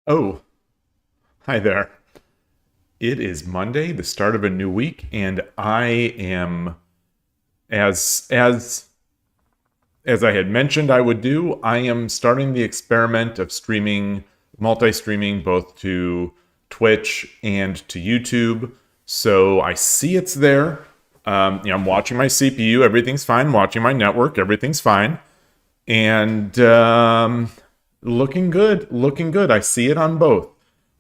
Oh, hi there. It is Monday, the start of a new week, and I am as I had mentioned I would do, I am starting the experiment of streaming, multi-streaming both to Twitch and to YouTube. So I see it's there. I'm watching my CPU, everything's fine. Watching my network, everything's fine. And looking good, looking good. I see it on both.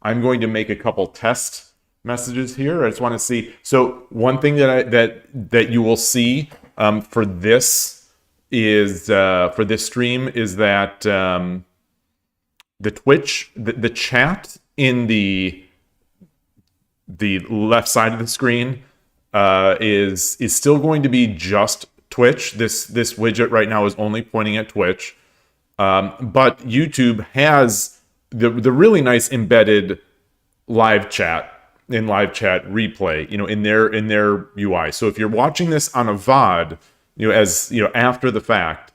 I'm going to make a couple test messages here. I just want to see. So one thing that you will see for this is for this stream is that the Twitch, the chat in the left side of the screen is still going to be just Twitch. This widget right now is only pointing at Twitch. But YouTube has the really nice embedded live chat replay, in their UI. So if you're watching this on a VOD, after the fact,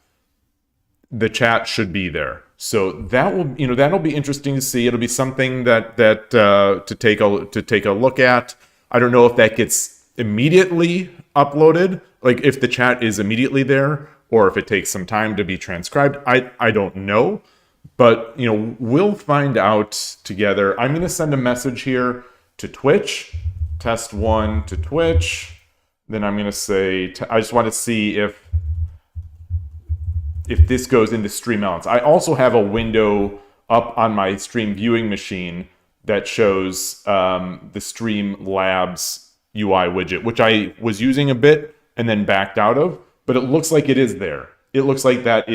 the chat should be there. So that'll be interesting to see. It'll be something that to take a look at. I don't know if that gets immediately uploaded, like if the chat is immediately there, or if it takes some time to be transcribed. I don't know, but we'll find out together. I'm going to send a message here to Twitch, test one to Twitch. Then I'm going to say, I just want to see if this goes into Stream Elements. I also have a window up on my stream viewing machine that shows the Stream Labs UI widget, which I was using a bit and then backed out of, but it looks like it is there. It looks like that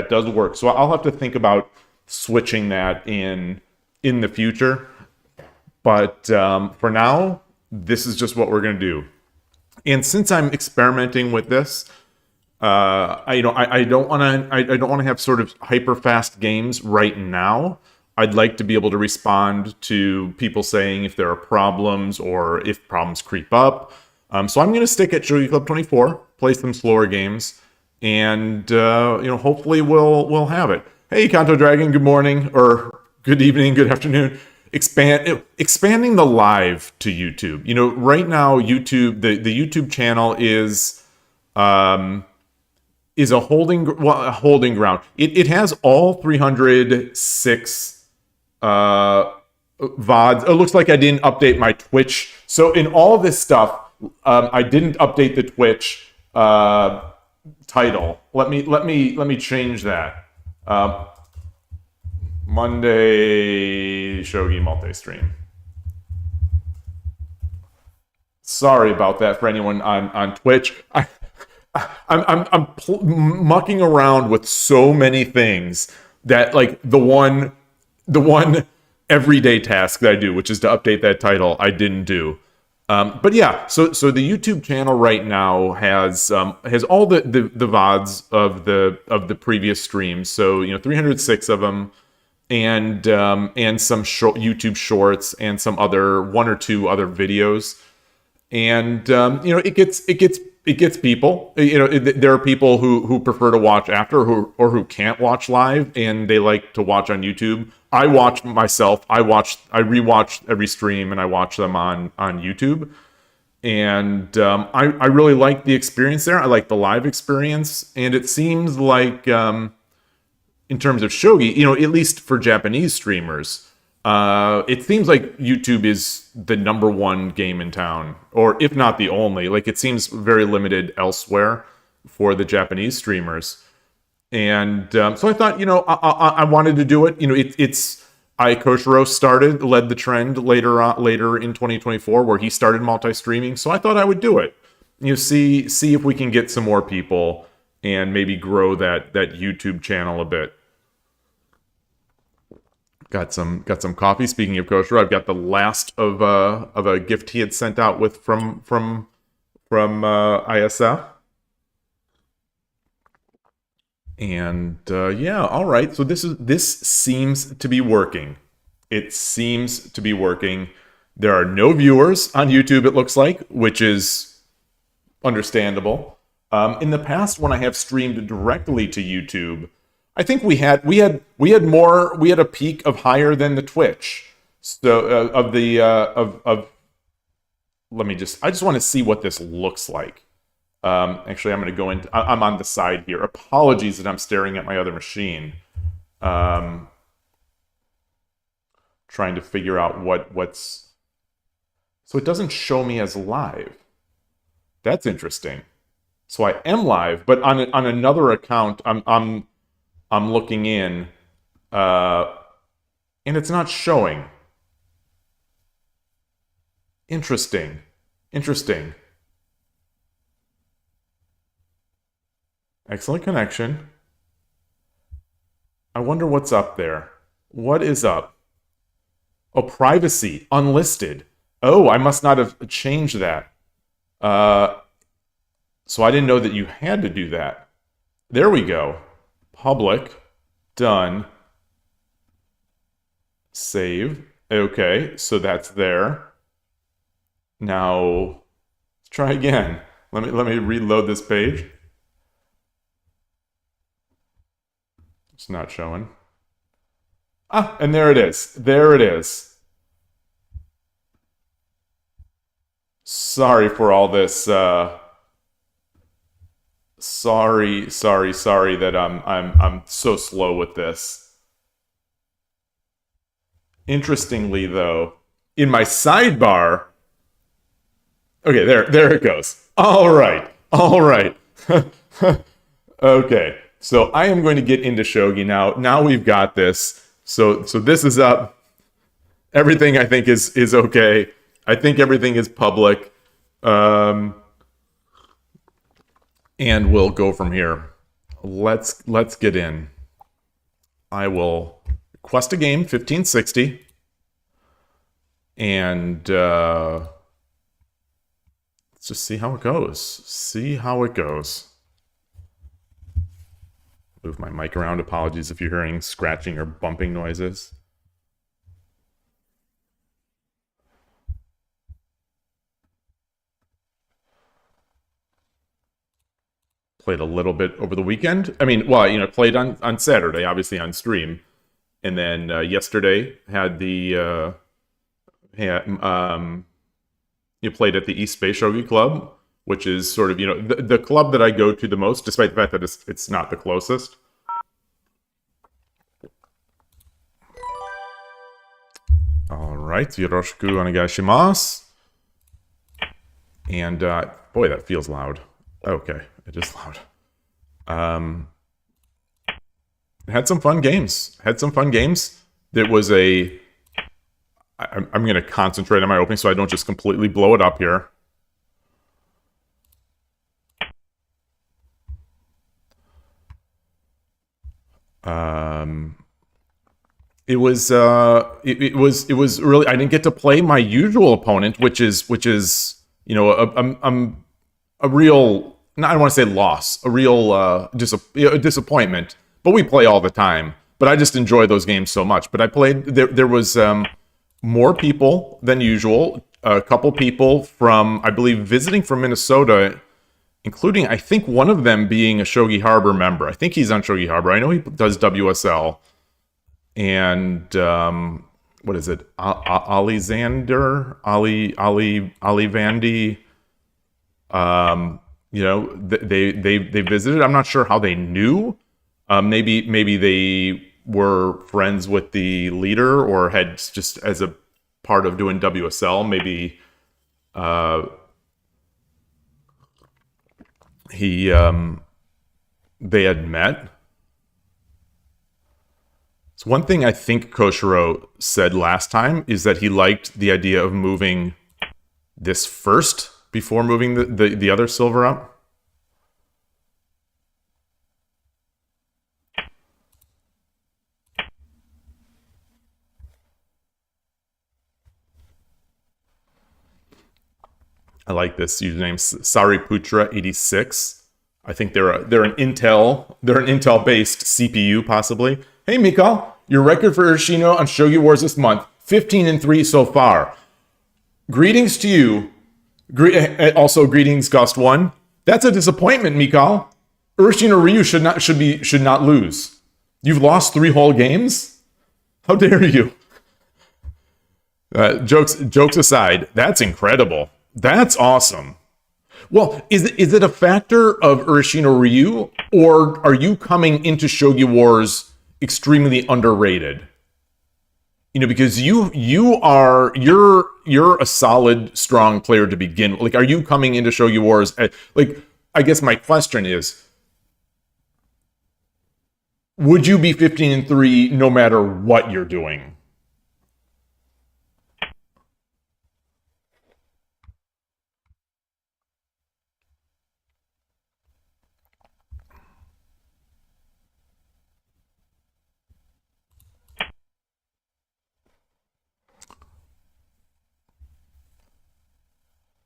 does work. So I'll have to think about switching that in the future. But for now, this is just what we're going to do. And since I'm experimenting with this, I don't want to have sort of hyper fast games right now. I'd like to be able to respond to people saying if there are problems or if problems creep up. So I'm going to stick at Shogi Club 24, play some slower games, and hopefully we'll have it. Hey, Kanto Dragon, good morning or good evening, good afternoon. Expanding the live to YouTube. Right now YouTube, the YouTube channel is a holding ground. It has all 306 VODs. It looks like I didn't update my Twitch. So in all this stuff, I didn't update the Twitch title. Let me change that. Monday Shogi Multistream. Sorry about that for anyone on Twitch. I'm mucking around with so many things that, like, the one everyday task that I do, which is to update that title, I didn't do. But yeah, so the YouTube channel right now has all the VODs of the previous streams. So 306 of them, and some YouTube shorts and some other one or two other videos. And it gets people. There are people who prefer to watch after, or who can't watch live and they like to watch on YouTube. I watch myself. I rewatch every stream and I watch them on YouTube. And I really like the experience there. I like the live experience, and it seems like in terms of shogi, at least for Japanese streamers, it seems like YouTube is the number one game in town, or if not the only. Like, it seems very limited elsewhere for the Japanese streamers. And so I thought, I wanted to do it. Koshiro led the trend later in 2024, where he started multi-streaming. So I thought I would do it. See if we can get some more people and maybe grow that YouTube channel a bit. Got some coffee. Speaking of Koshiro, I've got the last of a gift he had sent out from ISF. And yeah, all right. So this seems to be working. It seems to be working. There are no viewers on YouTube, it looks like, which is understandable. In the past, when I have streamed directly to YouTube, I think we had a peak of higher than the Twitch. So of the of let me just I just want to see what this looks like. Actually, I'm going to go into. I'm on the side here. Apologies that I'm staring at my other machine. Trying to figure out what's. So it doesn't show me as live. That's interesting. So I am live, but on another account, I'm looking in, and it's not showing. Interesting. Excellent connection. I wonder what's up there. What is up? Oh, privacy, unlisted. Oh, I must not have changed that. So I didn't know that you had to do that. There we go. Public. Done. Save. Okay, so that's there. Now, let's try again. Let me reload this page. It's not showing. Ah, and there it is. There it is. Sorry for all this. Sorry that I'm so slow with this. Interestingly, though, in my sidebar. Okay, there it goes. All right. Okay. So I am going to get into Shogi now. Now we've got this. So this is up. Everything I think is okay. I think everything is public. And we'll go from here. Let's get in. I will request a game, 1560. And let's just see how it goes. Move my mic around. Apologies if you're hearing scratching or bumping noises. Played a little bit over the weekend. I mean, well, played on Saturday, obviously on stream. And then yesterday had you played at the East Bay Shogi Club, which is sort of, the club that I go to the most, despite the fact that it's not the closest. All right, yoroshiku onegaishimasu. And boy, that feels loud. Okay, it is loud. Had some fun games. There was I'm going to concentrate on my opening so I don't just completely blow it up here. It was really, I didn't get to play my usual opponent, which is a real, I don't want to say loss, a real disappointment. But we play all the time. But I just enjoy those games so much. But I played, there was more people than usual. A couple people from, I believe, visiting from Minnesota, including, I think, one of them being a Shogi Harbor member. I think he's on Shogi Harbor. I know he does WSL. And what is it? Alizander? Ali Vandy. They visited. I'm not sure how they knew. Maybe they were friends with the leader or had just as a part of doing WSL. Maybe they had met. So one thing I think Koshiro said last time is that he liked the idea of moving this first before moving the other silver up. I like this username, Sariputra86. I think they're an Intel based CPU possibly. Hey Mikal, your record for Urshino on Shogi Wars this month, 15-3 so far. Greetings to you. Also greetings Gust1. That's a disappointment, Mikal. Urshino Ryu should not lose. You've lost 3 whole games? How dare you? Jokes aside, that's incredible. That's awesome. Well, is it a factor of Urashino Ryu, or are you coming into Shogi Wars extremely underrated? Because you're a solid, strong player to begin with. Like, are you coming into Shogi Wars like? I guess my question is, would you be 15-3 no matter what you're doing?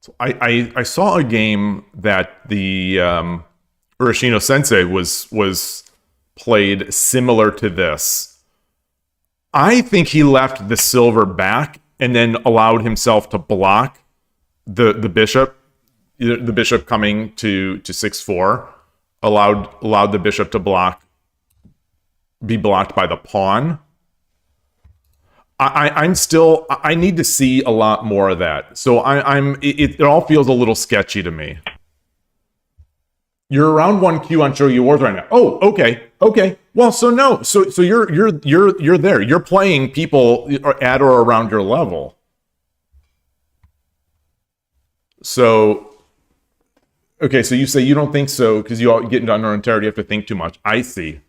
So I saw a game that the Urashino Sensei was played similar to this. I think he left the silver back and then allowed himself to block the bishop, the bishop coming to 6-4, allowed the bishop to be blocked by the pawn. I need to see a lot more of that. So it all feels a little sketchy to me. You're around 1Q on Shogi Wars right now. Oh, okay. Well, so no, so you're there. You're playing people at or around your level. So, okay, so you say you don't think so because you all get into unentirety, you have to think too much. I see.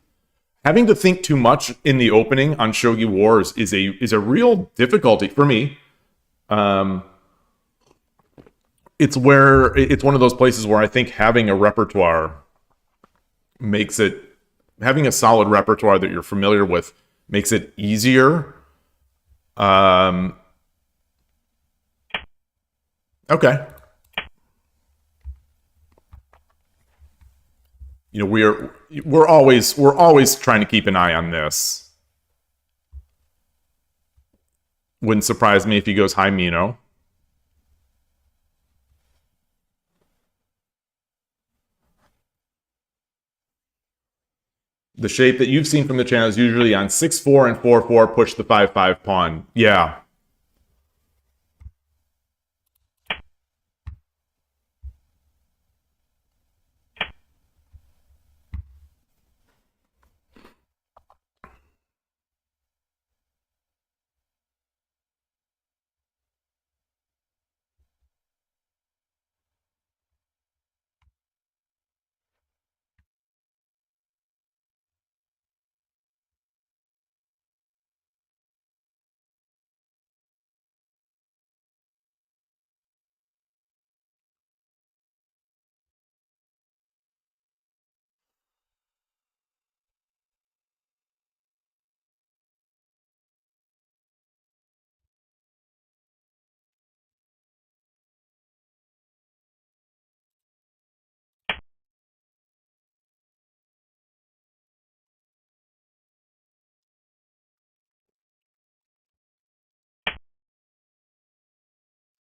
Having to think too much in the opening on Shogi Wars is a real difficulty for me. It's one of those places where I think having a repertoire having a solid repertoire that you're familiar with makes it easier. Okay. We're always trying to keep an eye on this. Wouldn't surprise me if he goes high Mino. The shape that you've seen from the channel is usually on 6-4 and 4-4, push the 5-5 pawn. Yeah.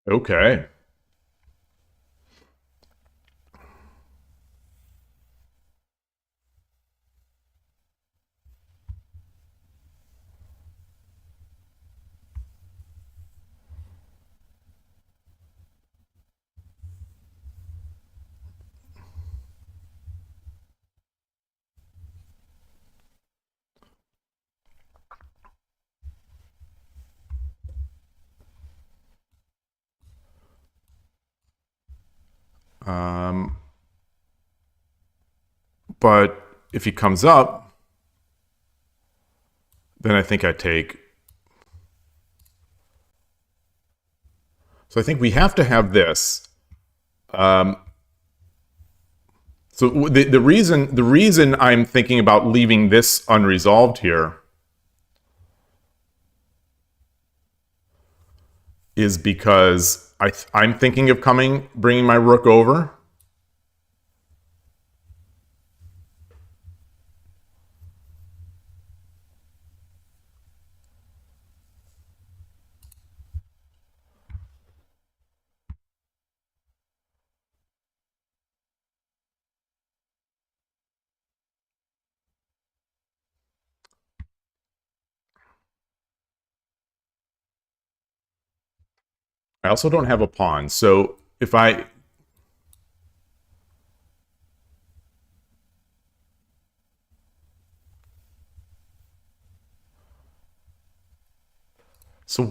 Okay. Um, but if he comes up, then I think I take. So I think we have to have this. So the reason I'm thinking about leaving this unresolved here is because I'm thinking of bringing my rook over. I also don't have a pawn, so if I... So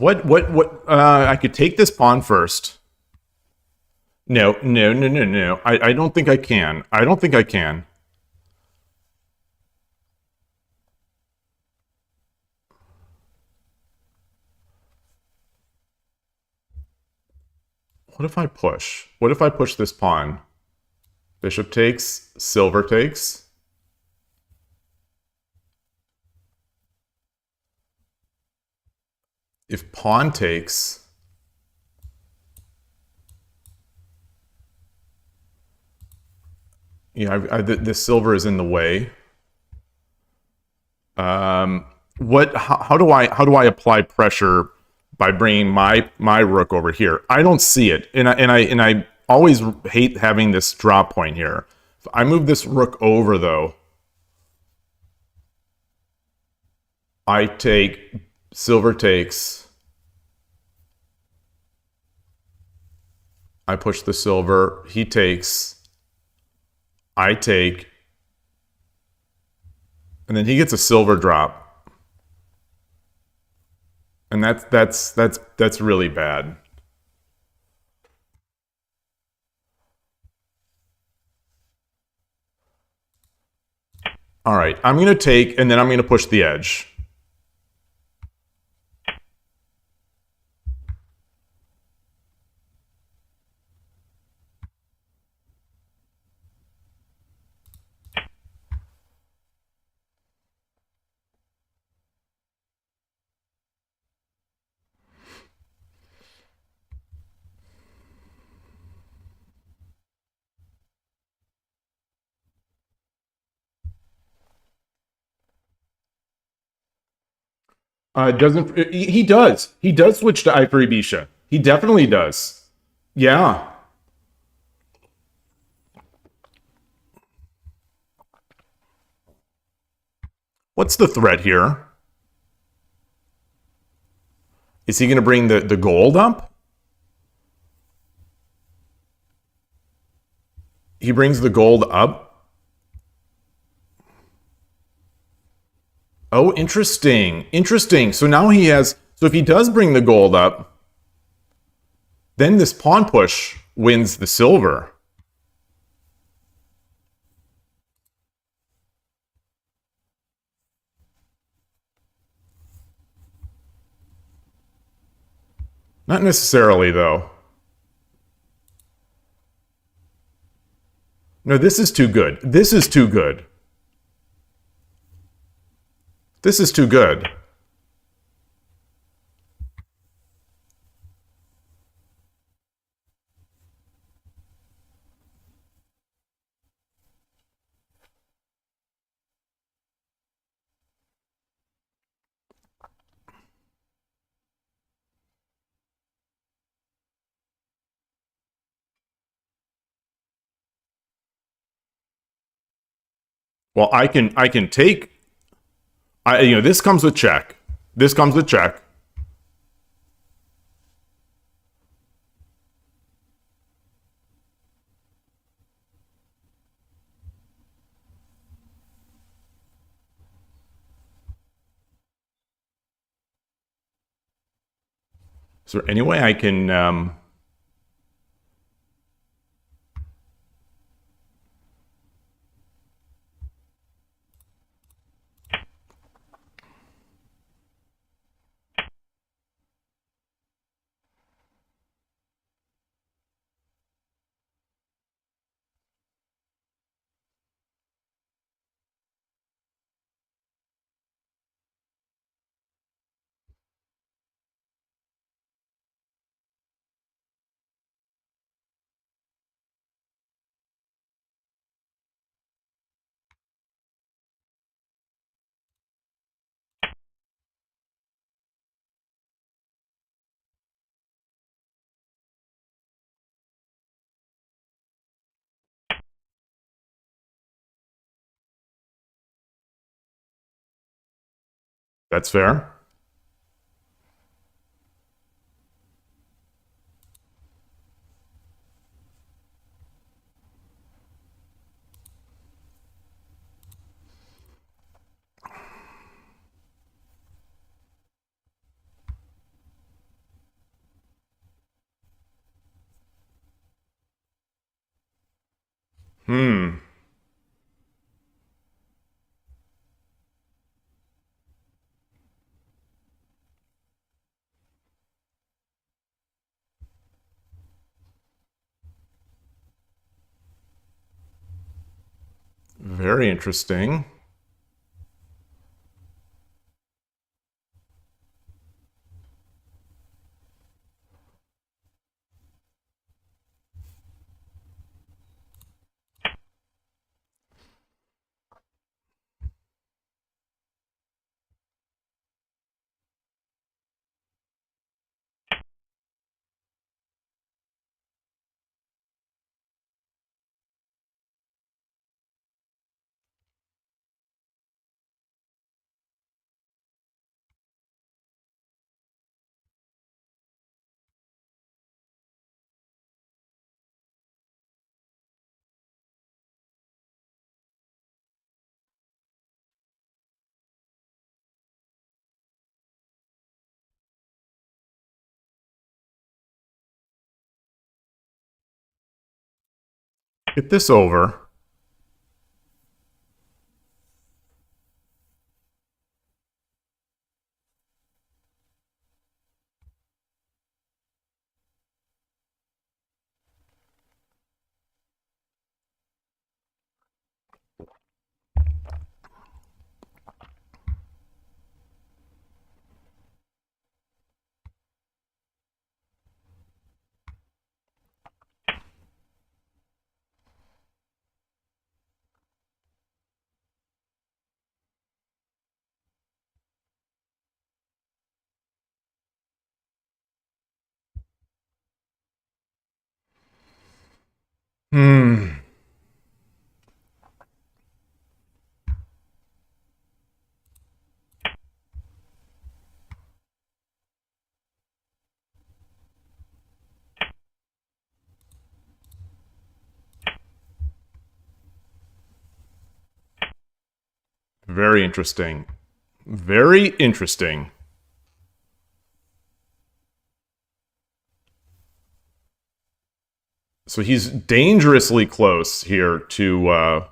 I could take this pawn first. No, no, no, no, no. I don't think I can. I don't think I can. What if I push? What if I push this pawn? Bishop takes, silver takes. If pawn takes... Yeah, the silver is in the way. How do I apply pressure by bringing my rook over here? I don't see it, and I always hate having this drop point here. If I move this rook over though, I take, silver takes. I push the silver. He takes. I take, and then he gets a silver drop, and that's really bad. All right, I'm going to take, and then I'm going to push the edge. Doesn't he does. He does switch to Ivory Bisha. He definitely does. Yeah. What's the threat here? Is he going to bring the gold up? He brings the gold up. Oh, interesting. Interesting. So now he has... So if he does bring the gold up, then this pawn push wins the silver. Not necessarily, though. No, this is too good. This is too good. This is too good. Well, I can take... this comes with check. This comes with check. Is there any way I can... That's fair. Hmm. Very interesting. Get this over. Hmm. Very interesting. Very interesting. So he's dangerously close here to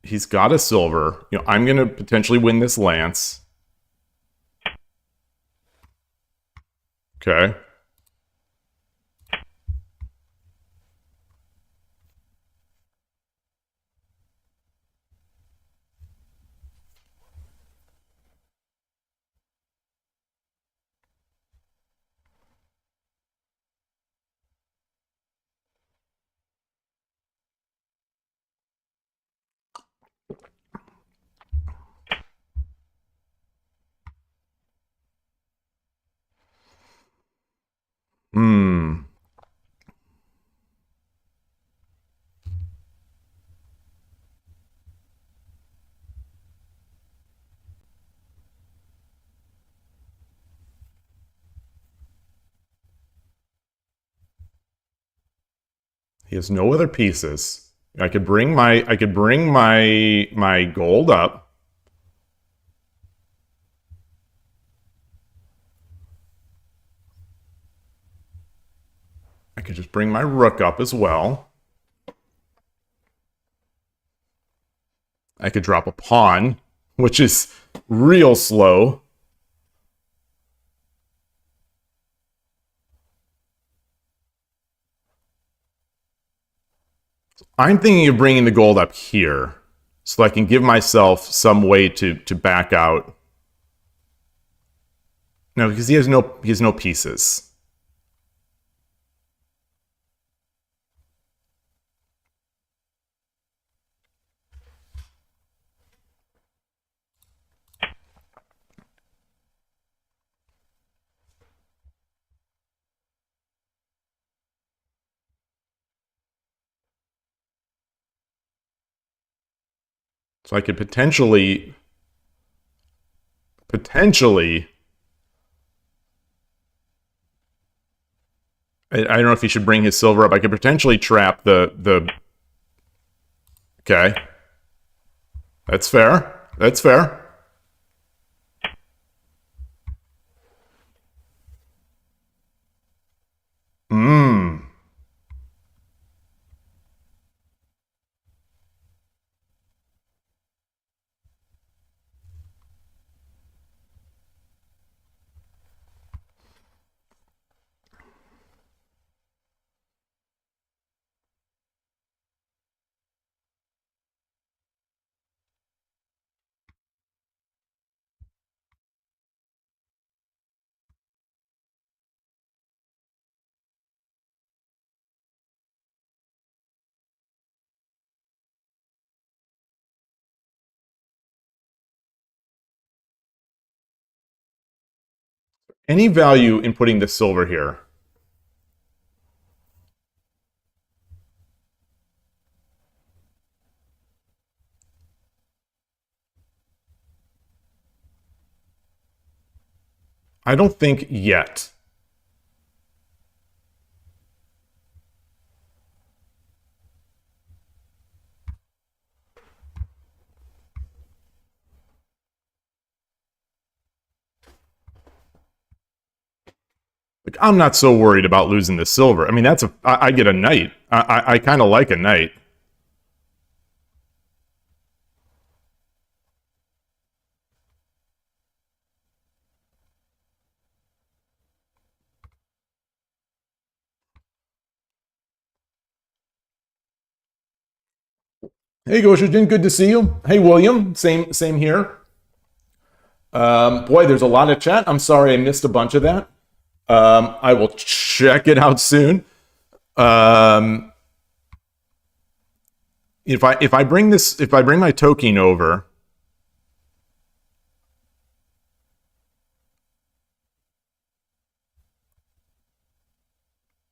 he's got a silver. You know, I'm going to potentially win this lance. Okay. Hmm. He has no other pieces. I could bring my gold up. I could just bring my rook up as well. I could drop a pawn, which is real slow. I'm thinking of bringing the gold up here so I can give myself some way to back out. No, because he has no pieces. So I could potentially I don't know if he should bring his silver up. I could potentially trap the... Okay. That's fair. That's fair. Mmm. Any value in putting the silver here? I don't think yet. Like, I'm not so worried about losing the silver. I mean, I get a knight. I kind of like a knight. Hey, Goshujin, good to see you. Hey, William, same here. Boy, there's a lot of chat. I'm sorry I missed a bunch of that. I will check it out soon. If I bring my token over,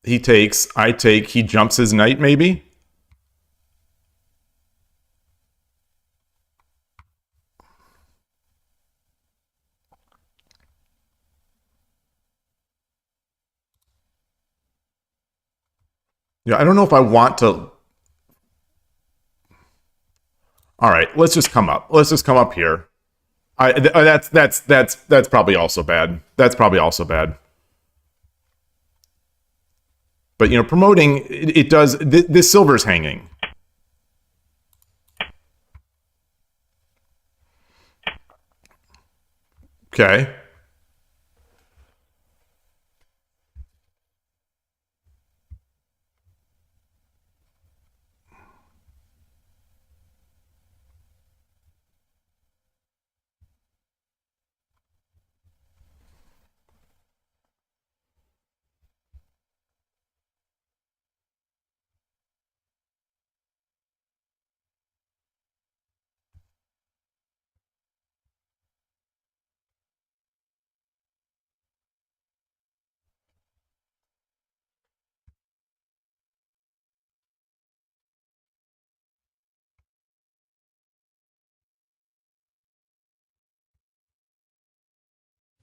he takes, I take, he jumps his knight maybe. Yeah, I don't know if I want to. All right, let's just come up. Let's just come up here. That's probably also bad. That's probably also bad. But you know, promoting it does. This silver's hanging. Okay.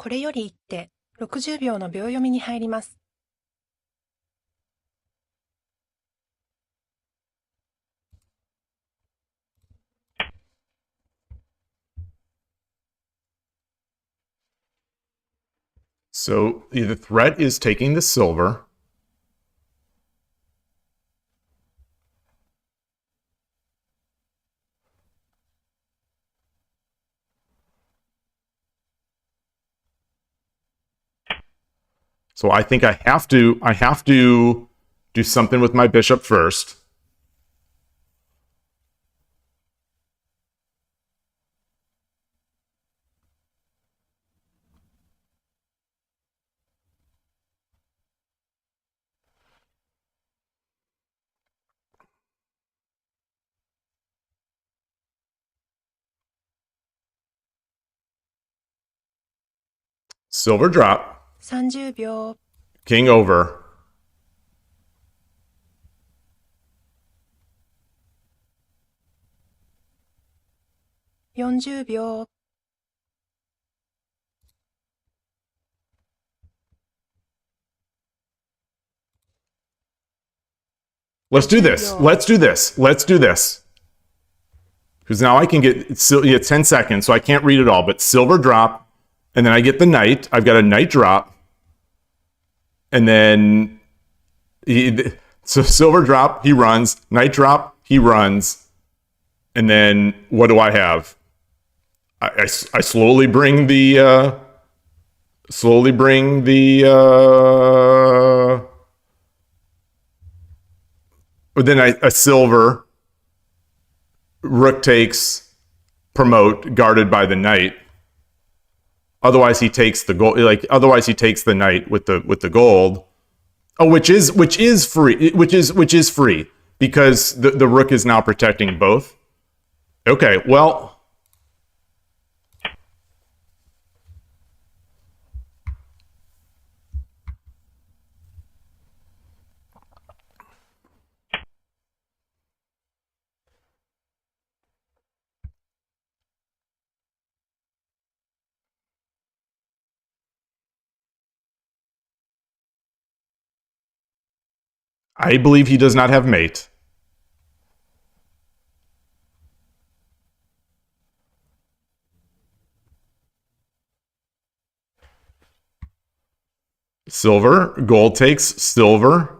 これより一手、60秒の秒読みに入ります。So the threat is taking the silver. So I think I have to do something with my bishop first. Silver drop. 30秒。King over. 40秒。Let's do this. Let's do this. Let's do this. Because now I can get 10 seconds, so I can't read it all, but silver drop, and then I get the knight. I've got a knight drop. And then, so silver drop, he runs. Knight drop, he runs. And then, what do I have? I slowly bring the, then a silver, rook takes, promote, guarded by the knight. Otherwise, he takes the gold. Otherwise, he takes the knight with the gold. Oh, which is free. Which is free because the rook is now protecting both. Okay, well. I believe he does not have mate. Silver, gold takes, silver,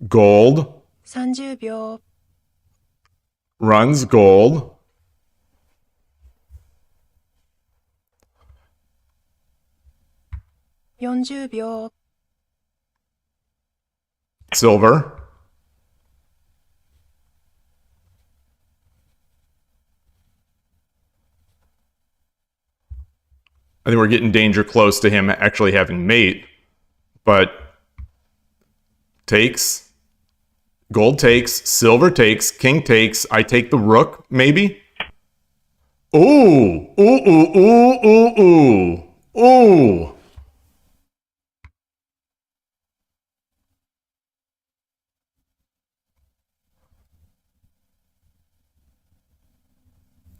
gold, 30秒、 runs gold,40秒、 silver, I think we're getting danger close to him actually having mate, but takes, gold takes, silver takes, king takes, I take the rook, maybe? Ooh, ooh, ooh, ooh, ooh, ooh, ooh.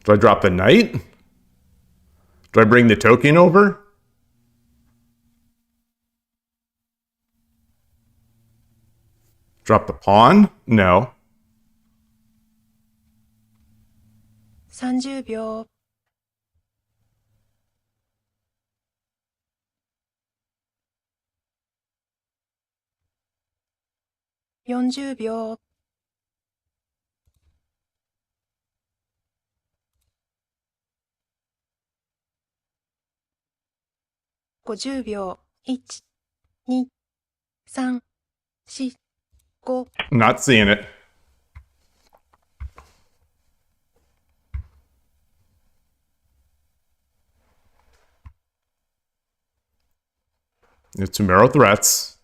Do I drop the knight? Do I bring the token over? Drop the pawn? No. 30秒、 40秒、 50秒、 1、2、3、4、5。 Not seeing it. It's Tumero threats.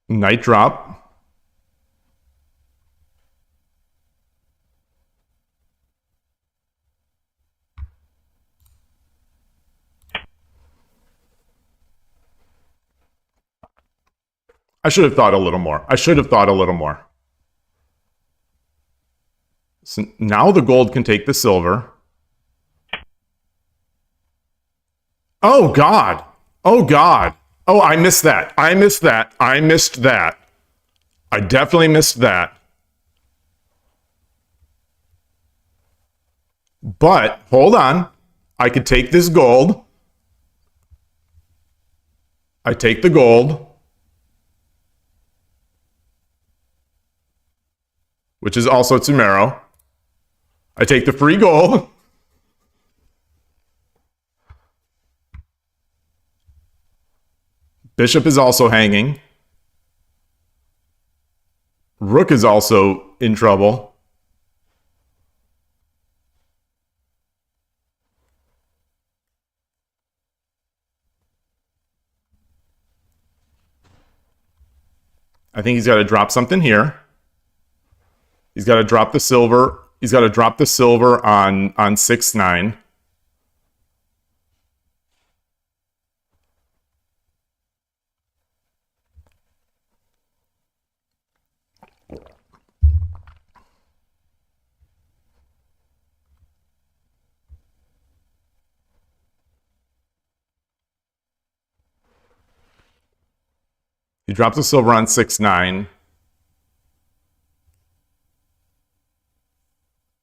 Knight drop. I should have thought a little more. I should have thought a little more. So now the gold can take the silver. Oh, God. Oh, God. Oh, I missed that. I missed that. I missed that. I definitely missed that. But, hold on. I could take this gold. I take the gold. Which is also Tumero. I take the free gold. Bishop is also hanging. Rook is also in trouble. I think he's got to drop something here. He's got to drop the silver. He's got to drop the silver on 6-9. drops the silver on 6-9.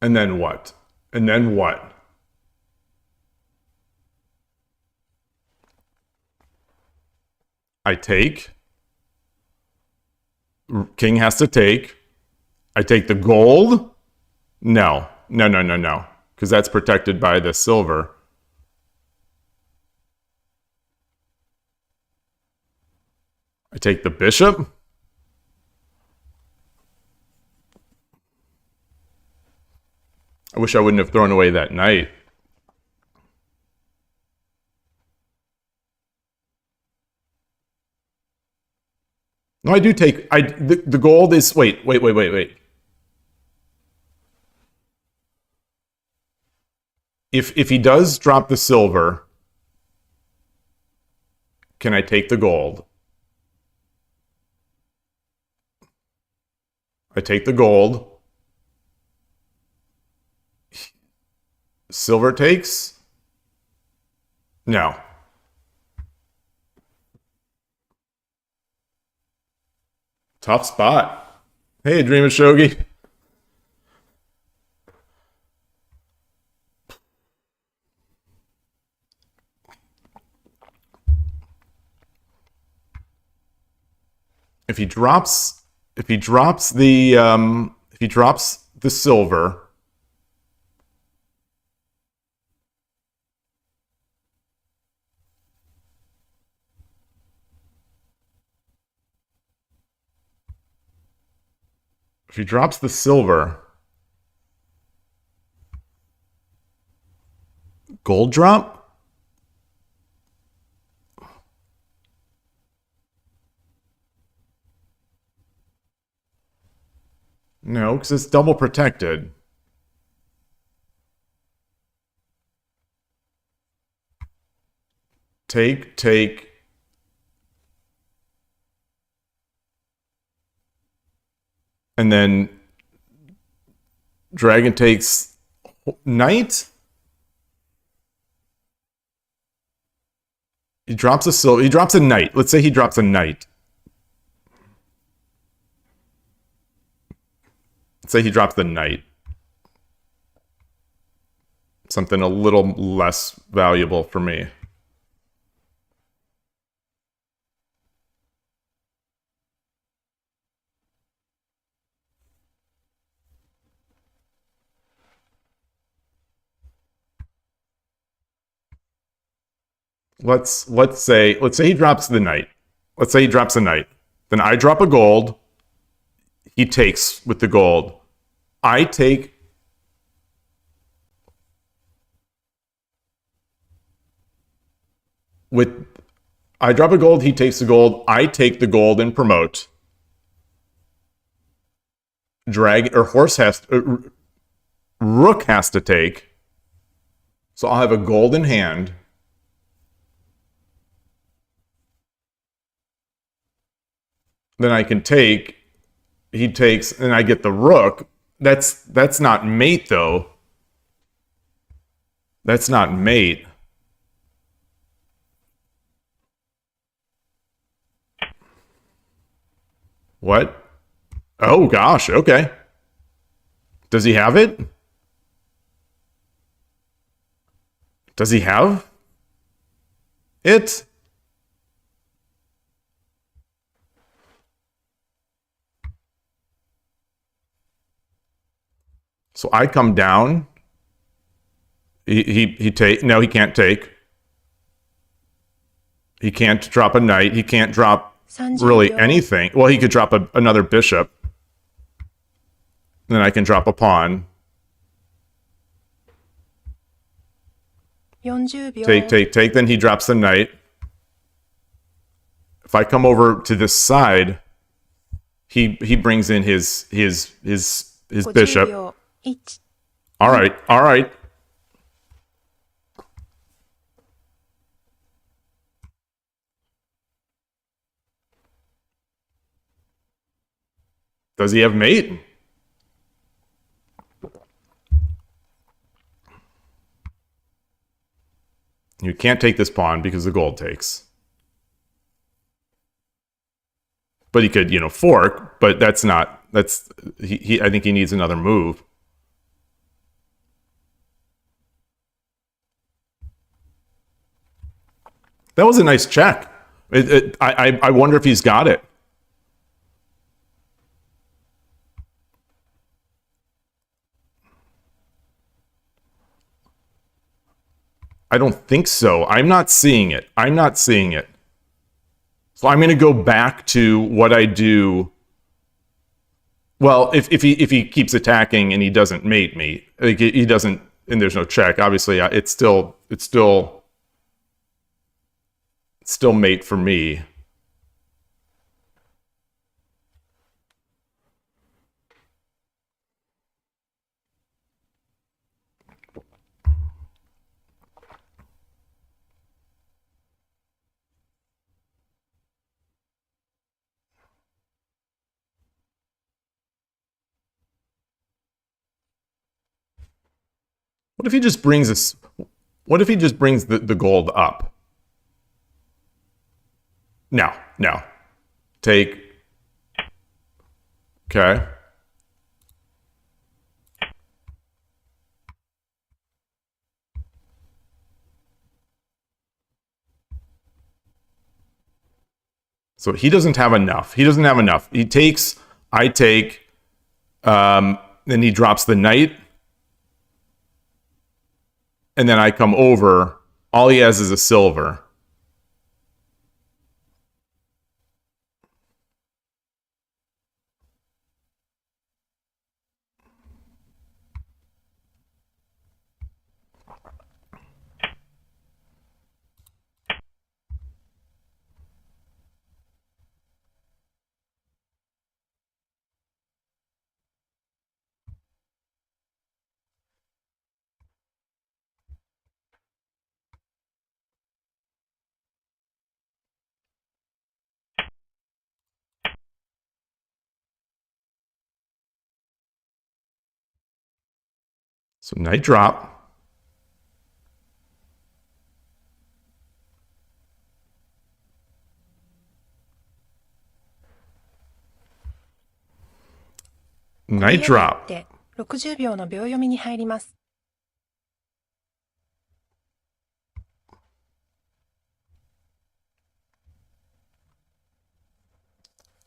And then what? And then what? I take. King has to take. I take the gold. No. No. Because that's protected by the silver. I take the bishop. I wish I wouldn't have thrown away that knight. No, I do take... The gold is... Wait. If he does drop the silver, can I take the gold? I take the gold. Silver takes? No. Tough spot. Hey, Dream of Shogi. If he drops the silver, gold drop? No, because it's double protected. Take. And then dragon takes knight. He drops a silver. He drops a knight. Let's say he drops a knight. Let's say he drops the knight. Something a little less valuable for me. Let's say he drops the knight. Let's say he drops a knight. Then I drop a gold. He takes with the gold. I take. I drop a gold, he takes the gold. I take the gold and promote. Rook has to take. So I'll have a gold in hand. Then I can take. He takes, and I get the rook. That's not mate, though. That's not mate. What? Oh, gosh, okay. Does he have it? Does he have it? So I come down. He take. No, he can't take. He can't drop a knight. He can't drop really anything. Well, he could drop another bishop. Then I can drop a pawn. 40秒. Take. Then he drops the knight. If I come over to this side, he brings in his bishop. 50秒. All right. Does he have mate? You can't take this pawn because the gold takes. But he could, you know, fork, but that's not, that's, I think he needs another move. That was a nice check. I wonder if he's got it. I don't think so. I'm not seeing it. I'm not seeing it. So I'm going to go back to what I do. Well, if he keeps attacking and he doesn't mate me, like he doesn't, and there's no check. Obviously, it's still mate for me. What if he just brings us? What if he just brings the gold up? No. Take. Okay. So he doesn't have enough. He doesn't have enough. He takes, I take, then he drops the knight. And then I come over. All he has is a silver. So knight drop. Knight drop. 60秒の秒読みに入ります。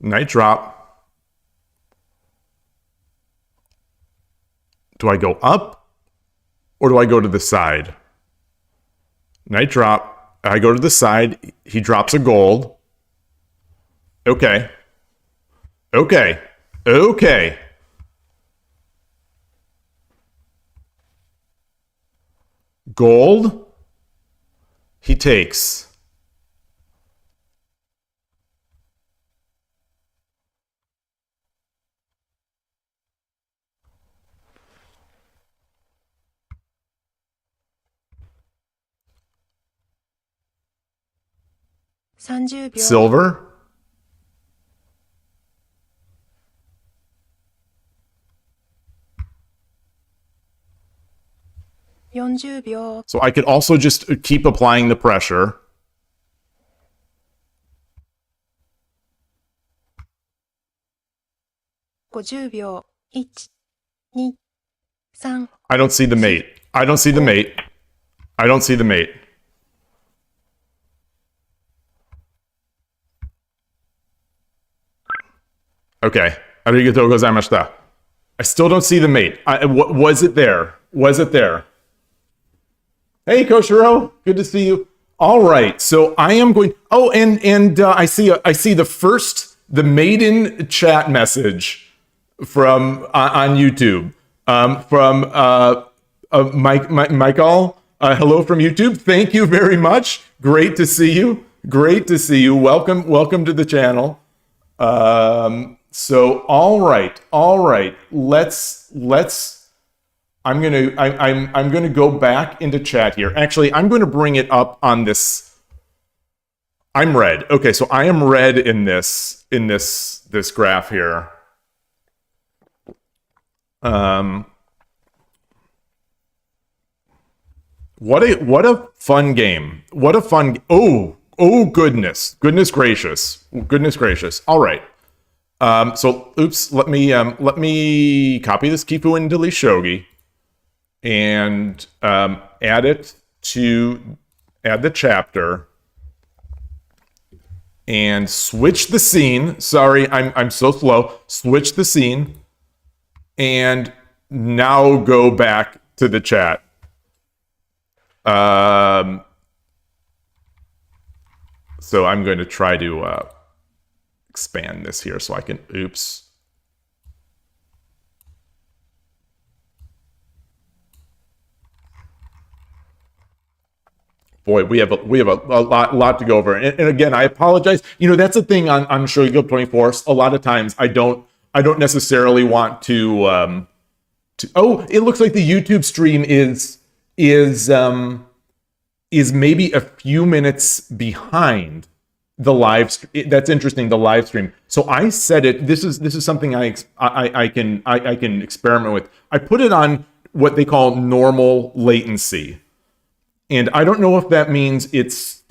Knight drop. Do I go up or do I go to the side? Knight drop. I go to the side. He drops a gold. Okay. Gold. He takes. Silver. So I could also just keep applying the pressure. I don't see the mate. I don't see the mate. I don't see the mate. Okay. Arigatou gozaimashita. I still don't see the mate. Was it there? Was it there? Hey, Koshiro. Good to see you. All right. So I am going. Oh, and I see the maiden chat message from on YouTube from Michael. Hello from YouTube. Thank you very much. Great to see you. Great to see you. Welcome to the channel. So all right. Let's I'm gonna go back into chat here. Actually, I'm gonna bring it up on this. I'm red. Okay, so I am red in this graph here. What a fun game. What a fun. Oh goodness. Goodness gracious. All right. So oops, let me copy this Kifu into Shogi and add the chapter and switch the scene. Sorry, I'm so slow. Switch the scene and now go back to the chat. So I'm going to try to expand this here so I can, oops. Boy, we have a lot to go over, and again, I apologize. You know, that's the thing on Shogi 24. A lot of times, I don't necessarily want to. Oh, it looks like the YouTube stream is maybe a few minutes behind the live. That's interesting. The live stream. So I set it. This is something I can experiment with. I put it on what they call normal latency. And I don't know if that means it's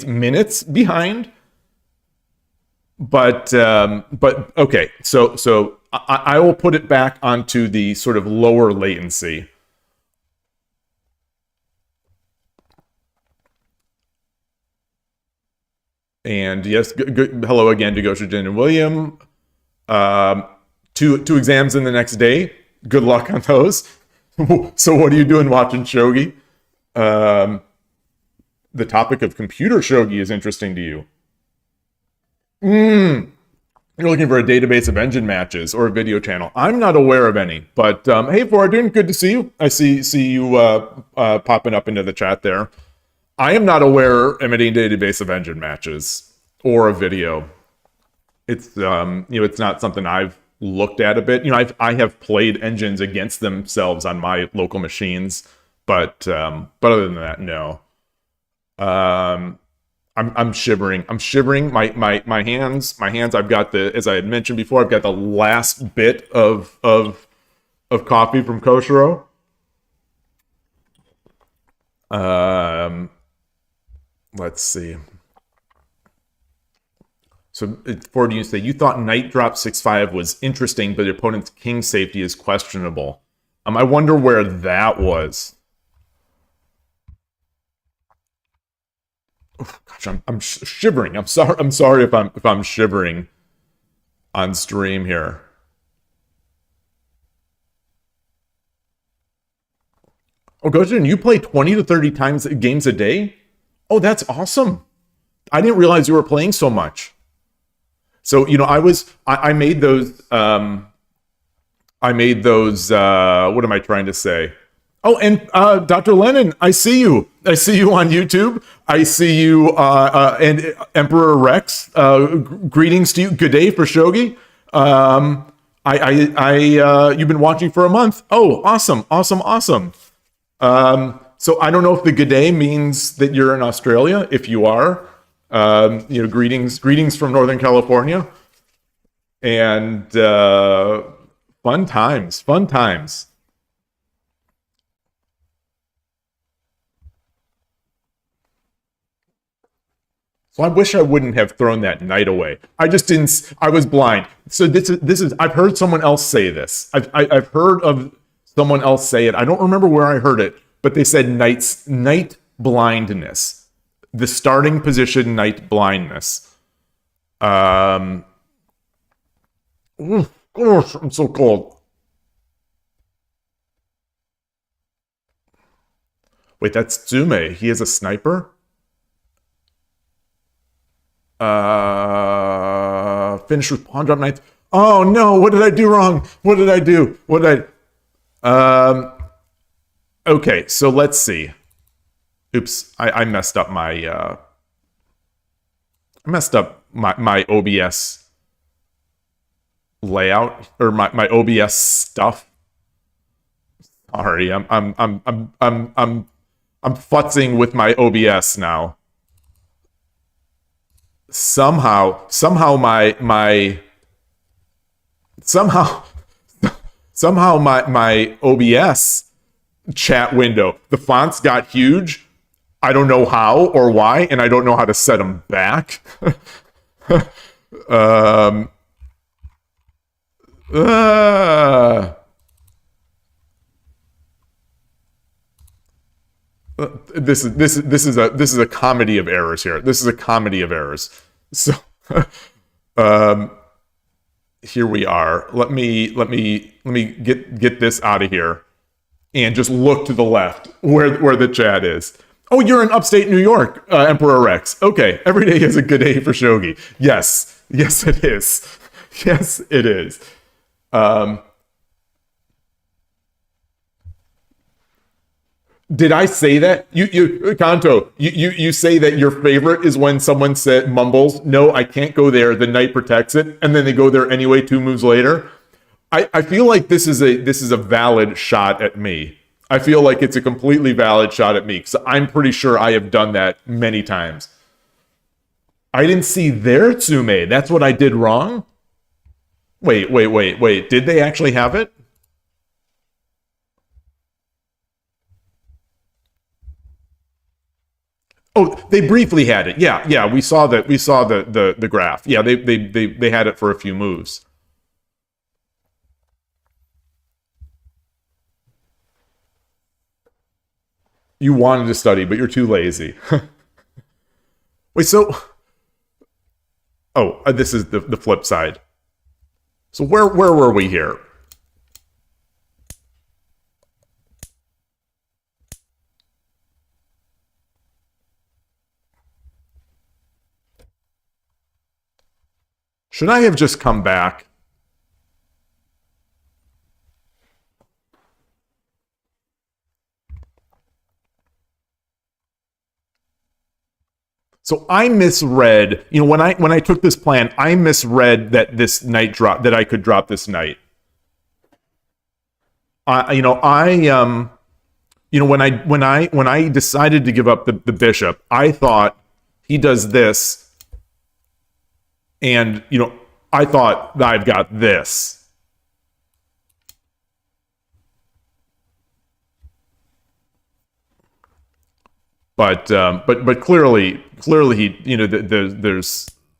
minutes behind, but okay. So I will put it back onto the sort of lower latency. And yes, hello again to Gosha, Jen, and William. Two exams in the next day. Good luck on those. So what are you doing watching Shogi? The topic of computer Shogi is interesting to you. You're looking for a database of engine matches or a video channel. I'm not aware of any, but hey, Fordun, good to see you. I see you popping up into the chat there. I am not aware of any database of engine matches or a video. It's it's not something I've looked at a bit. You know, I have played engines against themselves on my local machines, but other than that, no. I'm shivering. I'm shivering. My hands. I've got as I had mentioned before, I've got the last bit of coffee from Koshiro. Let's see. So Ford, you say you thought Knight drop 6-5 was interesting, but the opponent's king safety is questionable. I wonder where that was. Oh, gosh, I'm shivering. I'm sorry if I'm shivering on stream here. Oh, Gojin, you play 20 to 30 times games a day? Oh, that's awesome. I didn't realize you were playing so much. So, you know, I made those, what am I trying to say? Oh, and Dr. Lennon, I see you. I see you on YouTube. I see you, and Emperor Rex. Greetings to you. Good day for Shogi. You've been watching for a month. Oh, awesome. So I don't know if the good day means that you're in Australia. If you are, greetings from Northern California, and fun times. So I wish I wouldn't have thrown that knight away. I just didn't. I was blind. So this is. I've heard someone else say this. I've heard of someone else say it. I don't remember where I heard it, but they said knight blindness. The starting position, knight blindness. Gosh, I'm so cold. Wait, that's Tsume. He is a sniper? Finish with pawn drop knights. Oh no, what did I do wrong? Okay, so let's see. Oops, I messed up my my OBS layout or my OBS stuff. Sorry, I'm futzing with my OBS now. Somehow my OBS chat window, the fonts got huge. I don't know how or why, and I don't know how to set them back. um, uh, this is a comedy of errors here. This is a comedy of errors. So um, here we are. Let me get this out of here and just look to the left where the chat is. Oh, you're in upstate New York, Emperor Rex. Okay, every day is a good day for shogi. Yes, it is. Yes, it is. Did I say that? You Kanto, you say that your favorite is when someone mumbles, "No, I can't go there. The knight protects it," and then they go there anyway 2 moves later. I feel like this is a valid shot at me. I feel like it's a completely valid shot at me because I'm pretty sure I have done that many times. I didn't see their tsume. That's what I did wrong. Wait. Did they actually have it? Oh, they briefly had it. Yeah. We saw that. We saw the graph. Yeah, they had it for a few moves. You wanted to study, but you're too lazy. Wait, so this is the flip side. So where were we here? Should I have just come back? So I misread, when I took this plan, I misread that this knight drop, that I could drop this knight. When I decided to give up the bishop, I thought he does this, and I thought that I've got this. But clearly he,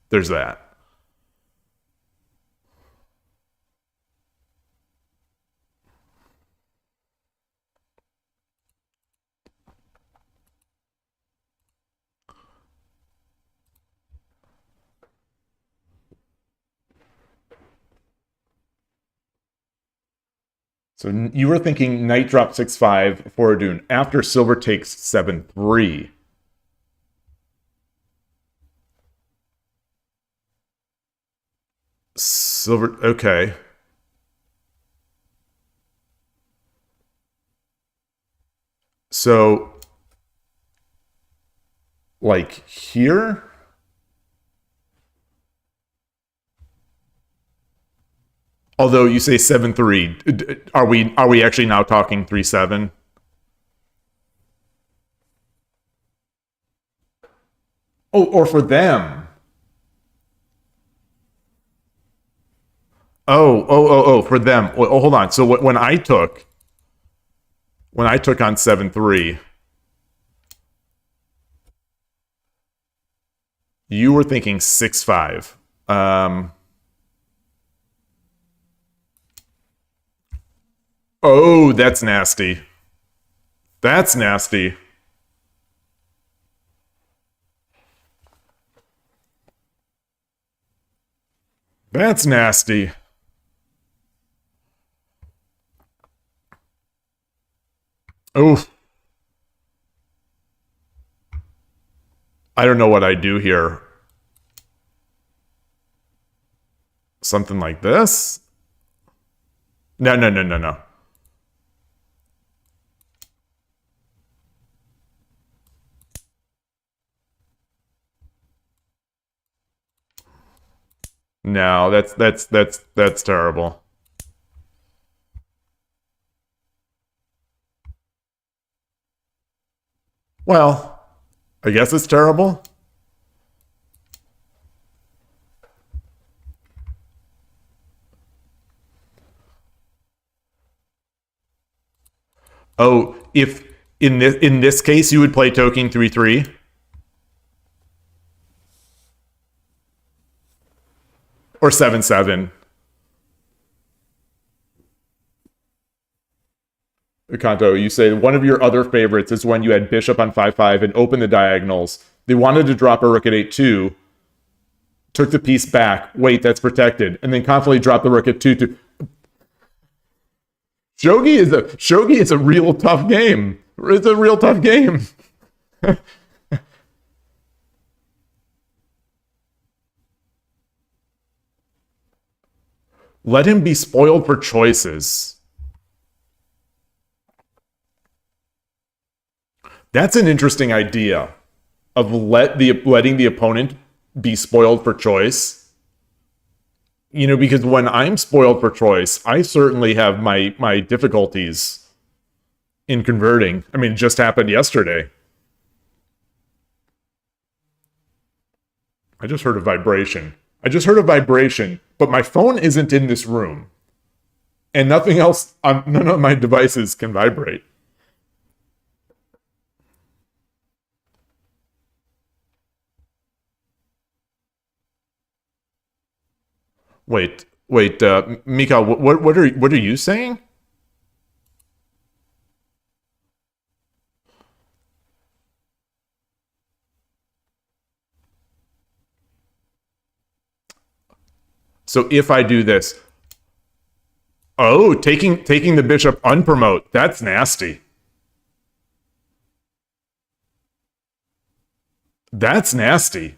there's that. So you were thinking knight drop 6-5 for a dune after silver takes 7-3. Silver, okay. So, like here? Although you say 7-3, are we actually now talking 3-7? Oh, or for them. Oh, for them. Oh, hold on. So when I took on 7-3, you were thinking 6-5. Oh, that's nasty. That's nasty. That's nasty. Oh. I don't know what I do here. Something like this? No. No, that's terrible. Well, I guess it's terrible. Oh, if in this case you would play Toking 3-3. Or 7-7. Kanto, you say one of your other favorites is when you had bishop on 5-5 and opened the diagonals. They wanted to drop a rook at 8-2, took the piece back. Wait, that's protected. And then confidently dropped the rook at 2-2. Shogi is a real tough game. It's a real tough game. Let him be spoiled for choices. That's an interesting idea of letting the opponent be spoiled for choice. You know, because when I'm spoiled for choice, I certainly have my difficulties in converting. I mean, it just happened yesterday. I just heard a vibration. But my phone isn't in this room. And nothing else, none of my devices can vibrate. Wait, Mika, what are you saying? So if I do this, oh, taking the bishop unpromote, that's nasty. That's nasty.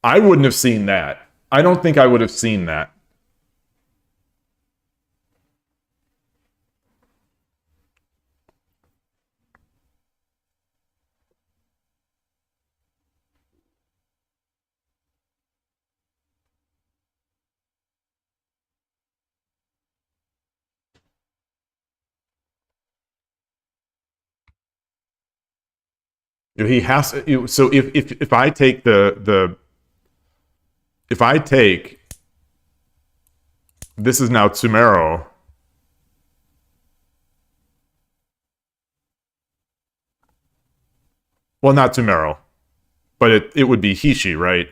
I wouldn't have seen that. I don't think I would have seen that. He has so if I take if I take this is now Tsumero. Well, not Tsumero, but it would be Hishi, right?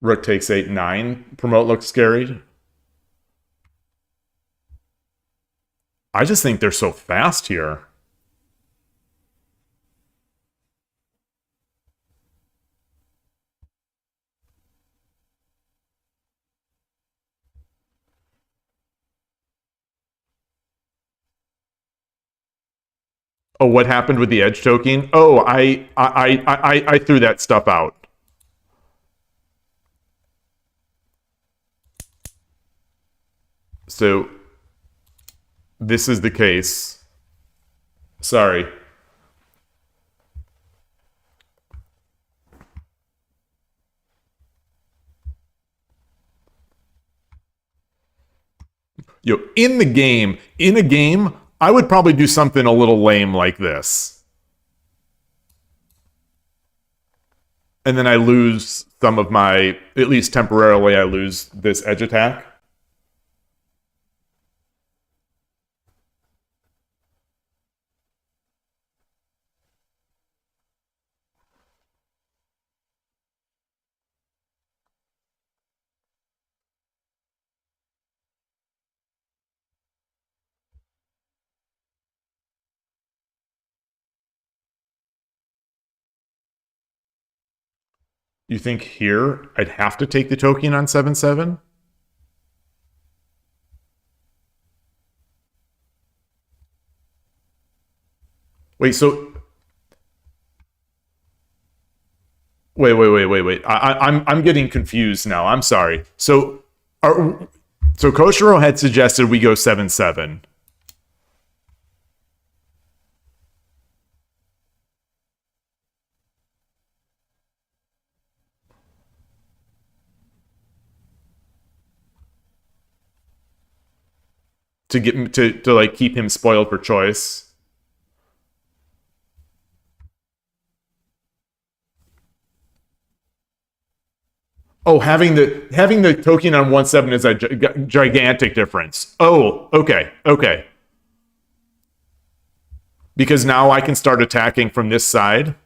Rook takes 8-9. Promote looks scary. I just think they're so fast here. Oh, what happened with the edge choking? Oh, I threw that stuff out. So this is the case. Sorry. In a game, I would probably do something a little lame like this. And then I lose some of my, at least temporarily, I lose this edge attack. You think here I'd have to take the token on 7-7? Wait, so wait. I'm getting confused now. I'm sorry. So Koshiro had suggested we go 7-7. To get to like keep him spoiled for choice. Oh, having the token on 1/7 is a gigantic difference. Oh, okay, okay. Because now I can start attacking from this side.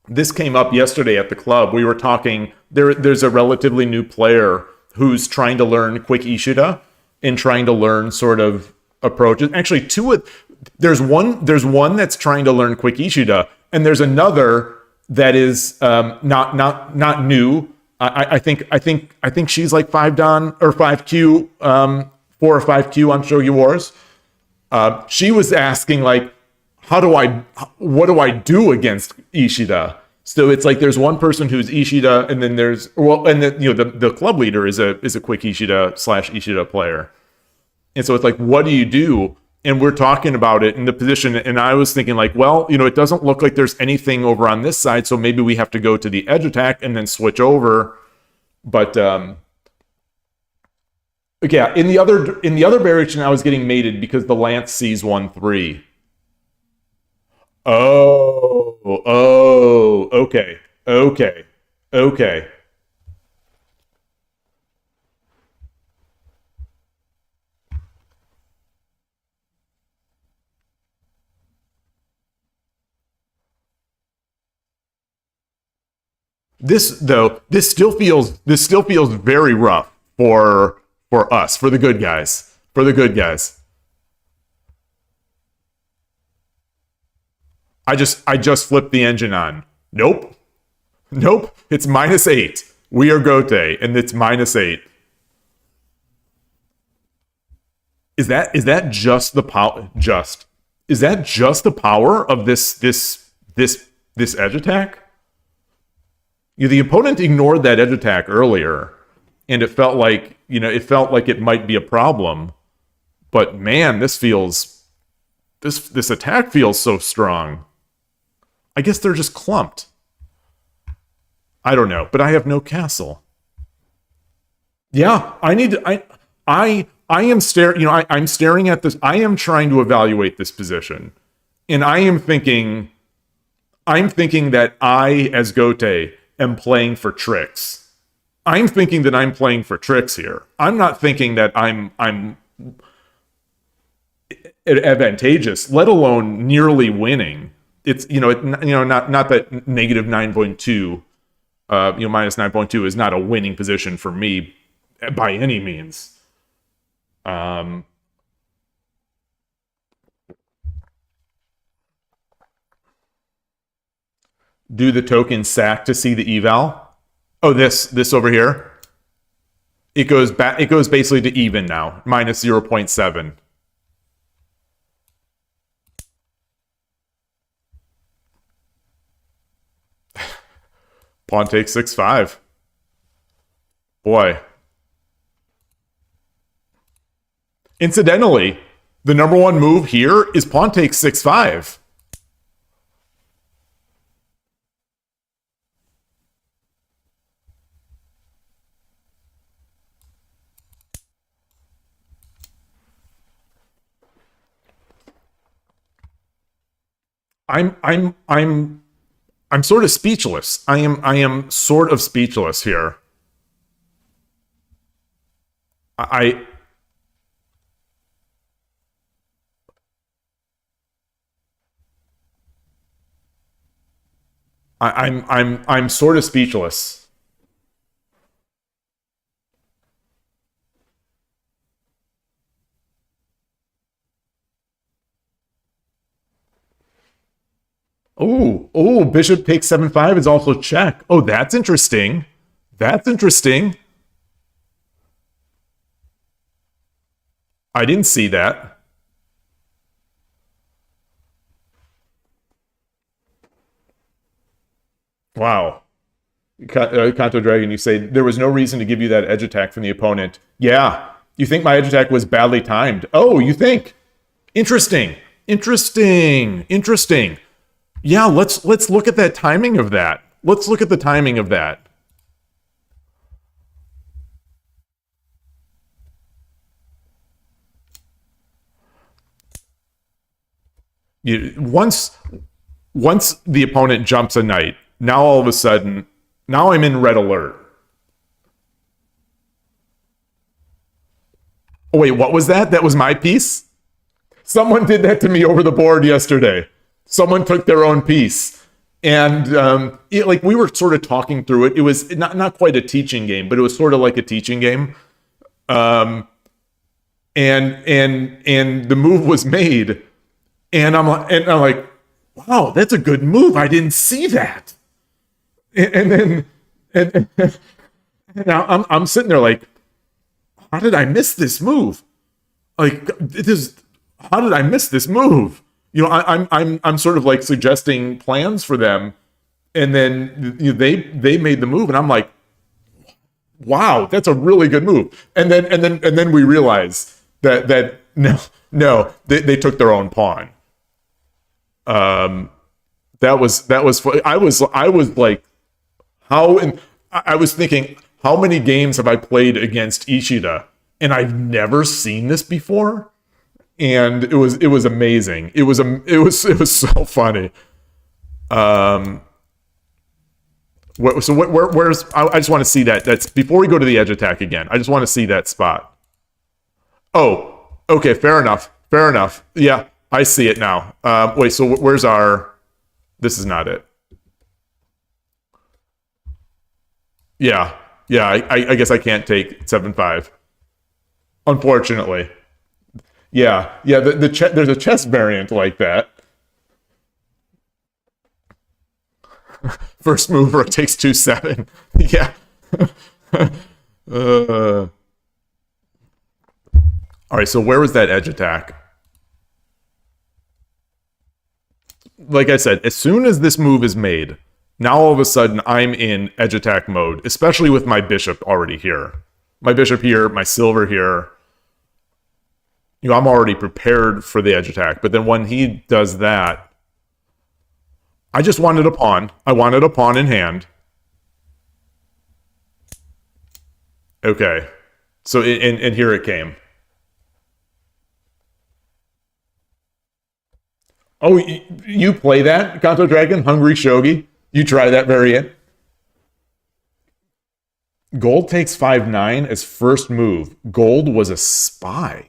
This came up yesterday at the club. We were talking. There's a relatively new player who's trying to learn quick Ishida and trying to learn sort of approaches. Actually, there's one that's trying to learn quick Ishida, and there's another that is not new. I think she's like 5 Dan or 5Q, 4 or 5Q on Shogi Wars. She was asking like, what do I do against Ishida? So it's like there's one person who's Ishida, and then the club leader is a quick Ishida / Ishida player, and so it's like, what do you do? And we're talking about it in the position, and I was thinking like, well, it doesn't look like there's anything over on this side, so maybe we have to go to the edge attack and then switch over. But yeah, in the other variation, I was getting mated because the lance sees 1/3. Oh, okay, okay, okay. This still feels very rough for us, for the good guys, for the good guys. I just flipped the engine on. Nope, nope. It's -8. We are Gote, and it's -8. Is that just the power? Is that just the power of this edge attack? The opponent ignored that edge attack earlier, and it felt like it might be a problem. But man, this attack feels so strong. I guess they're just clumped. I don't know, but I have no castle. Yeah, I need to. I am staring. I'm staring at this. I am trying to evaluate this position, and I am thinking. I'm thinking that I, as Gote, am playing for tricks. I'm thinking that I'm playing for tricks here. I'm not thinking that I'm advantageous, let alone nearly winning. It's not that -9.2, -9.2 is not a winning position for me by any means. Um, do the token sack to see the eval? Oh, this over here. It goes back. It goes basically to even now, -0.7. Pawn takes 6/5. Boy. Incidentally, the number one move here is pawn takes 6/5. I'm I'm I'm I'm sort of speechless. I am sort of speechless here. I I'm sort of speechless. Oh, bishop takes 7/5 is also check. Oh, that's interesting. That's interesting. I didn't see that. Wow. Kanto Dragon, you say there was no reason to give you that edge attack from the opponent. Yeah. You think my edge attack was badly timed? Oh, you think? Interesting. Interesting. Interesting. Yeah, let's look at that timing of that. Let's look at the timing of that. Once once the opponent jumps a knight, now all of a sudden, now I'm in red alert. Oh, wait, what was that? That was my piece? Someone did that to me over the board yesterday. Someone took their own piece. And like we were sort of talking through it. It was not quite a teaching game, but it was sort of like a teaching game. And the move was made. And I'm like, wow, that's a good move. I didn't see that. And now I'm sitting there like, how did I miss this move? Like, how did I miss this move? You know, I'm sort of like suggesting plans for them, and then they made the move, and I'm like, wow, that's a really good move. And then we realize that no, they took their own pawn. That was I was like, I was thinking, how many games have I played against Ishida, and I've never seen this before? And it was amazing. It was so funny. Where's I just want to see that. That's before we go to the edge attack again. I just want to see that spot. Oh, okay, fair enough. Yeah, I see it now. Wait, so where's our? This is not it. Yeah, I guess I can't take 7-5. Unfortunately. Yeah. There's a chess variant like that. First mover takes 2-7. Yeah. All right, so where was that edge attack? Like I said, as soon as this move is made, now all of a sudden I'm in edge attack mode, especially with my bishop already here. My bishop here, my silver here. You know, I'm already prepared for the edge attack. But then when he does that, I just wanted a pawn. I wanted a pawn in hand. Okay. So, and here it came. Oh, you play that, Kanto Dragon? Hungry Shogi? You try that variant? Gold takes 5-9 as first move. Gold was a spy.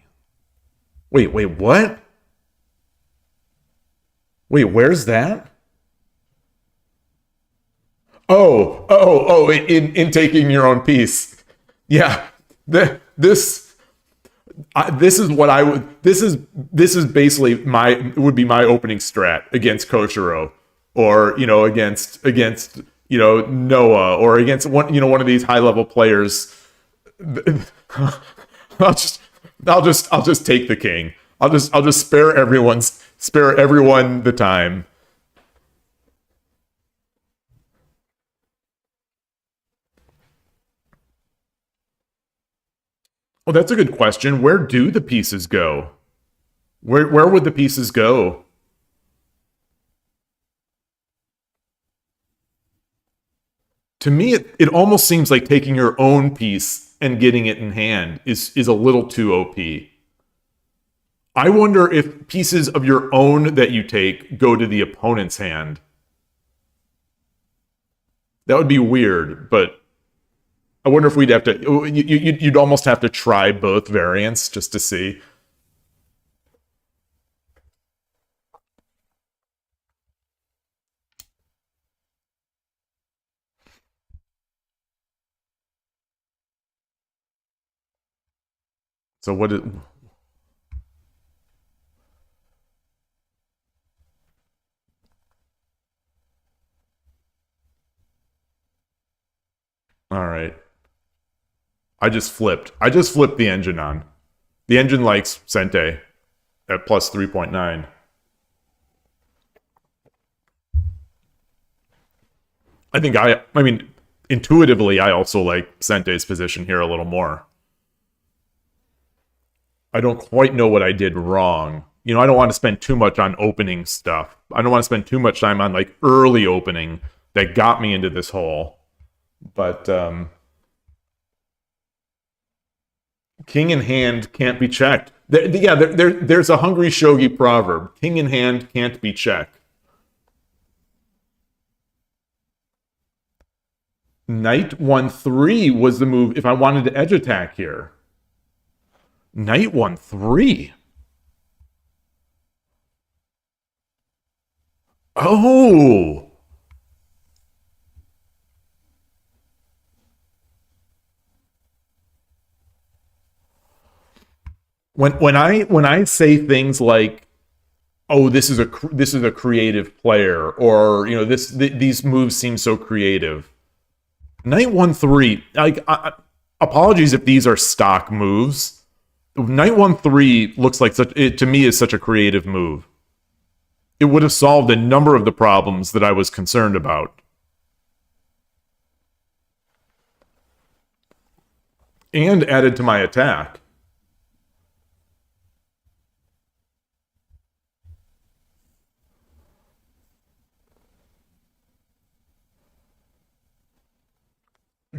Wait, what? Wait, where's that? Oh, in taking your own piece. Yeah. This is what I would. This is basically would be my opening strat against Koshiro, or against Noah, or against one of these high level players. I'll just take the king. I'll just spare everyone the time. Oh, that's a good question. Where do the pieces go? Where would the pieces go? To me, it almost seems like taking your own piece and getting it in hand is a little too OP. I wonder if pieces of your own that you take go to the opponent's hand. That would be weird, but I wonder if we'd have to. You'd almost have to try both variants just to see. So what? All right. I just flipped the engine on. The engine likes Sente at plus 3.9. I mean, intuitively, I also like Sente's position here a little more. I don't quite know what I did wrong. I don't want to spend too much on opening stuff. I don't want to spend too much time on like early opening that got me into this hole. But king in hand can't be checked. There's a hungry shogi proverb. King in hand can't be checked. Knight 1-3 was the move if I wanted to edge attack here. Knight 1-3. Oh! When I say things like, oh, this is a creative player, or these moves seem so creative. Knight 1-3, like, apologies if these are stock moves. Knight 1-3 looks like to me is such a creative move. It would have solved a number of the problems that I was concerned about. And added to my attack.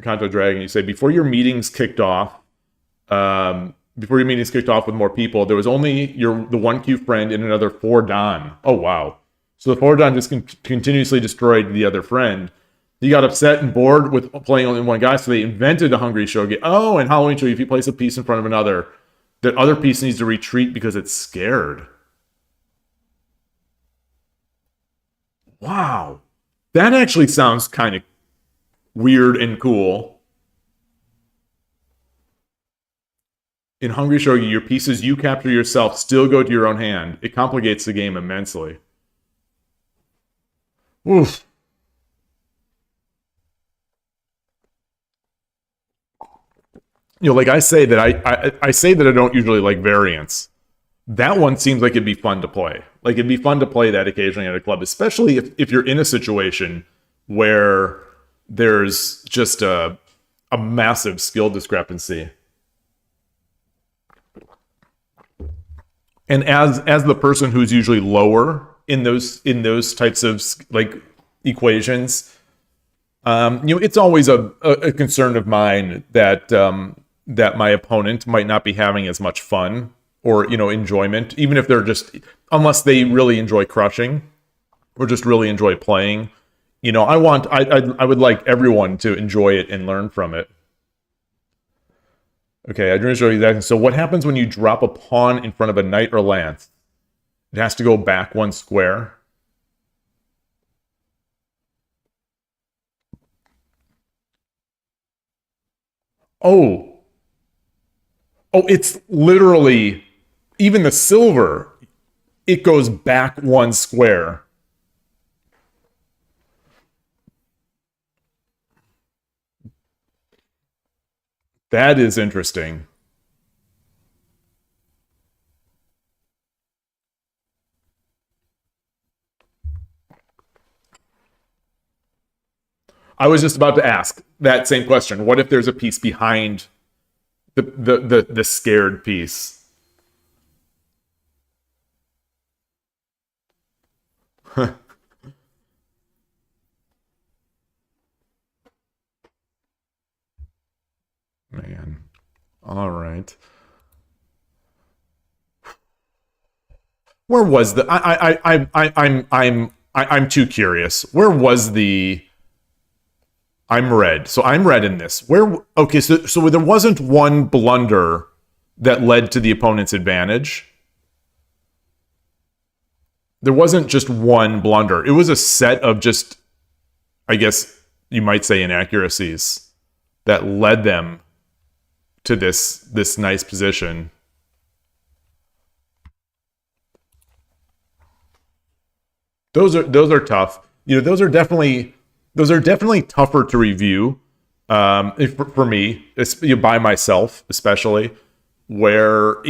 Kanto Dragon, you say, before your meetings kicked off with more people, there was only the 1Q friend and another 4 Don. Oh, wow. So the 4 Don just continuously destroyed the other friend. He got upset and bored with playing only one guy, so they invented a Hungry Shogi. Oh, and Halloween Shogi, if you place a piece in front of another, that other piece needs to retreat because it's scared. Wow. That actually sounds kind of weird and cool. In Hungry Shogi, your pieces you capture yourself still go to your own hand. It complicates the game immensely. Oof. Like I say that I say that I don't usually like variants. That one seems like it'd be fun to play. Like, it'd be fun to play that occasionally at a club, especially if you're in a situation where there's just a massive skill discrepancy. And as the person who's usually lower in those types of like equations, it's always a concern of mine that that my opponent might not be having as much fun or enjoyment, even if they're unless they really enjoy crushing or just really enjoy playing. I would like everyone to enjoy it and learn from it. Okay, I didn't show you that. So what happens when you drop a pawn in front of a knight or lance? It has to go back 1 square. Oh, it's literally, even the silver, it goes back 1 square. That is interesting. I was just about to ask that same question. What if there's a piece behind the scared piece? Man. All right. Where was the I'm too curious. Where was the I'm red. So I'm red in this. Okay, so there wasn't one blunder that led to the opponent's advantage. There wasn't just one blunder. It was a set of just, I guess you might say, inaccuracies that led them to this nice position. Those are tough. Those are definitely tougher to review. For me, by myself, especially, where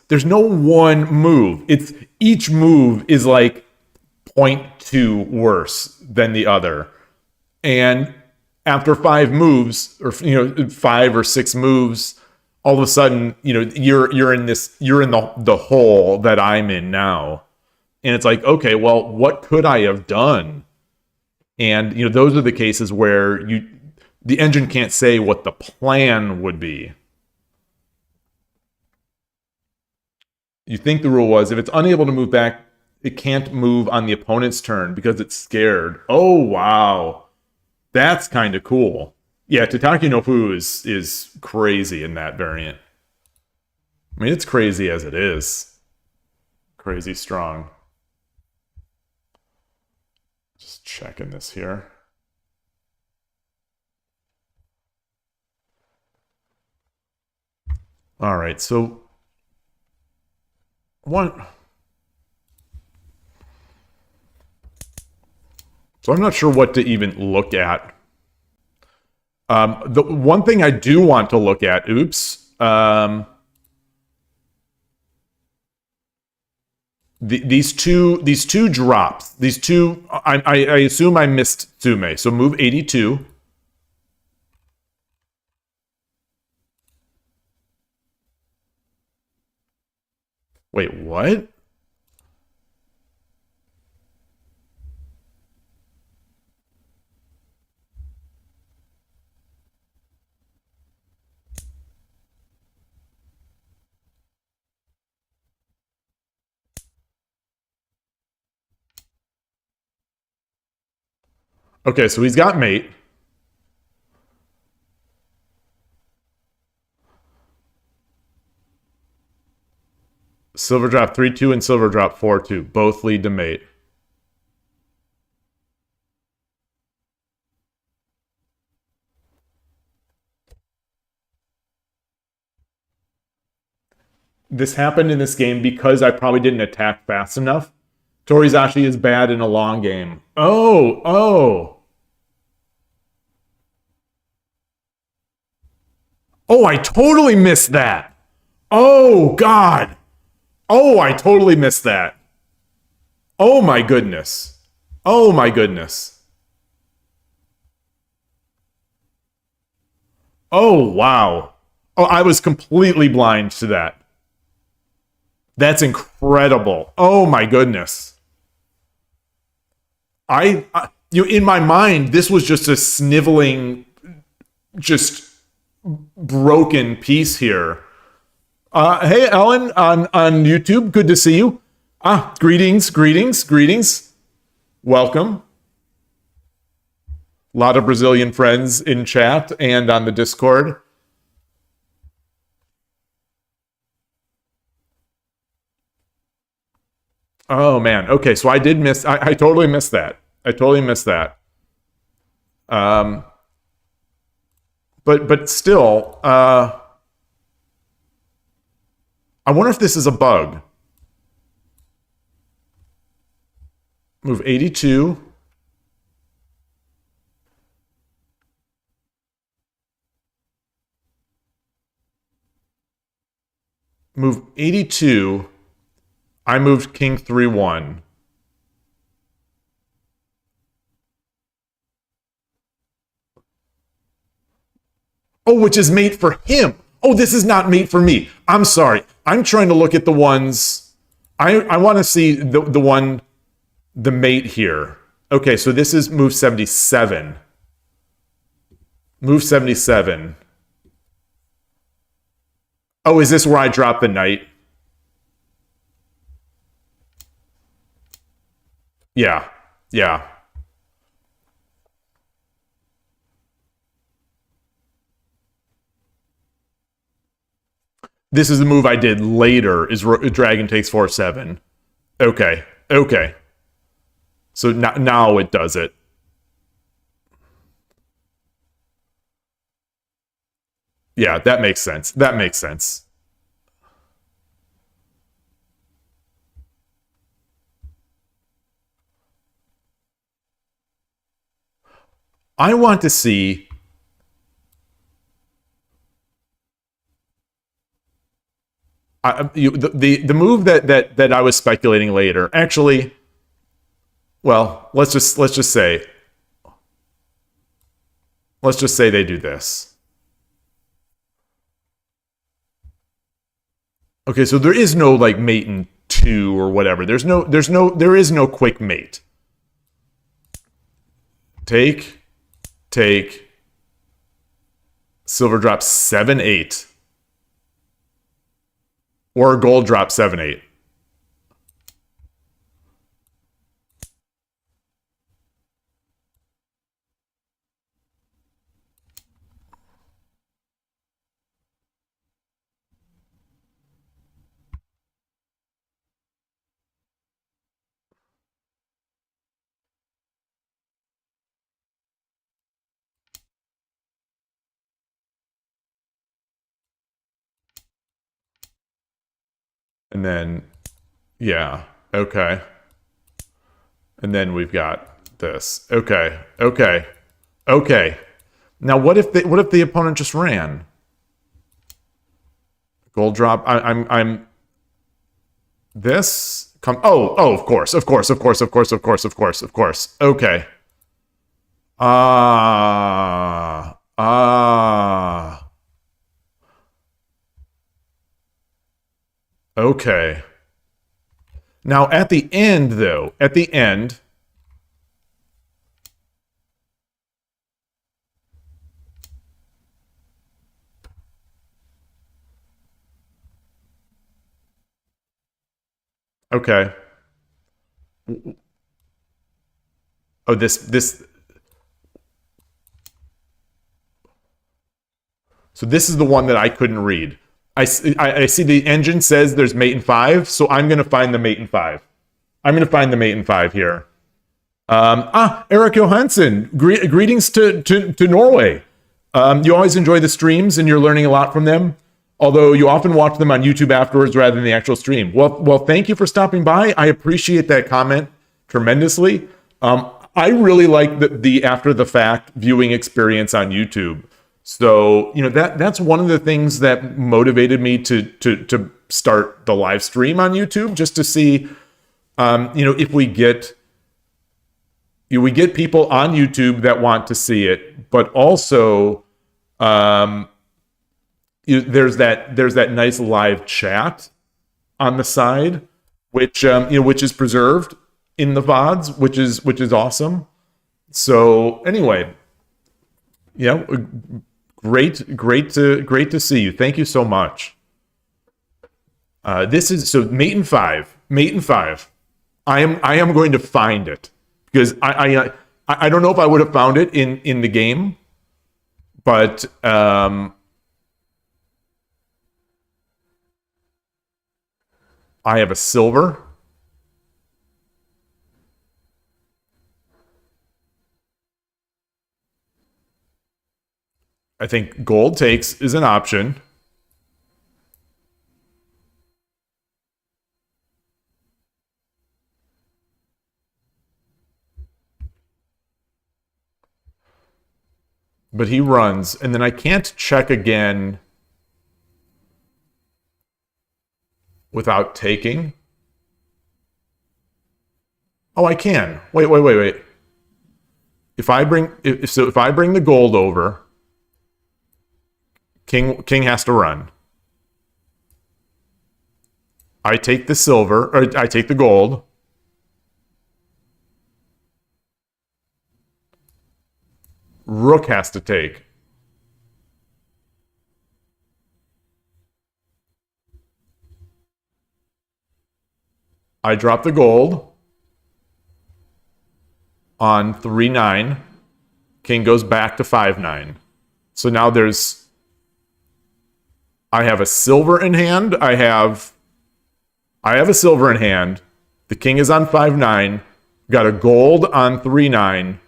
there's no one move. Each move is like 0.2 worse than the other, and after 5 moves, or 5 or 6 moves, all of a sudden, you're in the hole that I'm in now, and it's like, okay, well, what could I have done? And those are the cases where the engine can't say what the plan would be. You think the rule was if it's unable to move back, it can't move on the opponent's turn because it's scared. Oh, wow. That's kind of cool. Yeah, Tataki no Fu is crazy in that variant. I mean, it's crazy as it is. Crazy strong. Just checking this here. All right, so So I'm not sure what to even look at. The one thing I do want to look at, these two drops, I assume I missed Tsume, so move 82. Wait, what? Okay, so he's got mate. Silver drop 3-2 and silver drop 4-2. Both lead to mate. This happened in this game because I probably didn't attack fast enough. Torizashi is bad in a long game. Oh. Oh, I totally missed that. Oh, God. Oh, I totally missed that. Oh, my goodness. Oh, my goodness. Oh, wow. Oh, I was completely blind to that. That's incredible. Oh, my goodness. In my mind, this was just a sniveling, just broken piece here. Hey, Ellen on YouTube, good to see you. Greetings. Welcome. A lot of Brazilian friends in chat and on the Discord. Oh man. Okay, so I did miss. I totally missed that. But still, I wonder if this is a bug. Move 82. Move 82. I moved king 3-1. Oh, which is mate for him. Oh, this is not mate for me. I'm sorry. I'm trying to look at the ones. I want to see the mate here. Okay, so this is move 77. Move 77. Oh, is this where I drop the knight? Yeah. This is the move I did later, is dragon takes 4-7. Okay. So now it does it. Yeah, that makes sense. I want to see the move that I was speculating later. Actually, well, let's just say they do this. Okay, so there is no like mate in 2 or whatever. There is no quick mate. Take. Silver drop 7-8. Or gold drop 7-8. And then, yeah, okay. And then we've got this. Okay, okay, okay. Now, what if the opponent just ran? Gold drop. I'm. This come. Oh, of course, of course, of course, of course, of course, of course, of course. Okay. Okay. Now, at the end, though, at the end. Okay. Oh, this. So this is the one that I couldn't read. I see the engine says there's mate in 5, so I'm going to find the mate in 5. I'm going to find the mate in 5 here. Eric Johansson, greetings to Norway. You always enjoy the streams and you're learning a lot from them, although you often watch them on YouTube afterwards rather than the actual stream. Well, thank you for stopping by. I appreciate that comment tremendously. I really like the after the fact viewing experience on YouTube. So, that's one of the things that motivated me to start the live stream on YouTube, just to see, if we get people on YouTube that want to see it, but also there's that nice live chat on the side, which is preserved in the VODs, which is awesome. So anyway, great to see you. Thank you so much. This is so mate in 5. I am going to find it, because I don't know if I would have found it in the game, but I have a silver. I think gold takes is an option. But he runs, and then I can't check again without taking. Oh, I can. Wait. If I bring the gold over, King has to run. I take the silver, or I take the gold. Rook has to take. I drop the gold on 3-9. King goes back to 5-9. So now I have a silver in hand. I have a silver in hand. The king is on 5-9. Got a gold on 3-9.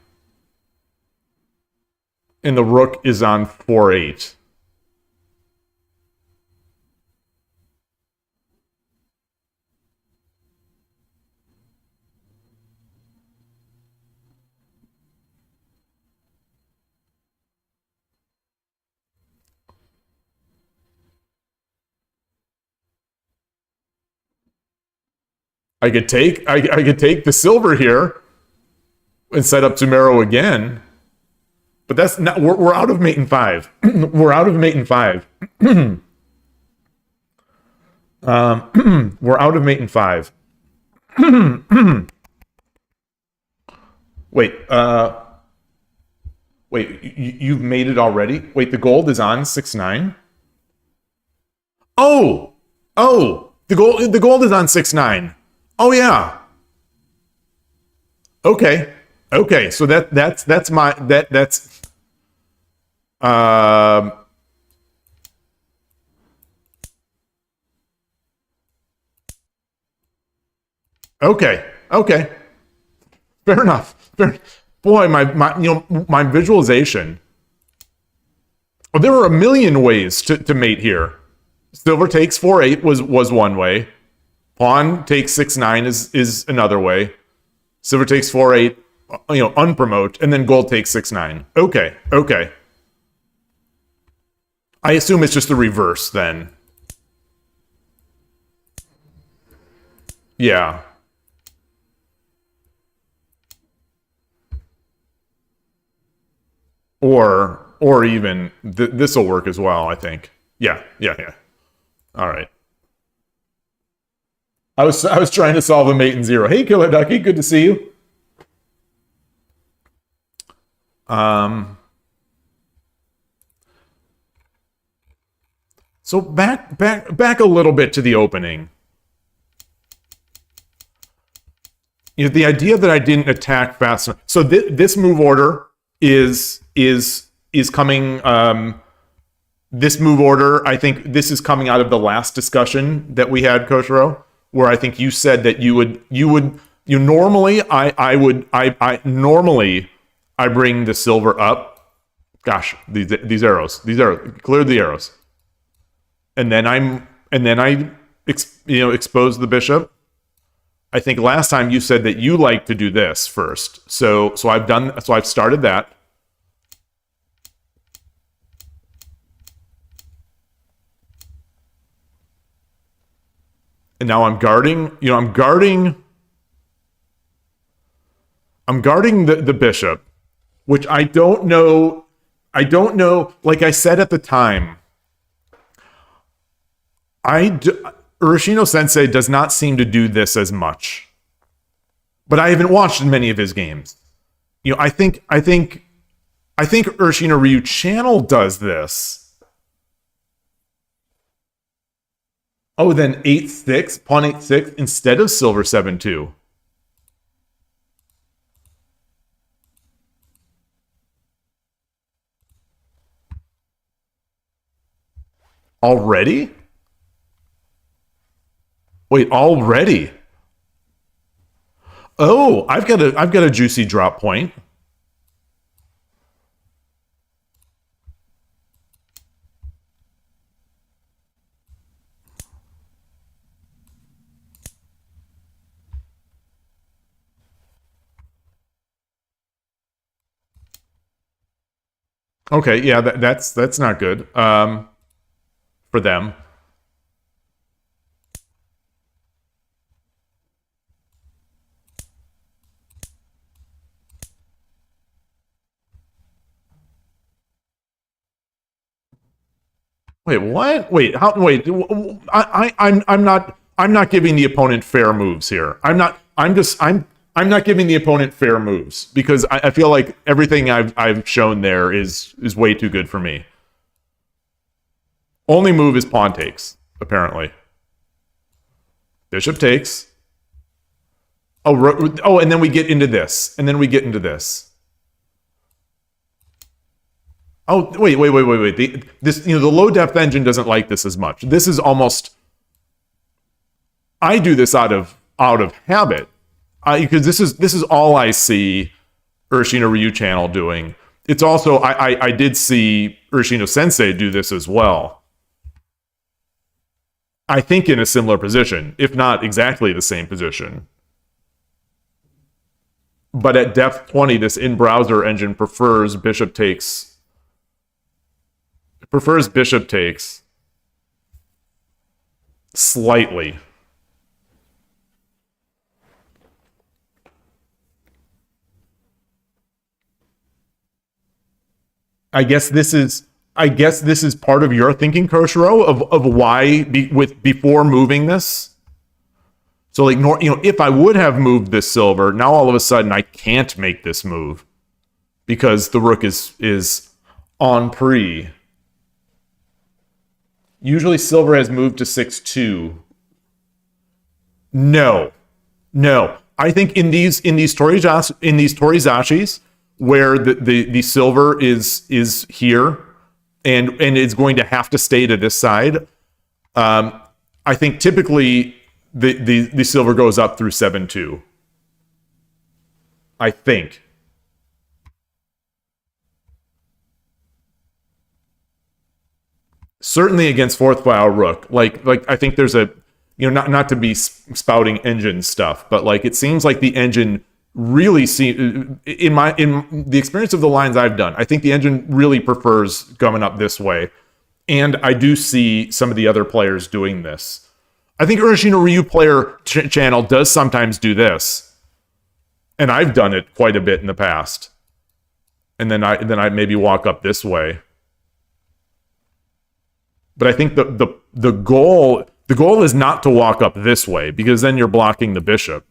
And the rook is on 4-8. I could take the silver here and set up Tumero again. But that's not, we're out of mate in 5. We're out of mate in 5. We're out of mate in 5. Wait, you've made it already? Wait, the gold is on 6-9? Oh, the gold is on 6-9. Oh yeah. Okay. So that's my that's okay. Fair enough. Boy, my visualization. Oh, there were a million ways to mate here. Silver takes 4-8 was one way. Pawn takes 6-9 is another way. Silver takes 4-8, unpromote, and then gold takes 6-9. Okay. I assume it's just the reverse then. Yeah. Or even this will work as well, I think. Yeah. All right. I was trying to solve a mate in 0. Hey, Killer Ducky, good to see you. So back a little bit to the opening. The idea that I didn't attack fast enough. So this move order is coming. This move order, I think this is coming out of the last discussion that we had, Koshiro, where I think you said that normally I bring the silver up. Gosh, these arrows, clear the arrows, and then I expose the bishop. I think last time you said that you like to do this first, so I've started that. And now I'm guarding, I'm guarding the bishop, which I don't know, like I said at the time, Urashino Sensei does not seem to do this as much. But I haven't watched many of his games. I think Urashino Ryu Channel does this. Oh, then 8-6, pawn 8-6 instead of silver 7-2. Already? Wait, already? Oh, I've got a juicy drop point. Okay, yeah, that's not good for them. Wait, what? Wait, how? Wait, I'm not giving the opponent fair moves here. I'm not giving the opponent fair moves because I feel like everything I've shown there is way too good for me. Only move is pawn takes, apparently. Bishop takes. Oh, and then we get into this. Oh, wait. The low depth engine doesn't like this as much. This is almost. I do this out of habit, because this is all I see Urashino Ryu Channel doing. It's also I did see Urashino Sensei do this as well. I think in a similar position, if not exactly the same position. But at depth 20, this in-browser engine prefers bishop takes. Slightly. I guess this is part of your thinking, Koshiro, of why before moving this. So like if I would have moved this silver, now all of a sudden I can't make this move because the rook is on pre. Usually silver has moved to 6-2. No. I think in these Torizashis where the silver is here and it's going to have to stay to this side, I think typically the silver goes up through 7-2. I think. Certainly against fourth file rook. Like I think there's a not to be spouting engine stuff, but like it seems like the engine really in the experience of the lines I've done, I think the engine really prefers coming up this way. And I do see some of the other players doing this. I think Urashino Ryu player channel does sometimes do this. And I've done it quite a bit in the past. And then I maybe walk up this way. But I think the goal is not to walk up this way, because then you're blocking the bishop.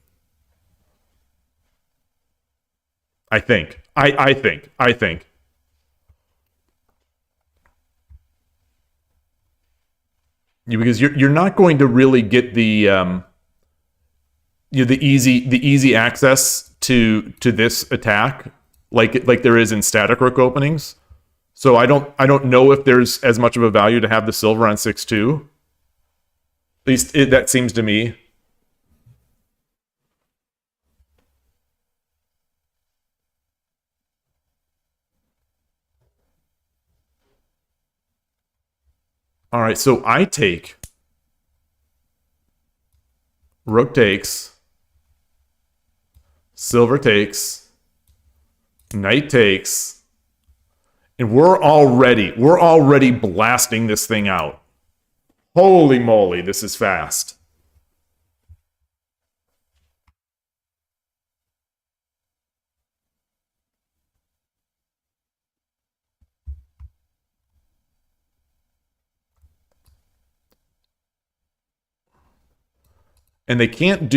I think. I think. Because you're not going to really get the the easy access to this attack like there is in static rook openings. So I don't know if there's as much of a value to have the silver on 6-2. At least that seems to me. All right, so I take. Rook takes. Silver takes. Knight takes. And we're already blasting this thing out. Holy moly, this is fast. And they can't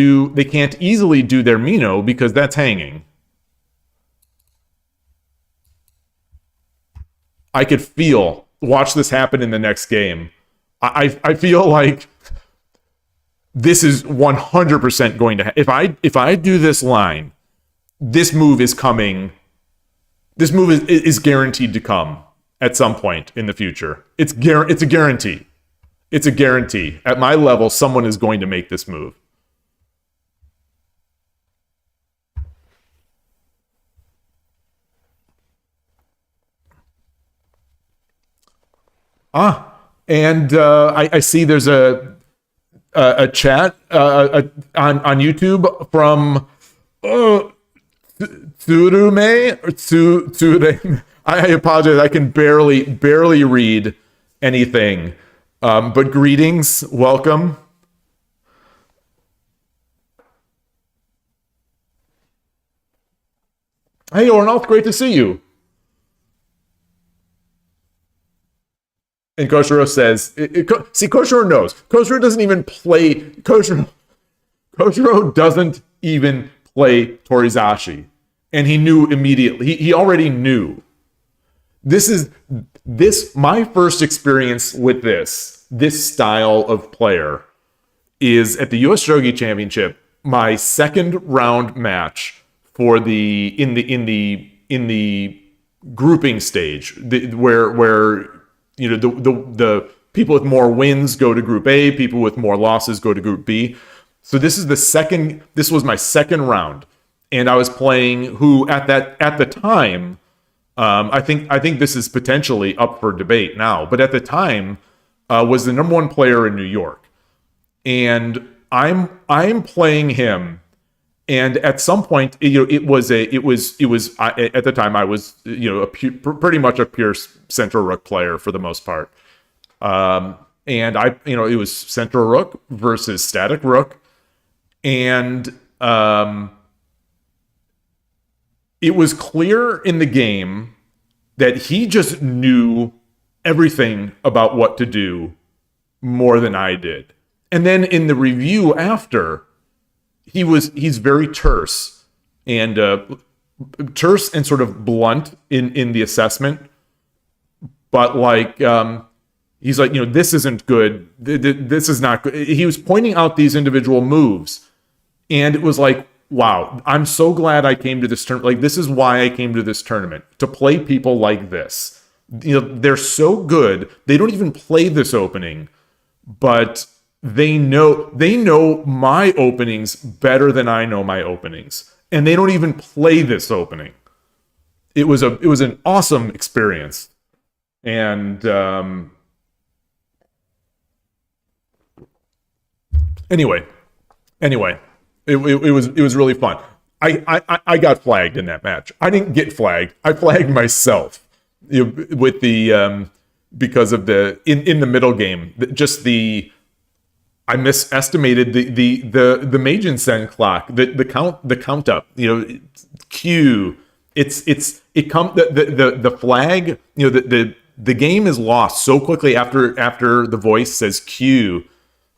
easily do their Mino because that's hanging. I could watch this happen in the next game. I feel like this is 100% going to if I do this line, this move is coming. This move is guaranteed to come at some point in the future. It's a guarantee. It's a guarantee. At my level, someone is going to make this move. And I see there's a chat on YouTube from Tsurume. I apologize. I can barely read anything. But greetings, welcome. Hey, Ornolf, great to see you. And Koshiro says, see, Koshiro knows. Koshiro doesn't even play. Koshiro doesn't even play Torizashi. And he knew immediately. He already knew. My first experience with this style of player is at the US Shogi Championship, my second round match for in the grouping stage, where the people with more wins go to Group A, people with more losses go to Group B. So this was my second round, and I was playing who at the time. I think this is potentially up for debate now, but at the time was the number one player in New York, and I'm playing him, and at some point, at the time I was pretty much a pure central rook player for the most part, and it was central rook versus static rook, and it was clear in the game that he just knew everything about what to do more than I did. And then in the review after, he's very terse and sort of blunt in the assessment. But he's like, this isn't good. This is not good. He was pointing out these individual moves, and it was like, wow, I'm so glad I came to this tournament. Like, this is why I came to this tournament, to play people like this. They're so good. They don't even play this opening, but they know my openings better than I know my openings, and they don't even play this opening. It was an awesome experience, and Anyway, it was really fun. I got flagged in that match. I didn't get flagged. I flagged myself with the because of in the middle game. Just I misestimated the Meijin Sen clock. The count up. Q. The flag. The game is lost so quickly after the voice says Q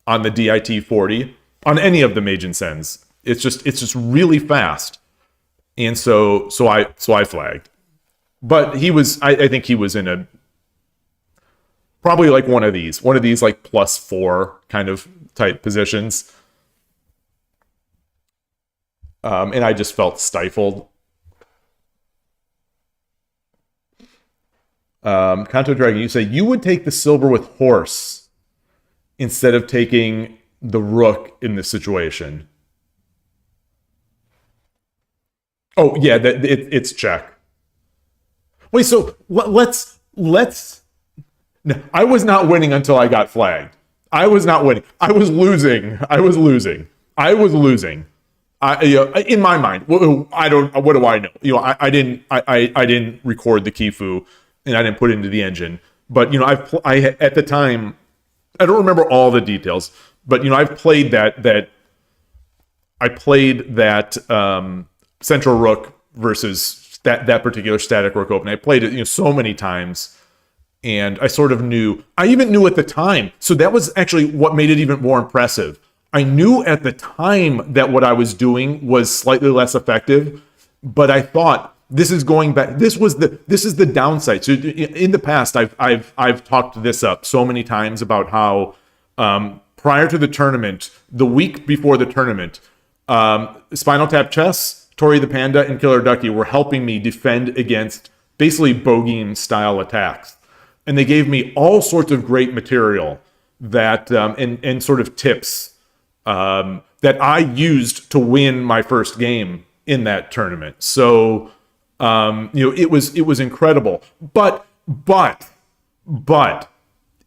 on the DIT 40 on any of the Meijin Sens. It's just really fast, and so I flagged. But I think he was in a probably like one of these like +4 kind of type positions, and I just felt stifled. Kanto Dragon, you say you would take the silver with horse instead of taking the rook in this situation. Oh yeah, it's check. Wait, so let's. No, I was not winning until I got flagged. I was not winning. I was losing. In my mind, I don't. What do I know? I didn't record the Kifu, and I didn't put it into the engine. But I at the time, I don't remember all the details. But I've played that. I played that central rook versus that particular static rook open. I played it so many times, and I sort of knew. I even knew at the time. So that was actually what made it even more impressive. I knew at the time that what I was doing was slightly less effective, but I thought this is going back. This is the downside. So in the past, I've talked this up so many times about how prior to the tournament, the week before the tournament, Spinal Tap Chess, Tori the Panda, and Killer Ducky were helping me defend against basically bogeying style attacks. And they gave me all sorts of great material that and sort of tips that I used to win my first game in that tournament. So it was incredible. But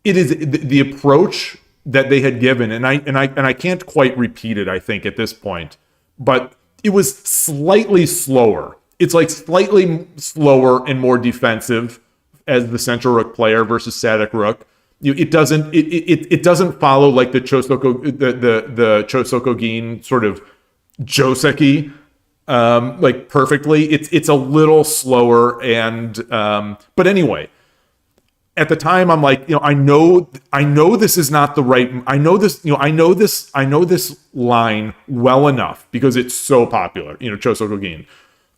it is the approach that they had given, and I can't quite repeat it, I think, at this point, but it was slightly slower. It's like slightly slower and more defensive as the central rook player versus static rook. It doesn't follow like the Chosoko Gin sort of Joseki like perfectly. It's a little slower, and but anyway, at the time I'm like, I know this is not the right. I know this line well enough because it's so popular. Chosoko Gin.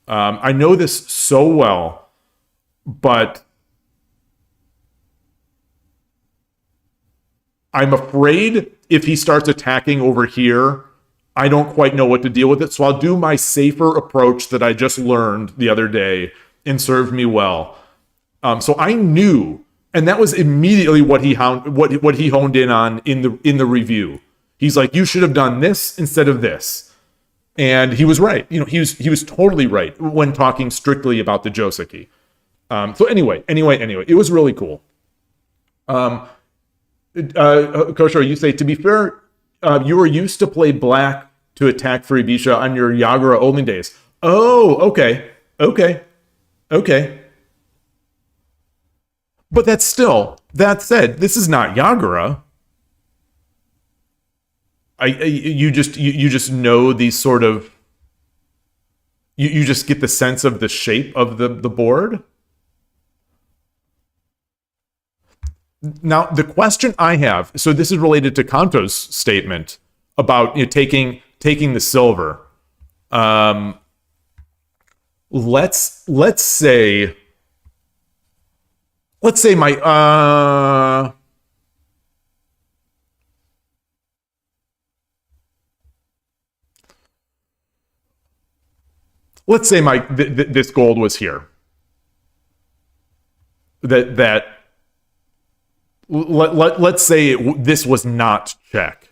I know this so well, but I'm afraid if he starts attacking over here, I don't quite know what to deal with it. So I'll do my safer approach that I just learned the other day and served me well. So I knew, and that was immediately what he honed in on in the review. He's like, you should have done this instead of this, and he was right. He was totally right when talking strictly about the Joseki. So anyway, it was really cool. Kosho, you say, to be fair, you were used to play black to attack Freebisha on your Yagura only days. Oh, okay. But that said, this is not Yagura. You just know these sort of, you just get the sense of the shape of the board. Now, the question I have, so this is related to Kanto's statement about taking the silver. Let's say my this gold was here. Let's say this was not check.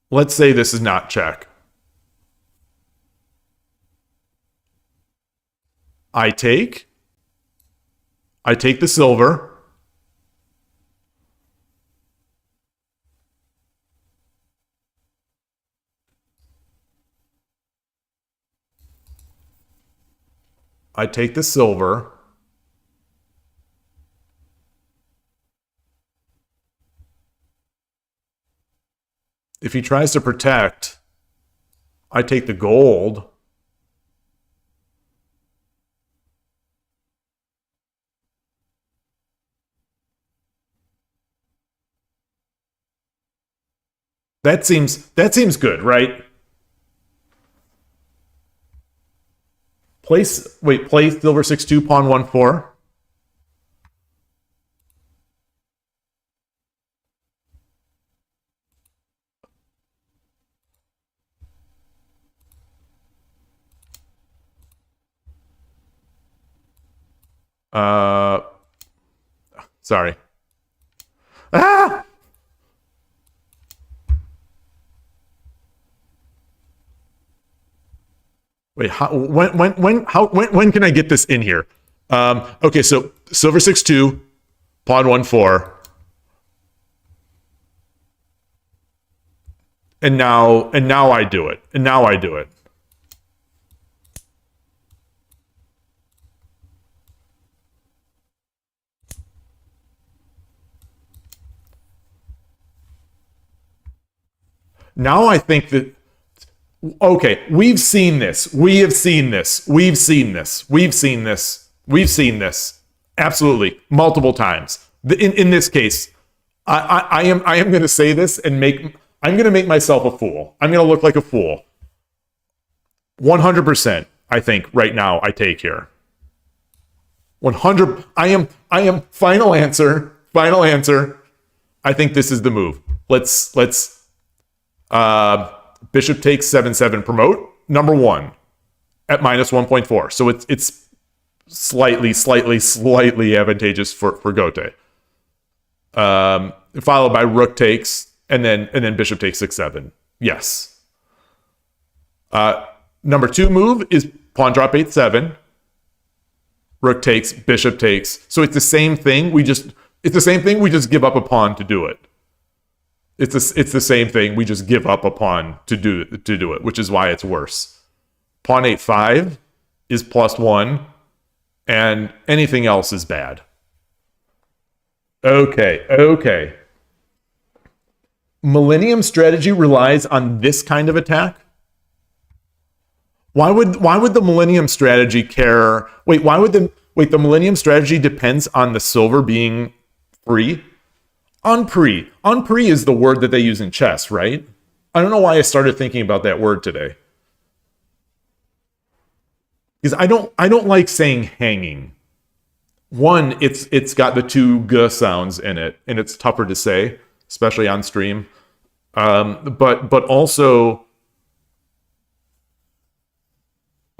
Let's say this is not check. I take the silver. I take the silver. If he tries to protect, I take the gold. That seems good, right? Play silver 6-2, pawn 1-4. Sorry. Ah! Wait, when can I get this in here? Okay, so silver 6-2, pawn 1-4. And now I do it. And now I do it. Now I think that, okay, we've seen this. We have seen this. We've seen this. We've seen this. We've seen this. Absolutely. Multiple times. In this case, I am going to say this and I'm going to make myself a fool. I'm going to look like a fool. 100%, I think, right now, I take here. 100. I am final answer. Final answer. I think this is the move. Let's bishop takes 7-7 promote, number 1 at minus 1.4. So it's slightly advantageous for Gote. Followed by rook takes, and then bishop takes 6-7. Yes. Number 2 move is pawn drop 8-7. Rook takes, bishop takes. So it's the same thing. We just give up a pawn to do it. It's the same thing. We just give up a pawn to do it, which is why it's worse. Pawn 8-5 is +1, and anything else is bad. Okay. Millennium strategy relies on this kind of attack. Why would the Millennium strategy care? The Millennium strategy depends on the silver being free. Unpre is the word that they use in chess, right? I don't know why I started thinking about that word today. Because I don't like saying hanging. One, it's got the 2 g sounds in it, and it's tougher to say, especially on stream. But also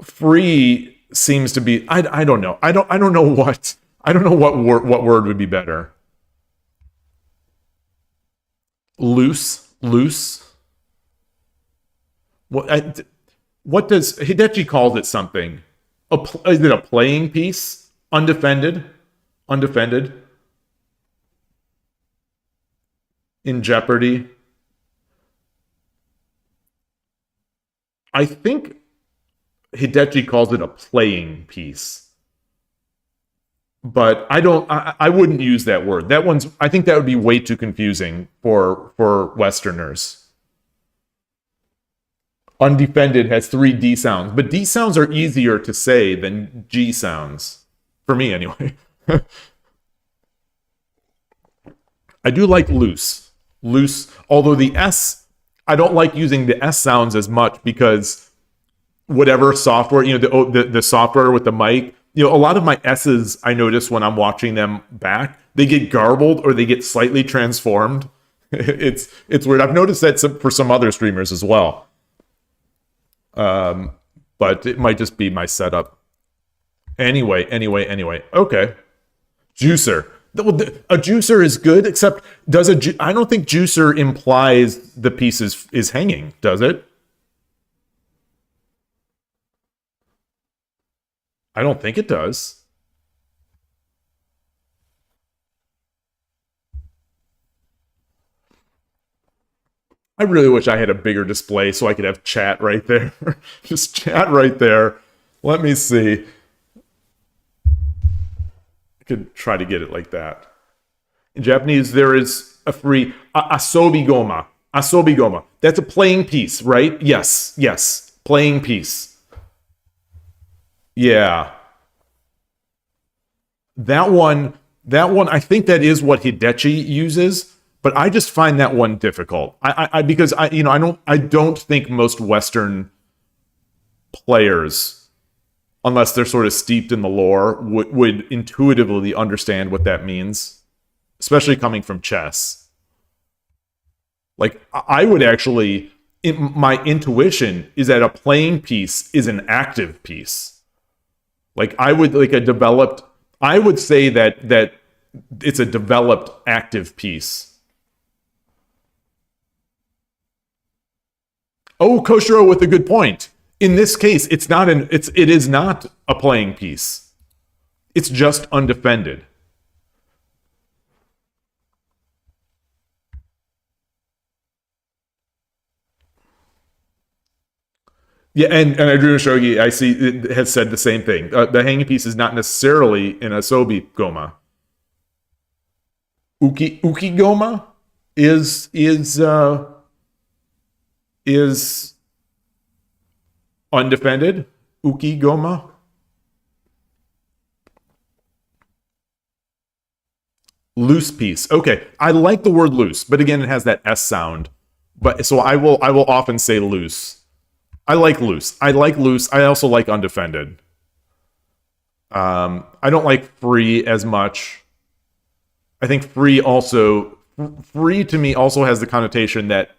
free seems to be I don't know. I don't know what word would be better. Loose. What does Hidechi calls it something? Is it a playing piece? Undefended. In jeopardy. I think Hidechi calls it a playing piece. But I wouldn't use that word. I think that would be way too confusing for Westerners. Undefended has 3 D sounds, but D sounds are easier to say than G sounds. For me, anyway. I do like loose, although the S, I don't like using the S sounds as much because whatever software, the software with the mic, a lot of my S's, I notice when I'm watching them back, they get garbled or they get slightly transformed. It's weird. I've noticed that for some other streamers as well. But it might just be my setup. Anyway. Okay. Juicer. A juicer is good, except I don't think juicer implies the piece is hanging, does it? I don't think it does. I really wish I had a bigger display so I could have chat right there. Just chat right there. Let me see. could try to get it like that. In Japanese, there is a free asobi goma. Asobi goma. That's a playing piece, right? Yes, yes. Playing piece. Yeah. That one, I think that is what Hidechi uses, but I just find that one difficult. Because I don't think most Western players, unless they're sort of steeped in the lore, would intuitively understand what that means, especially coming from chess. Like, I would actually, my intuition is that a playing piece is an active piece. Like, I would say that it's a developed active piece. Oh, Koshiro with a good point. In this case, it is not a playing piece. It's just undefended. Yeah, and Arjuna Shogi, I see, has said the same thing. The hanging piece is not necessarily an asobi goma. Uki goma is undefended. Uki goma. Loose piece. Okay, I like the word loose, but again, it has that S sound. But so I will often say loose. I like loose. I also like undefended. I don't like free as much. I think free to me also has the connotation that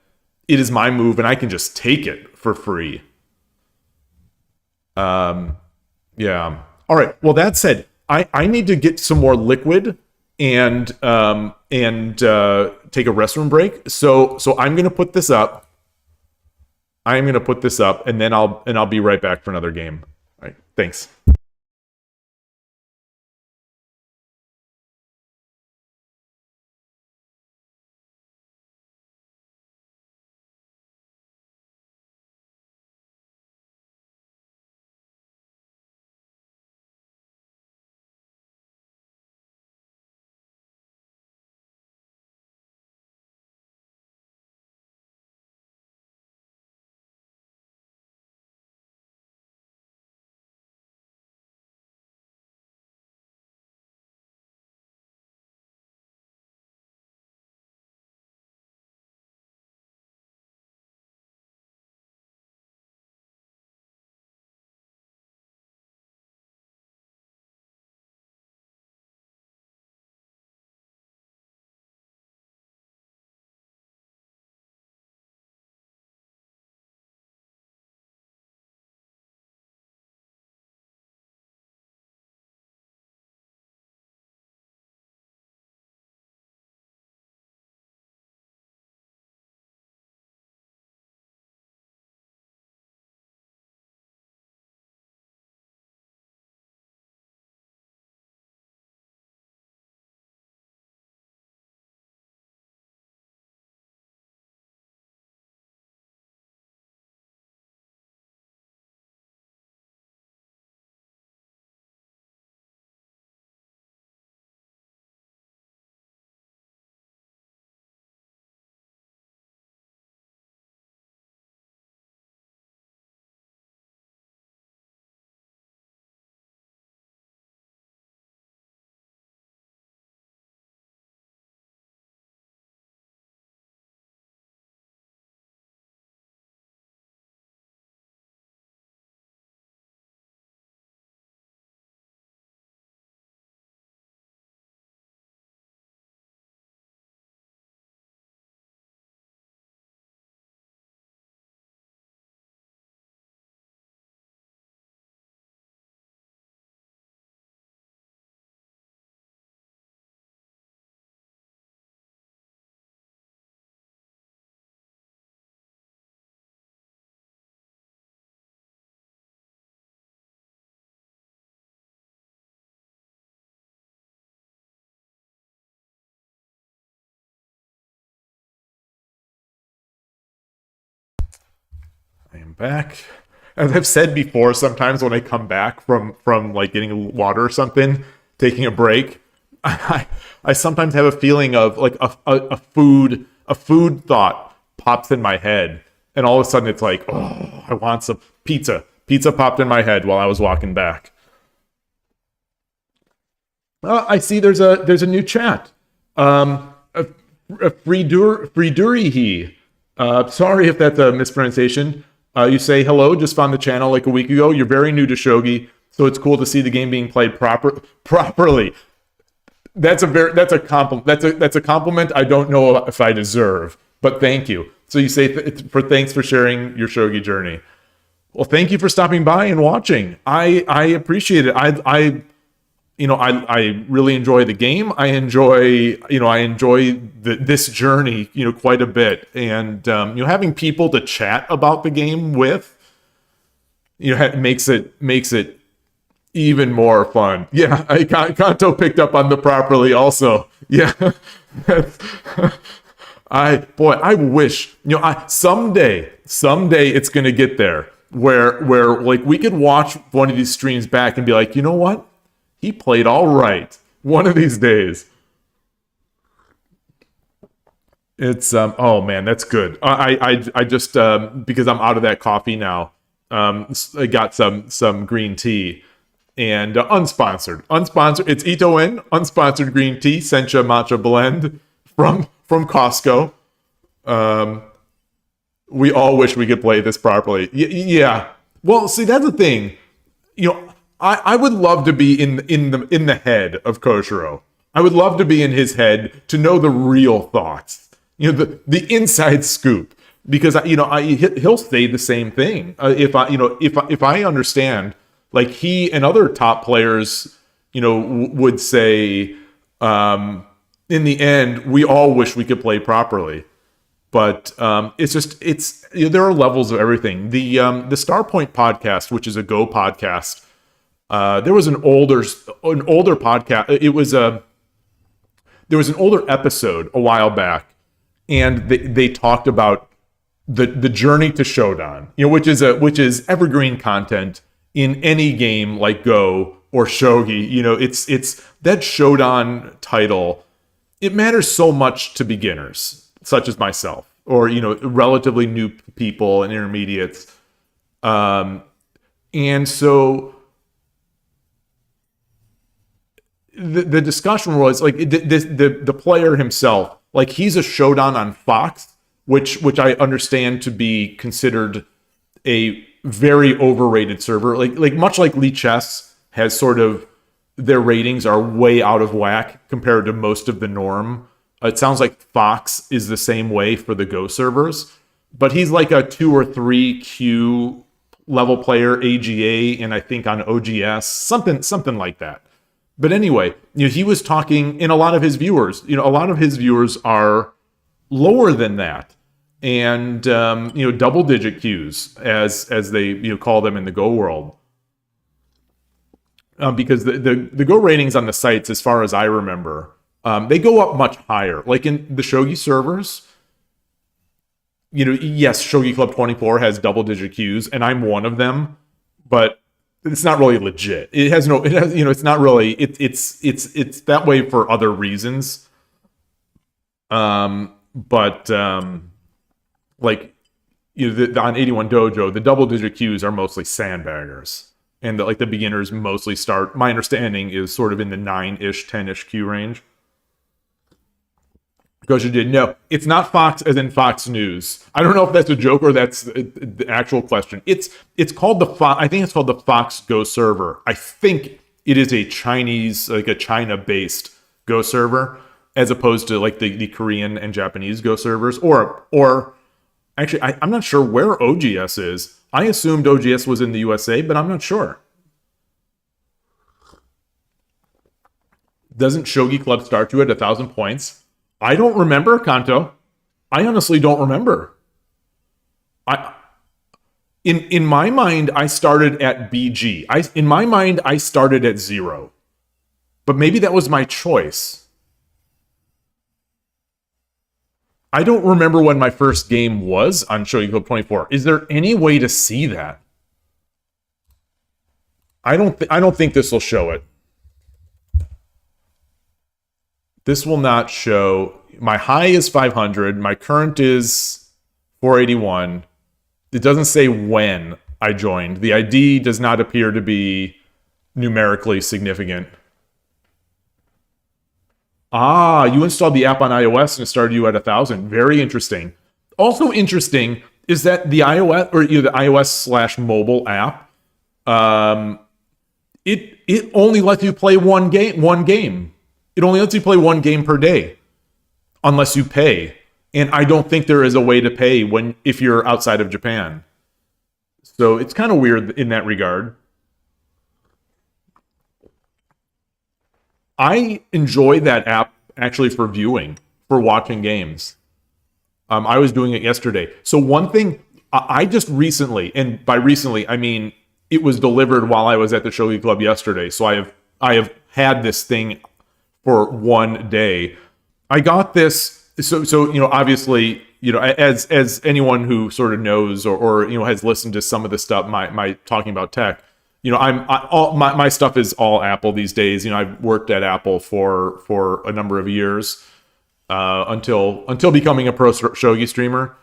it is my move and I can just take it for free. Yeah. All right. Well, that said, I need to get some more liquid and take a restroom break. So I'm gonna put this up. And then I'll be right back for another game. All right, thanks. I am back. As I've said before, sometimes when I come back from like getting water or something, taking a break, I sometimes have a feeling of like a food thought pops in my head, and all of a sudden it's like, oh, I want some pizza. Pizza popped in my head while I was walking back. I see there's a new chat. A Fridurihi. Sorry if that's a mispronunciation. You say hello, just found the channel like a week ago. You're very new to Shogi, so it's cool to see the game being played properly. That's a compliment. That's a compliment I don't know if I deserve, but thank you. So you say thanks for sharing your Shogi journey. Well, thank you for stopping by and watching. I appreciate it. I really enjoy the game. I enjoy this journey, quite a bit. And, having people to chat about the game with, makes it even more fun. Yeah, Kanto picked up on the properly also. Yeah. I wish, someday it's going to get there where like we could watch one of these streams back and be like, you know what? He played all right one of these days. It's oh man, that's good. I just because I'm out of that coffee now. I got some green tea and unsponsored. It's Ito-En unsponsored green tea sencha matcha blend from Costco. We all wish we could play this properly. Yeah. Well, see, that's the thing. I would love to be in the head of Koshiro. I would love to be in his head to know the real thoughts. The inside scoop. Because he'll say the same thing. If I understand, like he and other top players, would say, in the end, we all wish we could play properly. But there are levels of everything. The Starpoint podcast, which is a Go podcast, there was an older podcast. There was an older episode a while back, and they talked about the journey to Shodan, which is evergreen content in any game like Go or Shogi. It's that Shodan title. It matters so much to beginners, such as myself, or relatively new people and intermediates, and so. The discussion was like the player himself, like he's a Shodan on Fox, which I understand to be considered a very overrated server. Like much like Lee Chess has sort of their ratings are way out of whack compared to most of the norm. It sounds like Fox is the same way for the Go servers, but he's like a 2 or 3 Q level player, AGA, and I think on OGS, something like that. But anyway, he was talking, and a lot of his viewers are lower than that, and double-digit Qs as they call them in the Go world, because the Go ratings on the sites, as far as I remember, they go up much higher. Like in the Shogi servers, yes, Shogi Club 24 has double-digit Qs, and I'm one of them, but it's not really legit. It's not really. It's that way for other reasons. But like on 81 Dojo, the double-digit Qs are mostly sandbaggers, and the beginners mostly start. My understanding is sort of in the 9-ish, 10-ish Q range. Gosha did. No, it's not Fox as in Fox News. I don't know if that's a joke or that's the actual question. It's called I think it's called the Fox Go server. I think it is a Chinese, like a China-based Go server, as opposed to like the Korean and Japanese Go servers. Or actually, I'm not sure where OGS is. I assumed OGS was in the USA, but I'm not sure. Doesn't Shogi Club start you at 1,000 points? I don't remember, Kanto. I honestly don't remember. In my mind, I started at BG. In my mind, I started at 0. But maybe that was my choice. I don't remember when my first game was on Shogi Club 24. Is there any way to see that? I don't think this will show it. This will not show. My high is 500. My current is 481. It doesn't say when I joined. The ID does not appear to be numerically significant. Ah, you installed the app on iOS and it started you at 1,000. Very interesting. Also interesting is that the iOS or the iOS/mobile app, it only lets you play one game. It only lets you play one game per day, unless you pay. And I don't think there is a way to pay if you're outside of Japan. So it's kind of weird in that regard. I enjoy that app actually for viewing, for watching games. I was doing it yesterday. So one thing I just recently, and by recently I mean it was delivered while I was at the Shogi Club yesterday. So I have had this thing for one day. I got this. So obviously as anyone who sort of knows or has listened to some of the stuff my talking about tech. My stuff is all Apple these days. I've worked at Apple for a number of years until becoming a pro shogi streamer,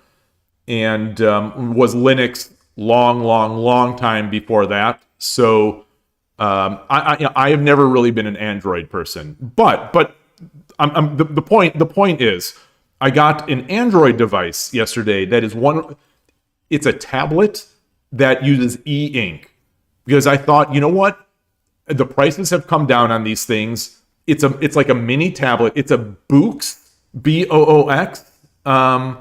and was Linux long time before that. So I have never really been an Android person. But the point is, I got an Android device yesterday that is it's a tablet that uses e-ink. Because I thought, you know what? The prices have come down on these things. It's like a mini tablet. It's a Boox, Boox. I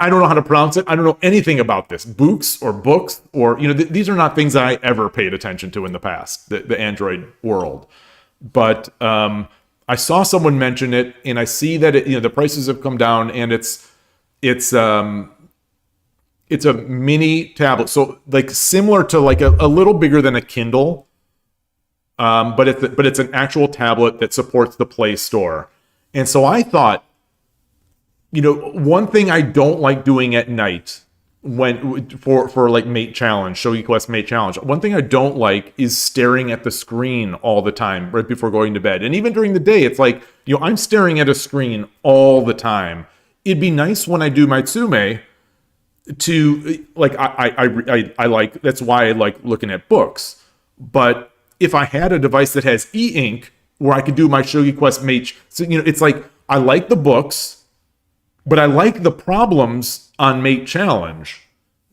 don't know how to pronounce it. I don't know anything about this. Boox or books or these are not things that I ever paid attention to in the past. The Android world, but I saw someone mention it, and I see that the prices have come down, and it's a mini tablet, so like similar to like a little bigger than a Kindle, but it's an actual tablet that supports the Play Store. And so I thought, one thing I don't like doing at night for like Mate Challenge, Shogi Quest Mate Challenge, one thing I don't like is staring at the screen all the time right before going to bed. And even during the day, it's like, I'm staring at a screen all the time. It'd be nice when I do my Tsume to like I like, that's why I like looking at books. But if I had a device that has e-ink where I could do my Shogi Quest Mate, so it's like I like the books, but I like the problems on Mate Challenge.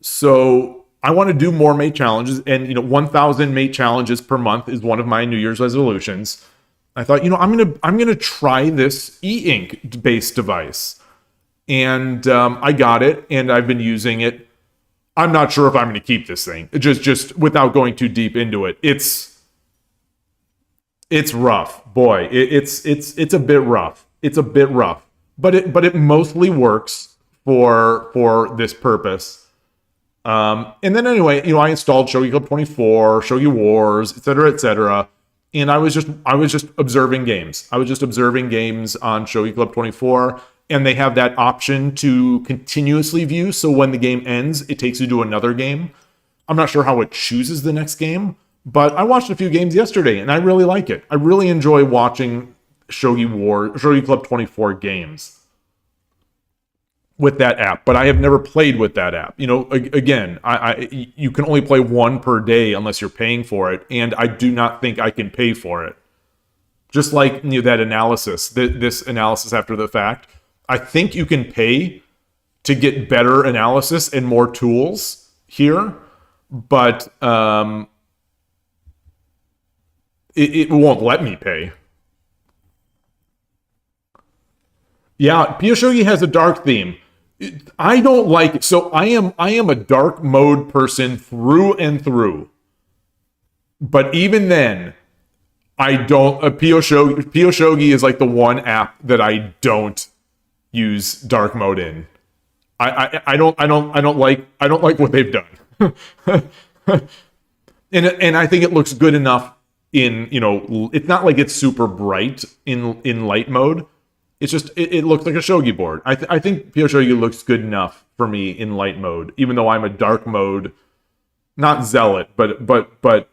So I want to do more Mate challenges, and 1,000 Mate challenges per month is one of my New Year's resolutions. I thought, I'm gonna try this e-ink based device. And I got it, and I've been using it. I'm not sure if I'm going to keep this thing. Just without going too deep into it, it's rough, boy. It's a bit rough. It's a bit rough, but it mostly works for this purpose. And then anyway, I installed Shogi Club 24, Shogi Wars, etc. And I was just observing games. I was just observing games on Shogi Club 24. And they have that option to continuously view. So when the game ends, it takes you to another game. I'm not sure how it chooses the next game, but I watched a few games yesterday and I really like it. I really enjoy watching Shogi Club 24 games with that app, but I have never played with that app. Again, you can only play one per day unless you're paying for it. And I do not think I can pay for it. Just like that analysis, this analysis after the fact. I think you can pay to get better analysis and more tools here, but it won't let me pay. Yeah, Piyoshogi has a dark theme. I don't like it. So I am a dark mode person through and through. But even then, I don't. Piyoshogi is like the one app that I don't use dark mode in. I don't like what they've done. and I think it looks good enough in, it's not like it's super bright in light mode. It's just it looks like a shogi board. I think Piyoshogi looks good enough for me in light mode, even though I'm a dark mode, not zealot, but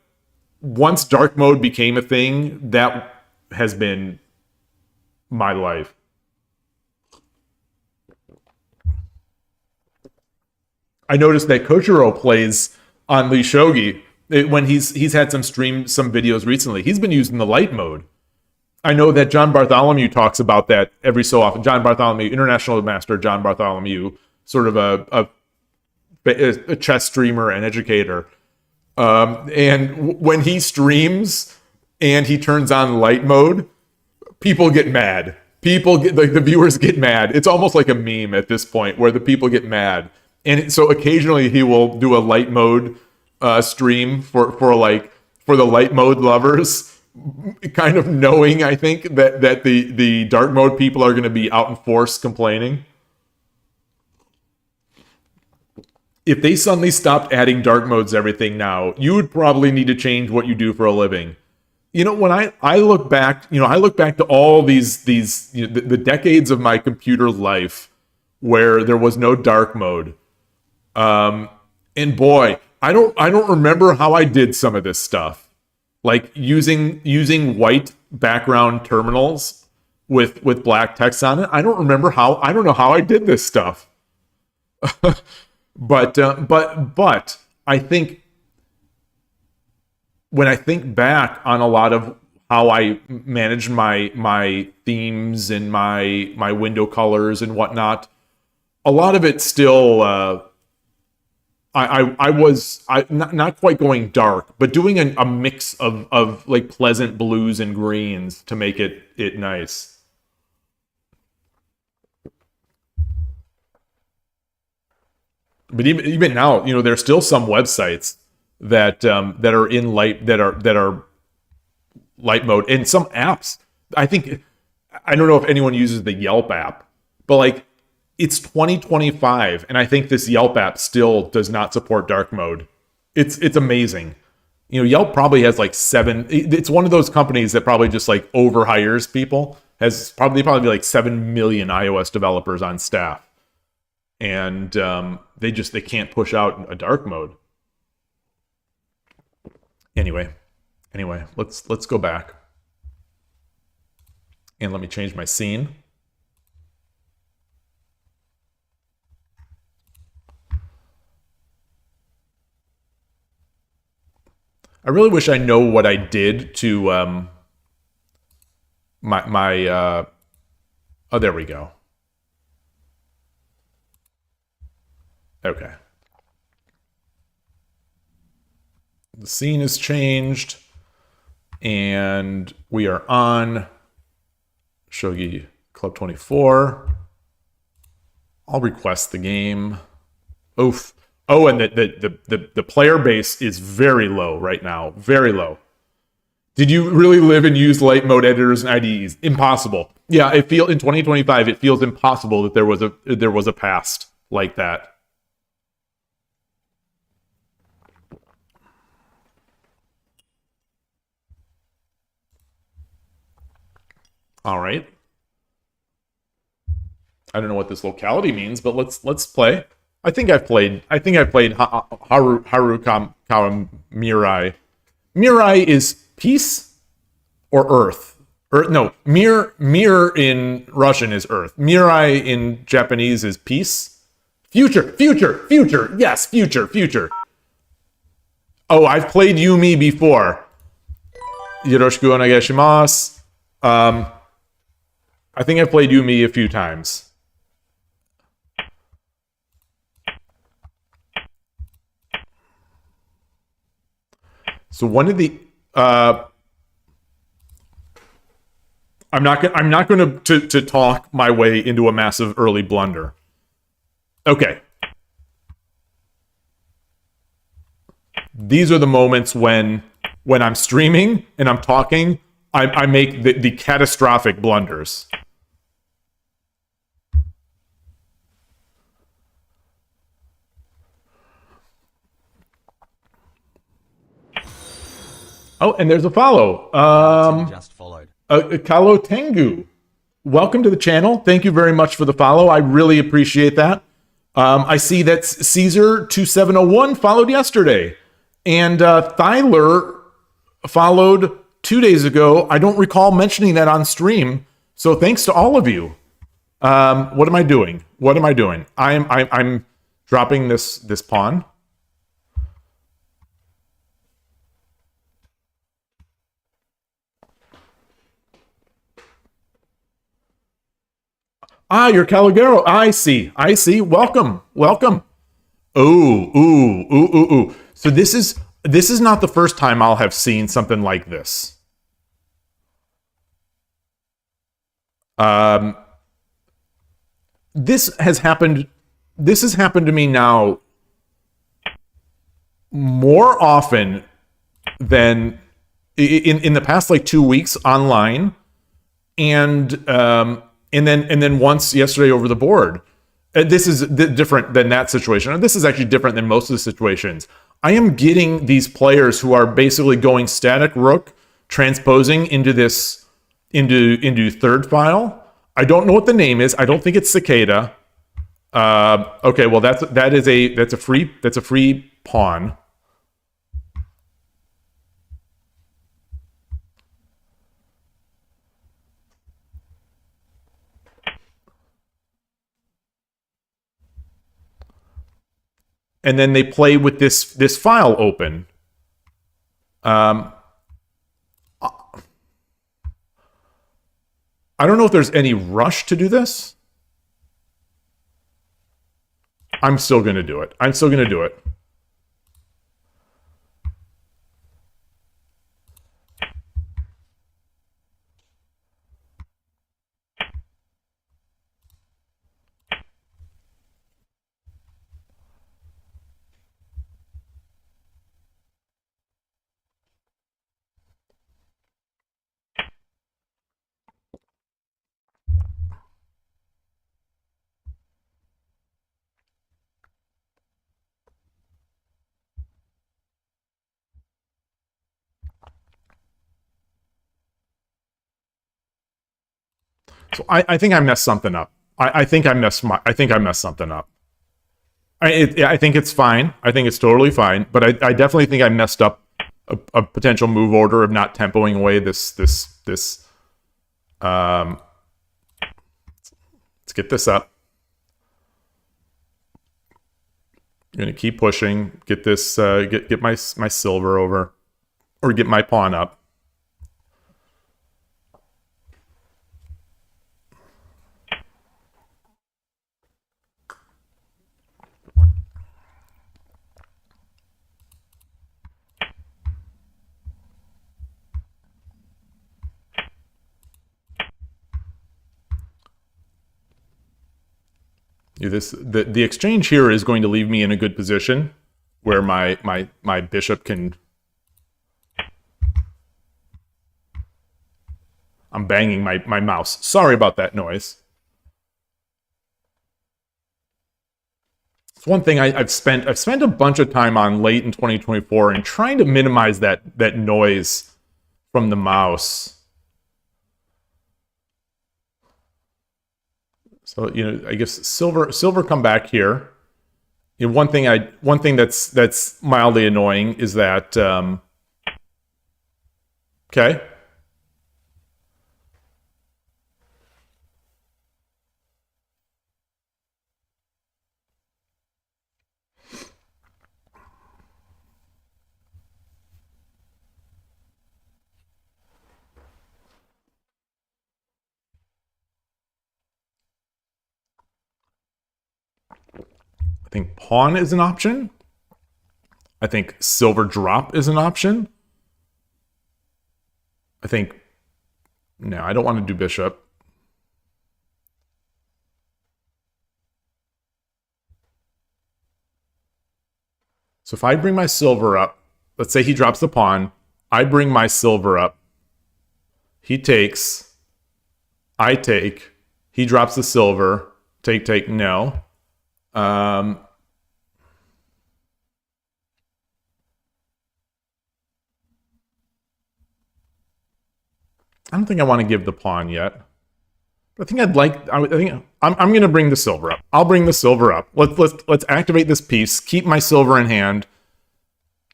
once dark mode became a thing, that has been my life. I noticed that Koshiro plays on the Shogi when he's had some videos recently. He's been using the light mode. I know that John Bartholomew talks about that every so often. John Bartholomew, international master John Bartholomew, sort of a chess streamer and educator. And when he streams and he turns on light mode, people get mad. The viewers get mad. It's almost like a meme at this point where the people get mad. And so occasionally he will do a light mode stream for the light mode lovers, kind of knowing, I think, that the dark mode people are going to be out in force complaining. If they suddenly stopped adding dark modes to everything now, you would probably need to change what you do for a living. When I look back, I look back to all these the decades of my computer life where there was no dark mode. And boy, I don't remember how I did some of this stuff. Like using white background terminals with black text on it. I don't know how I did this stuff. But I think when I think back on a lot of how I managed my themes and my window colors and whatnot, a lot of it still I was not quite going dark, but doing a mix of like pleasant blues and greens to make it nice. But even now, there's still some websites that are in light that are light mode, and some apps. I don't know if anyone uses the Yelp app, but like it's 2025, and I think this Yelp app still does not support dark mode. It's amazing. Yelp probably has like 7. It's one of those companies that probably just like overhires people. Has probably like 7 million iOS developers on staff. And they can't push out a dark mode. Anyway, let's go back. And let me change my scene. I really wish I know what I did to oh, there we go. Okay. The scene is changed, and we are on Shogi Club 24. I'll request the game. Oof. Oh, and the player base is very low right now. Very low. Did you really live and use light mode editors and IDEs? Impossible. Yeah, in 2025, it feels impossible that there was a past like that. All right. I don't know what this locality means, but let's play. I think I've played Haru Kawa Mirai. Mirai is peace or earth. No, mir in Russian is earth. Mirai in Japanese is peace. Future. Yes, future. Oh, I've played Yumi before. Yoroshiku onegaishimasu. I think I've played Yumi a few times. So one of the I'm not going to talk my way into a massive early blunder. Okay. These are the moments when I'm streaming and I'm talking, I make the catastrophic blunders. Oh, and there's a follow. Just followed. Kalo Tengu. Welcome to the channel. Thank you very much for the follow. I really appreciate that. I see that Caesar2701 followed yesterday. And Thyler followed 2 days ago. I don't recall mentioning that on stream. So thanks to all of you. What am I doing? What am I doing? I'm dropping this pawn. Ah, you're Caligaro. I see. I see. Welcome. Welcome. Ooh, ooh, ooh, ooh, ooh. So this is not the first time I'll have seen something like this. This has happened to me now more often than in the past like 2 weeks online, and then once yesterday over the board. This is different than that situation. This is actually different than most of the situations. I am getting these players who are basically going static rook, transposing into third file. I don't know what the name is. I don't think it's Cicada. Okay, well that's a free pawn. And then they play with this file open. I don't know if there's any rush to do this. I'm still going to do it. I'm still going to do it. So I think I messed something up. I think I messed something up. I think it's fine. I think it's totally fine. But I definitely think I messed up a potential move order of not tempoing away this. Let's get this up. I'm gonna keep pushing. Get this. Get my silver over, or get my pawn up. The exchange here is going to leave me in a good position where my bishop can. I'm banging my mouse. Sorry about that noise. It's one thing I've spent a bunch of time on late in 2024 and trying to minimize that noise from the mouse. So, I guess silver come back here. One thing that's mildly annoying is that okay. I think pawn is an option. I think silver drop is an option. I think, no, I don't want to do bishop. So if I bring my silver up, let's say he drops the pawn, I bring my silver up. He takes, I take, he drops the silver, take, no. I don't think I want to give the pawn yet. I think I'm going to bring the silver up. I'll bring the silver up. Let's activate this piece. Keep my silver in hand,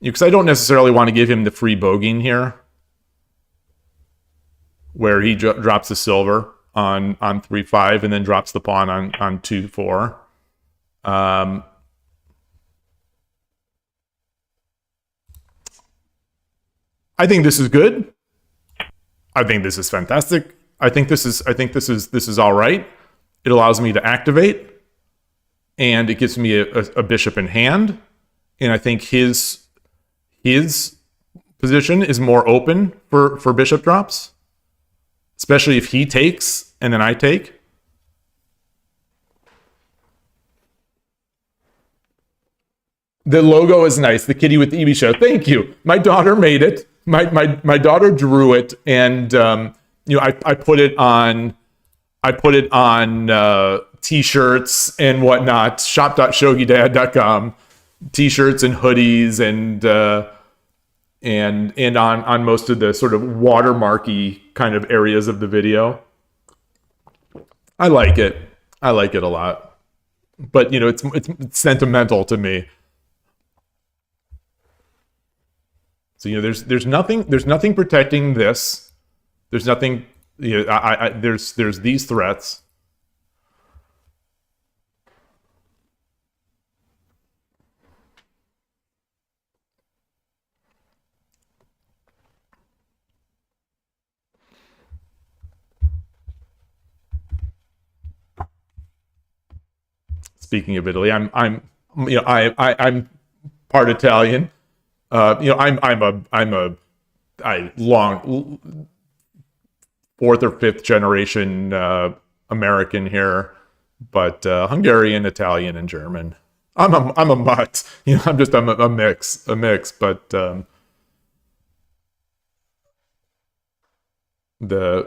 because I don't necessarily want to give him the free bogeying here, where he drops the silver. on 3-5 and then drops the pawn on 2-4. I think this is good. I think this is fantastic. I think this is all right. It allows me to activate, and it gives me a bishop in hand. And I think his position is more open for bishop drops, especially if he takes and then I take. The logo is nice. The kitty with the EB show. Thank you. My daughter made it. My daughter drew it, and I put it on t-shirts and whatnot. Shop.shogidad.com. T-shirts and hoodies and on most of the sort of watermarky kind of areas of the video. I like it. I like it a lot. But it's sentimental to me. So there's nothing protecting this. There's nothing. There's these threats. Speaking of Italy, I'm part Italian. I'm a long fourth or fifth generation American here, but Hungarian, Italian, and German. I'm a mutt. I'm a mix. But the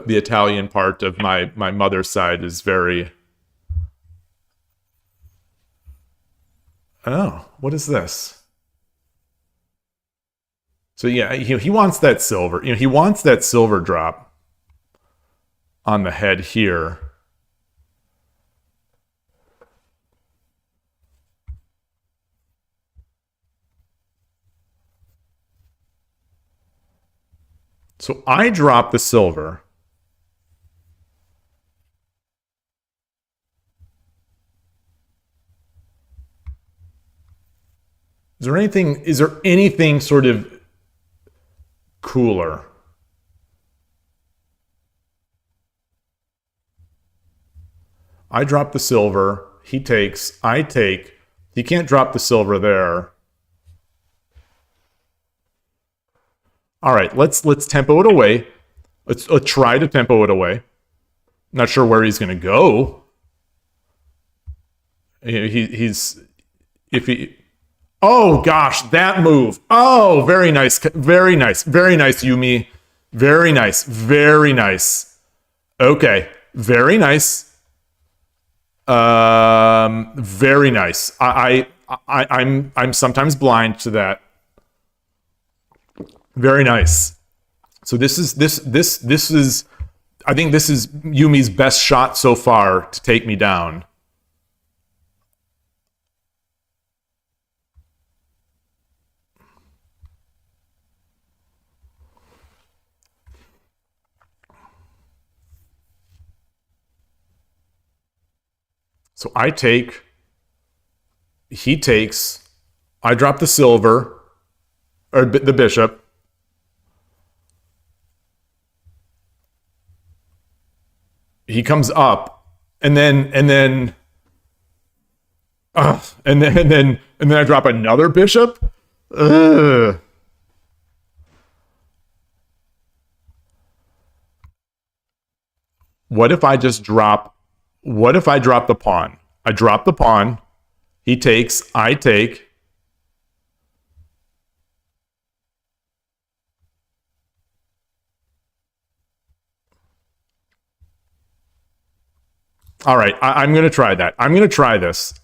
Italian part of my mother's side is very. Oh, what is this? So yeah, he wants that silver. He wants that silver drop on the head here. So I drop the silver. Is there anything sort of cooler? I drop the silver, he takes, I take. He can't drop the silver there. All right, let's tempo it away. Let's try to tempo it away. Not sure where he's going to go. Oh gosh, that move. Oh, very nice, Yumi. Very nice. Okay, very nice. Very nice. I'm sometimes blind to that. Very nice. So this is I think this is Yumi's best shot so far to take me down. So I take, he takes, I drop the silver, or the bishop. He comes up, and then I drop another bishop. Ugh. What if I drop the pawn? I drop the pawn. He takes, I take. All right, I'm going to try that. I'm going to try this.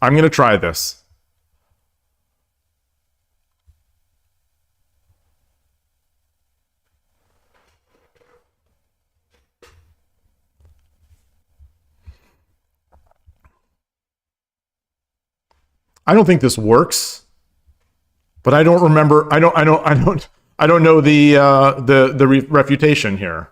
I don't think this works, but I don't remember. I don't know the refutation here.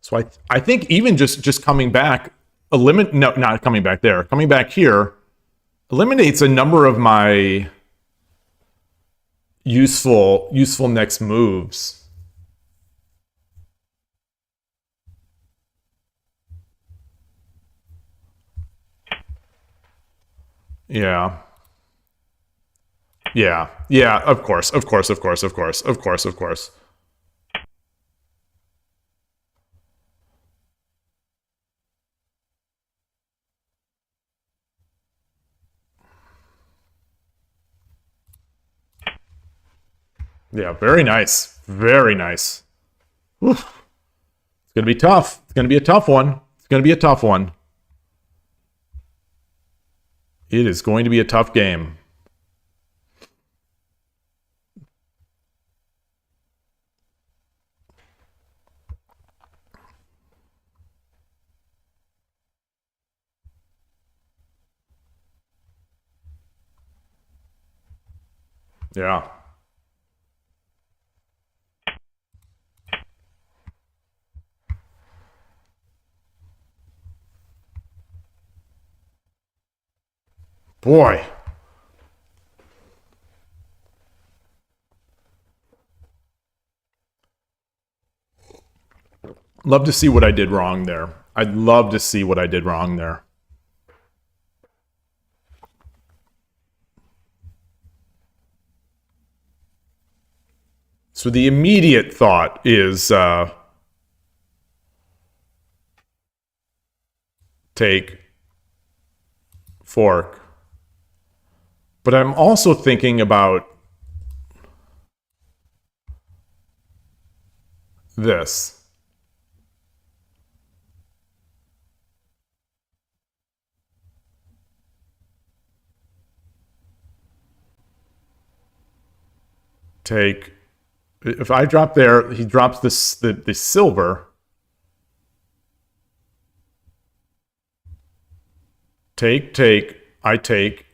So I think even just coming back, no, not coming back there, coming back here eliminates a number of my useful next moves. Yeah. Yeah. Yeah, of course. Yeah, very nice. Very nice. Oof. It's going to be tough. It's going to be a tough one. It's going to be a tough one. It is going to be a tough game. Yeah. Boy. Love to see what I did wrong there. I'd love to see what I did wrong there. So the immediate thought is take, fork. But I'm also thinking about this. Take. If I drop there, he drops the silver. Take, I take.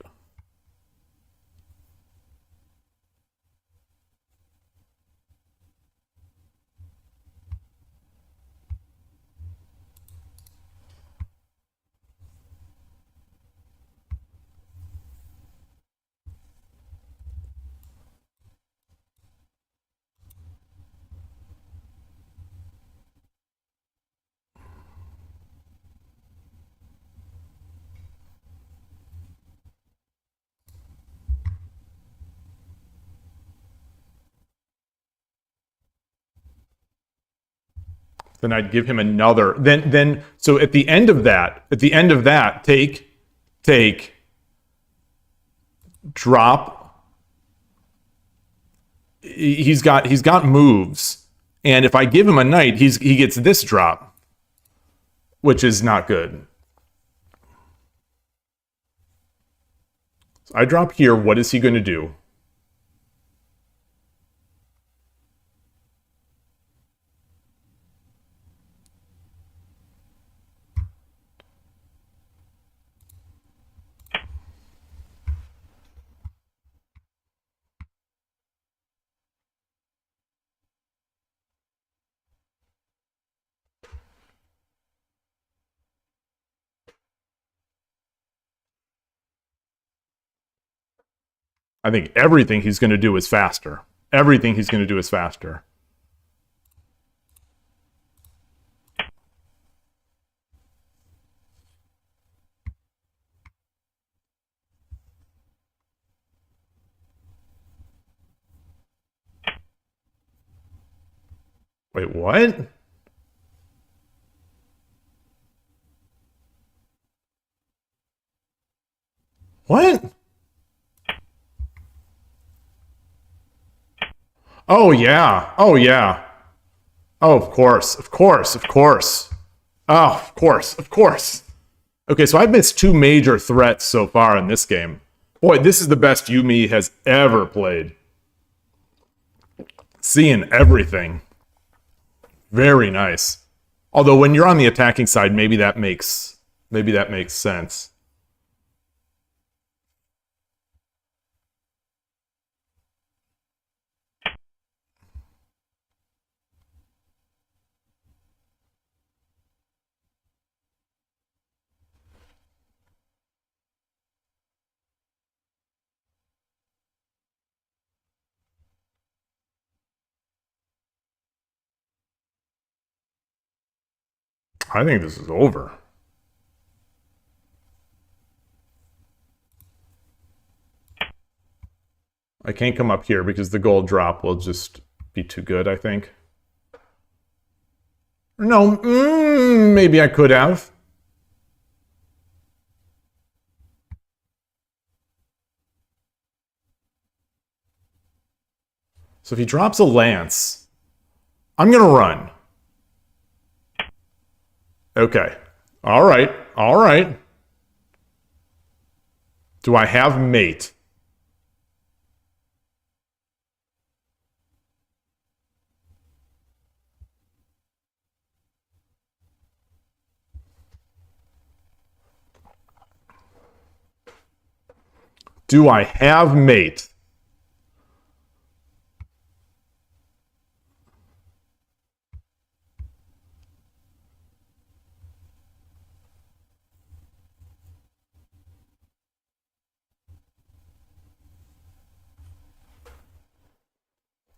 Then I'd give him another. Then so at the end of that, take, drop. He's got moves, and if I give him a knight, he gets this drop, which is not good. So I drop here. What is he going to do? I think everything he's going to do is faster. Everything he's going to do is faster. Wait, what? What? Oh, yeah. Oh, yeah. Oh, of course. Oh, of course. Okay, so I've missed two major threats so far in this game. Boy, this is the best Yumi has ever played. Seeing everything. Very nice. Although when you're on the attacking side, maybe that makes sense. I think this is over. I can't come up here because the gold drop will just be too good, I think. No, maybe I could have. So if he drops a lance, I'm going to run. Okay. All right. All right. Do I have mate? Do I have mate?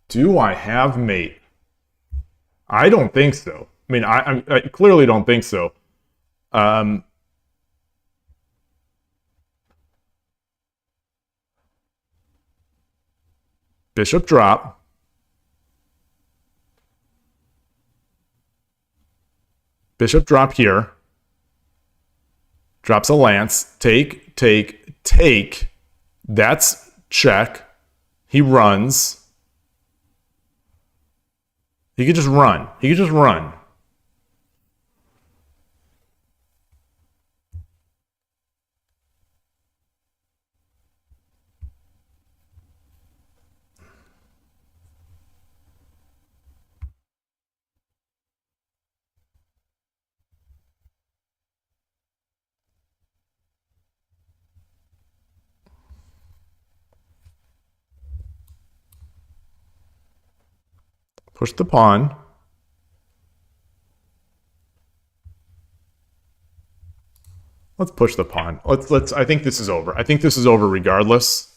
Do I have mate? I don't think so. I mean, I clearly don't think so. Bishop drop. Bishop drop here. Drops a lance. Take, take, take. That's check. He runs. He could just run. He could just run. Push the pawn. Let's push the pawn. Let's I think this is over. I think this is over regardless.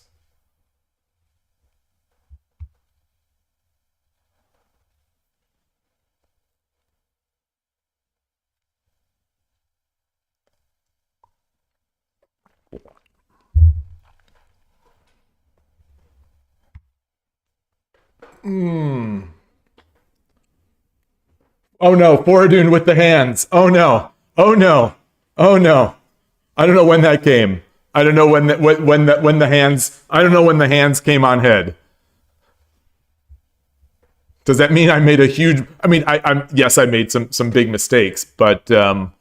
Oh no, Foradun with the hands. Oh no. Oh no. Oh no. I don't know when that came. I don't know when the hands. I don't know when the hands came on head. Does that mean I made a huge? I mean, I'm yes, I made some big mistakes, but I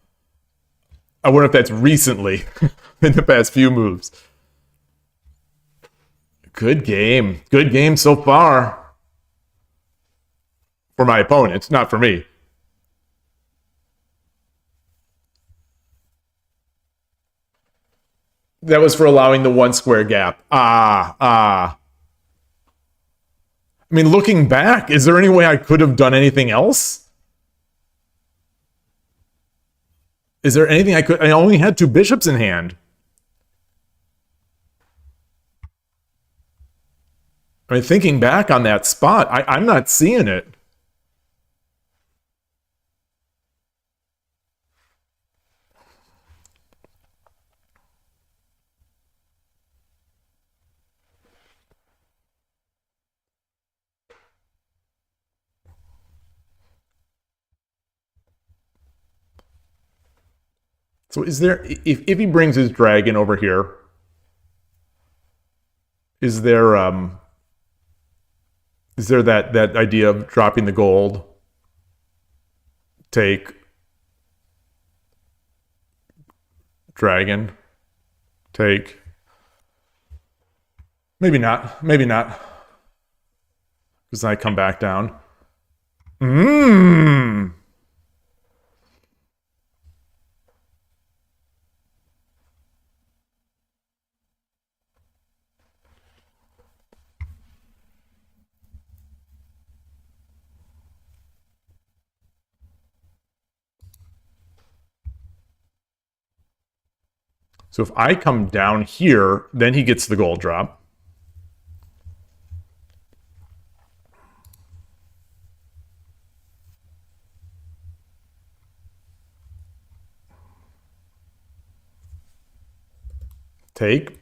wonder if that's recently in the past few moves. Good game so far for my opponent, not for me. That was for allowing the one square gap. I mean, looking back, is there any way I could have done anything else? Is there anything I could? I only had two bishops in hand. I mean, thinking back on that spot, I'm not seeing it. So is there, if he brings his dragon over here, is there that idea of dropping the gold, take dragon, take, maybe not, because I come back down. So if I come down here, then he gets the gold drop. Take.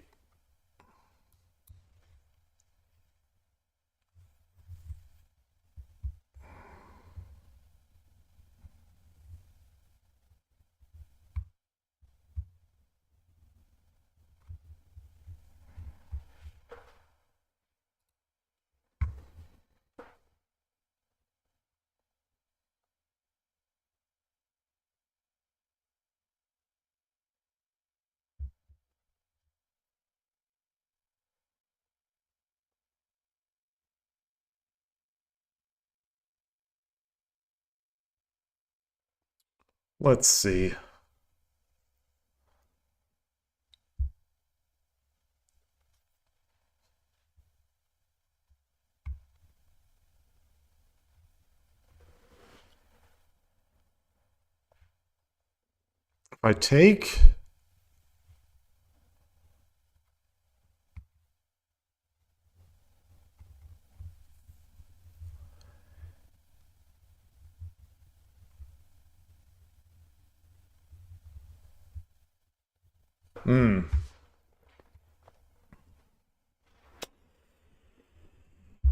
Let's see. If I take...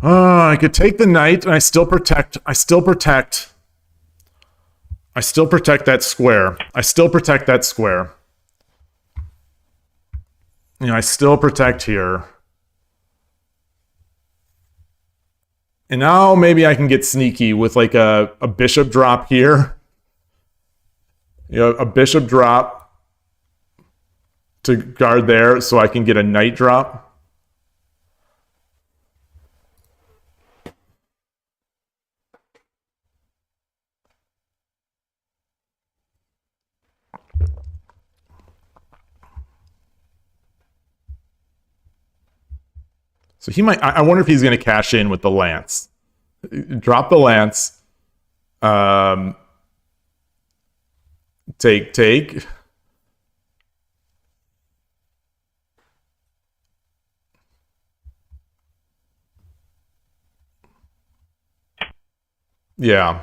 I could take the knight and I still protect that square. I still protect that square. You know, I still protect here. And now maybe I can get sneaky with like a bishop drop here. You know, a bishop drop to guard there so I can get a knight drop. So he might, I wonder if he's going to cash in with the lance. Drop the lance. Take. Yeah.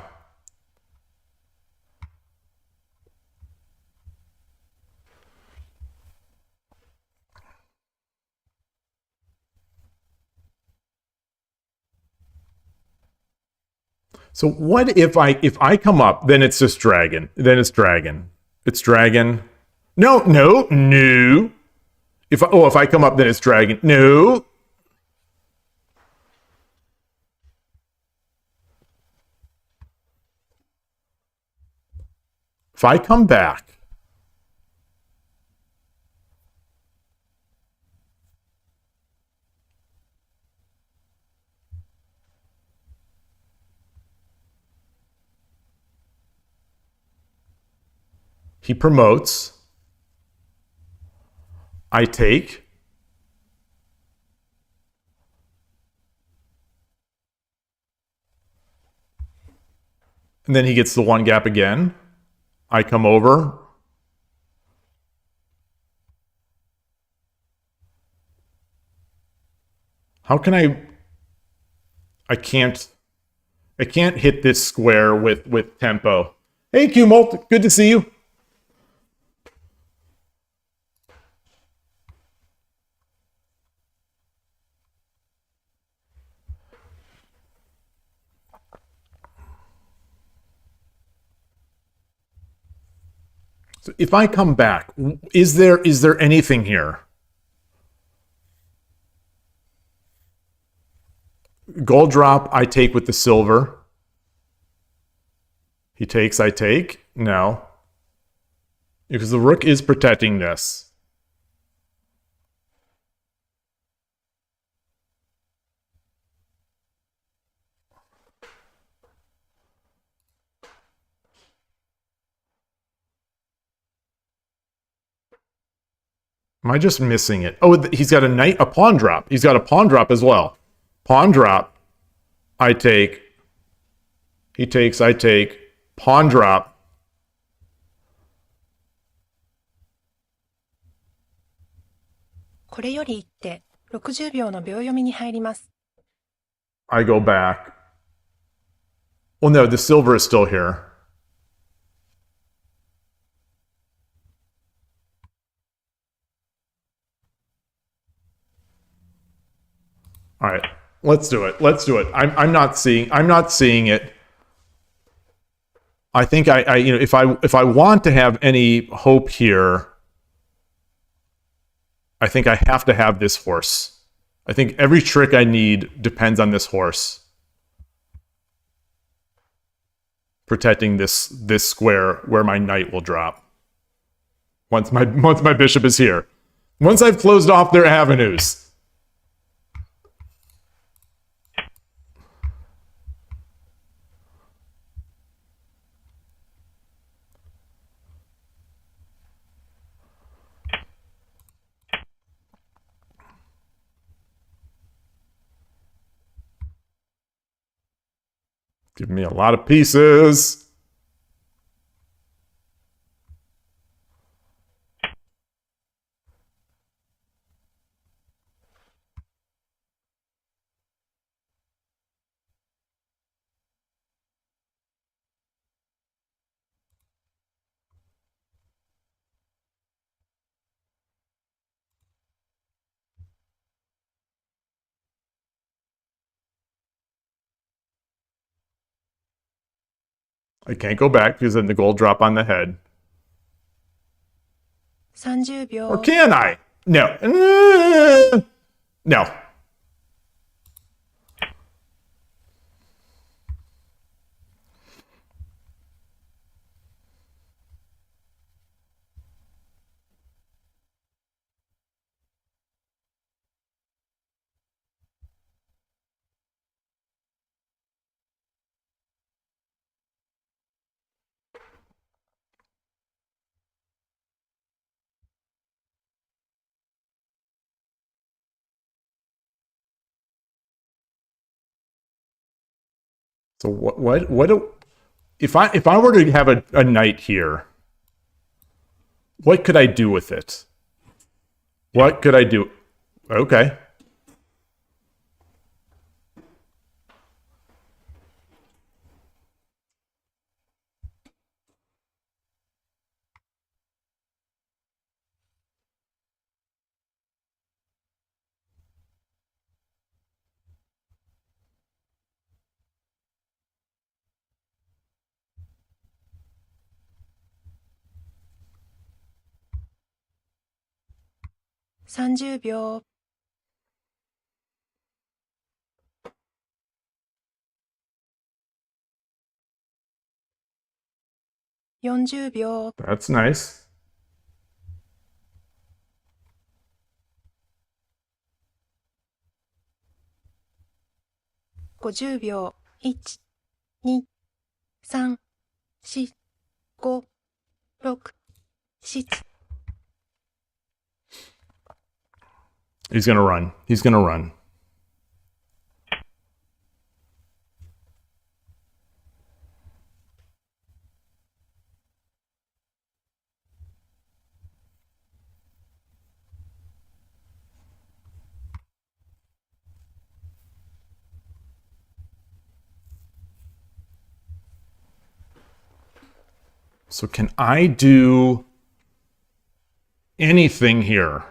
So what if I come up, then it's just dragon. Then it's dragon. It's dragon. No. If I come up, then it's dragon. No. If I come back, he promotes. I take. And then he gets the one gap again. I come over. How can I can't hit this square with tempo. Hey Qmult, good to see you. So if I come back, is there anything here? Gold drop, I take with the silver. He takes, I take. No. Because the rook is protecting this. Am I just missing it? Oh, he's got a pawn drop. He's got a pawn drop as well. Pawn drop. I take. He takes, I take. Pawn drop.これより一手、60秒の秒読みに入ります。I go back. Well, no, the silver is still here. All right, let's do it. Let's do it. I'm not seeing it. I think I you know, if I want to have any hope here, I think I have to have this horse. I think every trick I need depends on this horse protecting this square where my knight will drop. Once my bishop is here. Once I've closed off their avenues. Give me a lot of pieces. I can't go back because then the gold drop on the head. 30 秒 Or can I? No. No. So if I were to have a knight here, what could I do with it? What could I do? Okay.30秒 40秒 That's nice. 50秒 1、2、3、4、5、6、7 He's gonna run. He's gonna run. So can I do anything here?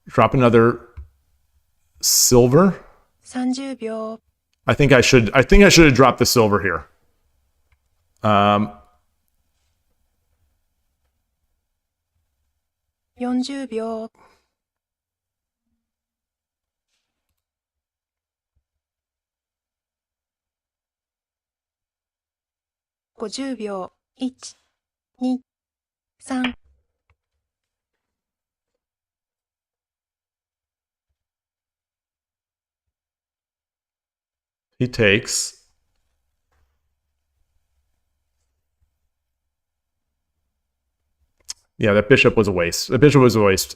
Drop another silver? 30秒 I think I should have dropped the silver here. 40秒 50秒 1、2、3 He takes. Yeah, that bishop was a waste. The bishop was a waste.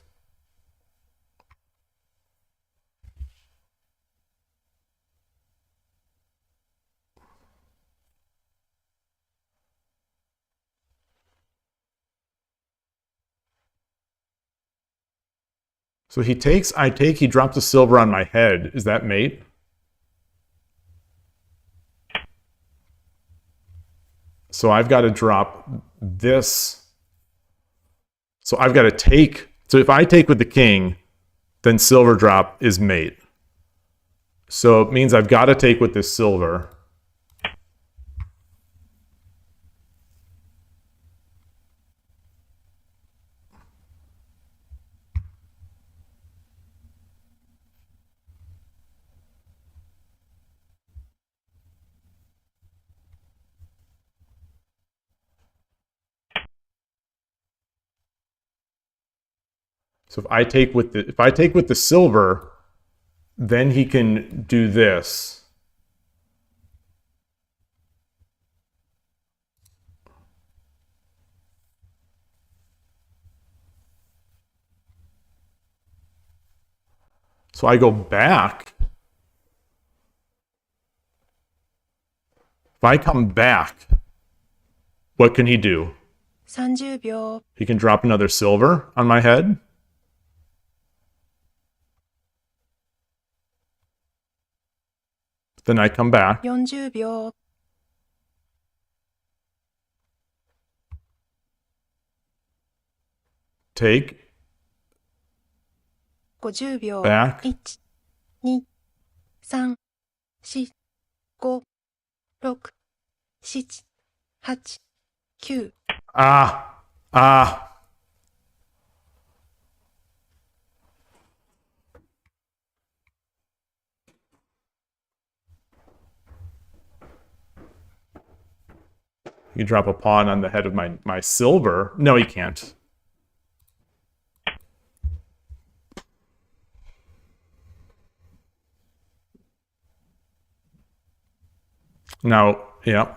So he takes, I take, he drops a silver on my head. Is that mate? So I've got to drop this. So I've got to take. So if I take with the king, then silver drop is mate. So it means I've got to take with this silver. So if I take with the silver, then he can do this. So I go back. If I come back, what can he do? 30秒。 He can drop another silver on my head. Then I come back. 40秒。 Take. 50秒。 Back. 1、2、3、4、5、6、7、8、9。 Ah. You drop a pawn on the head of my silver. No, he can't. Now, yeah.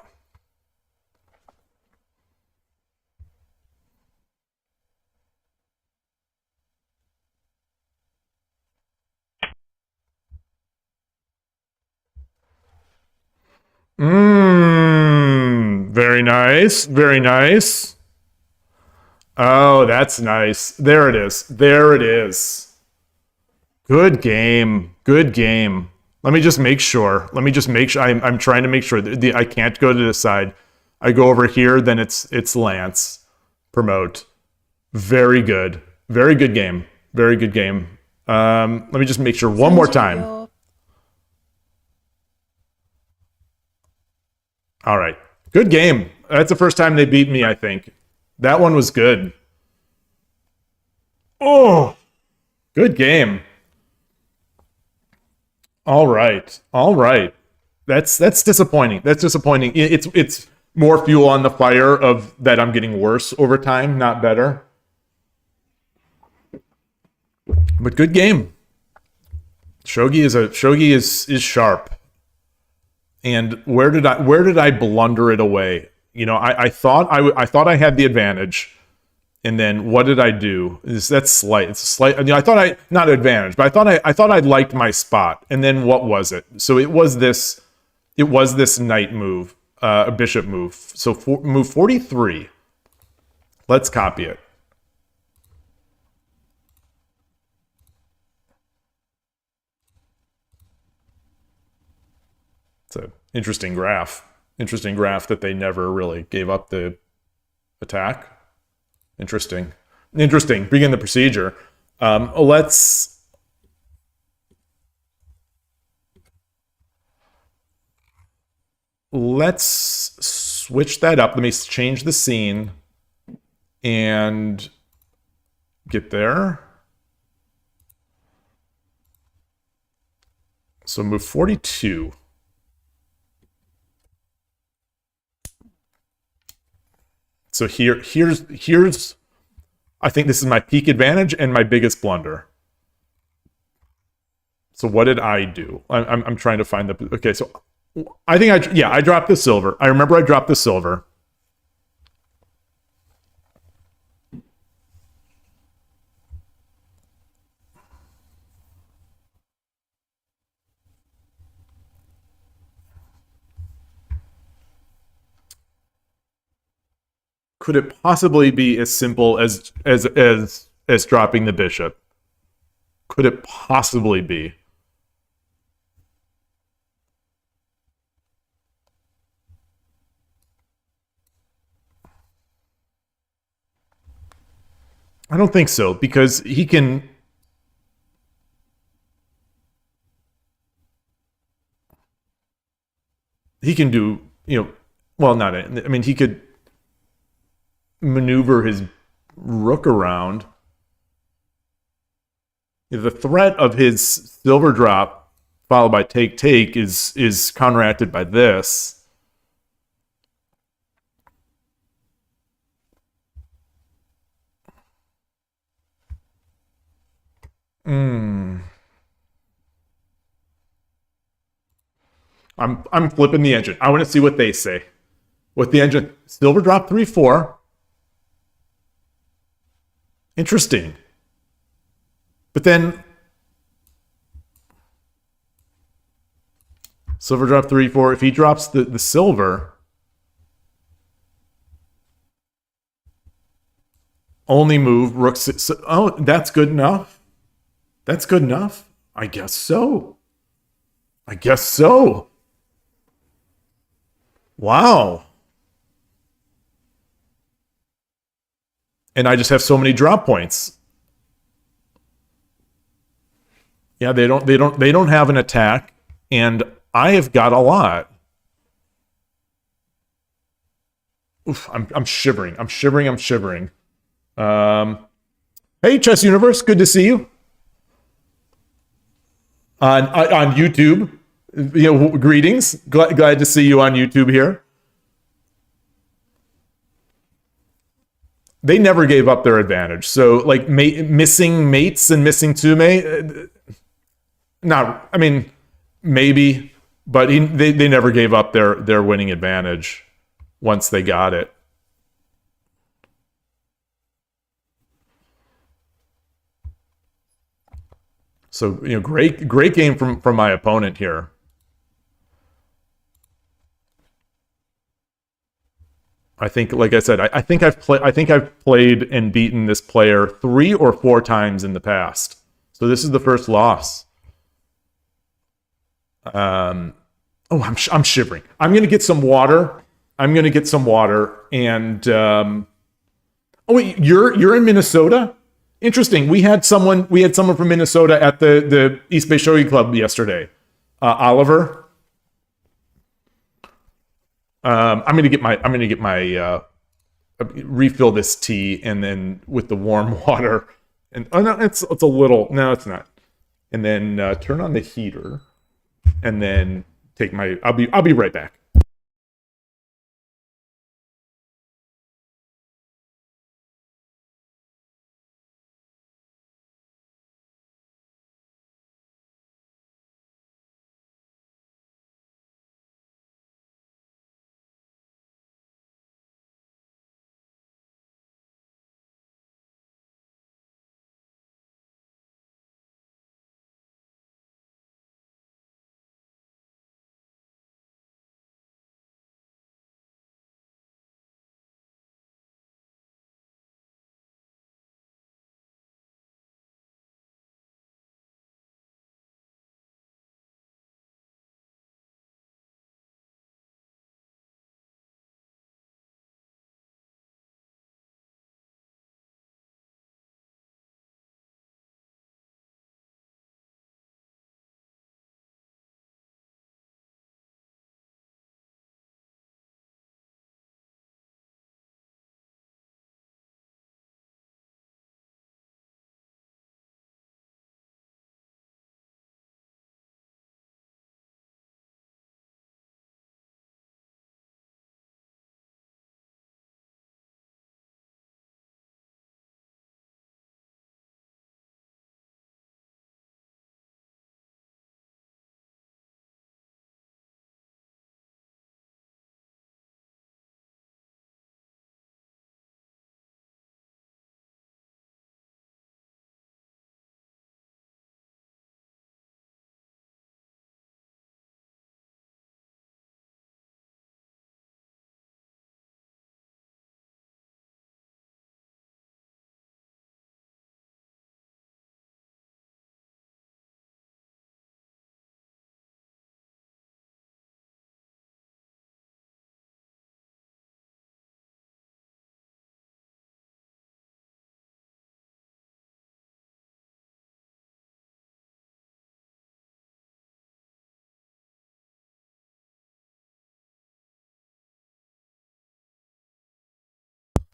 Very nice. Very nice. Oh, that's nice. There it is. There it is. Good game. Good game. Let me just make sure. I'm trying to make sure that I can't go to this side. I go over here, then it's Lance. Promote. Very good. Very good game. Very good game. Let me just make sure one more 30 time. 秒。 All right. Good game. That's the first time they beat me, I think. That one was good. Oh, good game. All right. All right. That's disappointing. That's disappointing. It's more fuel on the fire of that I'm getting worse over time, not better. But good game. Shogi is sharp. And where did I blunder it away? You know, I thought I had the advantage, and then what did I do? That's slight. It's a slight. You know, I thought not advantage, but I thought I liked my spot, and then what was it? So it was this knight move, a bishop move. So move 43. Let's copy it. It's an interesting graph. Interesting graph that they never really gave up the attack. Interesting. Begin the procedure. Let's switch that up. Let me change the scene and get there. So move 42. So here's I think this is my peak advantage and my biggest blunder. So what did I do? I'm trying to find the okay. So I think I dropped the silver. I remember I dropped the silver. Could it possibly be as simple as dropping the bishop? Could it possibly be? I don't think so, because he can. he can do, well, not, I mean, he could maneuver his rook around. The threat of his silver drop followed by take is counteracted by this. I'm flipping the engine. I want to see what they say. With the engine, silver drop 3-4. Interesting. But then silver drop 3-4. If he drops the silver, only move rook 6. Oh, that's good enough. That's good enough. I guess so. I guess so. Wow. And I just have so many drop points. Yeah, they don't have an attack, and I have got a lot. Oof, I'm shivering. I'm shivering. I'm shivering. Hey, Chess Universe, good to see you on YouTube. Greetings. Glad to see you on YouTube here. They never gave up their advantage. So, like, missing mates and missing Tsume, not. I mean, maybe, but they never gave up their winning advantage once they got it. So, great game from my opponent here. I think, like I said, I think I've played and beaten this player 3 or 4 times in the past. So this is the first loss. I'm shivering. I'm gonna get some water. And oh wait, you're in Minnesota? Interesting. We had someone from Minnesota at the East Bay Shogi Club yesterday. Oliver. I'm gonna get my refill this tea, and then with the warm water, and oh no, it's a little, no, it's not, and then turn on the heater, and then take my, I'll be right back.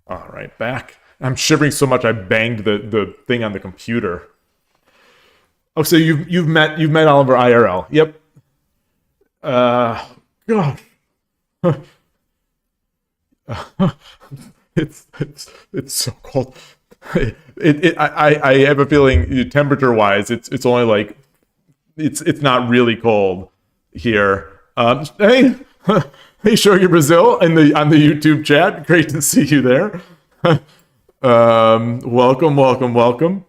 All right, back. I'm shivering so much I banged the thing on the computer. Oh, so you've met Oliver IRL. Yep. God. It's so cold. I have a feeling temperature wise it's only like it's not really cold here. Hey, hey, Shogi Brazil in the on the YouTube chat. Great to see you there. Welcome, welcome, welcome.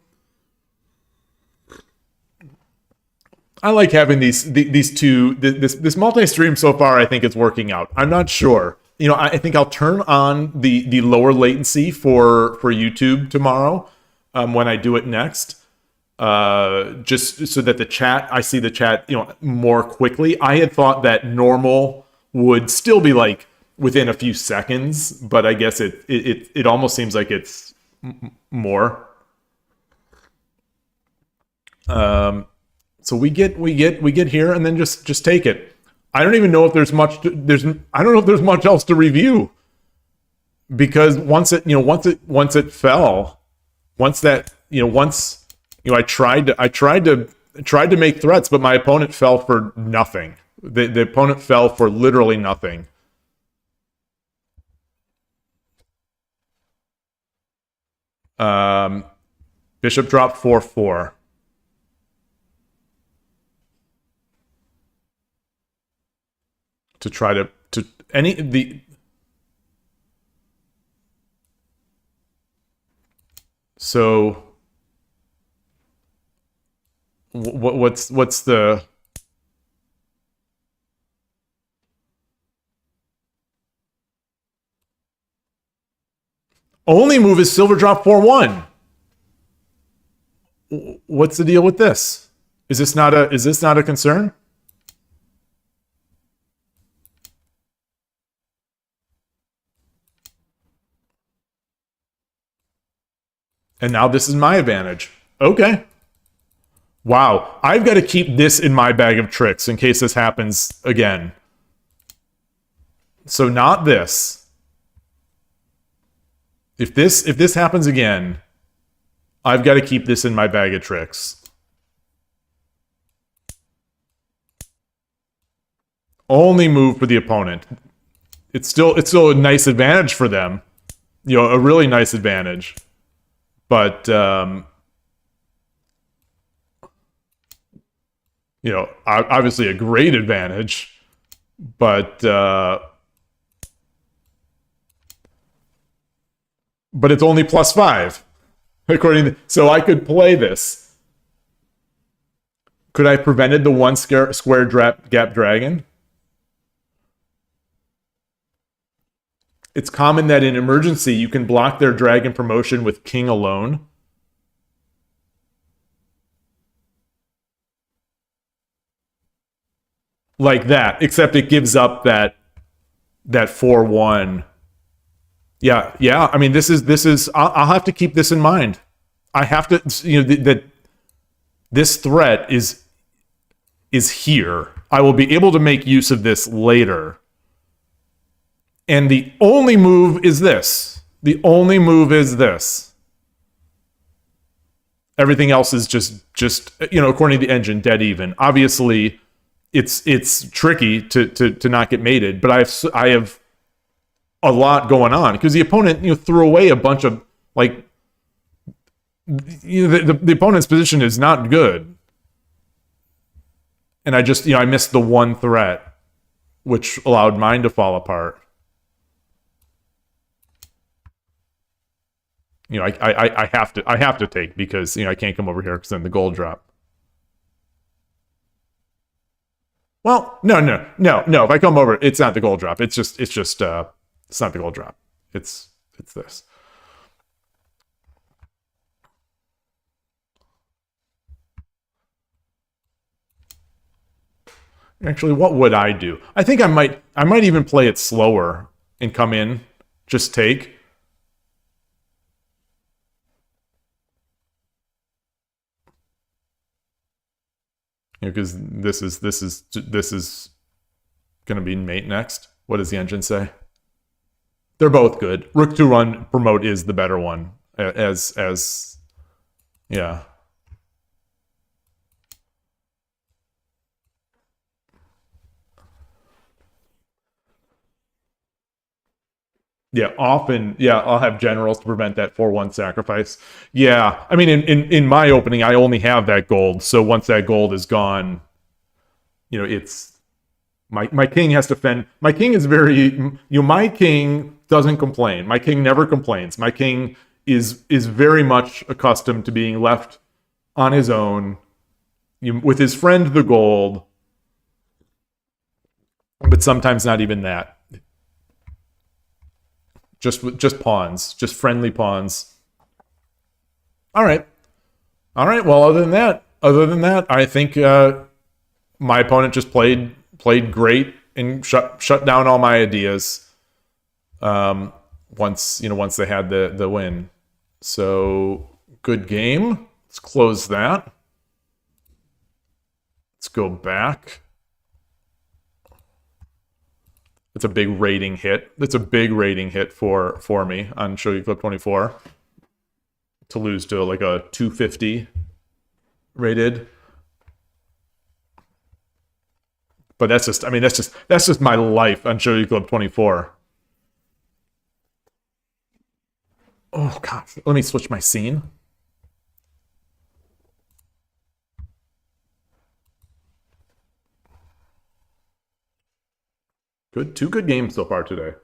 I like having these two this multi-stream so far. I think it's working out. I'm not sure. You know, I think I'll turn on the lower latency for YouTube tomorrow when I do it next. Just so that I see the chat, more quickly. I had thought that normal would still be like within a few seconds, but I guess it almost seems like it's more. So we get here and then just take it. I don't even know if there's much. I don't know if there's much else to review, because once it fell, I tried to make threats, but my opponent fell for nothing. The opponent fell for literally nothing. Bishop dropped 4-4. To try to so what's the only move is silver drop 4-1. What's the deal with this? Is this not a concern? And now this is my advantage. Okay. Wow. I've got to keep this in my bag of tricks in case this happens again. So not this. If this happens again, I've got to keep this in my bag of tricks. Only move for the opponent. It's still a nice advantage for them. A really nice advantage. But obviously a great advantage, but it's only +5 according to, so I could play this. Could I have prevented the one square gap dragon? It's common that in emergency, you can block their dragon promotion with king alone. Like that, except it gives up that 4-1. Yeah. I mean, this is. I'll have to keep this in mind. I have to, that this threat is here. I will be able to make use of this later. And the only move is this. The only move is this. Everything else is just according to the engine, dead even. Obviously, it's tricky to not get mated, but I have a lot going on because the opponent threw away a bunch of the opponent's position is not good, and I missed the one threat, which allowed mine to fall apart. I have to take because I can't come over here because then the gold drop. Well, no. If I come over, it's not the gold drop. It's not the gold drop. It's this. Actually, what would I do? I think I might even play it slower and come in, just take. Because this is going to be mate next. What does the engine say? They're both good. Rook to run promote is the better one. As yeah. Yeah, often, yeah, I'll have generals to prevent that 4-1 sacrifice. Yeah, I mean, in my opening, I only have that gold. So once that gold is gone, it's my king has to fend. My king is my king doesn't complain. My king never complains. My king is very much accustomed to being left on his own with his friend the gold, but sometimes not even that. Just pawns, just friendly pawns. All right. Well, other than that, I think my opponent just played great and shut down all my ideas. Once they had the win. So good game. Let's close that. Let's go back. It's a big rating hit. It's a big rating hit for me on Shogi Club 24 to lose to like a 250 rated. But that's just my life on Shogi Club 24. Oh gosh, let me switch my scene. Two good games so far today.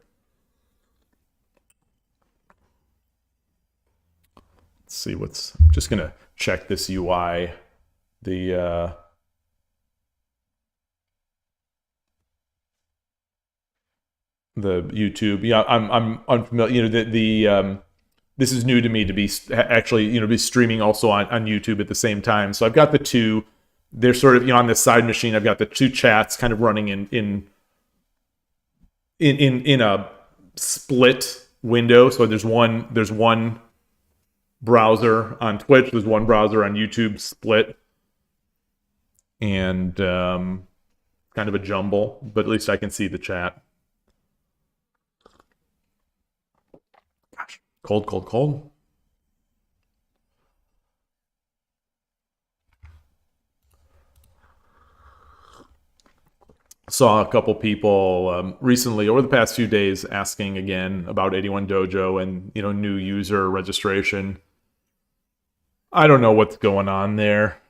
Let's see what's. Just gonna check this UI. The YouTube. Yeah, I'm unfamiliar. This is new to me to be actually be streaming also on YouTube at the same time. So I've got the two. They're sort of on this side machine. I've got the two chats kind of running in a split window. So there's one browser on Twitch, there's one browser on YouTube, split, and kind of a jumble, but at least I can see the chat. Gosh, cold. Saw a couple people recently over the past few days asking again about 81 Dojo and new user registration. I don't know what's going on there.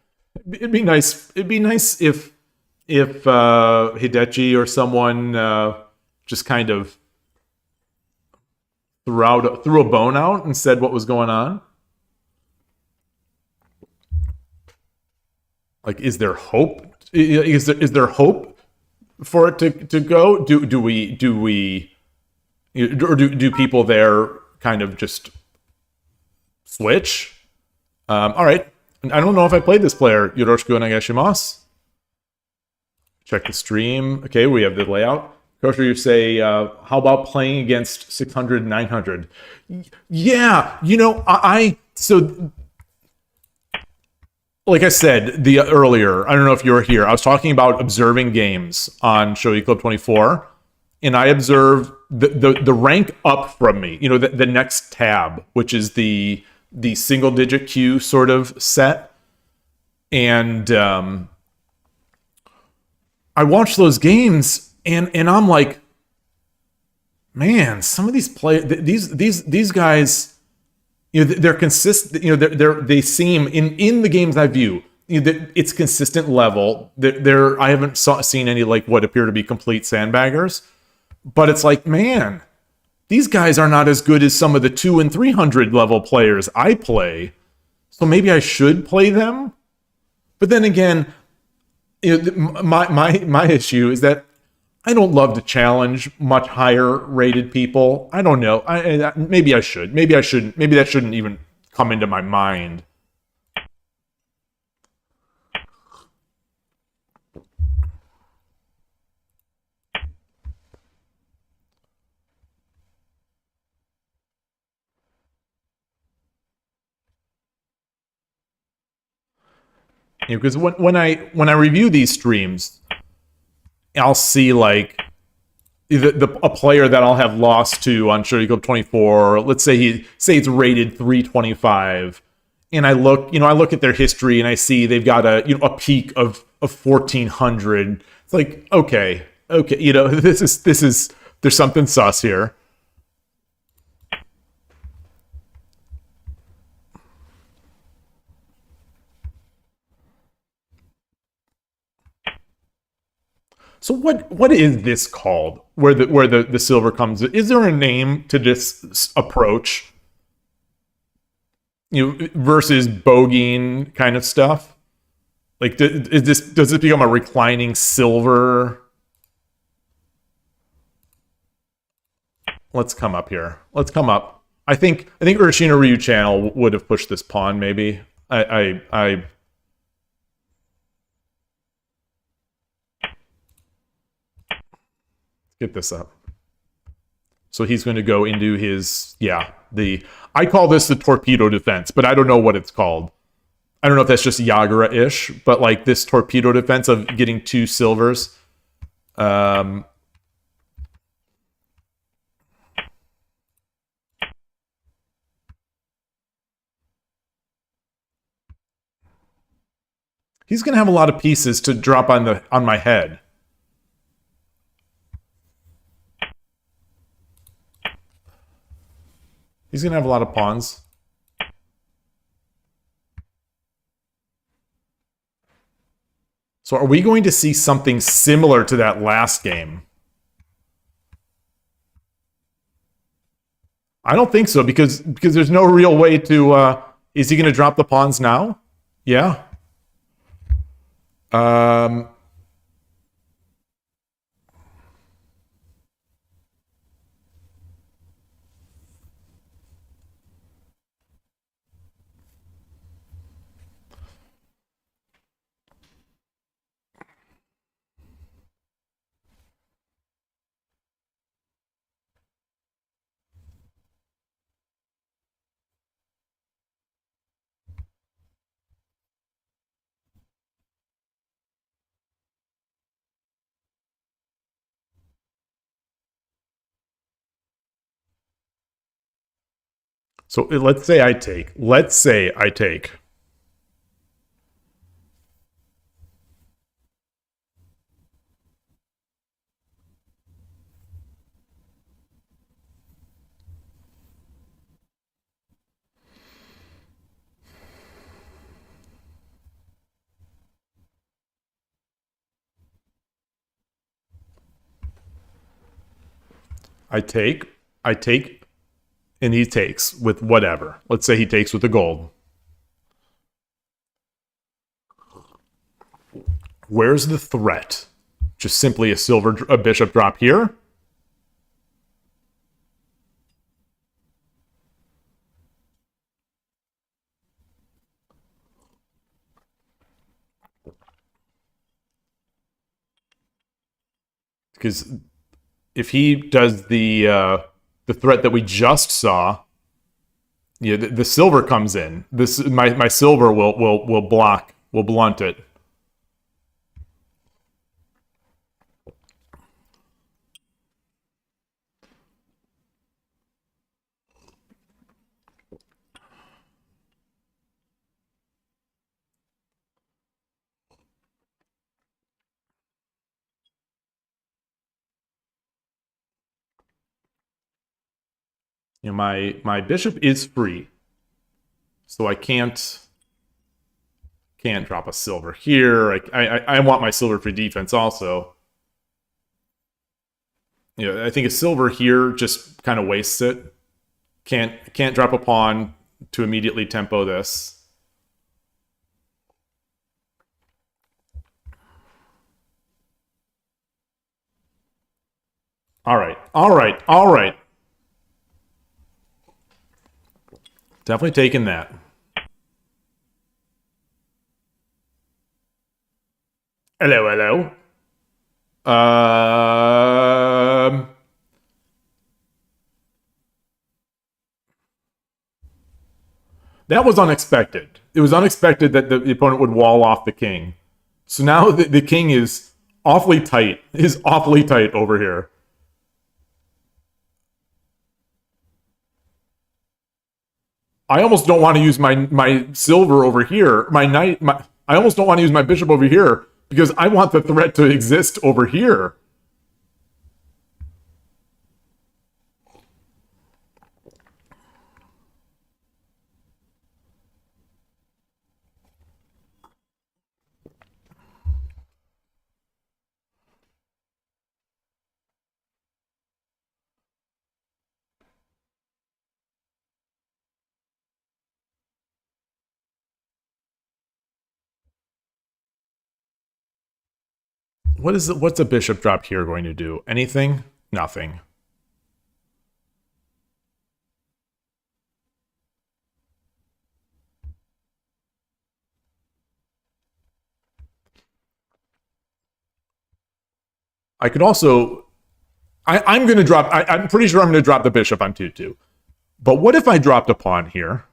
It'd be nice if Hidechi or someone just kind of threw a bone out and said what was going on. Like, is there hope? Is there hope for it to go? Do we or do people there kind of just switch? All right. I don't know if I played this player. Yoroshiku onegaishimasu. Check the stream. Okay, we have the layout. Kosher, you say, how about playing against 600, 900? Yeah, so like I said earlier, I don't know if you were here, I was talking about observing games on Shogi Club 24, and I observed the rank up from me, the next tab, which is the single digit queue sort of set. And I watched those games and I'm like, man, some of these these guys, they're consistent. They seem in the games I view, it's consistent level. I haven't seen any like what appear to be complete sandbaggers, but it's like, man, these guys are not as good as some of the 200 and 300 level players I play. So maybe I should play them. But then again, my issue is that I don't love to challenge much higher rated people. I don't know. Maybe I should. Maybe I shouldn't. Maybe that shouldn't even come into my mind. Because when I review these streams, I'll see like a player that I'll have lost to on Shogi Dad 24. Let's say it's rated 325, and I look at their history and I see they've got a peak of 1400. It's like, okay, this is there's something sus here. So what is this called? Where the silver comes? Is there a name to this approach? Versus bogeying kind of stuff. Like, does this become a reclining silver? Let's come up here. Let's come up. I think Urashino Ryu Channel would have pushed this pawn. Maybe I get this up. So he's going to go into his, I call this the torpedo defense, but I don't know what it's called. I don't know if that's just Yagura-ish, but like this torpedo defense of getting 2 silvers. He's going to have a lot of pieces to drop on my head. He's going to have a lot of pawns. So are we going to see something similar to that last game? I don't think so, because there's no real way to... is he going to drop the pawns now? Yeah. So let's say I take. I take, and he takes with whatever. Let's say he takes with the gold. Where's the threat? Just simply a bishop drop here? Because if he does the threat that we just saw, the silver comes in. My silver will blunt it. My bishop is free, so I can't drop a silver here. I want my silver for defense also. I think a silver here just kind of wastes it. Can't drop a pawn to immediately tempo this. All right. Definitely taking that. Hello. That was unexpected. It was unexpected that the opponent would wall off the king. So now the king is awfully tight. Over here. I almost don't want to use my silver over here. I almost don't want to use my bishop over here because I want the threat to exist over here. What's a bishop drop here going to do? Anything? Nothing. I could also... I'm going to drop... I'm pretty sure I'm going to drop the bishop on 2-2. But what if I dropped a pawn here?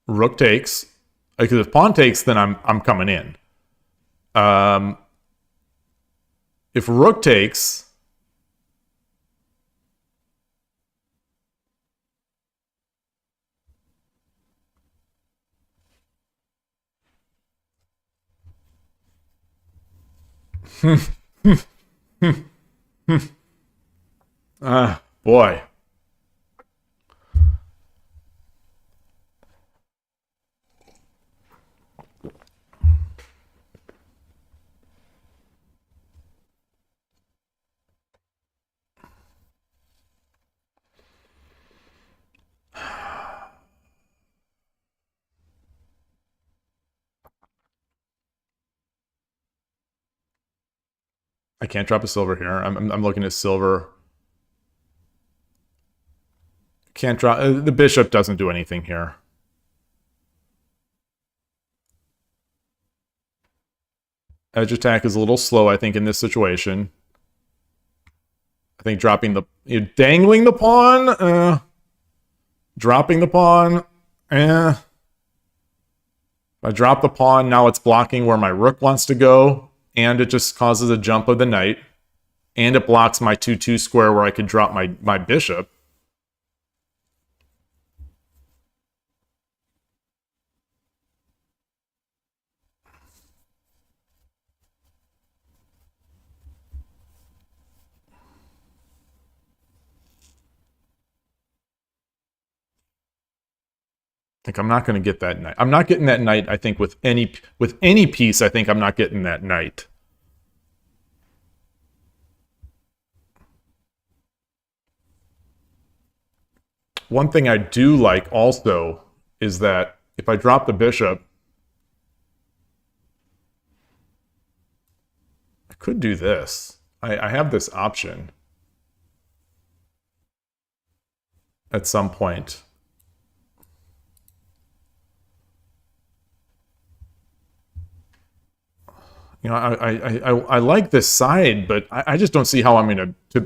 Rook takes. Because if pawn takes, then I'm coming in. If rook takes... boy. I can't drop a silver here. I'm looking at silver. Can't drop... the bishop doesn't do anything here. Edge attack is a little slow, I think, in this situation. I think dropping the... dangling the pawn? Dropping the pawn? If I drop the pawn, now it's blocking where my rook wants to go. And it just causes a jump of the knight. And it blocks my 2-2 square where I could drop my bishop. Like, I'm not going to get that knight. I'm not getting that knight, I think, with any piece. I think I'm not getting that knight. One thing I do like also is that if I drop the bishop, I could do this. I have this option at some point. You know, I like this side, but I just don't see how I'm going to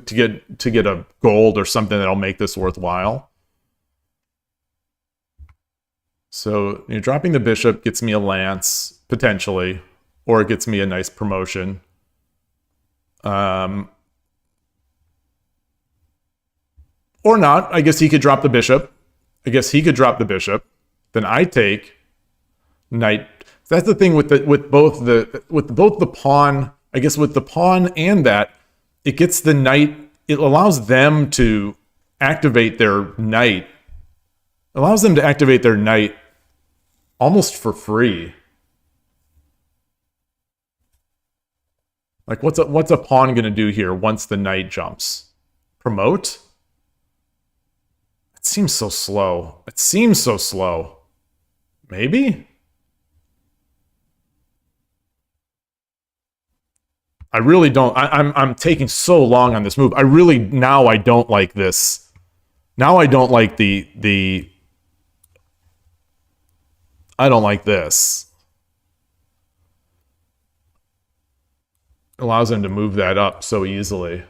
get a gold or something that'll make this worthwhile. So, dropping the bishop gets me a lance, potentially, or it gets me a nice promotion. Or not. I guess he could drop the bishop. Then I take knight. That's the thing with both the pawn. I guess with the pawn and that, it gets the knight. It allows them to activate their knight. Almost for free. Like, what's a pawn going to do here once the knight jumps? Promote? It seems so slow. Maybe? I really don't. I'm taking so long on this move. I don't like this. Now I don't like I don't like this. Allows him to move that up so easily.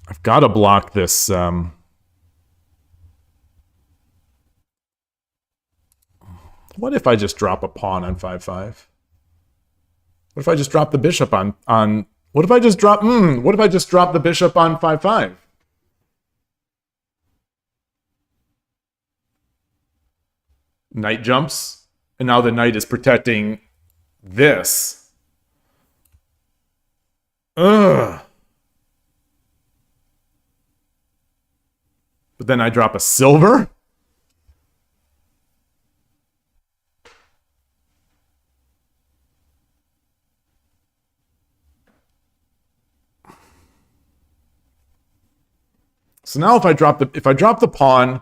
I've got to block this. What if I just drop a pawn on 5-5? What if I just drop the bishop on what if I just drop the bishop on 5-5? Knight jumps, and now the knight is protecting this. Ugh. But then I drop a silver? So now if I drop the pawn,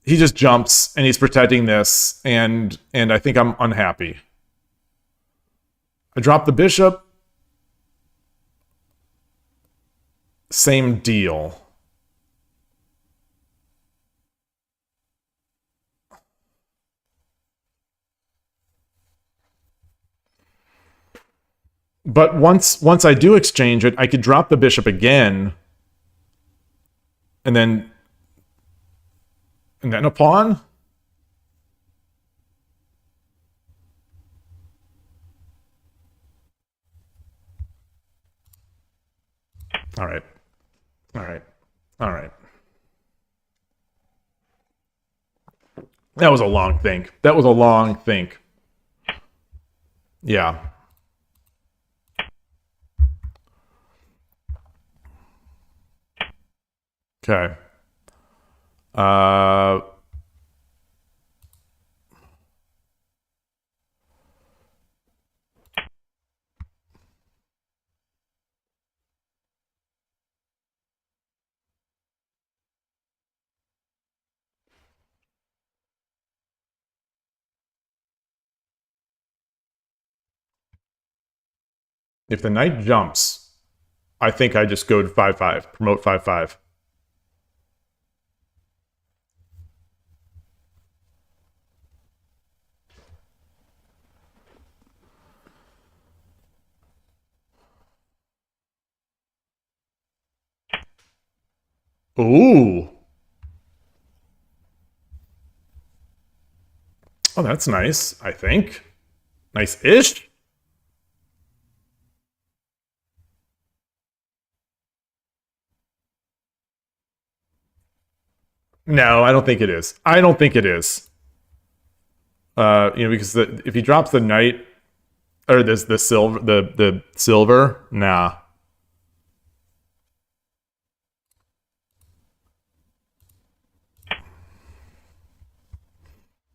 he just jumps and he's protecting this, and I think I'm unhappy. I drop the bishop. Same deal. But once I do exchange it, I could drop the bishop again. And then a pawn? All right. All right. All right. That was a long think. That was a long think. Yeah. Okay. If the knight jumps, I think I just go to 5-5, promote 5-5. Ooh. Oh, that's nice, I think. Nice-ish. No, I don't think it is. I don't think it is. Because if he drops the knight or the silver, nah.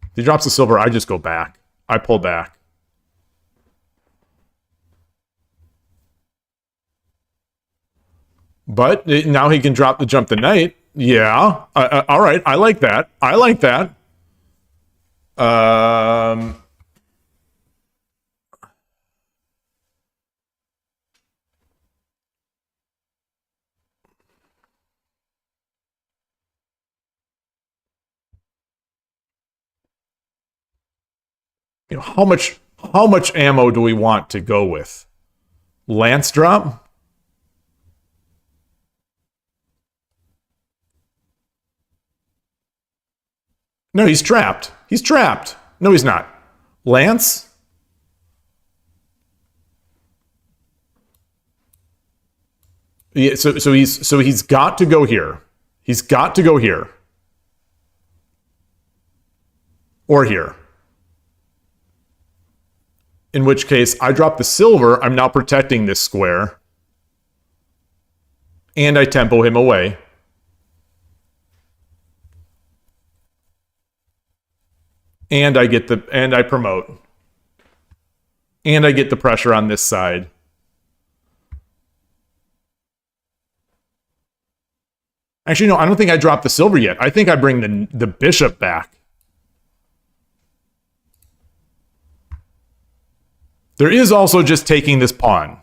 If he drops the silver, I just go back. I pull back. But now he can jump the knight. Yeah. All right. I like that. I like that. How much ammo do we want to go with? Lance drop? No, he's trapped. He's trapped. No, he's not. Lance? Yeah, so he's got to go here. He's got to go here. Or here. In which case, I drop the silver. I'm now protecting this square. And I tempo him away. And I promote. And I get the pressure on this side. Actually, no, I don't think I dropped the silver yet. I think I bring the bishop back. There is also just taking this pawn.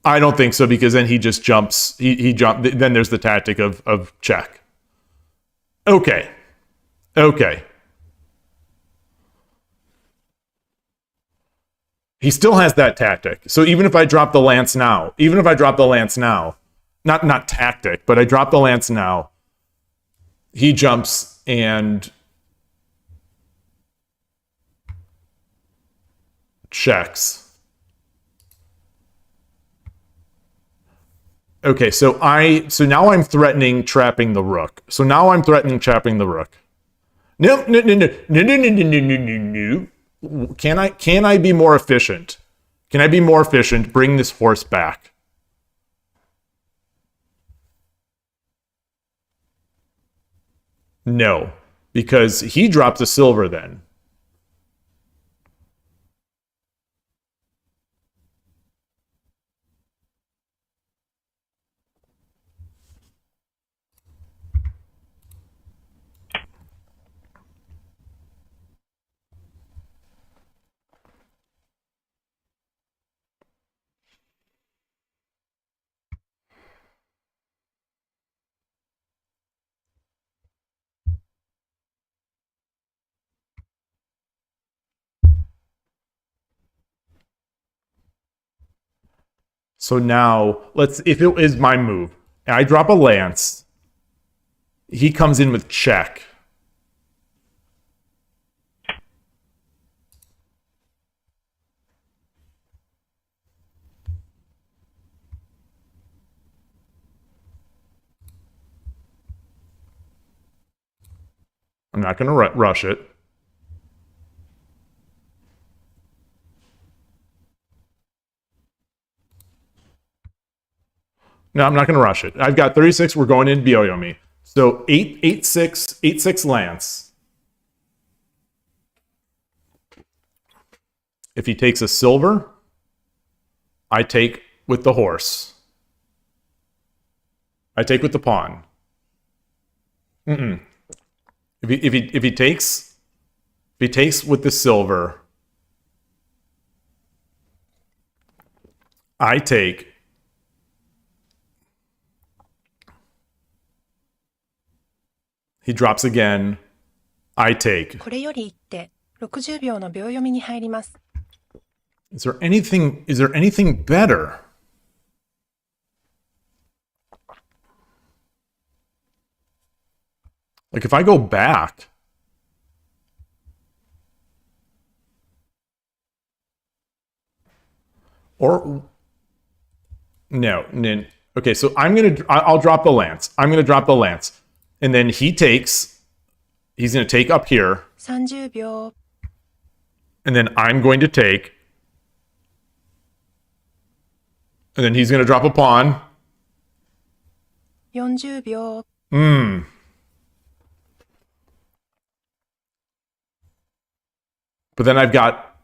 I don't think so, because then he just jumps. He jump. Then there's the tactic of check. Okay. Okay. He still has that tactic. So even if I drop the lance now, not tactic, but I drop the lance now, he jumps and checks. Okay, so now I'm threatening trapping the rook. So now I'm threatening trapping the rook. No. Can I be more efficient? Can I be more efficient? Bring this horse back. No, because he drops a silver then. So now, if it is my move, and I drop a lance, he comes in with check. I'm not going to rush it. No, I'm not going to rush it. I've got 36. We're going in Byoyomi. So 8-6 lance. If he takes a silver, I take with the horse. I take with the pawn. If he takes with the silver, I take. He drops again. I take. これより一手、60秒の秒読みに入ります。Is there anything better? Like if I go back. Or no. Okay, so I'll drop the lance. I'm gonna drop the lance. And then he's gonna take up here. 30秒。And then I'm going to take. And then he's gonna drop a pawn. 40秒。But then I've got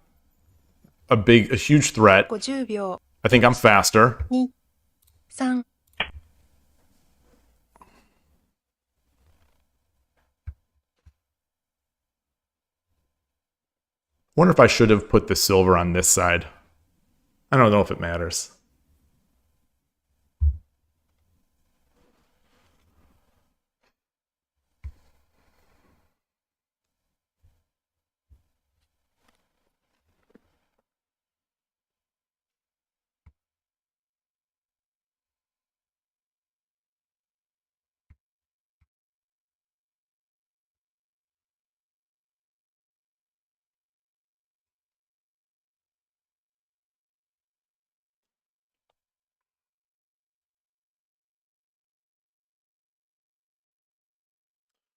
a huge threat. 50秒。I think I'm faster. 2、3。Wonder if I should have put the silver on this side. I don't know if it matters.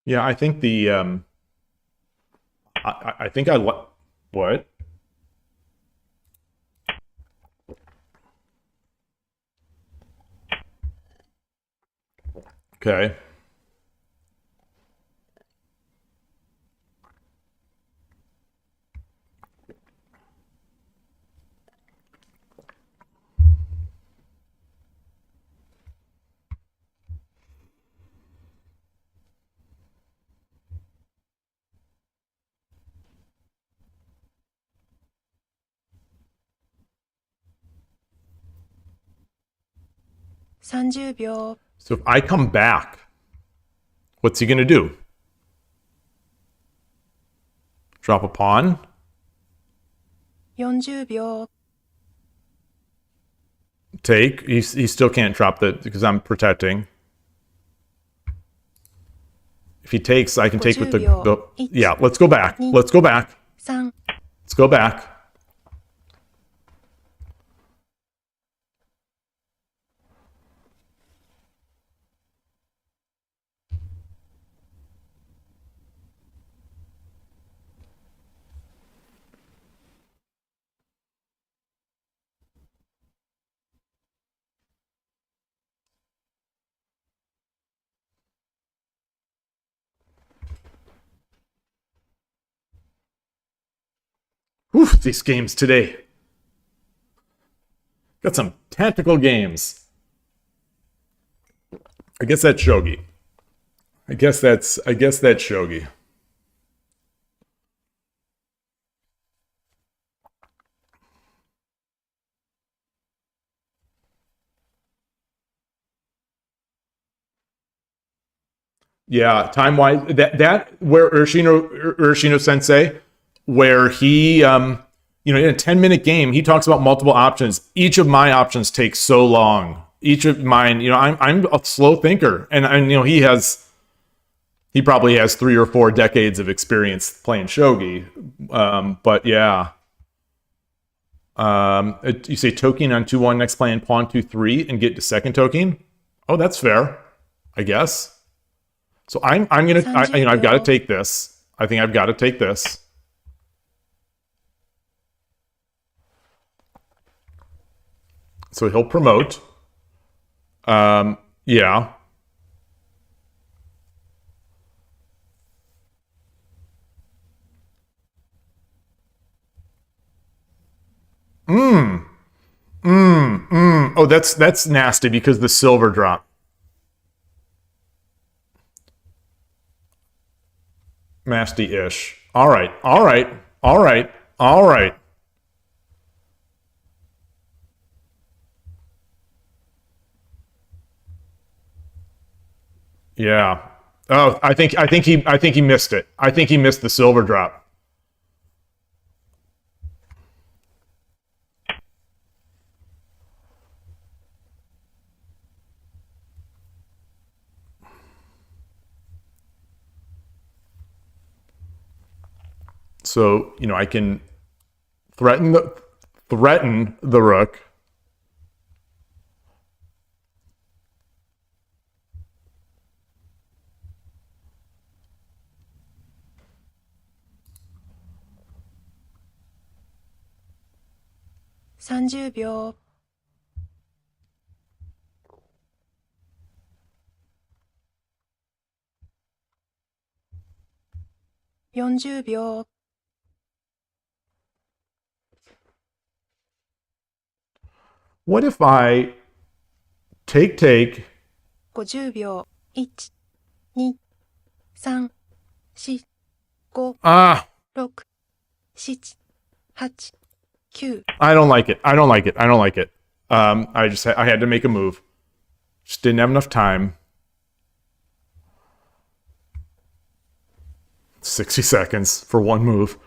Yeah, I think I think what? Okay.30秒。So if I come back, what's he gonna do? Drop a pawn? 40秒。Take. He still can't drop because I'm protecting. If he takes, I can take with the yeah, let's go back. Let's go back. 3。Let's go back. Whew, these games today. Got some tactical games. I guess that's Shogi. I guess that's Shogi. Yeah, time wise, that where Urshino Sensei, where he in a 10-minute game, he talks about multiple options. Each of my options takes so long. Each of mine, I'm a slow thinker, and he probably has 3 or 4 decades of experience playing shogi. But yeah. You say token on 2-1, next play in pawn 2-3 and get to second token. Oh, that's fair, I guess. So I've got to take this. I think I've got to take this. So he'll promote. Yeah. Oh, that's nasty because the silver drop. Nasty-ish. All right. Yeah. Oh, I think he missed it. I think he missed the silver drop. So, I can threaten the rook. $30 秒。40秒。What if I take 50秒。1、2、3、4、5、Ah, 6、7、8、9。I don't like it. I don't like it. I had to make a move. Just didn't have enough time. 60 seconds for one move.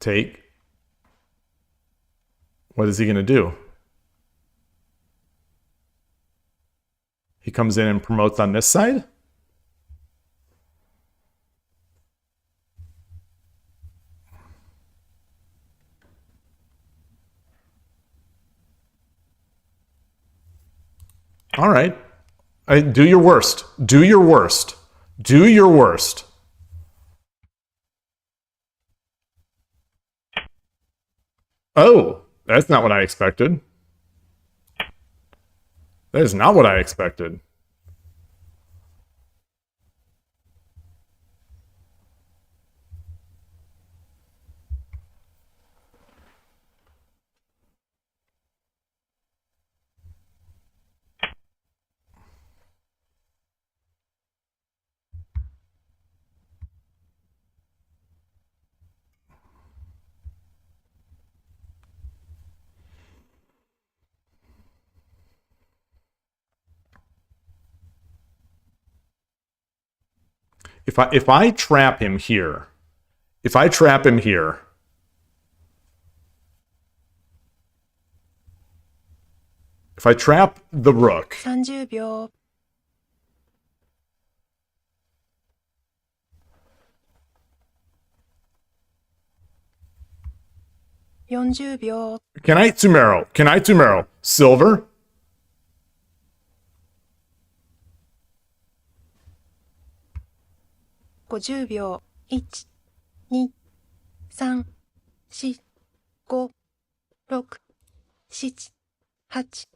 Take. What is he going to do? He comes in and promotes on this side? All right. Do your worst. Do your worst. Do your worst. Oh, that's not what I expected. That is not what I expected. If I trap him here, if I trap the rook, 30秒。40秒。can I Tsumero? Silver? $50秒。1、2、3、4、5、6、7、8。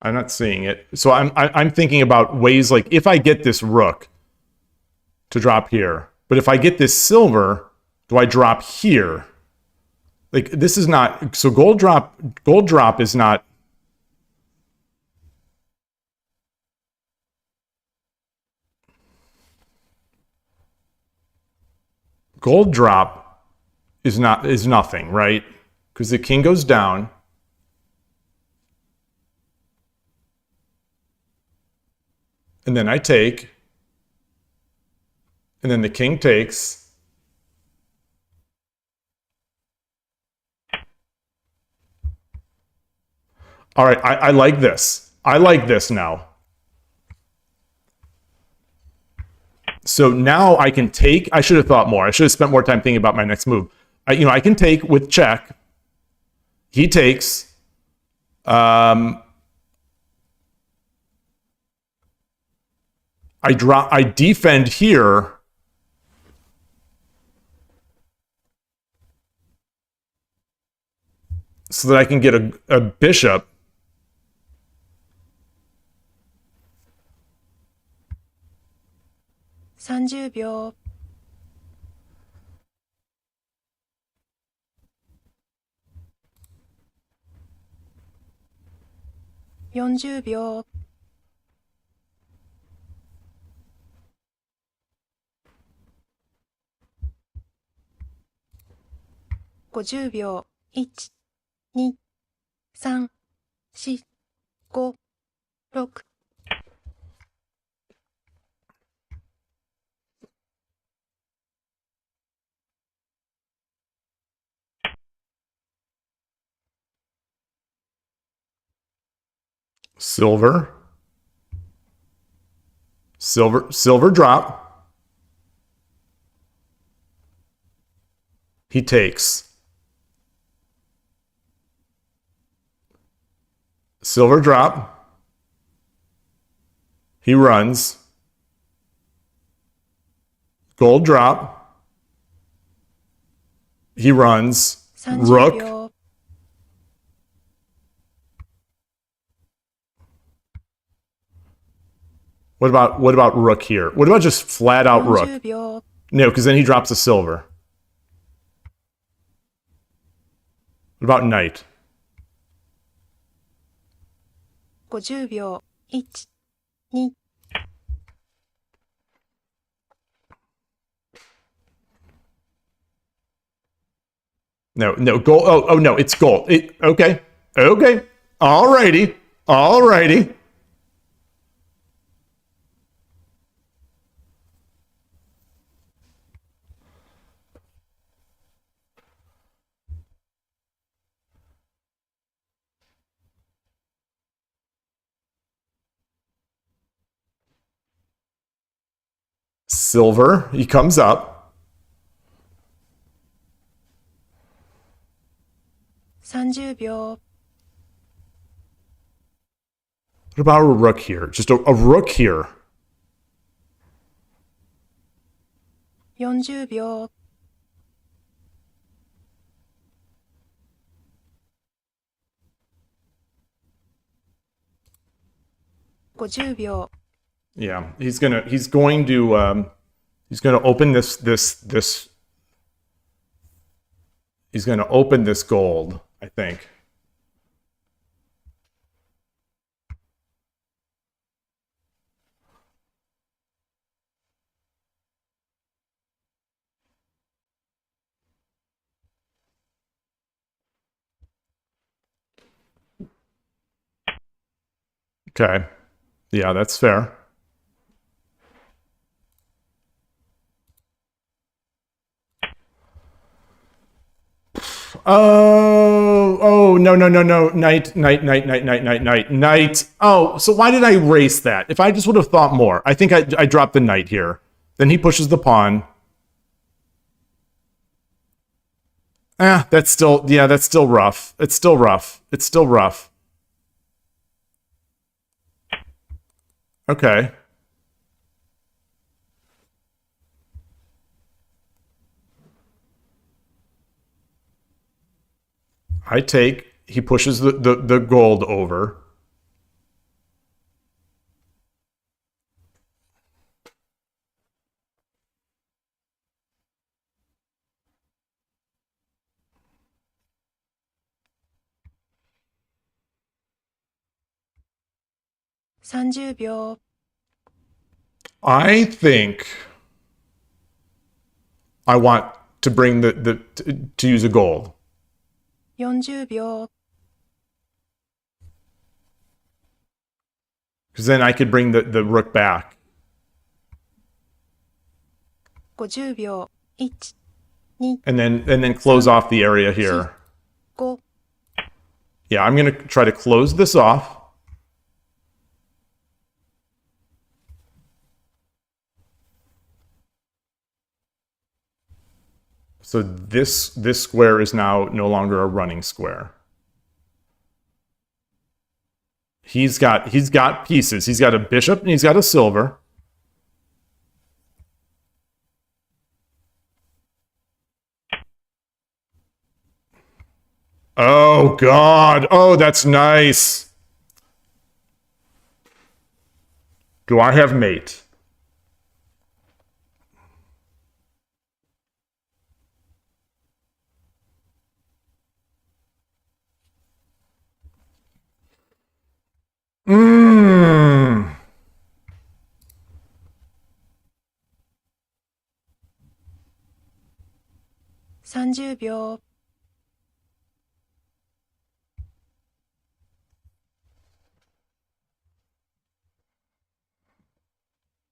I'm not seeing it. So I'm thinking about ways like if I get this rook to drop here, but if I get this silver, do I drop here? Like this is not, so gold drop is not. Gold drop is nothing, right? Because the king goes down. And then I take. And then the king takes. All right, I like this. I like this now. So now I can take. I should have thought more. I should have spent more time thinking about my next move. I can take with check. He takes. I defend here. So that I can get a bishop. $30 秒。40秒。50秒。1、2、3、4、5、6。Silver drop. He takes. Silver drop. He runs. Gold drop. He runs. 30 Rook. 秒。What about rook here? What about just flat out rook? 40秒。No, because then he drops a silver. What about knight? 50秒。1、2。No, gold. Oh, no, it's gold. Okay. Alrighty. Silver, he comes up. 30秒。What about a rook here? Just a rook here. 40秒。50秒。Yeah, he's going to open this. He's going to open this gold, I think. Okay. Yeah, that's fair. Oh, no. Knight. Oh, so why did I erase that? If I just would have thought more. I think I dropped the knight here. Then he pushes the pawn. That's still rough. It's still rough. Okay. I take, he pushes the gold over. 30秒、 I think I want to bring to use a gold. 40秒、 Because then I could bring the rook back. 50秒、1、2、 And then close off the area here. 5、 Yeah, I'm gonna try to close this off. So this square is now no longer a running square. He's got pieces. He's got a bishop and he's got a silver. Oh God. Oh, that's nice. Do I have mate? Mmm. 30秒、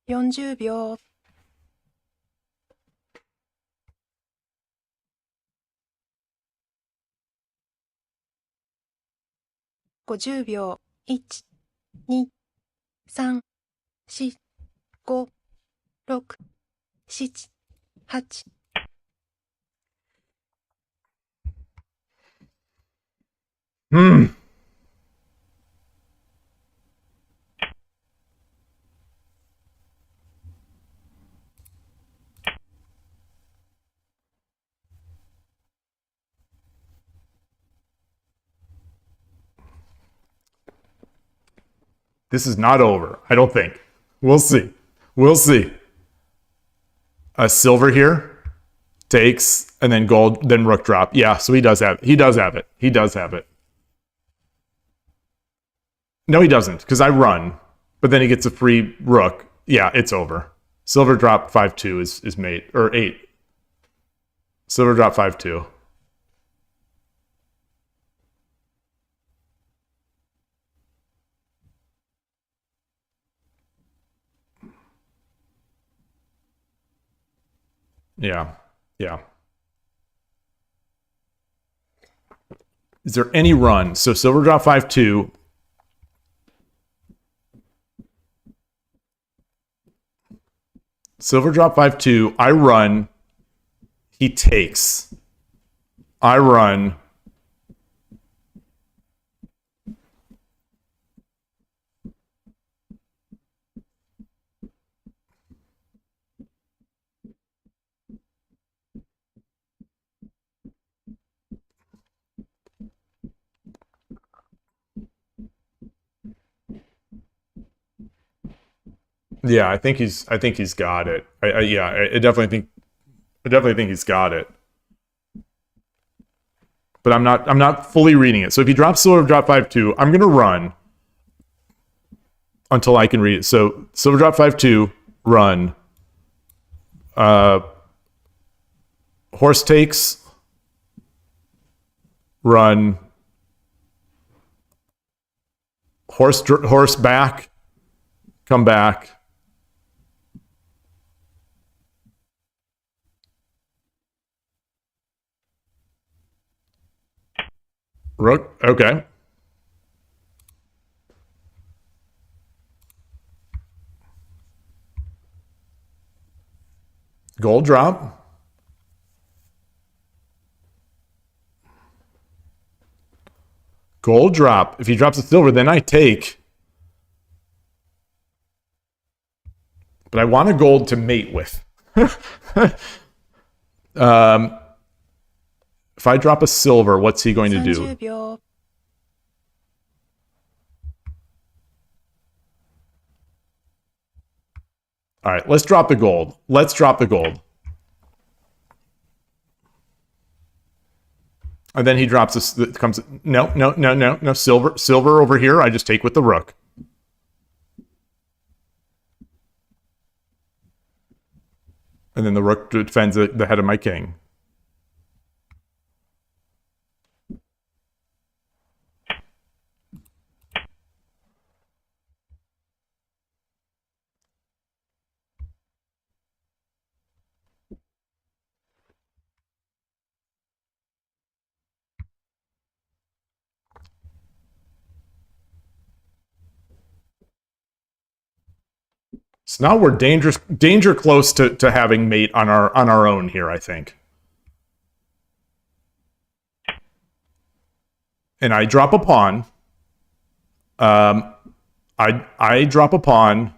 40秒、 50秒、 1、2、3、4、5、6、7、8。 Hmm. This is not over, I don't think. We'll see. We'll see. A silver here takes, and then gold, then rook drop. Yeah, so he does have it. He does have it. He does have it. No, he doesn't, because I run, but then he gets a free rook. Yeah, it's over. Silver drop 5-2 is mate, or 8. Silver drop 5-2. Yeah, yeah. Is there any run? So silver drop 5-2. Silver drop 5-2. I run. He takes. I run. Yeah, I think he's got it. I definitely think he's got it. But I'm not fully reading it. So if he drops silver drop 5-2, I'm gonna run until I can read it. So silver drop 5-2, run. Horse takes, run. Horse back, come back. Rook, okay. Gold drop. Gold drop. If he drops a silver, then I take. But I want a gold to mate with. If I drop a silver, what's he going to do? 30秒、 All right, let's drop the gold. Let's drop the gold. And then he drops this. Comes no silver over here. I just take with the rook. And then the rook defends the head of my king. So now we're danger close to having mate on our own here, I think. And I drop a pawn. I drop a pawn.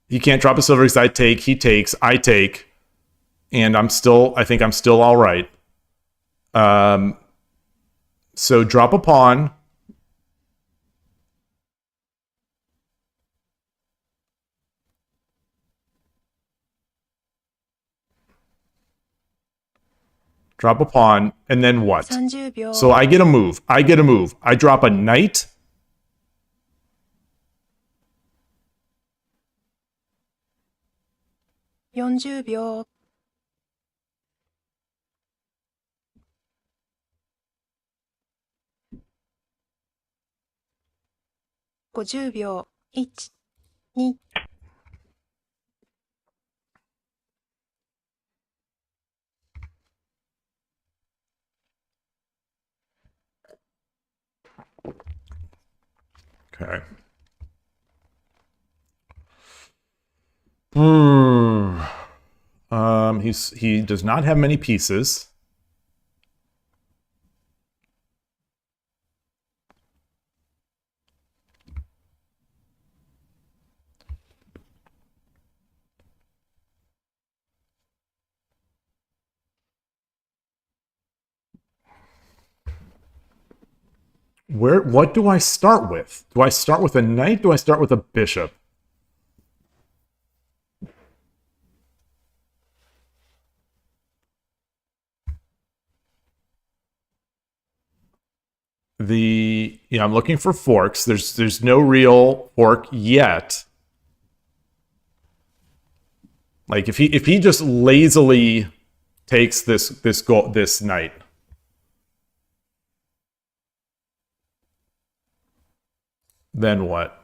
He can't drop a silver because I take. He takes. I take. And I think I'm still all right. So drop a pawn. Drop a pawn, and then what? 30秒 So I get a move. I drop a knight.40秒 50秒 1、2 Okay. He does not have many pieces. What do I start with? Do I start with a knight? Do I start with a bishop? I'm looking for forks. There's no real fork yet. Like if he just lazily takes this knight. Then what?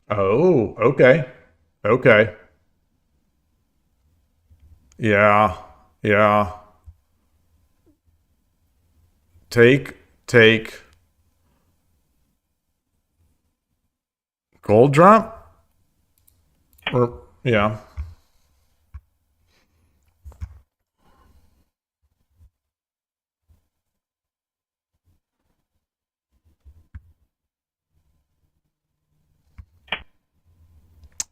Oh, okay. Okay. Yeah. Yeah. Take. Gold drop? Or, yeah.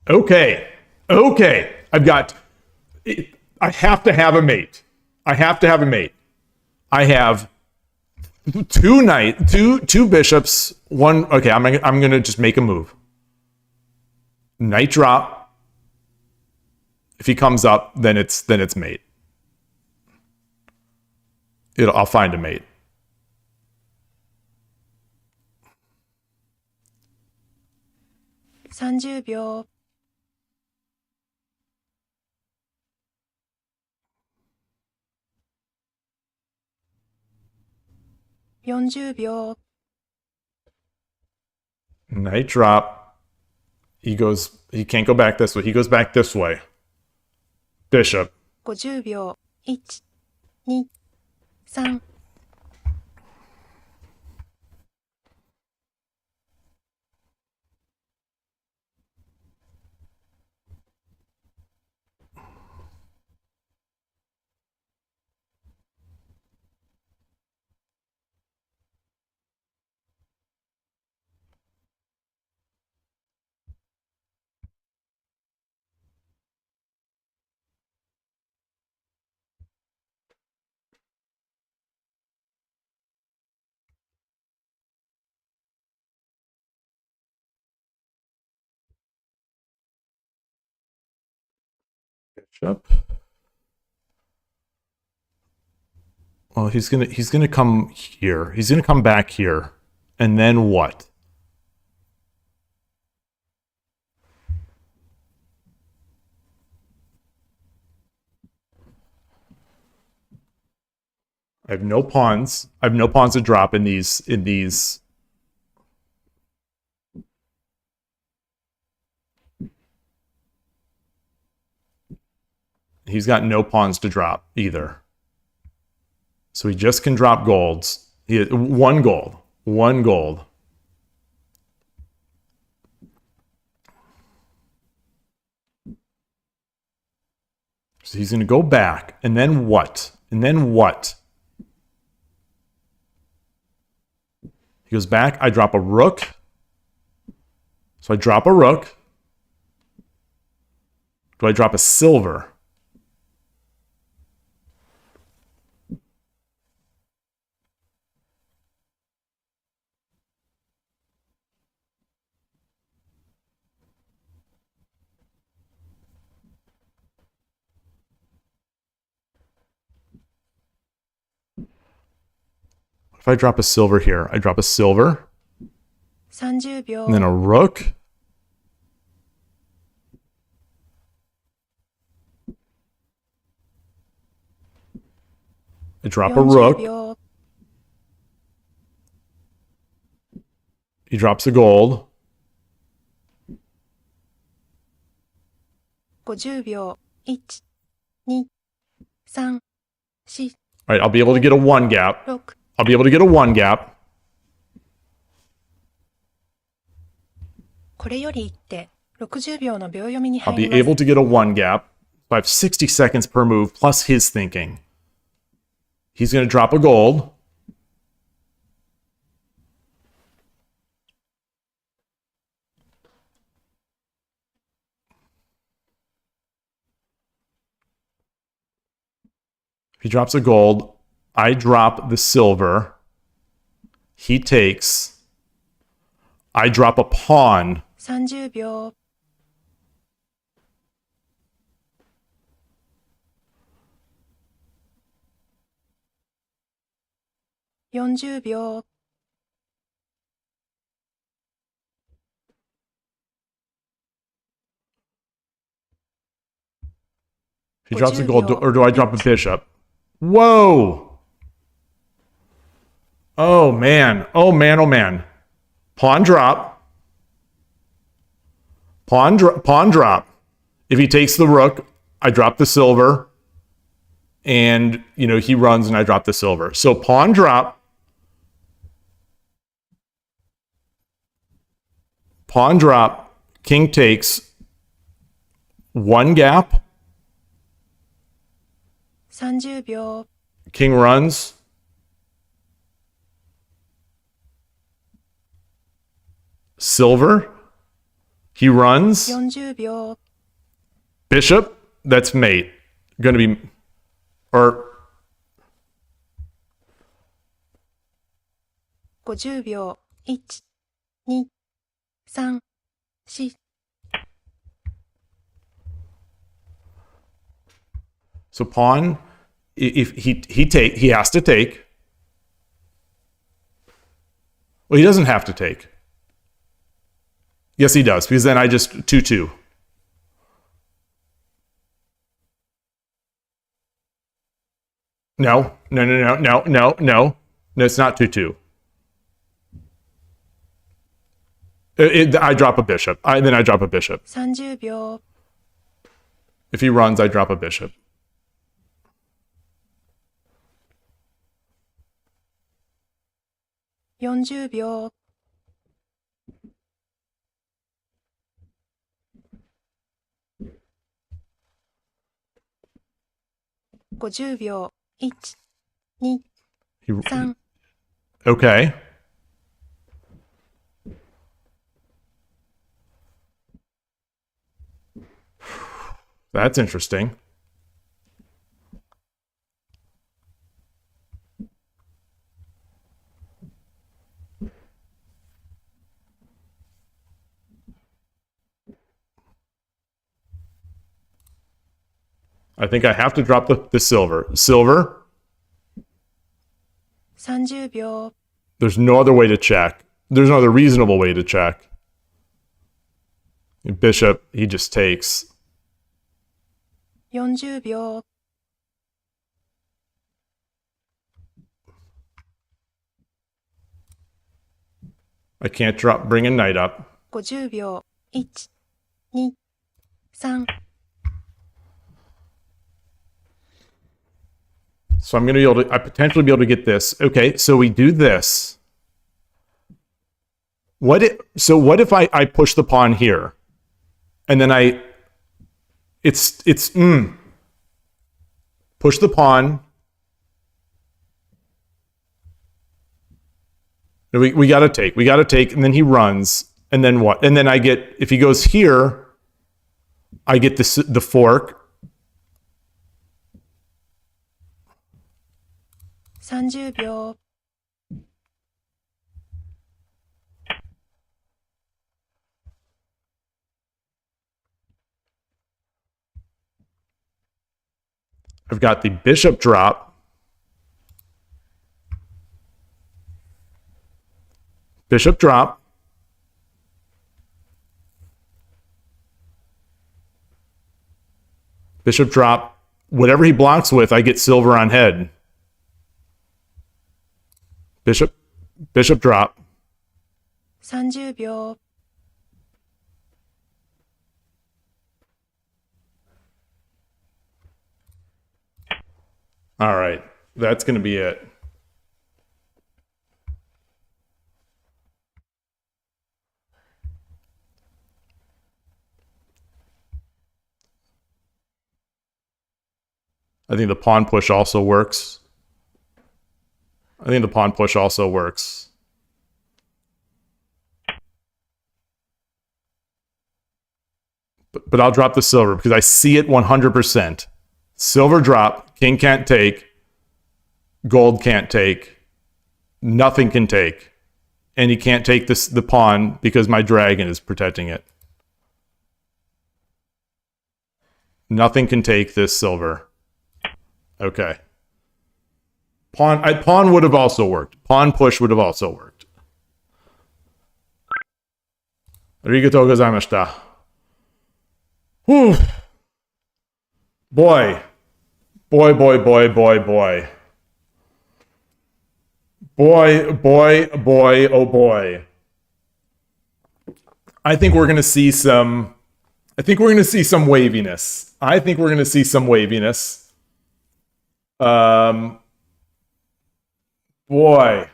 Okay. Okay. I have to have a mate. I have to have a mate. I have two bishops, one. Okay, I'm gonna just make a move. Knight drop. If he comes up, then it's mate. I'll find a mate. ?30 秒 40秒 Knight drop. He can't go back this way. He goes back this way. Bishop. 50秒 1、2、3 Bishop. Well, he's gonna come here. He's gonna come back here. And then what? I have no pawns. I have no pawns to drop in these He's got no pawns to drop either. So he just can drop golds. He has one gold. One gold. So he's going to go back. And then what? And then what? He goes back. I drop a rook. So I drop a rook. Do I drop a silver? If I drop a silver here, I drop a silver. 30秒 And then a rook. I drop a 40 rook. 秒 He drops a gold. 50秒 1、2、3、4、 All right, I'll be able to get a one gap. 6 I'll be able to get a one gap. これより一手60秒の秒読みに I'll 入 be ります。 able to get a one gap. I have 60 seconds per move plus his thinking. He's going to drop a gold. He drops a gold. I drop the silver. He takes. I drop a pawn. 30秒 40秒 He drops a gold, or do I drop a bishop? Whoa! Oh man! Oh man! Oh man! Pawn drop. Pawn drop. If he takes the rook, I drop the silver, and he runs, and I drop the silver. So pawn drop. Pawn drop. King takes. One gap. 30秒 King runs. Silver. He runs. 40秒 Bishop. That's mate. Gonna be. Or. 50秒 1、2、3、4 So pawn. If he has to take. Well, he doesn't have to take. Yes, he does, because then I just 2-2. No, it's not 2-2. I drop a bishop. Then I drop a bishop. 30秒 If he runs, I drop a bishop. $40 秒 50秒 1、2、3 Okay. That's interesting. I think I have to drop the silver. Silver. 30秒、 There's no other way to check. There's no other reasonable way to check. Bishop, he just takes. 40秒、 I can't bring a knight up. 50秒、1、2、3、 So I'm going to be able to, I potentially be able to get this. Okay, so we do this. What if I push the pawn here? And then push the pawn. We got to take, and then he runs. And then what? And then I get, if he goes here, I get the fork. 30秒、 I've got the bishop drop. Bishop drop. Bishop drop. Whatever he blocks with, I get silver on head. Bishop drop. 30秒、 All right, that's going to be it. I think the pawn push also works. But I'll drop the silver because I see it 100%. Silver drop, king can't take, gold can't take, nothing can take. And he can't take the pawn because my dragon is protecting it. Nothing can take this silver. Okay. Pawn would have also worked. Pawn push would have also worked. Arigatou gozaimashita. Whew. Boy. Boy. Boy, oh boy. I think we're going to see some waviness. Boy.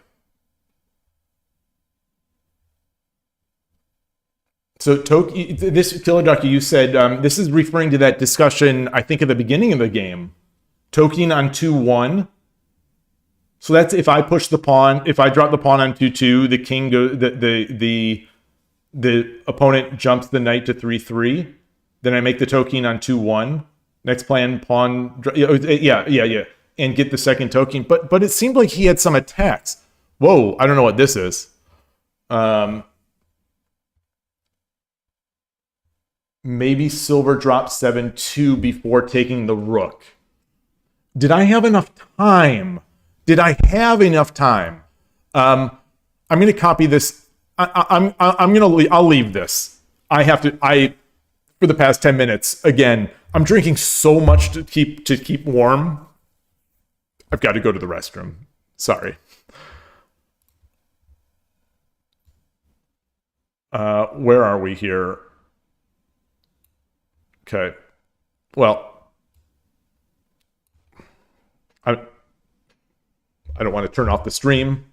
So, this Killer Ducky, you said this is referring to that discussion, I think, at the beginning of the game. Toking on 2-1. So that's if I push the pawn, if I drop the pawn on 2-2, the king goes, the opponent jumps the knight to 3-3. Then I make the token on 2-1. Next plan, pawn, yeah, and get the second token. But it seemed like he had some attacks. Whoa, I don't know what this is. Maybe silver drops 7-2 before taking the rook. Did I have enough time? I'm going to copy this. I'll leave this. For the past 10 minutes, again, I'm drinking so much to keep warm. I've got to go to the restroom. Sorry. Where are we here? Okay. Well, I don't want to turn off the stream.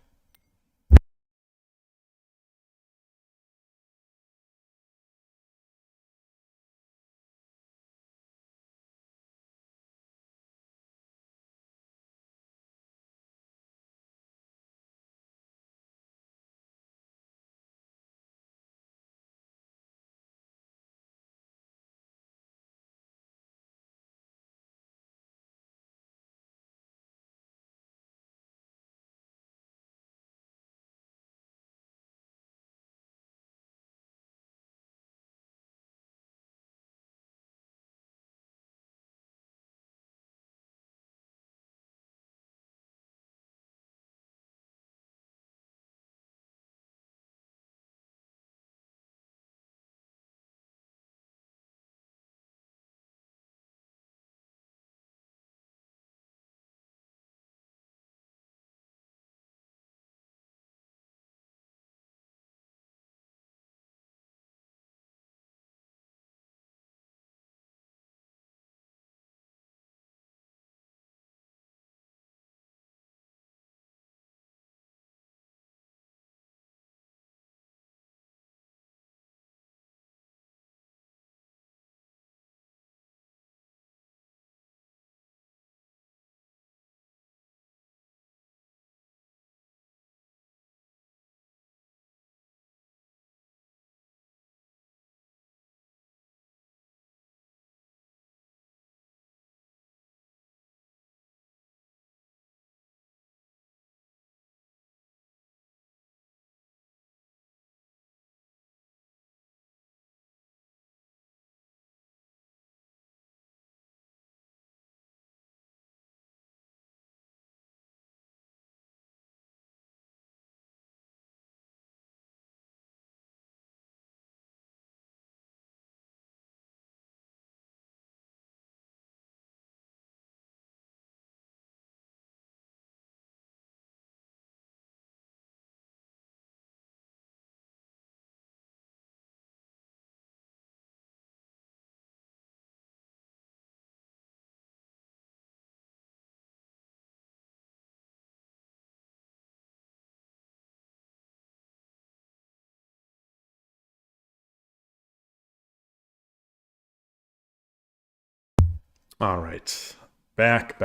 All right. Back.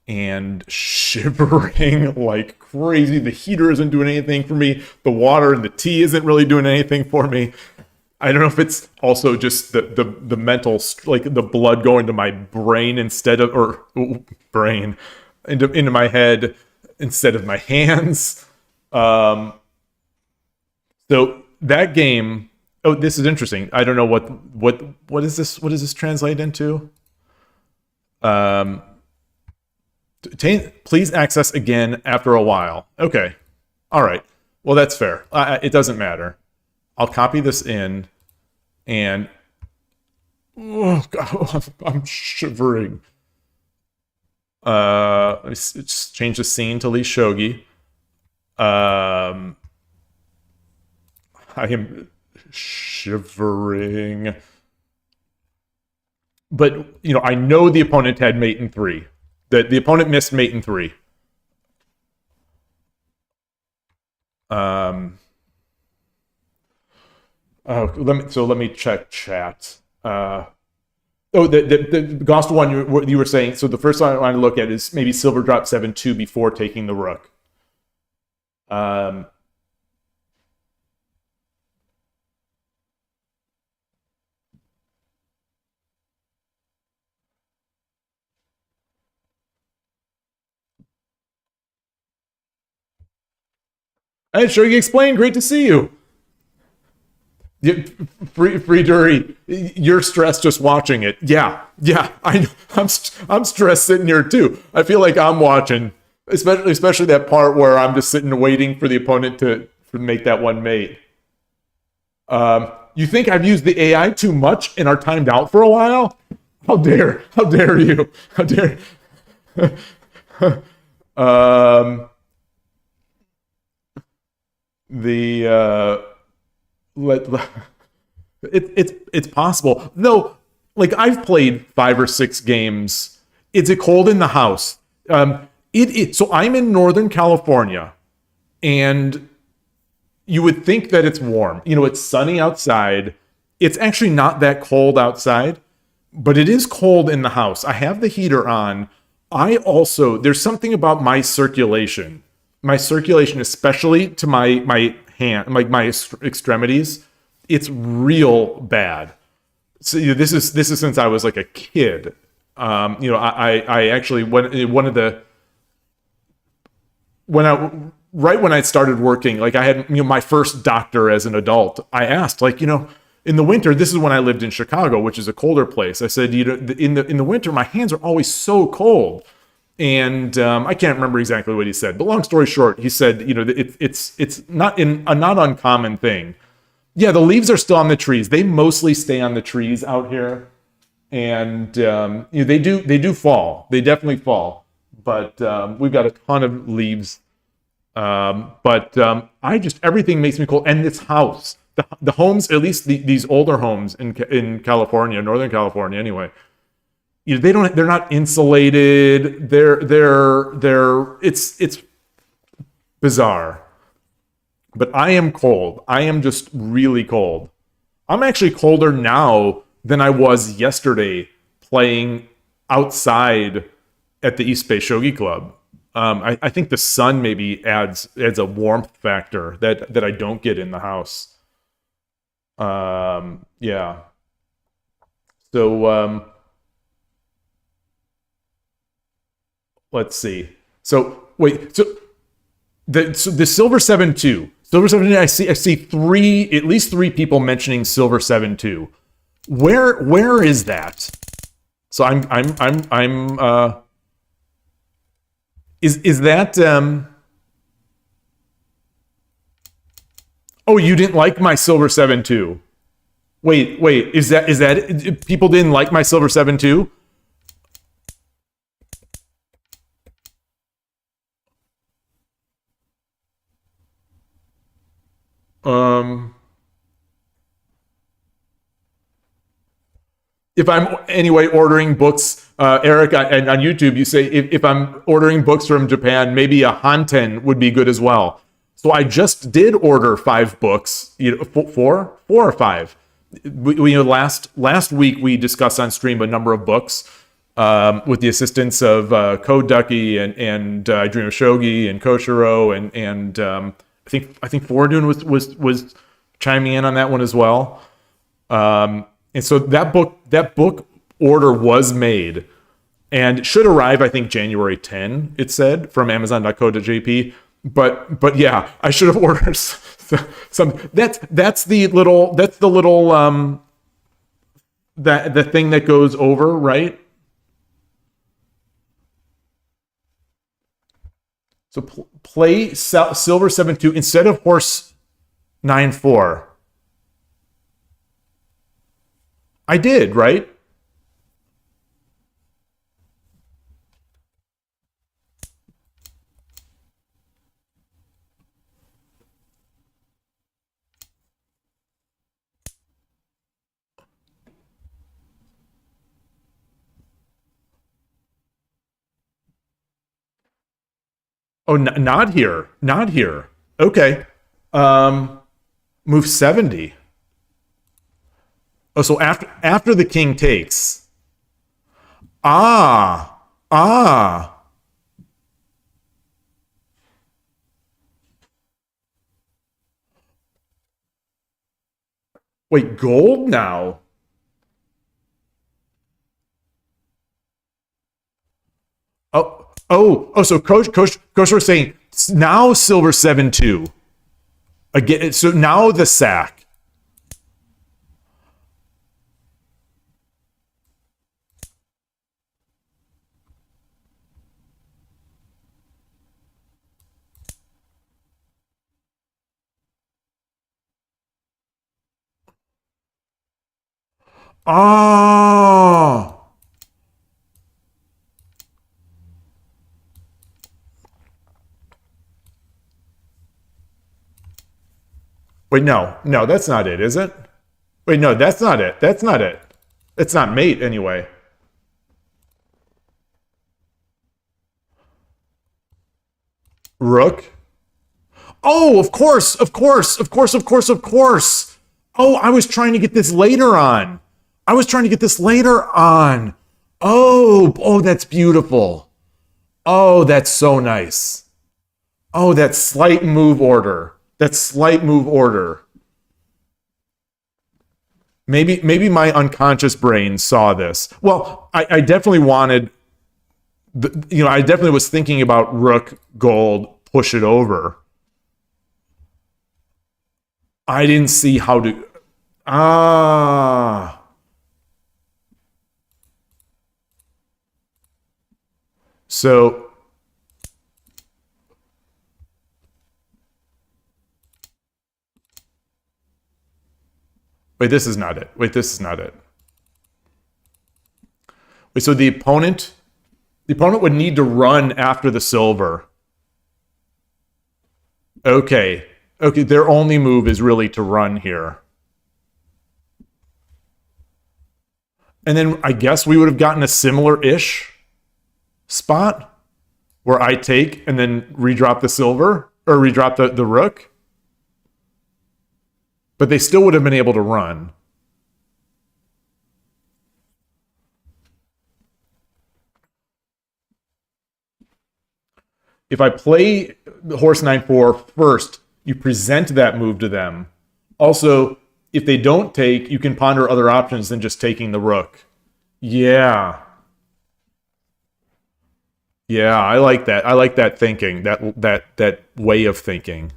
And shivering like crazy. The heater isn't doing anything for me. The water and the tea isn't really doing anything for me. I don't know if it's also just the mental, like the blood going to my brain instead of, or brain, into my head instead of my hands. So that game, oh, this is interesting. I don't know what is this? What does this translate into? Please access again after a while. Okay. All right. Well, that's fair. It doesn't matter. I'll copy this in and oh God, I'm shivering. Let me just change the scene to Lee Shogi. I am shivering. But, I know the opponent had mate in 3. That the opponent missed mate in 3. Let me check chat. The Gospel one you were saying. So the first one I want to look at is maybe Silver Drop 7-2 before taking the rook. Hey, Shogi Explained, great to see you. Free Dury, you're stressed just watching it. Yeah, I'm stressed sitting here too. I feel like I'm watching, especially that part where I'm just sitting waiting for the opponent to make that one mate. You think I've used the AI too much and are timed out for a while? How dare you? How dare? It's possible. Though, like I've played 5 or 6 games. Is it cold in the house? So I'm in Northern California, and you would think that it's warm. It's sunny outside. It's actually not that cold outside, but it is cold in the house. I have the heater on. There's something about my circulation, especially to my hand, like my extremities. It's real bad. So this is since I was like a kid. I actually right when I started working, like I had my first doctor as an adult. I asked, like, in the winter, this is when I lived in Chicago, which is a colder place. I said, in the winter, my hands are always so cold. And I can't remember exactly what he said, but long story short, he said, it's not a not uncommon thing. Yeah, the leaves are still on the trees. They mostly stay on the trees out here, and they do fall. They definitely fall, but we've got a ton of leaves. Everything makes me cold. And this house, the homes, at least these older homes in California, Northern California, anyway. They're not insulated. It's bizarre. But I am cold. I am just really cold. I'm actually colder now than I was yesterday playing outside at the East Bay Shogi Club. I think the sun maybe adds a warmth factor that I don't get in the house. Yeah. So let's see. So wait. So the Silver 7-2. Silver 7-2. I see at least three people mentioning Silver 7-2. Where is that? So is that oh, you didn't like my Silver 7-2. Wait, is that people didn't like my Silver 7-2? If I'm anyway ordering books, Eric, and on YouTube, you say if I'm ordering books from Japan, maybe a Hanten would be good as well. So I just did order 5 books, 4 or 5. last week we discussed on stream a number of books with the assistance of Code Ducky and I Dream of Shogi and Koshiro and I think Fortune was chiming in on that one as well. And so that book order was made and should arrive, I think, January 10, it said, from Amazon.co.jp. But yeah, I should have ordered some. That's the little the thing that goes over, right? So play Silver 7-2 instead of Horse 9-4. I did, right? Oh, not here. Not here. Okay. Move 70. Oh, so after the king takes. Ah. Wait, gold now? So Coach was saying now Silver 7-2. Again, so now the sack. Ah. Wait, no, that's not it, is it? Wait, no, that's not it. That's not it. It's not mate anyway. Rook. Oh, of course. Oh, I was trying to get this later on. Oh, that's beautiful. Oh, that's so nice. Oh, that slight move order. Maybe my unconscious brain saw this. Well, I definitely wanted, I definitely was thinking about rook, gold, push it over. I didn't see how to. So. Wait, this is not it. Wait, so the opponent would need to run after the silver. Okay, their only move is really to run here. And then I guess we would have gotten a similar-ish spot where I take and then redrop the silver, or redrop the rook. But they still would have been able to run. If I play the horse 9-4 first, you present that move to them. Also, if they don't take, you can ponder other options than just taking the rook. Yeah. Yeah, I like that. I like that thinking, that way of thinking.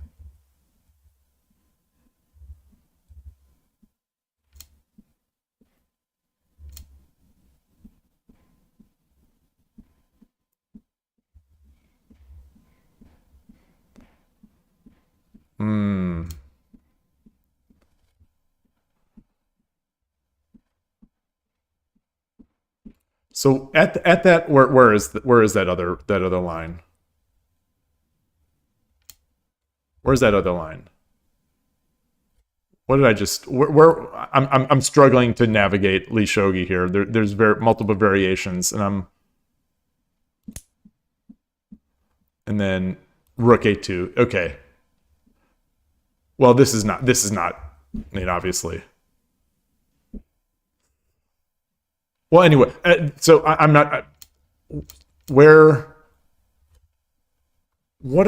So at that, where is that other line? Where's that other line? What did I just? Where I'm struggling to navigate Lee Shogi here. There's multiple variations, and then Rook A2. Okay. Well, this is not. I mean, obviously. Well, anyway, so I'm not where. What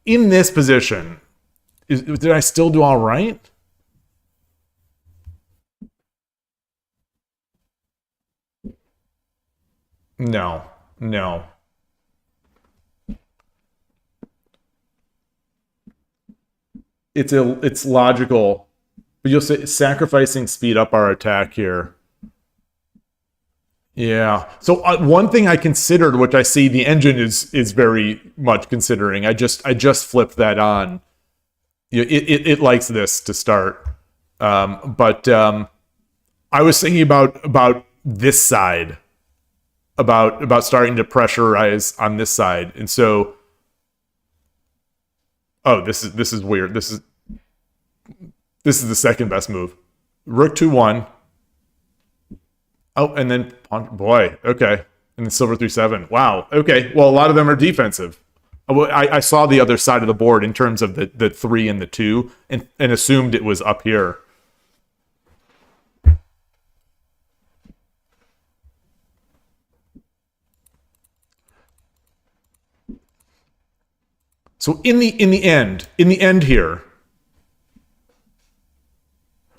in this position? Did I still do all right? No, no. It's logical, but you'll say sacrificing speed up our attack here. Yeah. So one thing I considered, which I see the engine is very much considering. I just flipped that on. It likes this to start, but I was thinking about this side, about starting to pressurize on this side, and so oh, this is weird. This is the second best move. Rook 2-1. Oh, and then boy, okay, and then silver 3-7. Wow. Okay. Well, a lot of them are defensive. I saw the other side of the board in terms of the 3 and the 2, and assumed it was up here. So in the end here,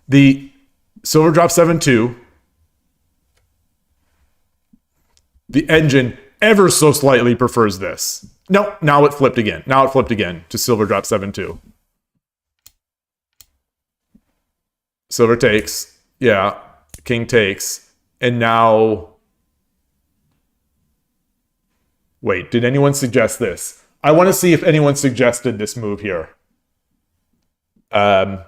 the silver drop 7-2. The engine ever so slightly prefers this. No, now it flipped again. Now it flipped again to silver drop 7-2. Silver takes. Yeah. King takes. And now... Wait, did anyone suggest this? I want to see if anyone suggested this move here. Number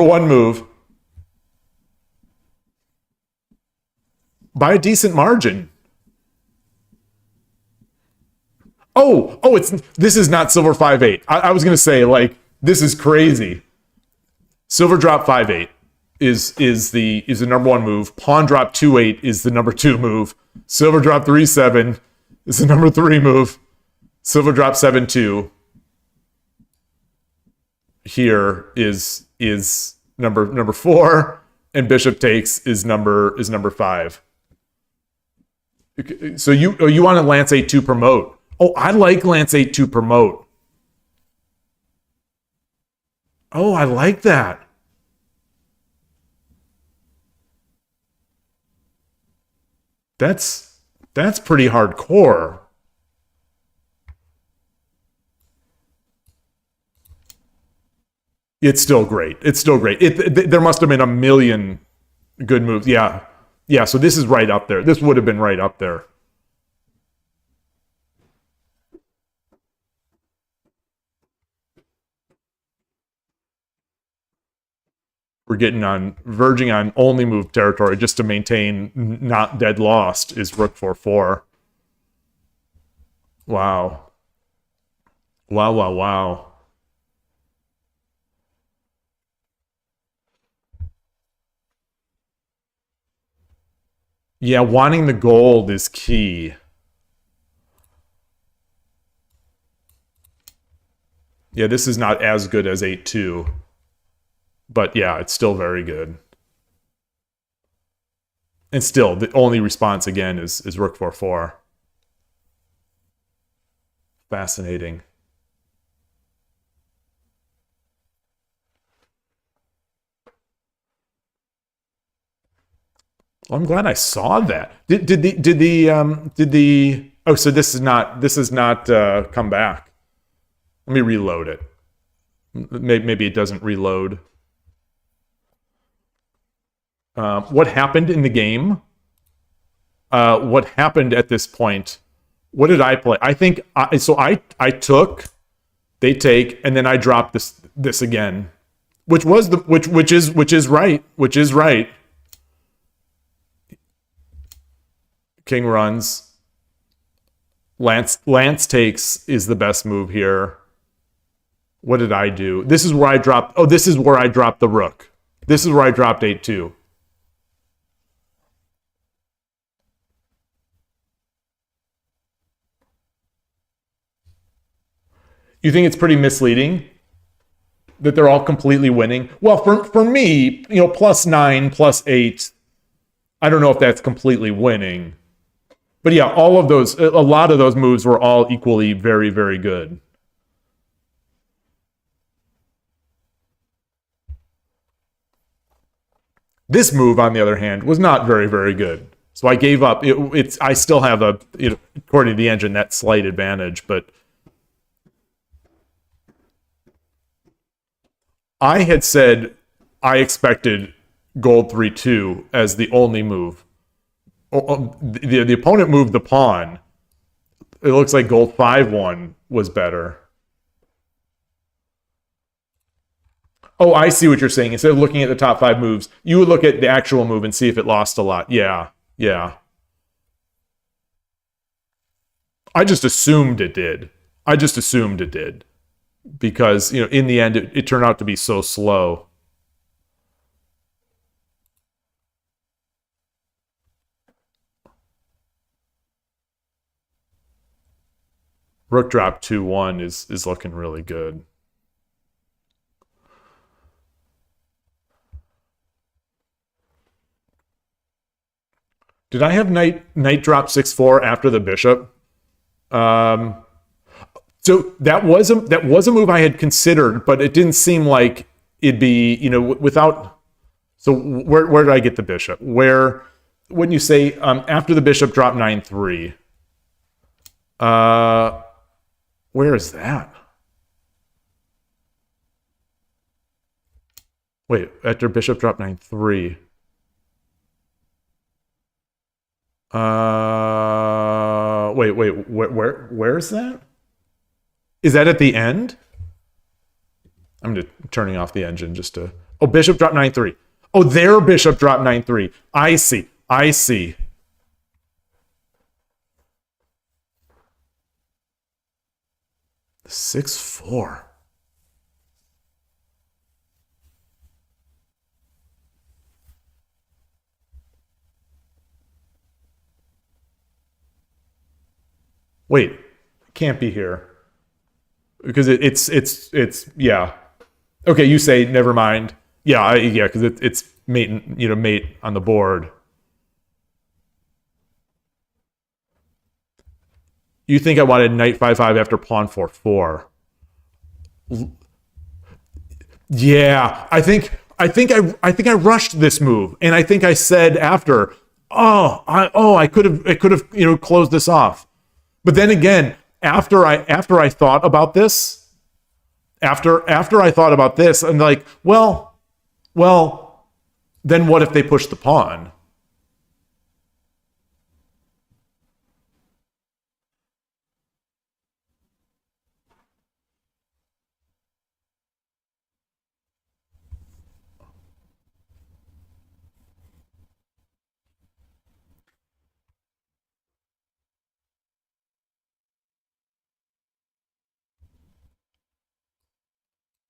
one move. By a decent margin. Oh, this is not silver 5-8. I was gonna say, like, this is crazy. Silver drop 5-8 is the number one move. Pawn drop 2-8 is the number 2 move. Silver drop 3-7 is the number 3 move. Silver drop 7-2 here is number 4, and bishop takes is number 5. So you want to lance 8-2 promote. Oh, I like lance 8-2 promote. Oh, I like that. That's pretty hardcore. It's still great. It's still great. There must have been a million good moves. Yeah. Yeah, so this is right up there. This would have been right up there. We're verging on only move territory just to maintain not dead lost is rook 4-4. Wow. Wow, wow, wow. Yeah, wanting the gold is key. Yeah, this is not as good as 8-2. But yeah, it's still very good. And still, the only response again is rook 4-4. Fascinating. Well, I'm glad I saw that. Did the oh, so this is not come back. Let me reload it. Maybe it doesn't reload. What happened in the game? What happened at this point? What did I play? I think I took, they take, and then I dropped this again, which is right. King runs. Lance takes is the best move here. What did I do? This is where I dropped. Oh, this is where I dropped the rook. This is where I dropped 8-2. You think it's pretty misleading? that they're all completely winning. Well, for me, +9, +8. I don't know if that's completely winning. But yeah, all of those, a lot of those moves were all equally very, very good. This move, on the other hand, was not very, very good. So I gave up. I still have according to the engine, that slight advantage, but I had said I expected gold 3-2 as the only move. The opponent moved the pawn. It looks like gold 5-1 was better. Oh, I see what you're saying. Instead of looking at the top 5 moves, you would look at the actual move and see if it lost a lot. Yeah. I just assumed it did. Because, in the end, it turned out to be so slow. Rook drop 2-1 is looking really good. Did I have knight drop 6-4 after the bishop? So that was a move I had considered, but it didn't seem like it'd be, without. So where did I get the bishop? When you say after the bishop drop 9-3? Where is that? Wait, after bishop drop 9-3. Wait, where is that? Is that at the end? I'm just turning off the engine just to. Oh, bishop drop 9-3. Oh, their bishop drop 9-3. I see. 6-4. Wait, it can't be here. Because it's yeah. Okay, you say never mind. Yeah, because it's mate on the board. You think I wanted knight 5-5 after pawn 4-4? Yeah, I think I rushed this move, and I think I said after, I could have closed this off. But then again, after I thought about this, I'm like, well, then what if they push the pawn?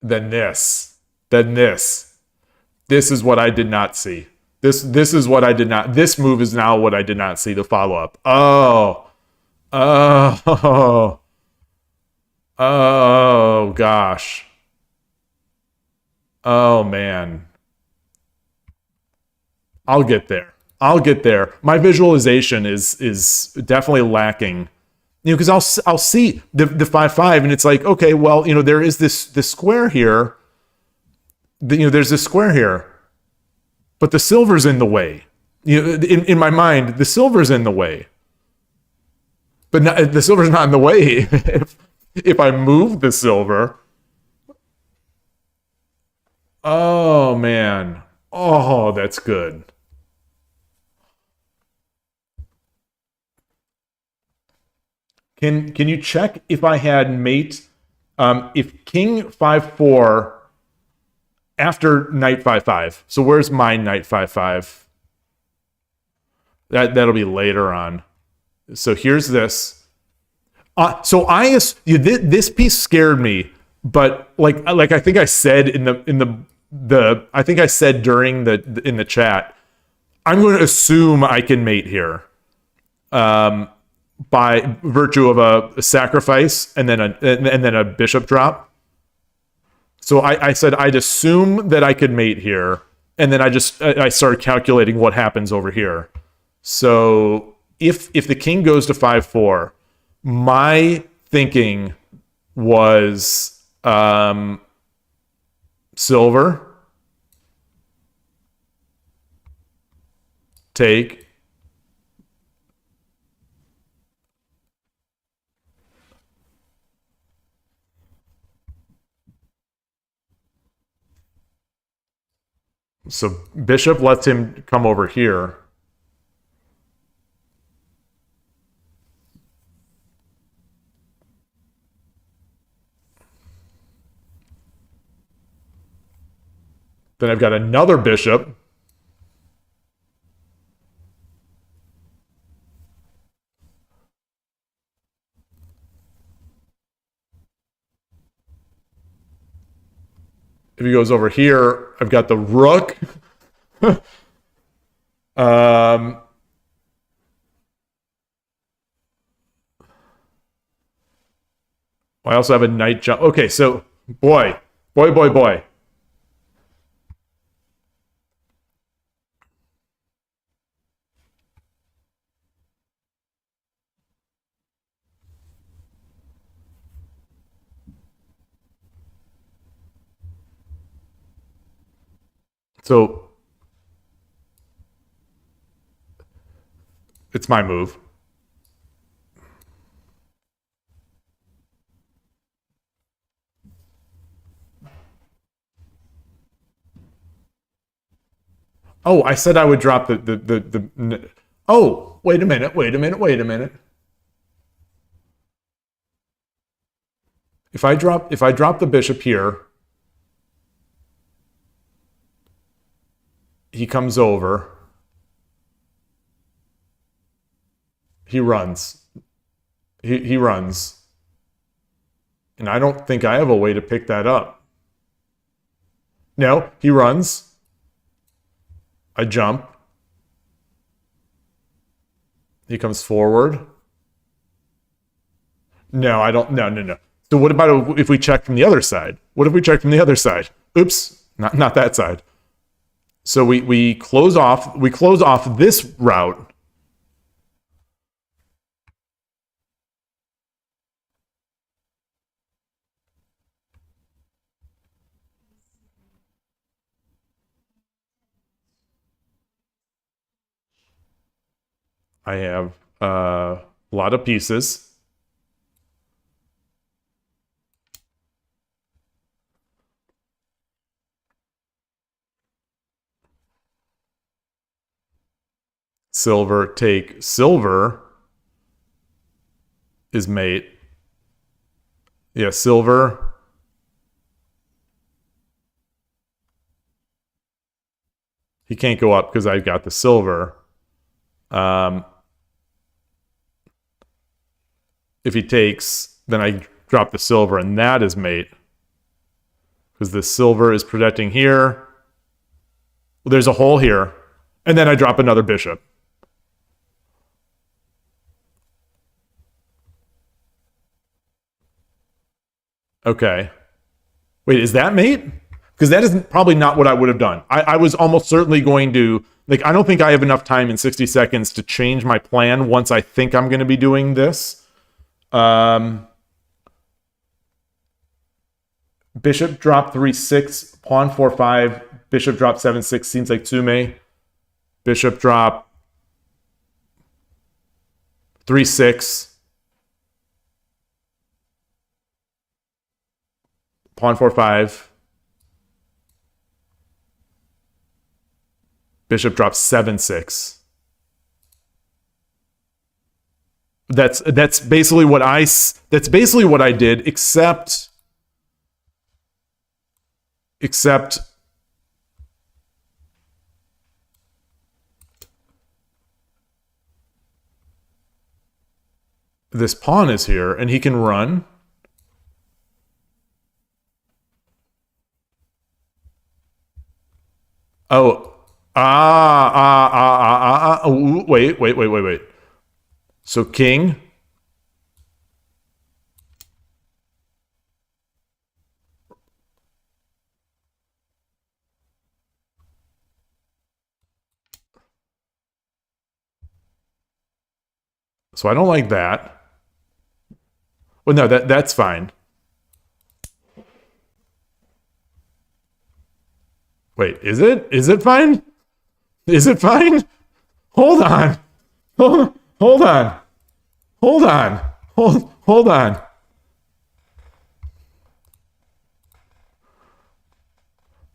Then this. This is what I did not see. This is what I did not. This move is now what I did not see. The follow up. Oh gosh. Oh man. I'll get there. My visualization is definitely lacking. Because I'll see the 5-5, and it's like, okay, well, there is this square here. There's this square here, but the silver's in the way. In my mind, the silver's in the way, but the silver's not in the way. if I move the silver, oh man, oh that's good. Can you check if I had mate, if king 5-4 after knight 5-5? So where's my knight 5-5? That'll be later on. So here's this. So this piece scared me, but like I think I said in the I think I said during in the chat, I'm going to assume I can mate here. By virtue of a sacrifice and then a bishop drop. So I said I'd assume that I could mate here, and then I started calculating what happens over here. So if the king goes to 5-4, my thinking was silver, take. So bishop lets him come over here. Then I've got another bishop. If he goes over here, I've got the rook. I also have a knight jump. Okay, so boy. So it's my move. Oh, I said I would drop the oh, wait a minute. If I drop the bishop here, he comes over. He runs. He runs. And I don't think I have a way to pick that up. No, he runs. I jump. He comes forward. No, I don't. No. So what about if we check from the other side? What if we check from the other side? Oops, not that side. So we close off this route. I have a lot of pieces. Silver, take silver is mate. Yeah, silver. He can't go up because I've got the silver. If he takes, then I drop the silver, and that is mate. Because the silver is protecting here. Well, there's a hole here. And then I drop another bishop. Okay. Wait, is that mate? Because that is probably not what I would have done. I was almost certainly going to, like, I don't think I have enough time in 60 seconds to change my plan once I think I'm going to be doing this. Bishop drop 3-6, pawn 4-5, bishop drop 7-6 seems like Tsume. Bishop drop 3-6. Pawn 4-5. Bishop drops 7-6. That's basically what I did, except this pawn is here and he can run. Oh, wait. So king. So I don't like that. Well, no, that's fine. Wait, is it? Is it fine? Is it fine? Hold on. Hold on. Hold on. Hold on.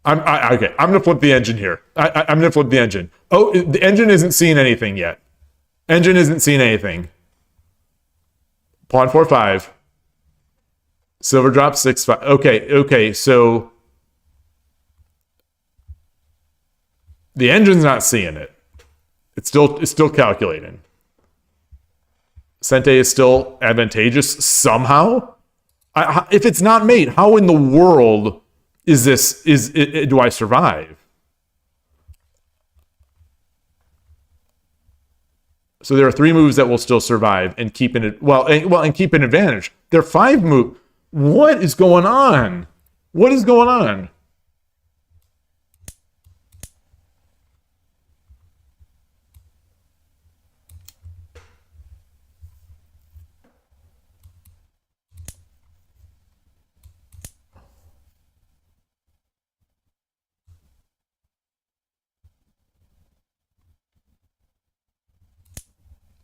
Okay. I'm gonna flip the engine here. I'm gonna flip the engine. Oh, the engine isn't seeing anything yet. Engine isn't seeing anything. Pawn 4-5. Silver drop 6-5. Okay. So the engine's not seeing it. It's still calculating. Sente is still advantageous somehow. If it's not mate, how in the world do I survive? So there are 3 moves that will still survive and keep an and keep an advantage. There are 5 moves. What is going on? What is going on?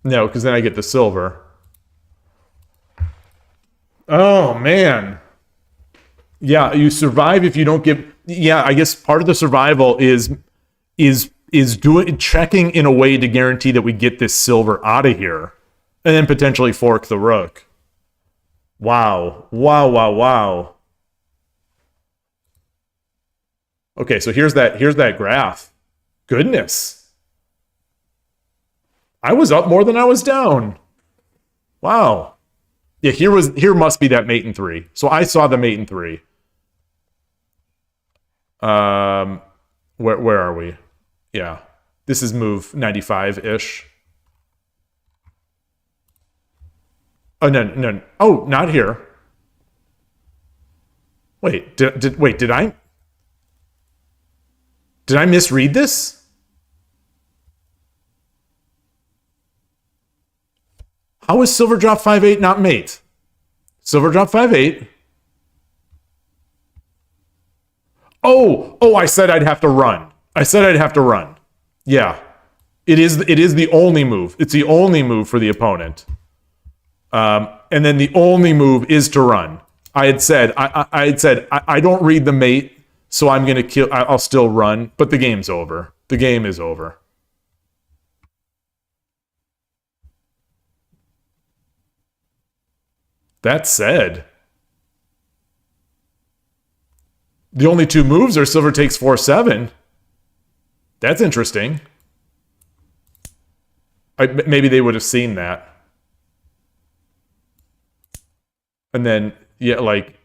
No, because then I get the silver. Oh, man. Yeah, you survive if you don't give... Yeah, I guess part of the survival is checking in a way to guarantee that we get this silver out of here. And then potentially fork the rook. Wow. Okay, so here's that graph. Goodness. I was up more than I was down. Wow. Yeah, here must be that mate in 3. So I saw the mate in 3. Where are we? Yeah. This is move 95-ish. Oh no. Oh, not here. Wait, did I misread this? How is silver drop 5-8 not mate? Silver drop 5-8. Oh, I said I'd have to run. Yeah. It is the only move. It's the only move for the opponent. And then the only move is to run. I had said I don't read the mate, so I'm going to kill. I'll still run, but the game's over. The game is over. That said, the only 2 moves are silver takes 4-7. That's interesting. Maybe they would have seen that. And then, yeah, like...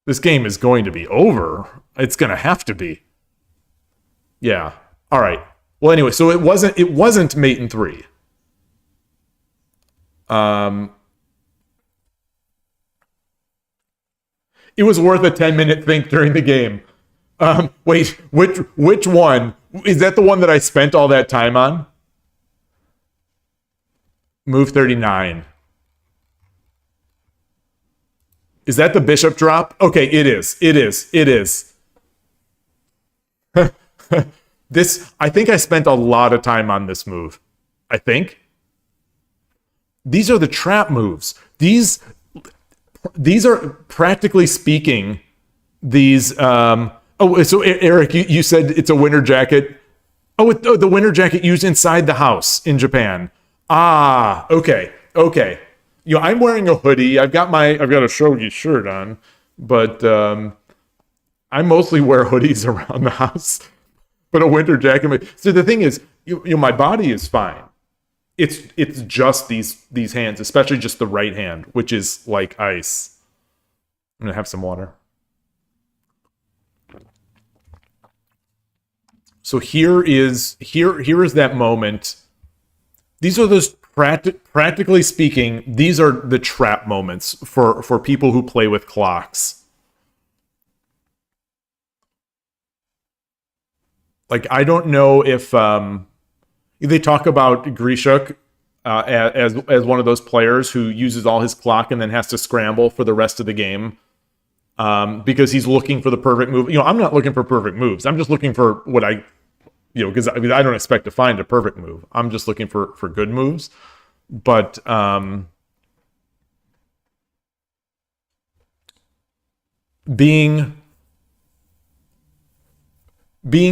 This game is going to be over. It's going to have to be. Yeah. All right. Well, anyway, so it wasn't mate in 3. It was worth a 10-minute think during the game. Wait, which one? Is that the one that I spent all that time on? Move 39. Is that the bishop drop? Okay, it is. I think I spent a lot of time on this move. I think. These are the trap moves. These are, practically speaking, these... so Eric, you said it's a winter jacket. The winter jacket used inside the house in Japan. Ah, okay. I'm wearing a hoodie. I've got a Shogi shirt on, but I mostly wear hoodies around the house. But a winter jacket. So the thing is, my body is fine. It's just these hands, especially just the right hand, which is like ice. I'm gonna have some water. So here is that moment. These are those practically speaking, these are the trap moments for people who play with clocks. Like, I don't know if they talk about Grishuk as one of those players who uses all his clock and then has to scramble for the rest of the game because he's looking for the perfect move. I'm not looking for perfect moves. I'm just looking for what because I don't expect to find a perfect move. I'm just looking for good moves. But being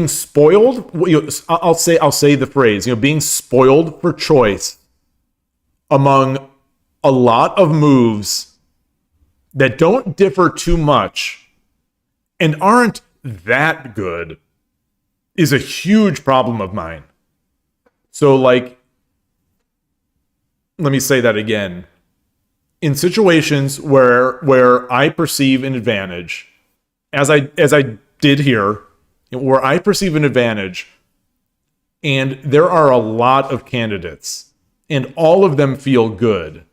spoiled, I'll say the phrase, being spoiled for choice among a lot of moves that don't differ too much and aren't that good is a huge problem of mine. So, like, let me say that again. In situations where I perceive an advantage, as I did here, where I perceive an advantage, and there are a lot of candidates, and all of them feel good,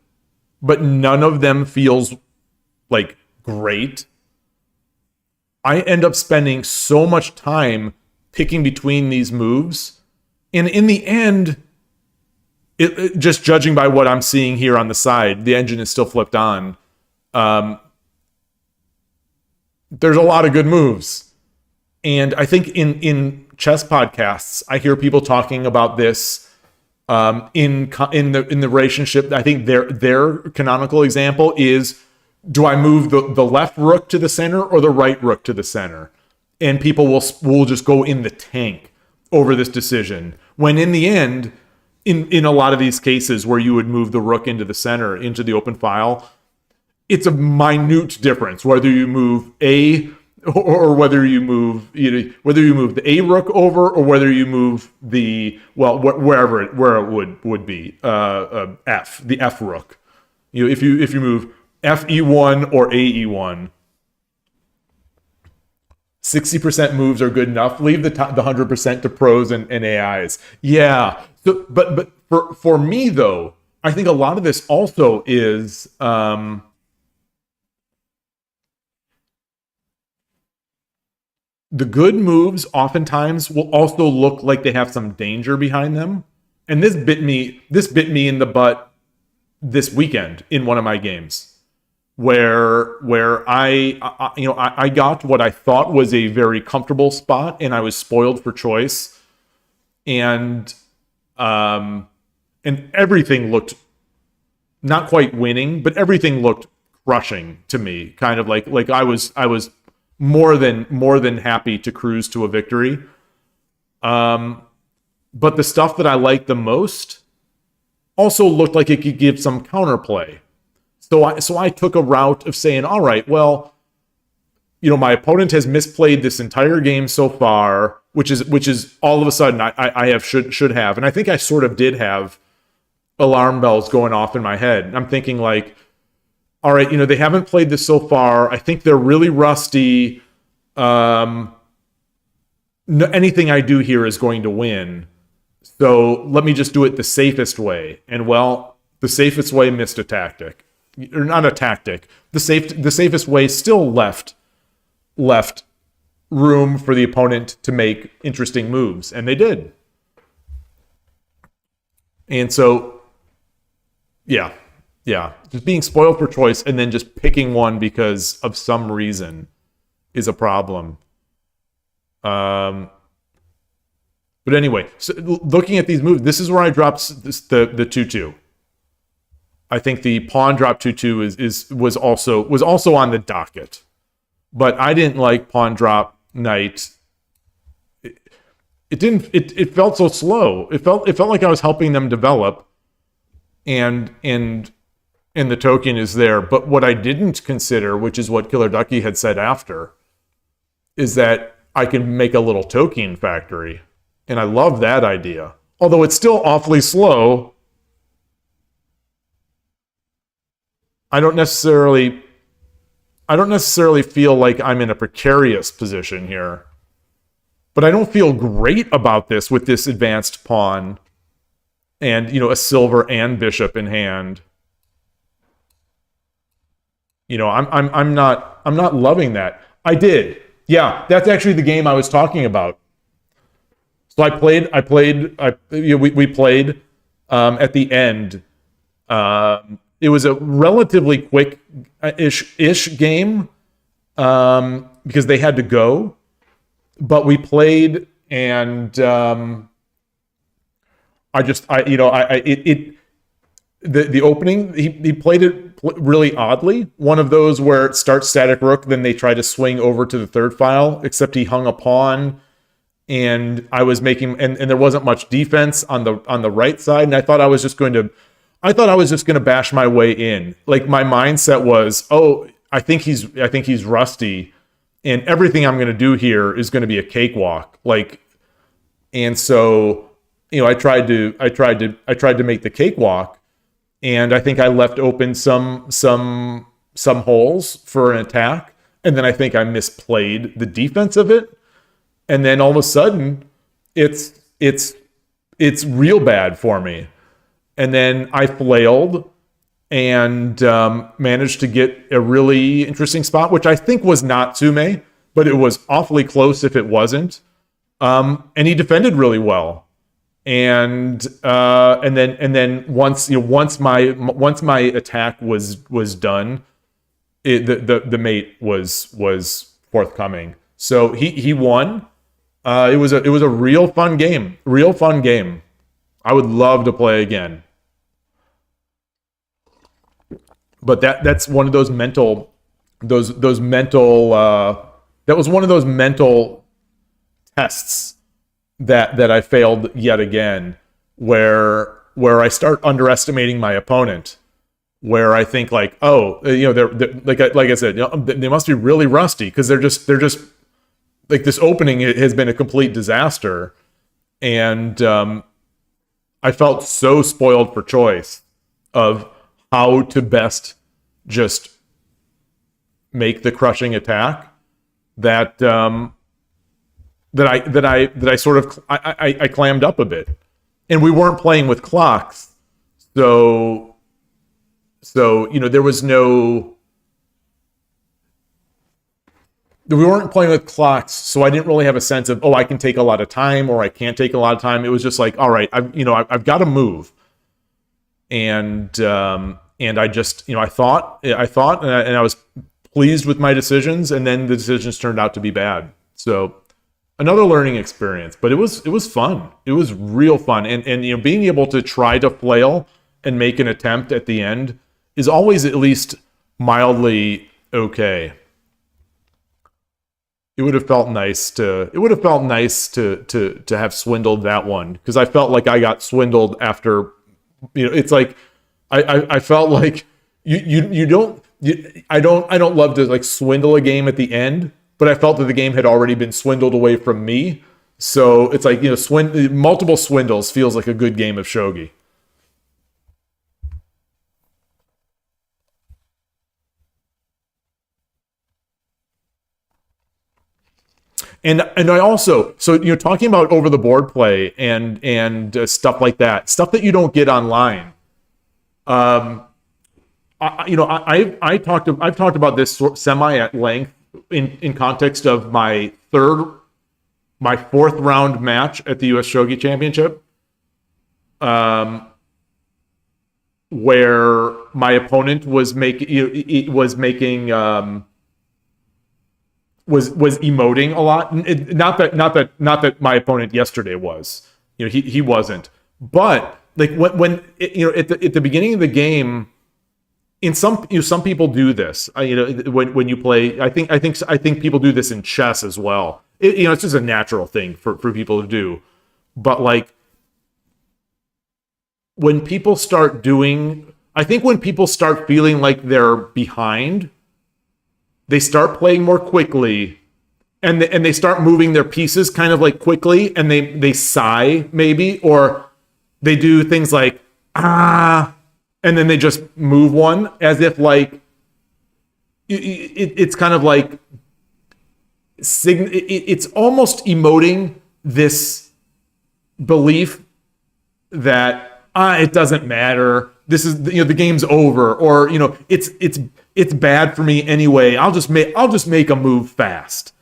but none of them feels like great, I end up spending so much time picking between these moves, and in the end, just judging by what I'm seeing here on the side, the engine is still flipped on. There's a lot of good moves. And I think in chess podcasts, I hear people talking about this in the relationship. I think their canonical example is, do I move the left rook to the center or the right rook to the center? And people will just go in the tank over this decision. When in the end, in a lot of these cases where you would move the rook into the center, into the open file, it's a minute difference whether you move or whether you move the A rook over or whether you move where it would be the F rook. If you move FE1 or AE1, 60% moves are good enough. Leave the 100% to pros and AIs. Yeah. So, but for me though, I think a lot of this also is the good moves oftentimes will also look like they have some danger behind them. And this bit me in the butt this weekend in one of my games, where I got what I thought was a very comfortable spot, and I was spoiled for choice, and everything looked not quite winning, but everything looked crushing to me. Kind of like I was more than happy to cruise to a victory. But the stuff that I liked the most also looked like it could give some counterplay. So I took a route of saying, all right, well, my opponent has misplayed this entire game so far, which is all of a sudden I have should have, and I think I sort of did have alarm bells going off in my head. I'm thinking like, all right, they haven't played this so far. I think they're really rusty. Anything I do here is going to win. So let me just do it the safest way. And well, the safest way missed a tactic. Or not a tactic. The safest way still left room for the opponent to make interesting moves, and they did. And so, yeah, just being spoiled for choice and then just picking one because of some reason is a problem. But anyway, so looking at these moves, this is where I dropped the 2-2. I think the pawn drop 2-2 was also on the docket, but I didn't like pawn drop knight. It felt so slow. It felt like I was helping them develop, and the token is there. But what I didn't consider, which is what Killer Ducky had said after, is that I can make a little token factory, and I love that idea. Although it's still awfully slow. I don't necessarily feel like I'm in a precarious position here, but I don't feel great about this with this advanced pawn and a silver and bishop in hand. I'm not loving that. I did. Yeah, that's actually the game I was talking about. So we played at the end. It was a relatively quick ish game because they had to go, but we played and the opening he played it really oddly. One of those where it starts static rook, then they try to swing over to the third file, except he hung a pawn. And I was making, and there wasn't much defense on the right side, and I thought I was just going to bash my way in. Like my mindset was, oh, I think he's rusty, and everything I'm going to do here is going to be a cakewalk. Like, and so I tried to make the cakewalk, and I think I left open some holes for an attack, and then I think I misplayed the defense of it. And then all of a sudden, it's real bad for me. And then I flailed and managed to get a really interesting spot, which I think was Natsume, but it was awfully close if it wasn't. And he defended really well. And then once my attack was done, the mate was forthcoming. So he won. It was a real fun game. I would love to play again. But that's one of those mental that was one of those mental tests that I failed yet again, where I start underestimating my opponent, where I think like, oh, they're like I said, they must be really rusty because they're just like this opening has been a complete disaster. And I felt so spoiled for choice of how to best just make the crushing attack that I sort of I clammed up a bit. And we weren't playing with clocks. So there was no, we weren't playing with clocks, so I didn't really have a sense of, I can take a lot of time or I can't take a lot of time. It was just like, all right, I've got to move, and I just, I thought, and I was pleased with my decisions, and then the decisions turned out to be bad. So another learning experience, but it was fun. It was real fun, and being able to try to flail and make an attempt at the end is always at least mildly okay. It would have felt nice to have swindled that one, because I felt like I got swindled after, it's like I felt like I don't love to like swindle a game at the end, but I felt that the game had already been swindled away from me. So it's like, multiple swindles feels like a good game of shogi. And I also, so talking about over the board play and stuff like that, stuff that you don't get online. I've talked about this semi at length in context of my fourth round match at the U.S. Shogi Championship, where my opponent was emoting a lot. Not that my opponent yesterday was. He wasn't. But like when at the beginning of the game, in some people do this. When you play, I think people do this in chess as well. It's just a natural thing for people to do. But like when people start feeling like they're behind, they start playing more quickly, and they start moving their pieces kind of like quickly, and they sigh maybe, or they do things like and then they just move one as if like it's kind of like it's almost emoting this belief that it doesn't matter. This is the game's over, or it's bad for me anyway. I'll just make a move fast,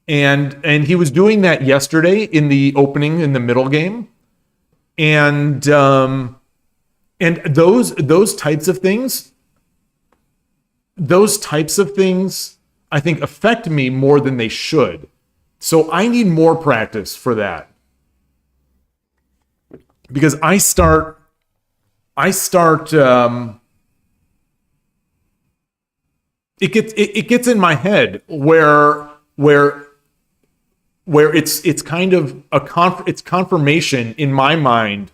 And he was doing that yesterday in the opening in the middle game. And those types of things, I think affect me more than they should. So I need more practice for that. Because I start it gets in my head where it's kind of it's confirmation in my mind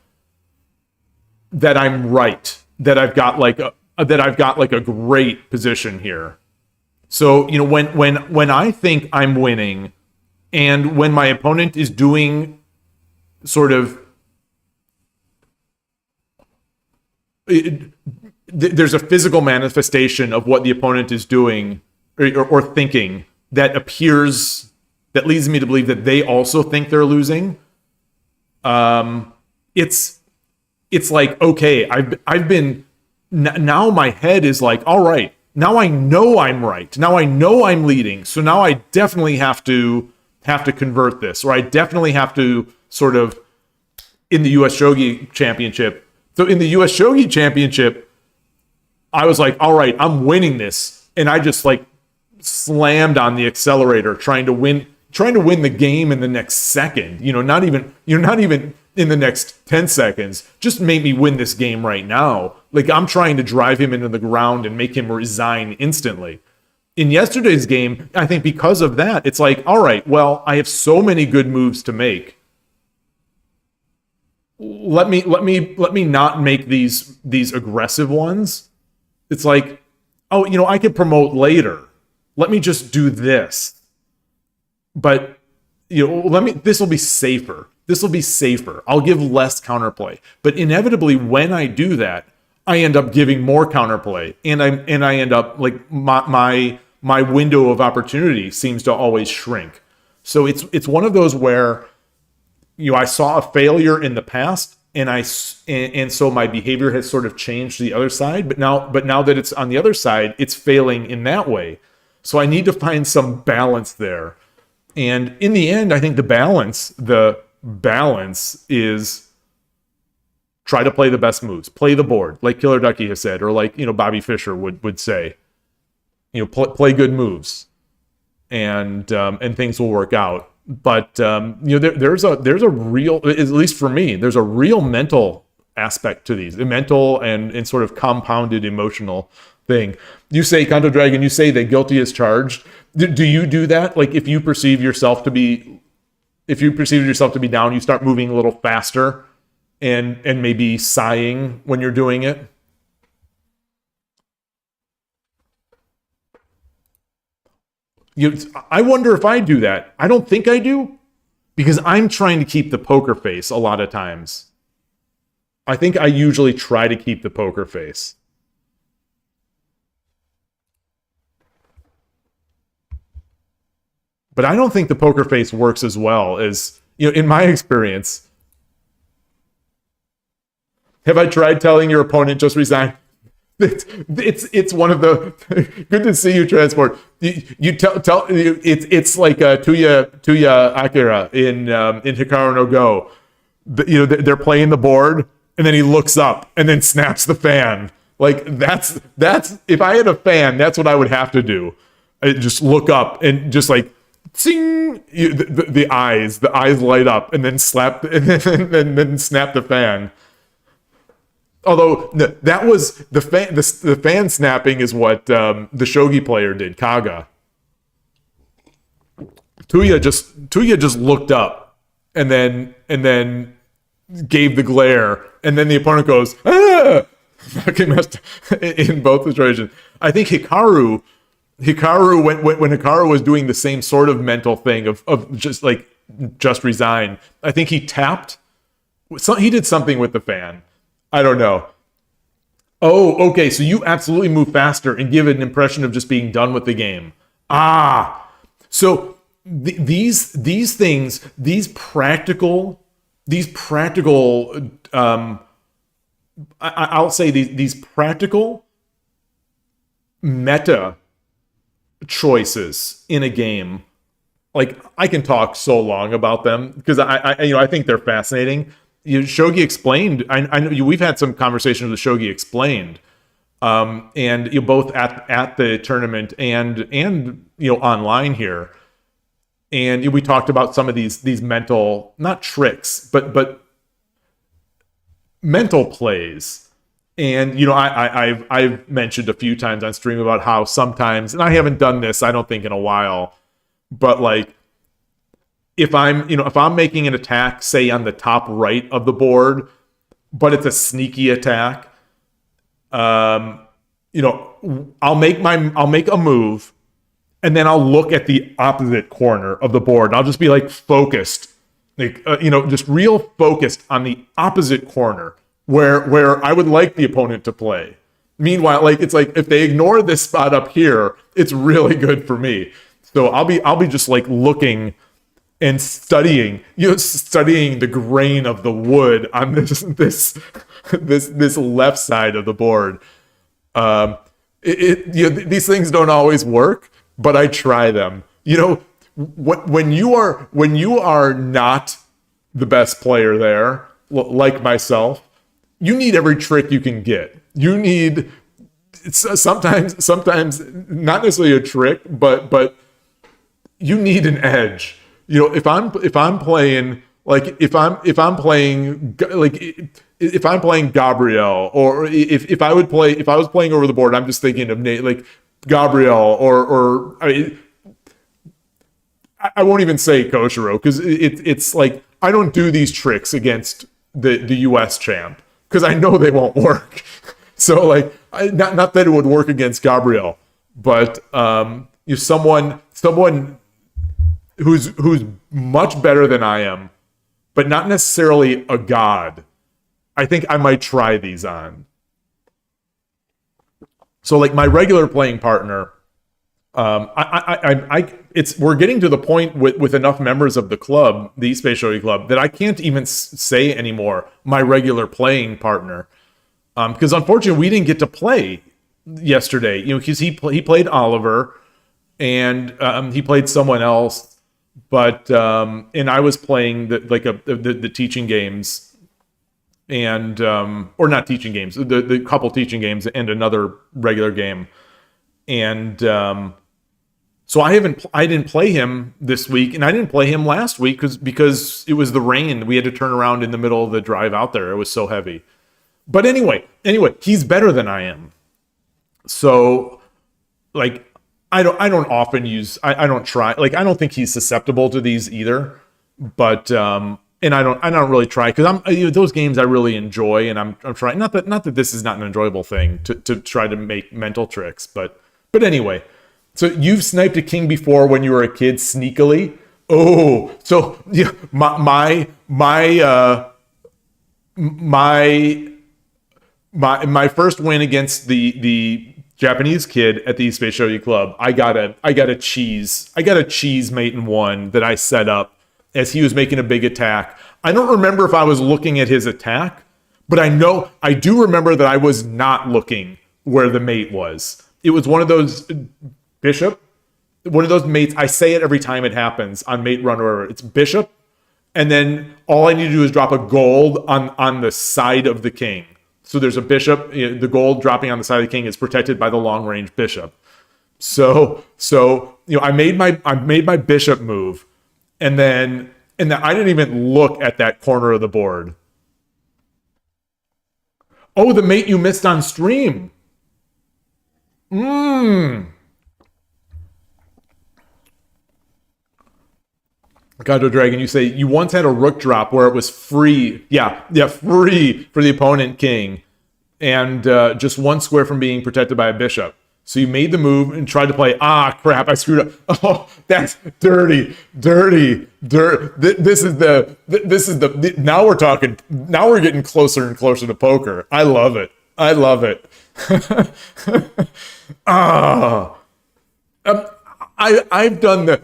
that I'm right, that I've got like a great position here. So, when I think I'm winning, and when my opponent is doing sort of there's a physical manifestation of what the opponent is doing or thinking that leads me to believe that they also think they're losing. It's like, okay, I've been, now my head is like, all right, now I know I'm right. Now I know I'm leading. So now I definitely have to convert this, or I definitely have to sort of, in the US Shogi Championship. So in the US Shogi Championship, I was like, all right, I'm winning this. And I just like slammed on the accelerator, trying to win the game in the next second. Not even in the next 10 seconds. Just make me win this game right now. Like, I'm trying to drive him into the ground and make him resign instantly. In yesterday's game, I think because of that, it's like, all right, well, I have so many good moves to make. Let me not make these aggressive ones. It's like, oh, I could promote later. Let me just do this. But this will be safer. This will be safer. I'll give less counterplay. But inevitably, when I do that, I end up giving more counterplay, and I end up like my window of opportunity seems to always shrink. So it's one of those where I saw a failure in the past, and so my behavior has sort of changed to the other side. But now that it's on the other side, it's failing in that way. So I need to find some balance there. And in the end, I think the balance is try to play the best moves, play the board, like Killer Ducky has said, or like Bobby Fischer would say. Play good moves, and things will work out. But there's a real, at least for me, there's a real mental aspect to these, a mental and sort of compounded emotional thing. You say, Kanto Dragon, you say that guilty is charged. Do you do that? Like, if you perceive yourself to be down, you start moving a little faster and maybe sighing when you're doing it? I wonder if I do that. I don't think I do, because I'm trying to keep the poker face a lot of times. I think I usually try to keep the poker face. But I don't think the poker face works as well as, in my experience. Have I tried telling your opponent just resign? It's one of the good to see you, Transport. You tell it's like Tuya Akira in Hikaru no Go. They're playing the board, and then he looks up and then snaps the fan. Like, that's if I had a fan, that's what I would have to do. I just look up and just like, zing, the eyes light up, and then slap and then snap the fan. Although that was the fan snapping is what the shogi player did, Kaga. Tuya just looked up and then gave the glare, and then the opponent goes, ah! Fucking messed in both situations. I think Hikaru when Hikaru was doing the same sort of mental thing of just resign. I think he tapped. He did something with the fan. I don't know. Oh, okay. So you absolutely move faster and give an impression of just being done with the game. So these things, these practical. I'll say these practical meta choices in a game like I can talk so long about them because I think they're fascinating. Shogi Explained. I know we've had some conversations with Shogi Explained, and both at the tournament and online here, and we talked about some of these mental, not tricks, but mental plays. And I've mentioned a few times on stream about how sometimes, and I haven't done this I don't think in a while, but like if I'm making an attack, say on the top right of the board, but it's a sneaky attack, I'll make a move, and then I'll look at the opposite corner of the board. I'll just be like focused, like just real focused on the opposite corner where I would like the opponent to play. Meanwhile, like it's like if they ignore this spot up here, it's really good for me. So I'll be just like looking and studying the grain of the wood on this left side of the board. These things don't always work, but I try them. When you are not the best player there, like myself, you need every trick you can get. You need sometimes not necessarily a trick, but you need an edge. If I'm playing Gabriel, or if I was playing over the board, I'm just thinking of like Gabriel or I won't even say Koshiro because it's like I don't do these tricks against the US champ because I know they won't work. So like not that it would work against Gabriel, but someone who's much better than I am, but not necessarily a god, I think I might try these on. So like my regular playing partner, we're getting to the point with enough members of the club, the East Bay Shogi Club, that I can't even say anymore my regular playing partner, because unfortunately we didn't get to play yesterday. Because he played Oliver, and he played someone else, but and I was playing the teaching games, and or not teaching games, the couple teaching games and another regular game, and so I didn't play him this week, and I didn't play him last week because it was the rain. We had to turn around in the middle of the drive out there. It was so heavy. But anyway, he's better than I am. So like I don't often use, I don't try, like I don't think he's susceptible to these either. But and I don't really try because those games I really enjoy, and I'm trying, not that this is not an enjoyable thing to try to make mental tricks, but anyway. So you've sniped a king before when you were a kid sneakily. Oh, so yeah, my first win against the Japanese kid at the East Bay Shogi Club, I got a cheese mate in one that I set up as he was making a big attack. I don't remember if I was looking at his attack, but I do remember that I was not looking where the mate was. It was one of those bishop, one of those mates. I say it every time it happens on mate run, or it's bishop, and then all I need to do is drop a gold on the side of the king. So there's a bishop. The gold dropping on the side of the king is protected by the long range bishop. So I made my bishop move, and then I didn't even look at that corner of the board. Oh, the mate you missed on stream. Gato Dragon, you say you once had a rook drop where it was free. Yeah, free for the opponent king, and just one square from being protected by a bishop. So you made the move and tried to play. Ah, crap! I screwed up. Oh, that's dirty. This is the. Now we're talking. Now we're getting closer and closer to poker. I love it. I've done the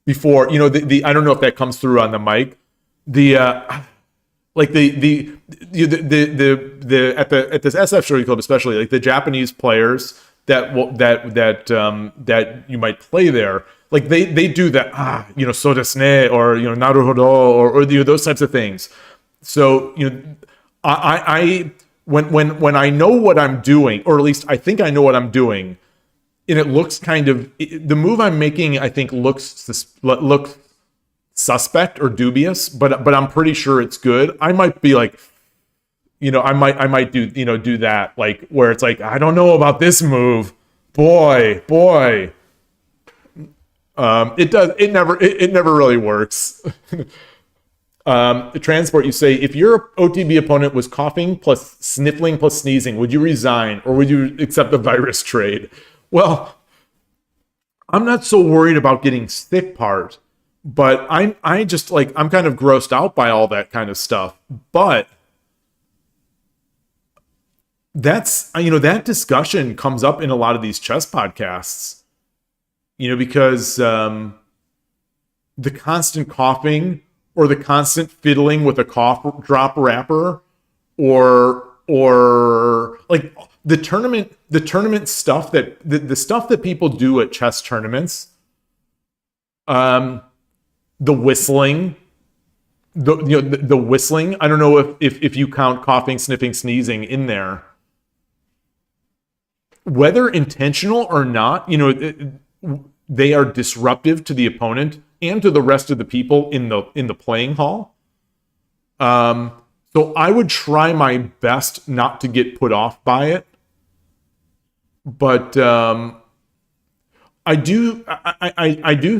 before, the I don't know if that comes through on the mic. The at this SF Shogi Club, especially like the Japanese players, that you might play there. Like they do that, so desu ne, or naruhodo, or those types of things. So I when I know what I'm doing, or at least I think I know what I'm doing, and it looks the move I'm making, I think looks suspect or dubious, but I'm pretty sure it's good. I might be like, I might do that, like where it's like, I don't know about this move, boy. It never really works. Transport, you say, if your OTB opponent was coughing plus sniffling plus sneezing, would you resign or would you accept the virus trade? Well, I'm not so worried about getting sick part, but I'm kind of grossed out by all that kind of stuff. But that's, that discussion comes up in a lot of these chess podcasts, because the constant coughing or the constant fiddling with a cough drop wrapper, or like the tournament stuff, that the stuff that people do at chess tournaments, the whistling, the whistling. I don't know if you count coughing, sniffing, sneezing in there, whether intentional or not. They are disruptive to the opponent and to the rest of the people in the playing hall. So I would try my best not to get put off by it. But I do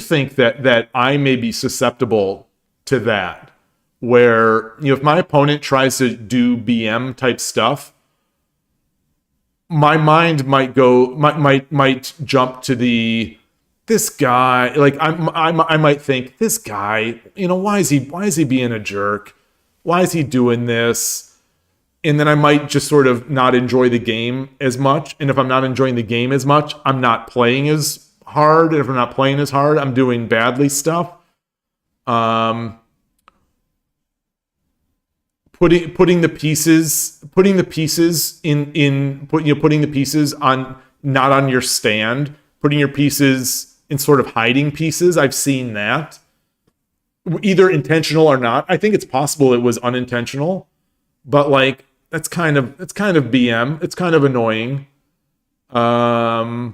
think that I may be susceptible to that, where if my opponent tries to do BM type stuff, my mind might jump to this guy. Like I might think, this guy, why is he being a jerk? Why is he doing this? And then I might just sort of not enjoy the game as much. And if I'm not enjoying the game as much, I'm not playing as hard. And if I'm not playing as hard, I'm doing badly stuff. Putting the pieces on, not on your stand, putting your pieces in sort of hiding pieces. I've seen that, either intentional or not. I think it's possible it was unintentional, but like that's kind of BM. It's kind of annoying. I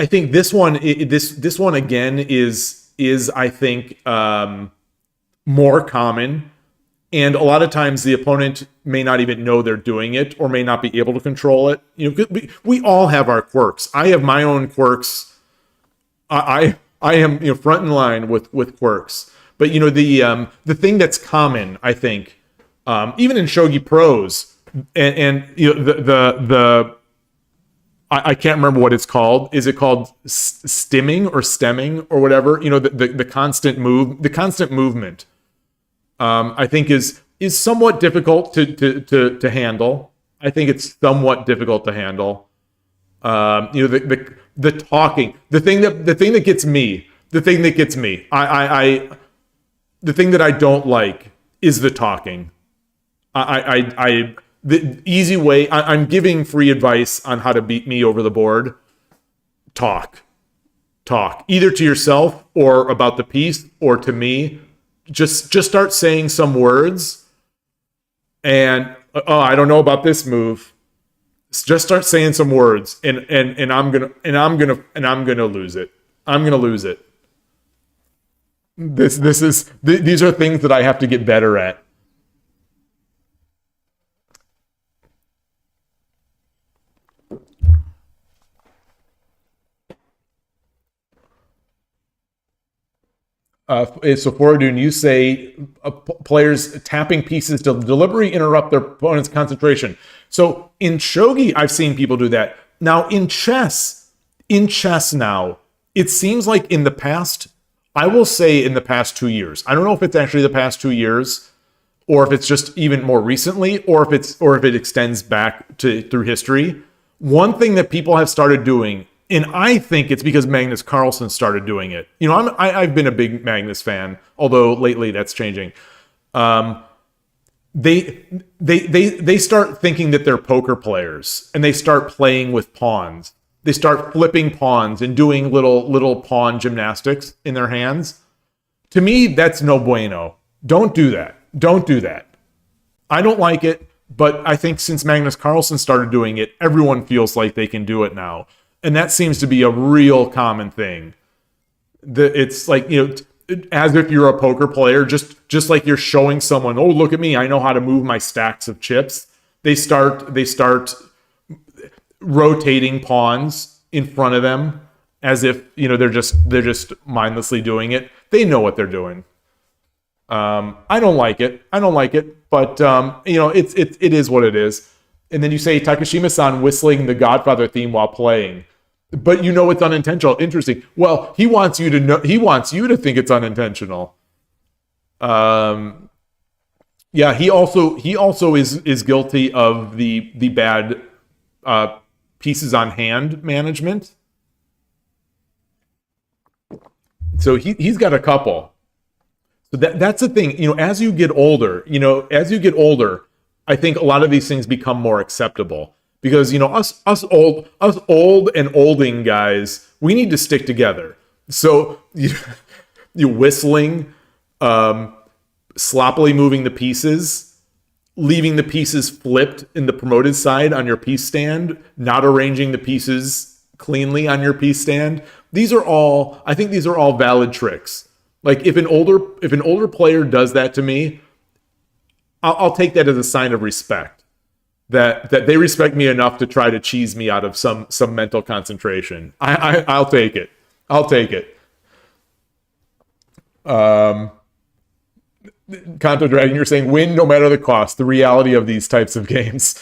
think this one again is I think more common. And a lot of times the opponent may not even know they're doing it, or may not be able to control it. We all have our quirks. I have my own quirks. I am front in line with quirks. But the thing that's common, I think, even in Shogi Pros, and I can't remember what it's called. Is it called stimming or stemming or whatever? The constant movement. I think is somewhat difficult to handle. I think it's somewhat difficult to handle. The talking, the thing that gets me, the thing that I don't like is the talking. The easy way, I'm giving free advice on how to beat me over the board. Talk, either to yourself or about the piece, or to me. Just start saying some words, and I don't know about this move. Just start saying some words, and I'm gonna lose it. I'm gonna lose it. These are things that I have to get better at. So Foradun, you say players tapping pieces to deliberately interrupt their opponent's concentration. So in shogi, I've seen people do that. Now in chess now, it seems like in the past, I will say in the past 2 years. I don't know if it's actually the past 2 years, or if it's just even more recently, or if it extends back through history. One thing that people have started doing, and I think it's because Magnus Carlsen started doing it. I've been a big Magnus fan, although lately that's changing. they start thinking that they're poker players, and they start playing with pawns. They start flipping pawns and doing little pawn gymnastics in their hands. To me, that's no bueno. Don't do that. Don't do that. I don't like it, but I think since Magnus Carlsen started doing it, everyone feels like they can do it now. And that seems to be a real common thing. It's like, as if you're a poker player, just like you're showing someone, oh, look at me, I know how to move my stacks of chips. They start rotating pawns in front of them as if, they're just mindlessly doing it. They know what they're doing. I don't like it, but it is what it is. And then you say Takashima-san whistling the Godfather theme while playing, but it's unintentional. Interesting. Well, he wants you to know. He wants you to think it's unintentional. Yeah. He also is guilty of the bad pieces on hand management. So he's got a couple. So that's the thing. As you get older, I think a lot of these things become more acceptable. Because us old and olding guys, we need to stick together. So you whistling, sloppily moving the pieces, leaving the pieces flipped in the promoted side on your piece stand, not arranging the pieces cleanly on your piece stand. I think these are all valid tricks. Like if an older player does that to me, I'll take that as a sign of respect. That they respect me enough to try to cheese me out of some mental concentration. I'll take it. Kanto Dragon, you're saying win no matter the cost. The reality of these types of games.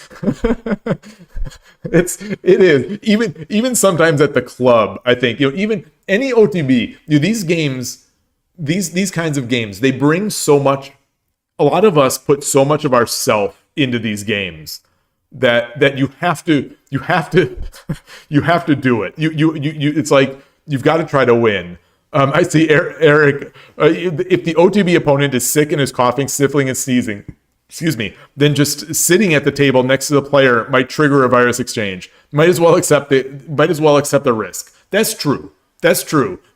It is even sometimes at the club. I think even any OTB. These games, these kinds of games, they bring so much. A lot of us put so much of ourself into these games that you have to do it. You it's like you've got to try to win. I see Eric. If the OTB opponent is sick and is coughing, sniffling, and sneezing, then just sitting at the table next to the player might trigger a virus exchange. Might as well accept the risk. That's true.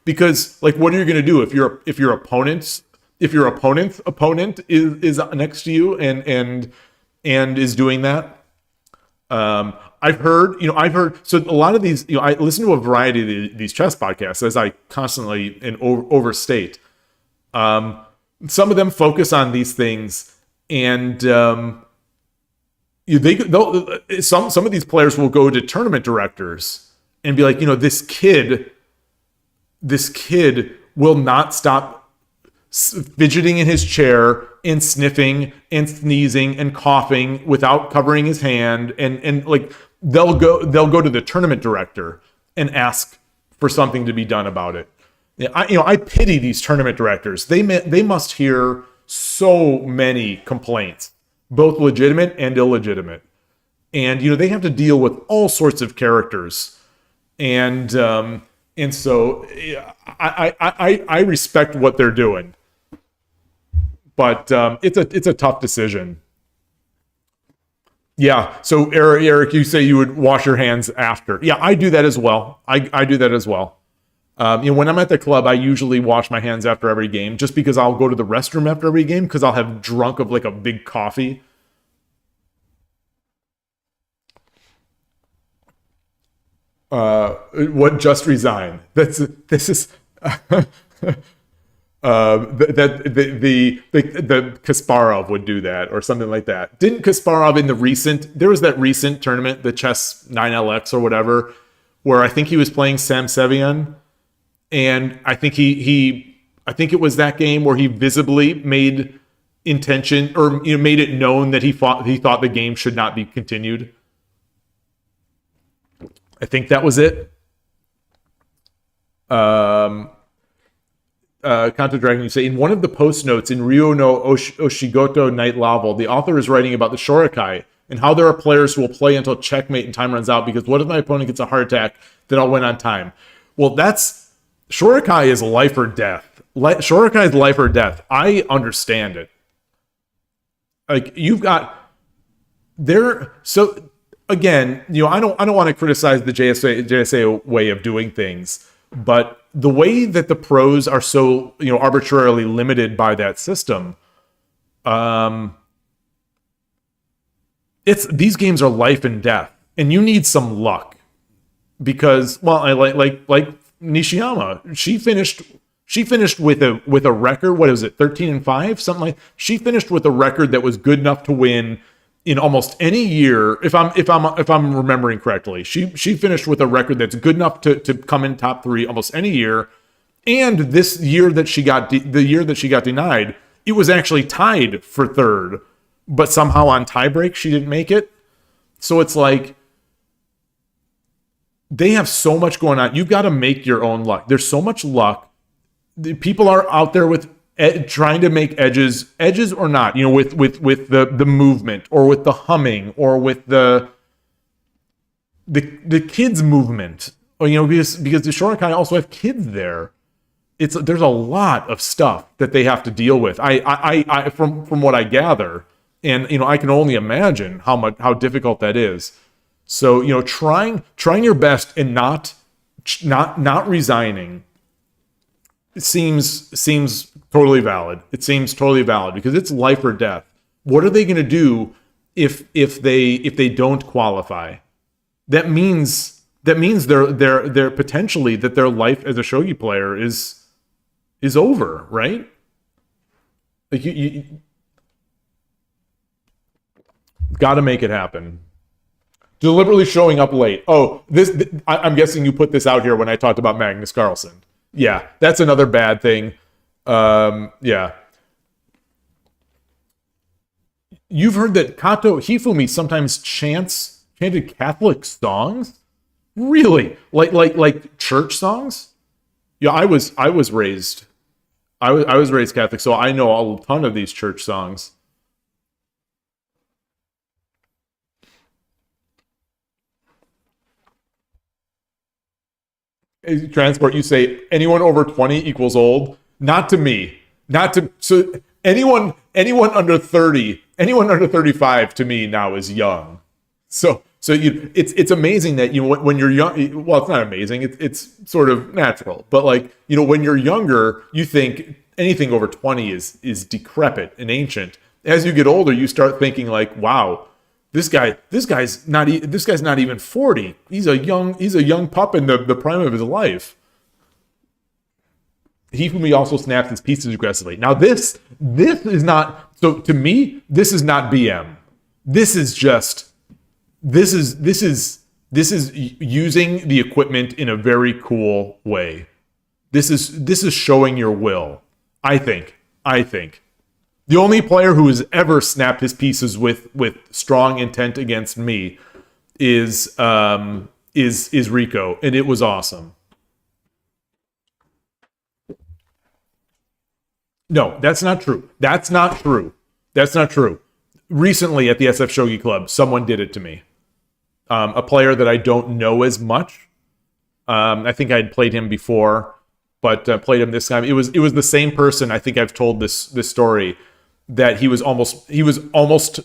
Because what are you going to do if your opponent's opponent is next to you and is doing that? I've heard. So a lot of these, I listen to a variety of these chess podcasts, as I constantly and overstate. Some of them focus on these things, and some of these players will go to tournament directors and be like, this kid will not stop fidgeting in his chair and sniffing and sneezing and coughing without covering his hand, and they'll go to the tournament director and ask for something to be done about it. I pity these tournament directors. They must hear so many complaints, both legitimate and illegitimate, and they have to deal with all sorts of characters, and so I respect what they're doing. But it's a tough decision. Yeah. So Eric, you say you would wash your hands after. Yeah, I do that as well. I do that as well. When I'm at the club, I usually wash my hands after every game, just because I'll go to the restroom after every game because I'll have drunk of a big coffee. What just resign? This is. The Kasparov would do that or something like that. Didn't Kasparov there was that recent tournament, the Chess 9LX or whatever, where I think he was playing Sam Sevian, and I think I think it was that game where he visibly made intention or made it known that he thought the game should not be continued. I think that was it. Kanto Dragon, you say, in one of the post notes in Ryo no Oshigoto Night Novel, the author is writing about the Shorakai and how there are players who will play until checkmate and time runs out because what if my opponent gets a heart attack? Then I'll win on time. Well, Shorakai is life or death. Shorakai is life or death. I understand it. Like you've got there. So again, I don't want to criticize the JSA way of doing things, but the way that the pros are so arbitrarily limited by that system, these games are life and death, and you need some luck because I like Nishiyama. She finished with a record. What is it? 13-5, something like. She finished with a record that was good enough to win in almost any year. If I'm remembering correctly, she finished with a record that's good enough to come in top 3 almost any year. And this year that she got denied, it was actually tied for 3rd, but somehow on tiebreak she didn't make it. So it's like they have so much going on. You've got to make your own luck. There's so much luck. People are out there with trying to make edges or not, with the movement or with the humming or with the kids movement, or because the Shorinkai also have kids there. There's a lot of stuff that they have to deal with. I from what I gather, and I can only imagine how difficult that is. So trying your best and not resigning. It seems totally valid. It seems totally valid because it's life or death. What are they going to do if they don't qualify? That means they're potentially that their life as a shogi player is over, right? Like you got to make it happen. Deliberately showing up late. Oh, I'm guessing you put this out here when I talked about Magnus Carlsen. Yeah, that's another bad thing. Yeah. You've heard that Kato Hifumi sometimes chanted Catholic songs? Really? Like church songs? Yeah, I was raised Catholic, so I know a ton of these church songs. Transport, you say anyone over 20 equals old. Not to me. So anyone under 30, anyone under 35 to me now is young. So it's amazing that when you're young. Well, it's not amazing. It's sort of natural. But when you're younger, you think anything over 20 is decrepit and ancient. As you get older, you start thinking wow. This guy's not even 40. He's a young pup in the prime of his life. Hifumi also snaps his pieces aggressively. Now this is not, so to me, this is not BM. This is using the equipment in a very cool way. This is showing your will. I think. The only player who has ever snapped his pieces with strong intent against me is Rico, and it was awesome. No, that's not true. That's not true. Recently at the SF Shogi Club, someone did it to me. A player that I don't know as much. I think I'd played him before, but played him this time. It was the same person. I think I've told this story. That he was almost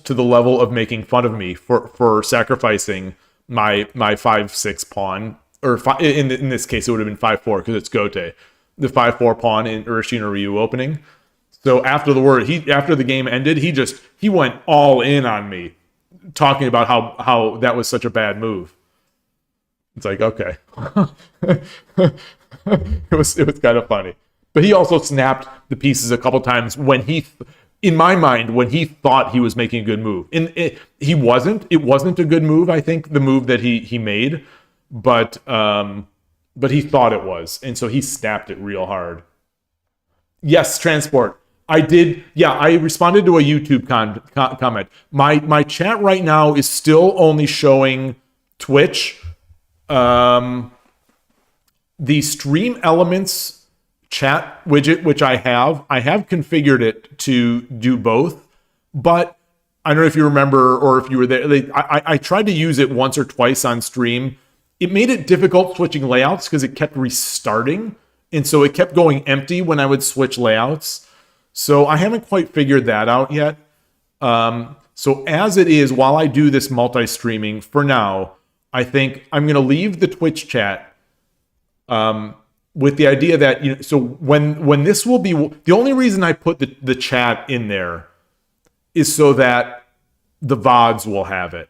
to the level of making fun of me for sacrificing my 5/6 pawn, or in this case it would have been 5/4 because it's Gote, the 5/4 pawn in Urashino Ryu opening. So after the game ended, he went all in on me, talking about how that was such a bad move. It's like, okay, it was kind of funny, but he also snapped the pieces a couple times in my mind, when he thought he was making a good move. It wasn't a good move, I think, the move that he made, but he thought it was, and so he snapped it real hard. Yes, Transport. I did. Yeah, I responded to a YouTube comment. My chat right now is still only showing Twitch. The Stream Elements chat widget, which I have configured it to do both, but I don't know if you remember or if you were there. I tried to use it once or twice on stream. It made it difficult switching layouts because it kept restarting, and so it kept going empty when I would switch layouts. So I haven't quite figured that out yet. So as it is, while I do this multi-streaming for now, I think I'm going to leave the Twitch chat with the idea that, so when this will be, the only reason I put the chat in there is so that the VODs will have it.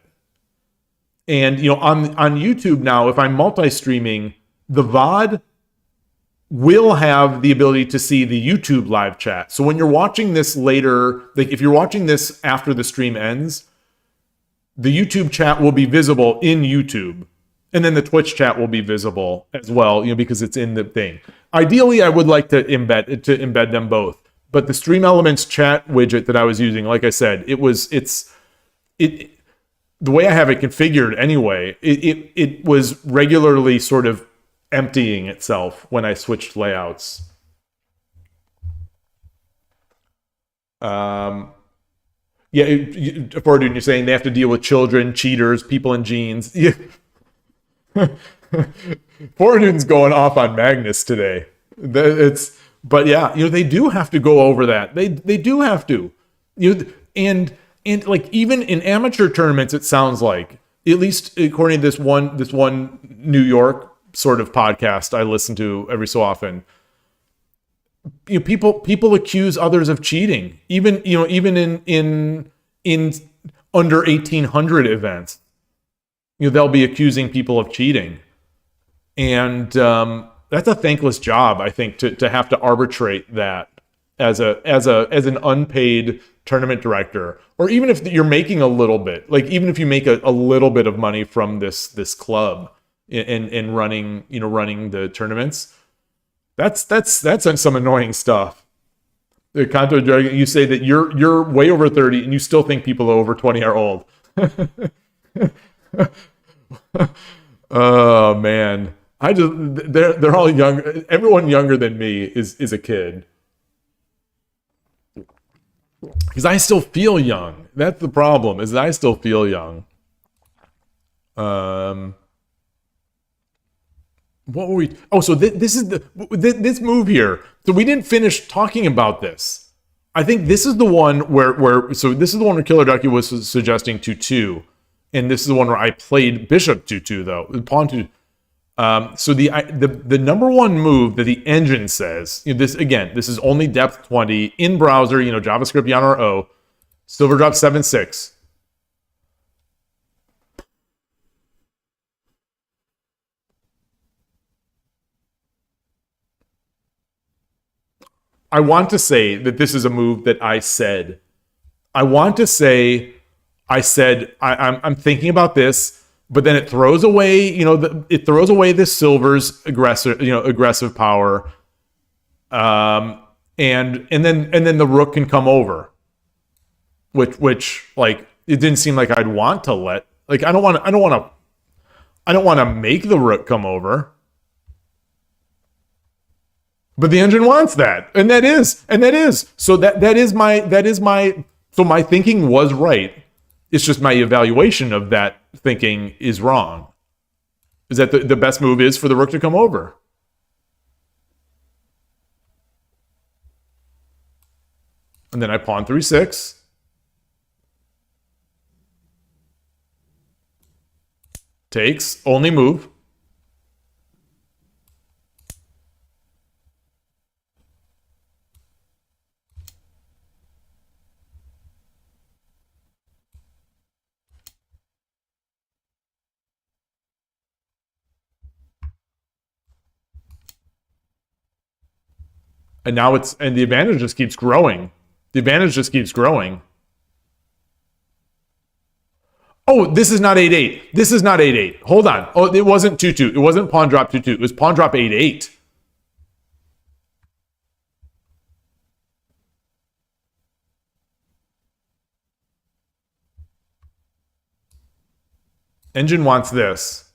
And, on YouTube now, if I'm multi-streaming, the VOD will have the ability to see the YouTube live chat. So when you're watching this later, like if you're watching this after the stream ends, the YouTube chat will be visible in YouTube. And then the Twitch chat will be visible as well, because it's in the thing. Ideally, I would like to embed them both. But the Stream Elements chat widget that I was using, like I said, the way I have it configured anyway, it was regularly sort of emptying itself when I switched layouts. Fordun, you're saying they have to deal with children, cheaters, people in jeans. Yeah. Fordun's going off on Magnus today. But yeah, they do have to go over that. They do have to. And like even in amateur tournaments, it sounds like, at least according to this one New York sort of podcast I listen to every so often, people accuse others of cheating, even in under 1800 events. They'll be accusing people of cheating, and that's a thankless job, I think, to have to arbitrate that as an unpaid tournament director, or even if you're making a little bit, like even if you make a little bit of money from this club in running the tournaments, that's some annoying stuff. The Kanto Dragon, you say that you're way over 30 and you still think people over 20 are old. Oh man, they're all young. Everyone younger than me is a kid, because I still feel young. That's the problem, is that I still feel young. What were we? Oh, so this is this move here. So we didn't finish talking about this. I think this is the one where so this is the one where Killer Ducky was suggesting 2-2, and this is the one where I played Bishop 2-2 though, Pawn 2. So the number one move that the engine says, this is only depth 20 in browser, JavaScript Yanar O, silver drop 7-6. I want to say that this is a move that I said. I'm thinking about this, but then it throws away, it throws away this silver's aggressive power, and then the rook can come over, which like it didn't seem like I'd want to let, like I don't want to make the rook come over. But the engine wants that, and that is. So that is my. So my thinking was right. It's just my evaluation of that thinking is wrong. Is that the best move is for the rook to come over? And then I pawn 3-6. Takes, only move. And now and the advantage just keeps growing. Oh, this is not 8-8. Hold on. Oh, it wasn't 2-2. It wasn't pawn drop 2-2. It was pawn drop 8-8. Engine wants this.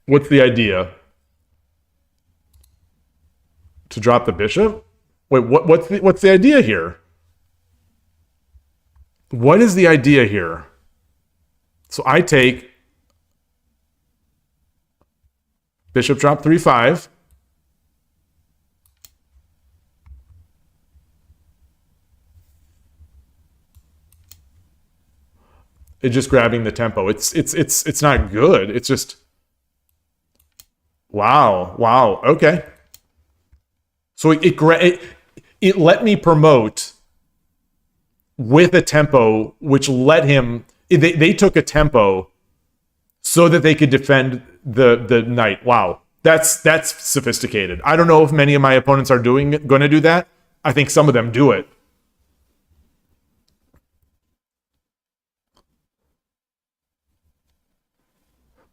What's the idea? To drop the bishop? Wait, what's the idea here? What is the idea here? So I take bishop drop 3-5. It's just grabbing the tempo. It's not good. It's just wow. Okay. So it let me promote with a tempo, which let him. They took a tempo so that they could defend the knight. Wow, that's sophisticated. I don't know if many of my opponents are going to do that. I think some of them do it.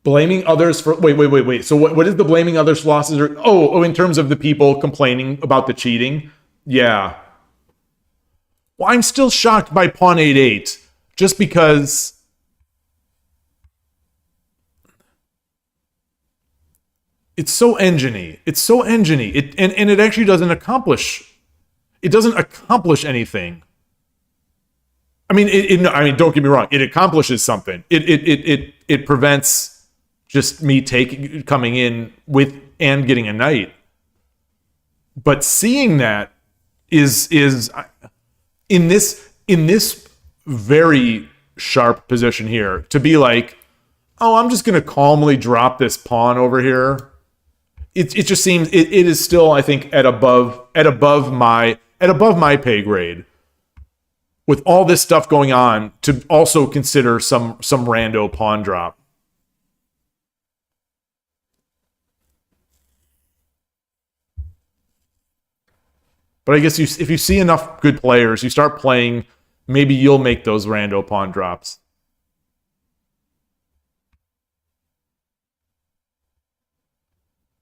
Blaming others for wait. So what is the blaming others for losses? In terms of the people complaining about the cheating, yeah. Well, I'm still shocked by pawn 8-8, just because it's so engine-y. It's so engine-y. And it actually doesn't accomplish. It doesn't accomplish anything. I mean, don't get me wrong. It accomplishes something. It prevents just me coming in with and getting a knight. But seeing that is in this very sharp position here, to be like, oh, I'm just gonna calmly drop this pawn over here. It just seems it is still, I think, at above my pay grade. With all this stuff going on, to also consider some rando pawn drop. But I guess if you see enough good players, you start playing, maybe you'll make those rando pawn drops.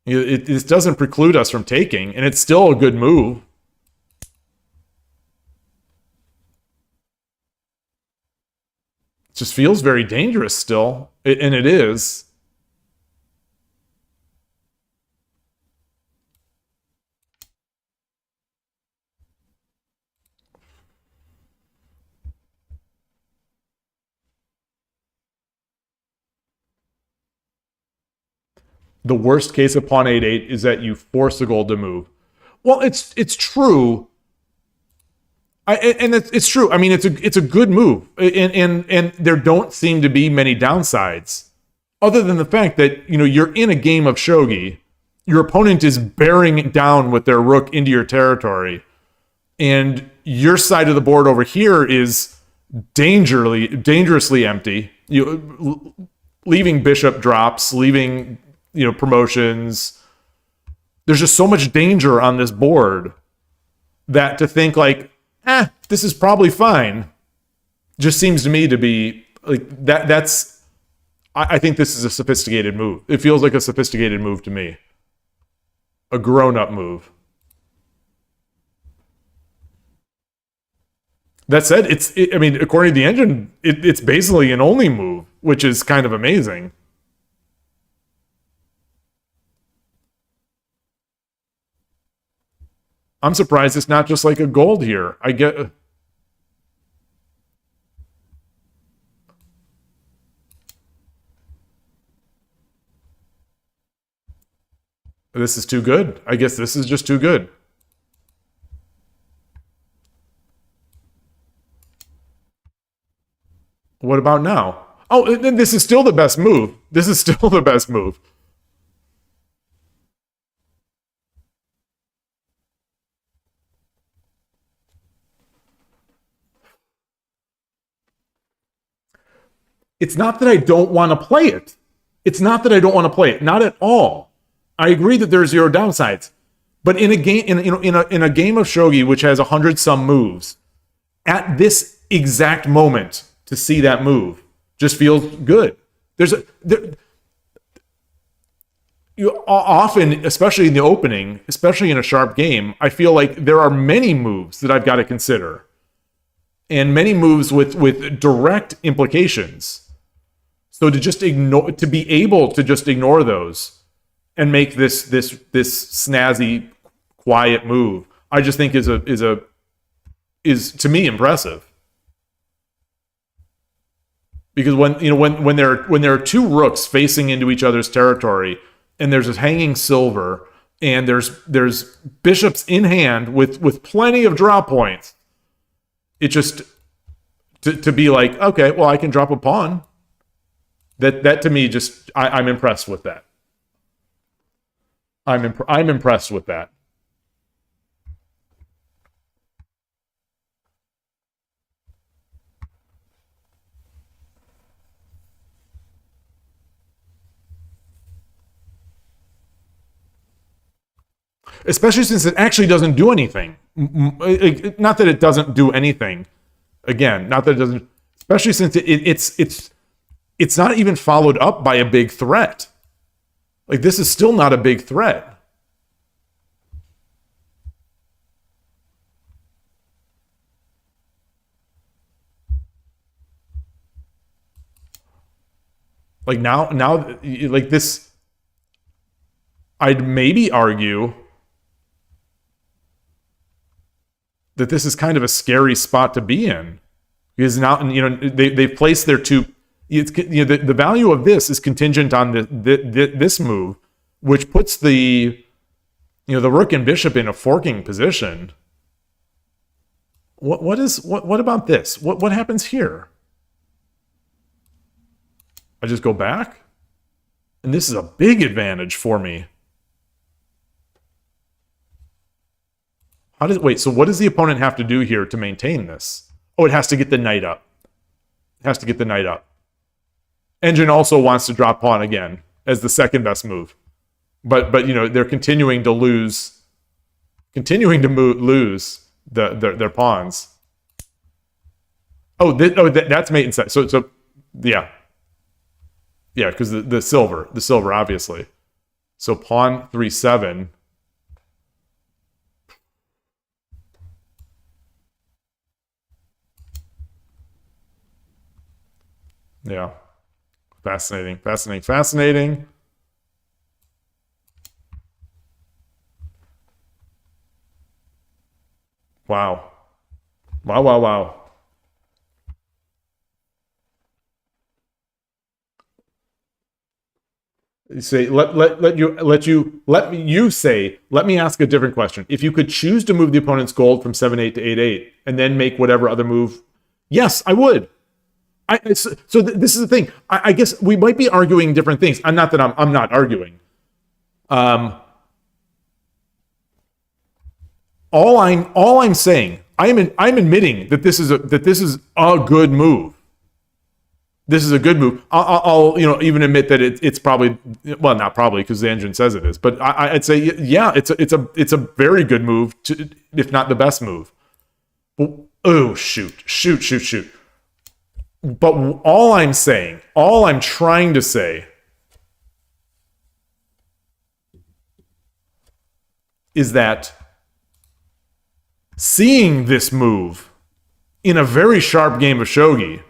This doesn't preclude us from taking, and it's still a good move. It just feels very dangerous still, and it is. The worst case of pawn 8-8 is that you force the gold to move. Well, it's true. It's true. I mean, it's a good move, and there don't seem to be many downsides, other than the fact that you're in a game of shogi, your opponent is bearing down with their rook into your territory, and your side of the board over here is dangerously empty. Leaving bishop drops, leaving promotions. There's just so much danger on this board that to think like, this is probably fine, just seems to me to be like that's I think this is a sophisticated move. It feels like a sophisticated move to me. A grown-up move. That said, according to the engine, it's basically an only move, which is kind of amazing. I'm surprised it's not just like a gold here. I get... This is too good. I guess this is just too good. What about now? Oh, then this is still the best move. This is still the best move. It's not that I don't want to play it. It's not that I don't want to play it. Not at all. I agree that there's zero downsides. But in a game, in a game of shogi which has 100-some moves, at this exact moment to see that move just feels good. Often, especially in the opening, especially in a sharp game, I feel like there are many moves that I've got to consider, and many moves with direct implications. So to be able to just ignore those and make this snazzy, quiet move, I just think is to me impressive. Because when there are two rooks facing into each other's territory, and there's a hanging silver, and there's bishops in hand with plenty of draw points, it just to be like, okay, well, I can drop a pawn. That to me, just I'm impressed with that. I'm impressed with that. Especially since it actually doesn't do anything. Not that it doesn't do anything. Again, not that it doesn't. Especially since it's not even followed up by a big threat. Like, this is still not a big threat. Like now, like this, I'd maybe argue that this is kind of a scary spot to be in, because now, they've placed their two. The value of this is contingent on this move, which puts the rook and bishop in a forking position. What about this? What happens here? I just go back, and this is a big advantage for me. So what does the opponent have to do here to maintain this? Oh, it has to get the knight up. It has to get the knight up. Engine also wants to drop pawn again as the second best move. But they're continuing to lose their pawns. That's mate inside. So yeah. Yeah, because the silver obviously. So pawn 3-7. Yeah. Fascinating. Wow. You say, let me ask a different question. If you could choose to move the opponent's gold from 7-8 to 8-8 and then make whatever other move, yes, I would. This is the thing. I guess we might be arguing different things. I'm not arguing. All I'm saying, I'm admitting that this is a good move. This is a good move. I'll even admit that it's probably, well, not probably, because the engine says it is, but I'd say, yeah, it's a very good move, if not the best move. Oh, shoot. But all I'm trying to say is that seeing this move in a very sharp game of shogi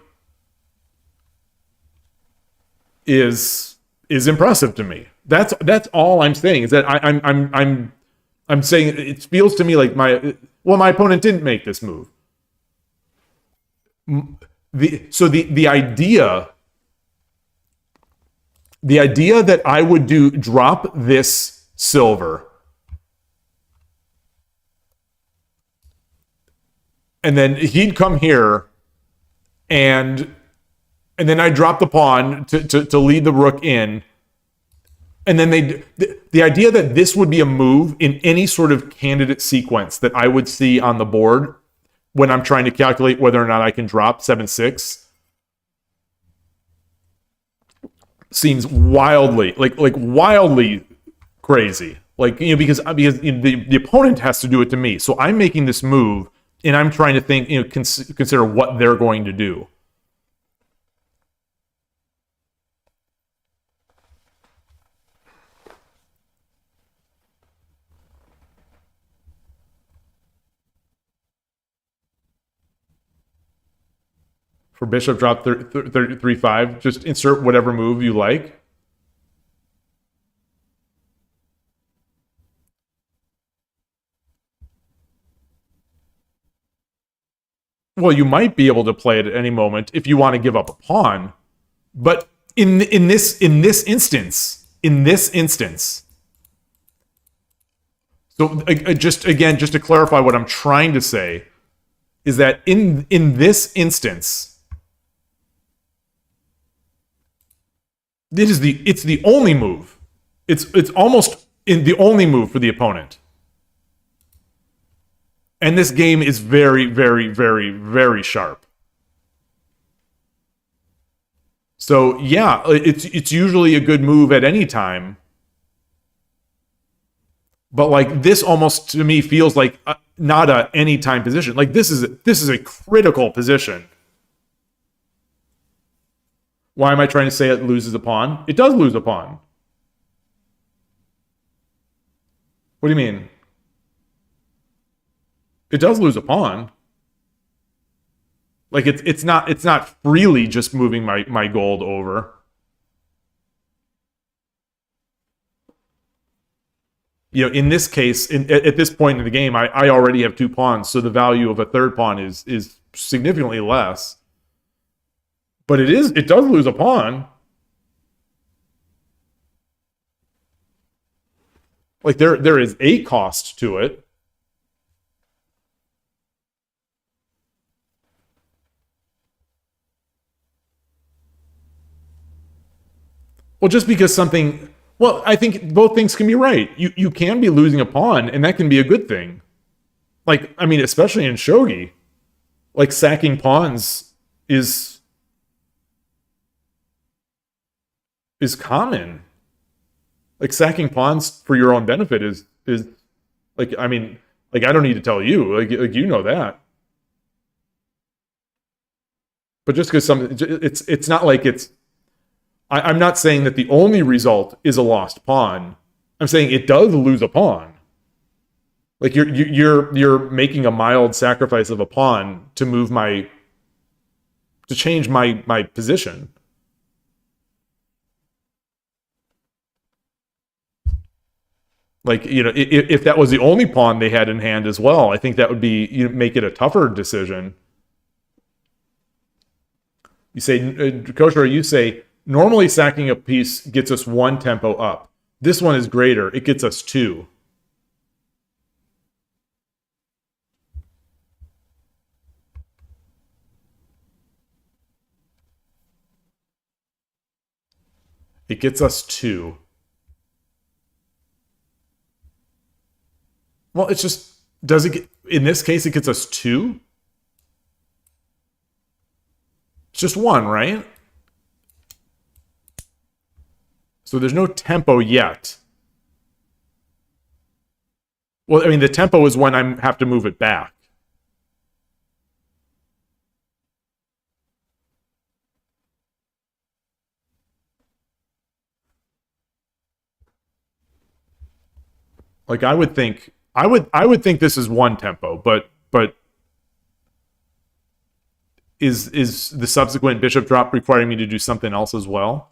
is impressive to me. That's all I'm saying, is that I'm saying it feels to me like my opponent didn't make this move. The idea that I would drop this silver and then he'd come here and then I drop the pawn to lead the rook in, and then the idea that this would be a move in any sort of candidate sequence that I would see on the board when I'm trying to calculate whether or not I can drop 7-6 seems wildly wildly crazy. Because the opponent has to do it to me. So I'm making this move and I'm trying to think, consider what they're going to do. For bishop drop 3-5, just insert whatever move you like. Well, you might be able to play it at any moment if you want to give up a pawn, but in this instance. So just to clarify what I'm trying to say, is that in this instance, it's the only move. It's almost in the only move for the opponent. And this game is very, very, very, very sharp. So yeah, it's usually a good move at any time. But like this almost to me feels like not a anytime position. Like this is a critical position. Why am I trying to say it loses a pawn? It does lose a pawn. What do you mean? It does lose a pawn. Like it's not freely just moving my gold over. You know, in this case, at this point in the game, I already have 2 pawns, so the value of a third pawn is significantly less. But it does lose a pawn. Like there is a cost to it. Well, just because something... Well, I think both things can be right. You can be losing a pawn, and that can be a good thing. Like, I mean, especially in Shogi. Like, sacking pawns is common. Like, sacking pawns for your own benefit is like, I mean, like, I don't need to tell you. Like you know that. But just because it's not like it's... I'm not saying that the only result is a lost pawn. I'm saying it does lose a pawn. Like you're making a mild sacrifice of a pawn to move to change my position. Like, you know, if that was the only pawn they had in hand as well, I think that would be, you know, make it a tougher decision. You say, Kosher, you say, normally sacking a piece gets us 1 tempo up. This one is greater. It gets us 2. It gets us 2. Well, it's just... Does it get... In this case, it gets us 2? It's just 1, right? So there's no tempo yet. Well, I mean, the tempo is when I have to move it back. Like, I would think this is 1 tempo, but is the subsequent bishop drop requiring me to do something else as well?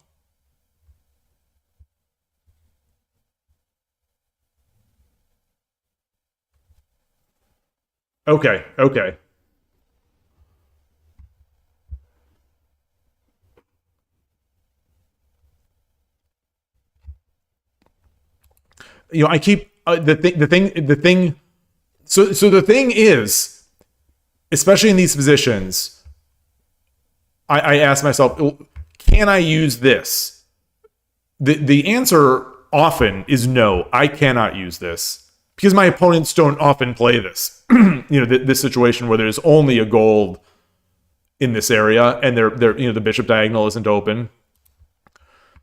Okay. You know, I keep the thing. So the thing is, especially in these positions, I ask myself, can I use this? The answer often is no. I cannot use this because my opponents don't often play this. You know, this situation where there's only a gold in this area and they're you know, the bishop diagonal isn't open.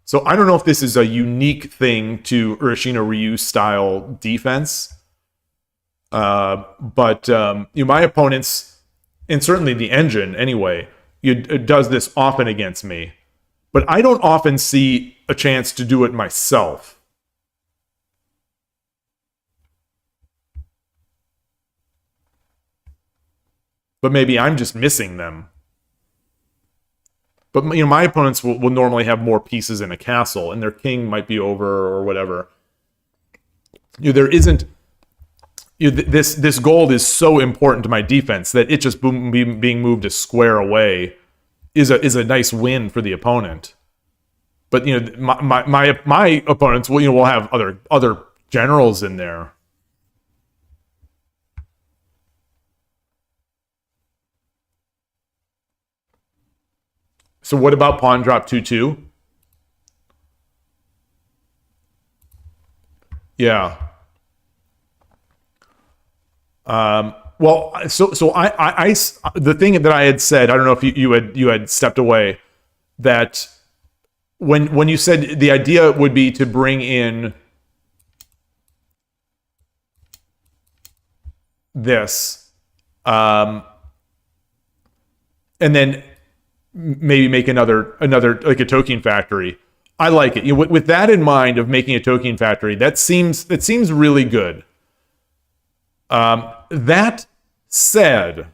So I don't know if this is a unique thing to Urashino Ryu style defense. But you know, my opponents, and certainly the engine anyway, it does this often against me. But I don't often see a chance to do it myself. But maybe I'm just missing them. But you know, my opponents will normally have more pieces in a castle, and their king might be over or whatever. You know, there isn't... You know, this gold is so important to my defense that it just being moved a square away is a nice win for the opponent. But you know, my opponents will have other generals in there. So what about pawn drop 2-2? Yeah. Well, so I the thing that I had said, I don't know if you had stepped away, that when you said the idea would be to bring in this, and then maybe make another like a token factory. I like it. With that in mind of making a token factory, that seems really good. That said,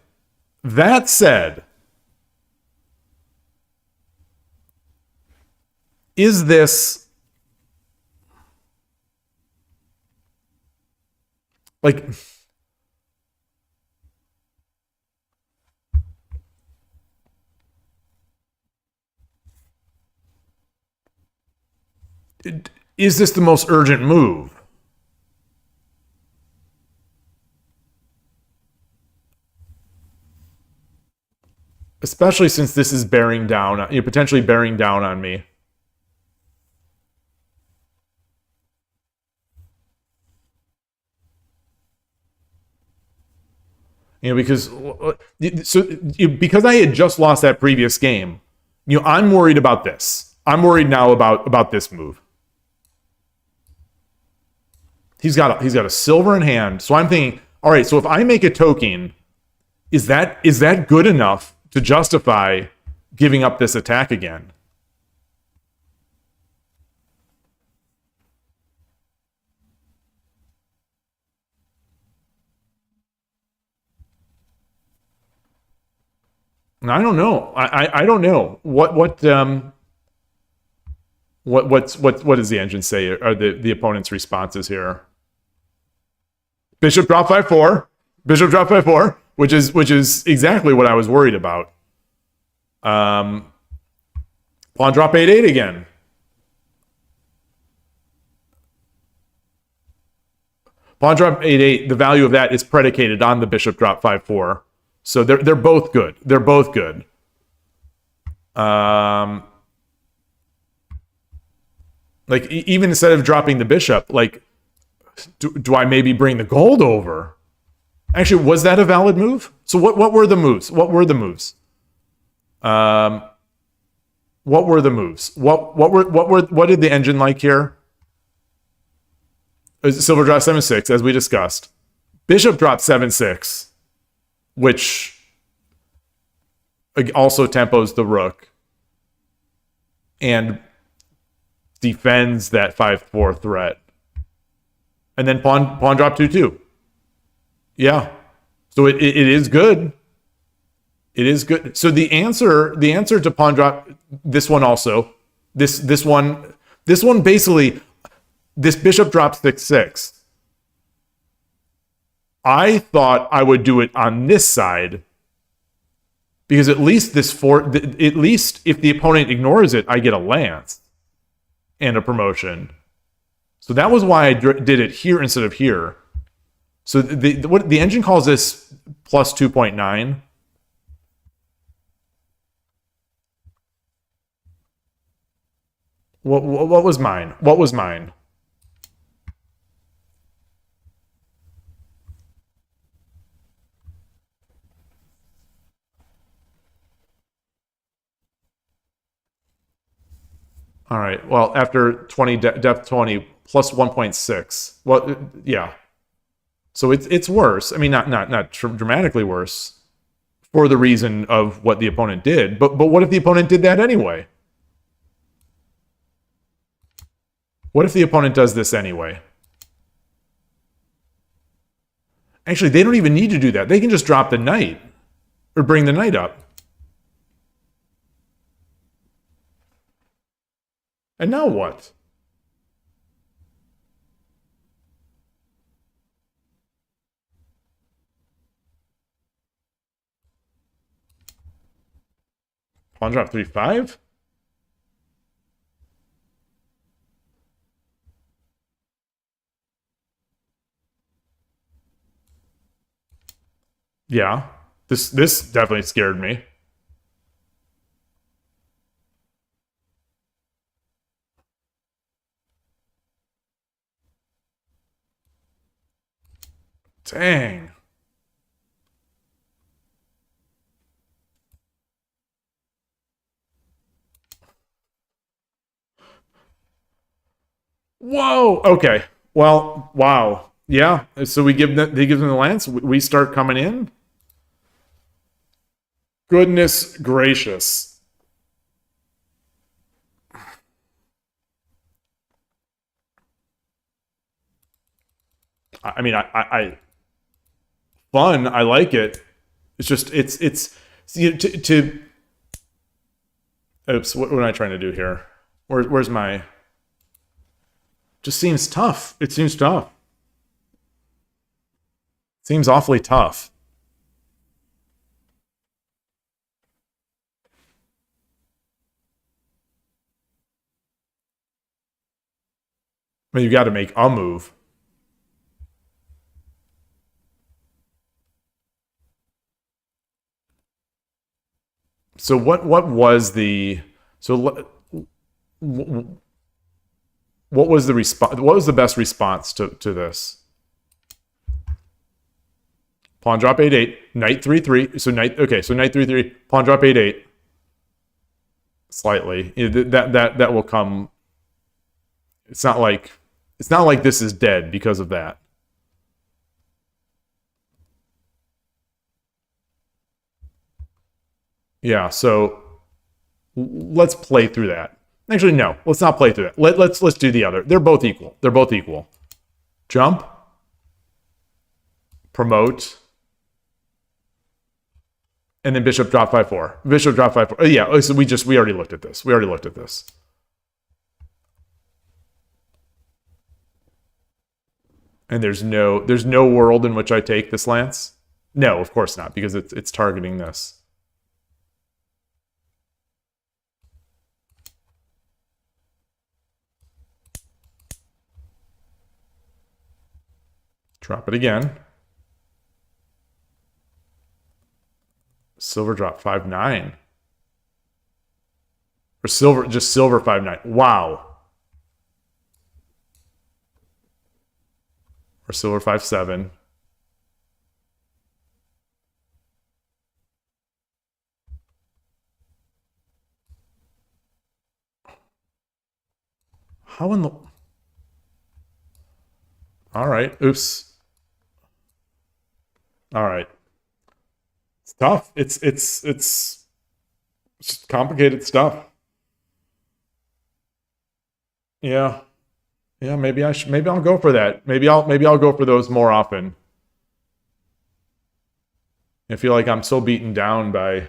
is this like? Is this the most urgent move? Especially since this is bearing down, potentially bearing down on me. Because because I had just lost that previous game, I'm worried about this. I'm worried now about this move. He's got a silver in hand, so I'm thinking, all right, so if I make a token, is that good enough to justify giving up this attack again? I don't know. I don't know what does the engine say are the opponent's responses here? Bishop drop 5-4. Bishop drop 5-4, which is exactly what I was worried about. Pawn drop 8-8 again. Pawn drop 8-8. The value of that is predicated on the bishop drop 5-4. So they're both good. They're both good. Like even instead of dropping the bishop, like do I maybe bring the gold over? Actually, was that a valid move? So what were the moves? What were the moves? What were the moves? What did the engine like here? Silver drop 7-6, as we discussed. Bishop drop 7-6, which also tempos the rook and defends that 5-4 threat. And then pawn drop 2-2. Yeah. So it is good. It is good. So the answer to pawn drop, this one also, this one basically, this bishop drop 6-6. I thought I would do it on this side because at least at least if the opponent ignores it, I get a lance and a promotion. So that was why I did it here instead of here. So what the engine calls this plus 2.9. What was mine? What was mine? All right. Well, after 20 depth 20 plus 1.6. Well, yeah. So it's worse. I mean, not dramatically worse for the reason of what the opponent did. But what if the opponent did that anyway? What if the opponent does this anyway? Actually, they don't even need to do that. They can just drop the knight or bring the knight up. And now what? Pawn drop 3-5? Yeah. This definitely scared me. Dang. Whoa. Okay. Well, wow. Yeah. So we give them, they give them the lance. We start coming in. Goodness gracious. I mean, fun. I like it. It's just, it's, see, oops, what am I trying to do here? Where's my, just seems tough. It seems tough. Seems awfully tough. I mean, you got to make a move. So what was the so what was the response? What was the best response to this? Pawn drop 8-8, knight 3-3. So knight, okay, so knight 3-3, pawn drop 8-8. Slightly. That will come. It's not like this is dead because of that. Yeah, so let's play through that. Actually, no, let's not play through that. Let's do the other. They're both equal. They're both equal. Jump. Promote. And then bishop drop 5-4. Bishop drop 5-4. Oh, yeah, so we already looked at this. We already looked at this. And there's no world in which I take this lance? No, of course not, because it's targeting this. Drop it again. Silver drop 5-9. Or silver 5-9. Wow. Or silver 5-7. How in the... All right. Oops. All right. It's tough. It's complicated stuff. Yeah. Yeah, maybe I'll go for that. Maybe I'll go for those more often. I feel like I'm so beaten down by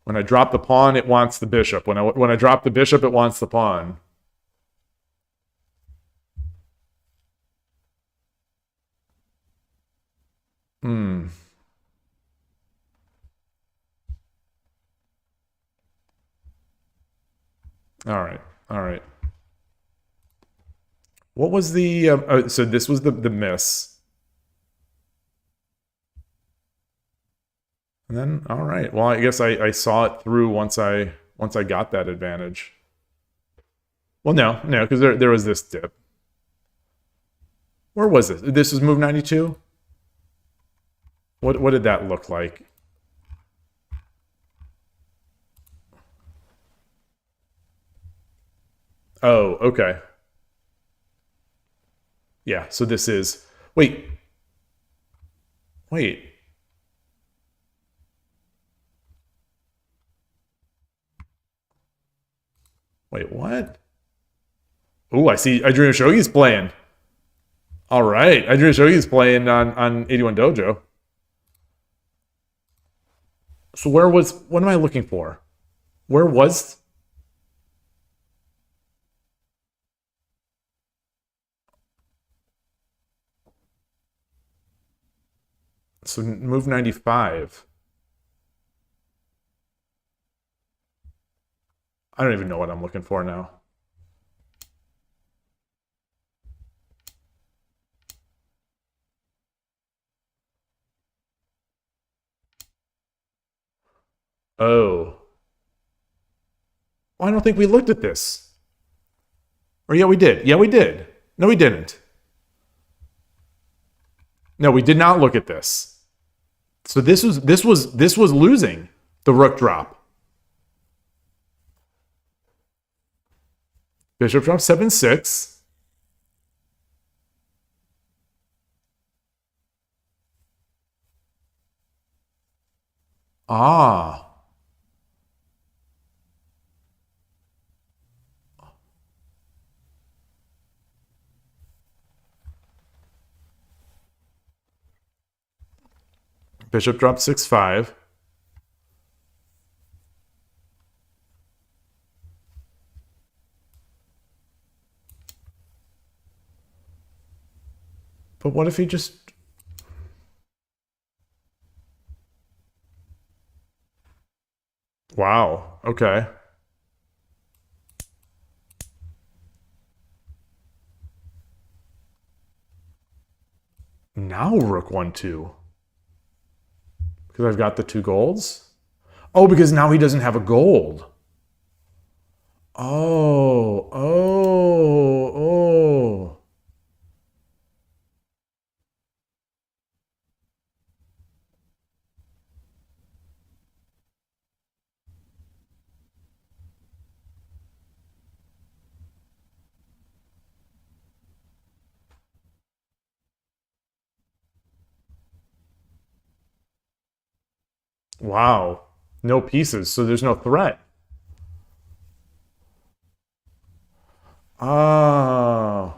when I drop the pawn, it wants the bishop. When I drop the bishop, it wants the pawn. Hmm. All right. All right. What was the so this was the miss. And then all right. Well, I guess I saw it through once I got that advantage. Well, no, because there was this dip. Where was this? This was move 92? What did that look like? Oh, okay. Yeah, so this is... Wait. Wait. Wait, what? Ooh, I see Adrian Shogi's playing. All right, Adrian Shogi's playing on 81 Dojo. So what am I looking for? Where was... So move 95. I don't even know what I'm looking for now. Oh. Well, I don't think we looked at this. Or yeah, we did. Yeah, we did. No, we didn't. No, we did not look at this. So this was losing the rook drop. Bishop drop 7-6. Ah. Bishop drop 6-5. But what if he just... Wow. Okay. Now rook 1-2. Because I've got the 2 golds? Oh, because now he doesn't have a gold. Oh, oh, oh. Wow. No pieces, so there's no threat. Oh.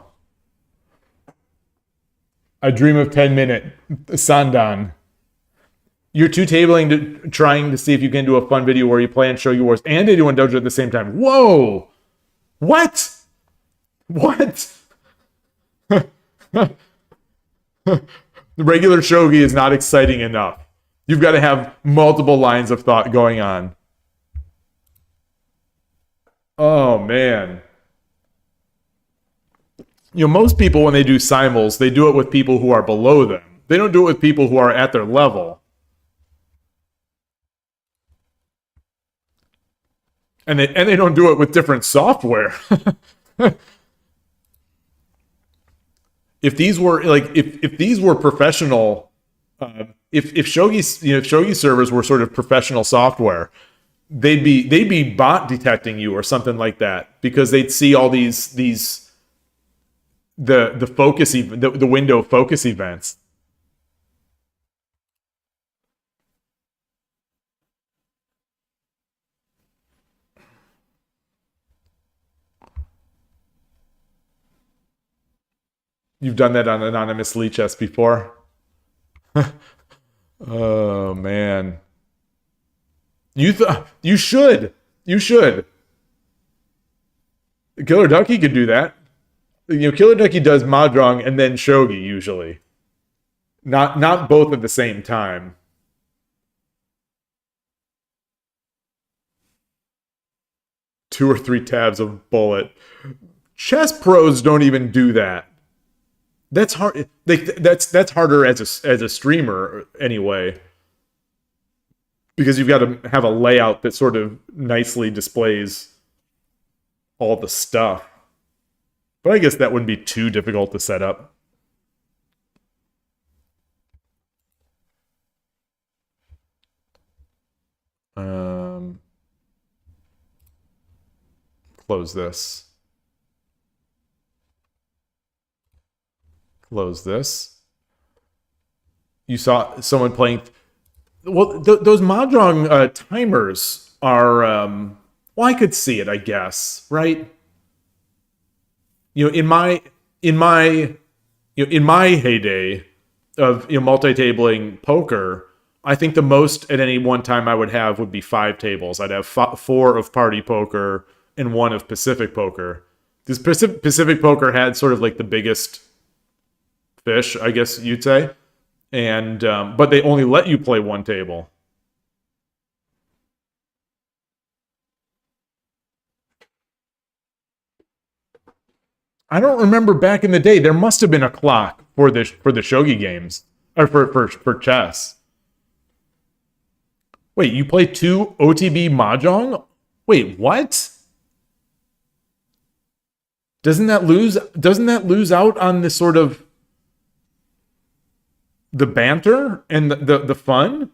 I dream of 10-minute Sandan. You're two-tabling trying to see if you can do a fun video where you play and Shogi Wars and Eighty-One Dojo at the same time. Whoa! What? What? The regular Shogi is not exciting enough. You've got to have multiple lines of thought going on. Oh, man. You know, most people, when they do simuls, they do it with people who are below them. They don't do it with people who are at their level. And they don't do it with different software. If these were like if these were professional, if Shogi servers were sort of professional software, they'd be bot detecting you or something like that, because they'd see all the focus the window focus events. You've done that on Anonymous Lee Chess before? Oh, man. You should. You should. Killer Ducky could do that. You know, Killer Ducky does Mahjong and then Shogi usually. Not both at the same time. Two or three tabs of bullet. Chess pros don't even do that. That's hard. That's harder as a streamer anyway, because you've got to have a layout that sort of nicely displays all the stuff. But I guess that wouldn't be too difficult to set up. Close this. Close this. You saw someone playing. Well, those Mahjong timers are. Well, I could see it, I guess, right? You know, in my heyday of multi-tabling poker, I think the most at any one time I would have would be 5 tables. I'd have 4 of party poker and 1 of Pacific poker. This Pacific poker had sort of like the biggest fish, I guess you'd say, and but they only let you play 1 table. I don't remember back in the day. There must have been a clock for the shogi games or for chess. Wait, you play 2 OTB Mahjong? Wait, what? Doesn't that lose out on this sort of the banter and the fun.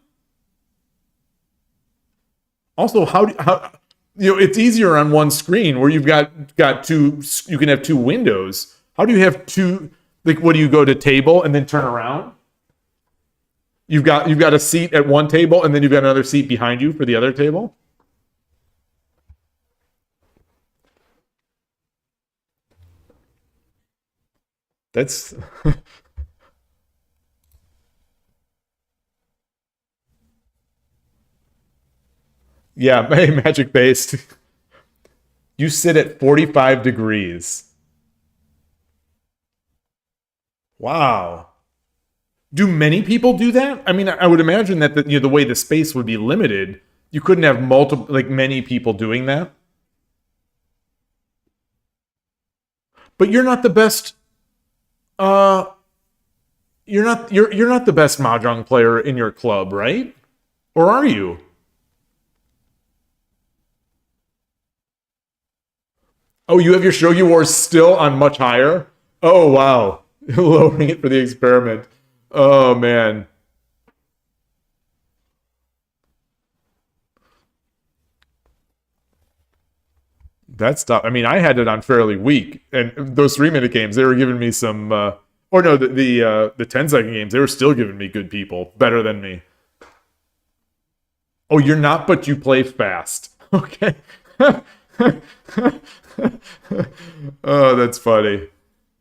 Also, how it's easier on one screen where you've got two. You can have two windows. How do you have two? Like, what do you go to table and then turn around? You've got a seat at one table and then you've got another seat behind you for the other table. That's yeah, hey, magic based. You sit at 45 degrees. Wow. Do many people do that? I mean, I would imagine that the way the space would be limited, you couldn't have multiple like many people doing that. But you're not the best uh you're not the best mahjong player in your club, right? Or are you? Oh, you have your Shogi Wars still on much higher? Oh, wow. Lowering it for the experiment. Oh, man. That's tough. I mean, I had it on fairly weak. And those 3 minute games, they were giving me some. Or no, the 10-second games, they were still giving me good people. Better than me. Oh, you're not, but you play fast. Okay. Oh, that's funny.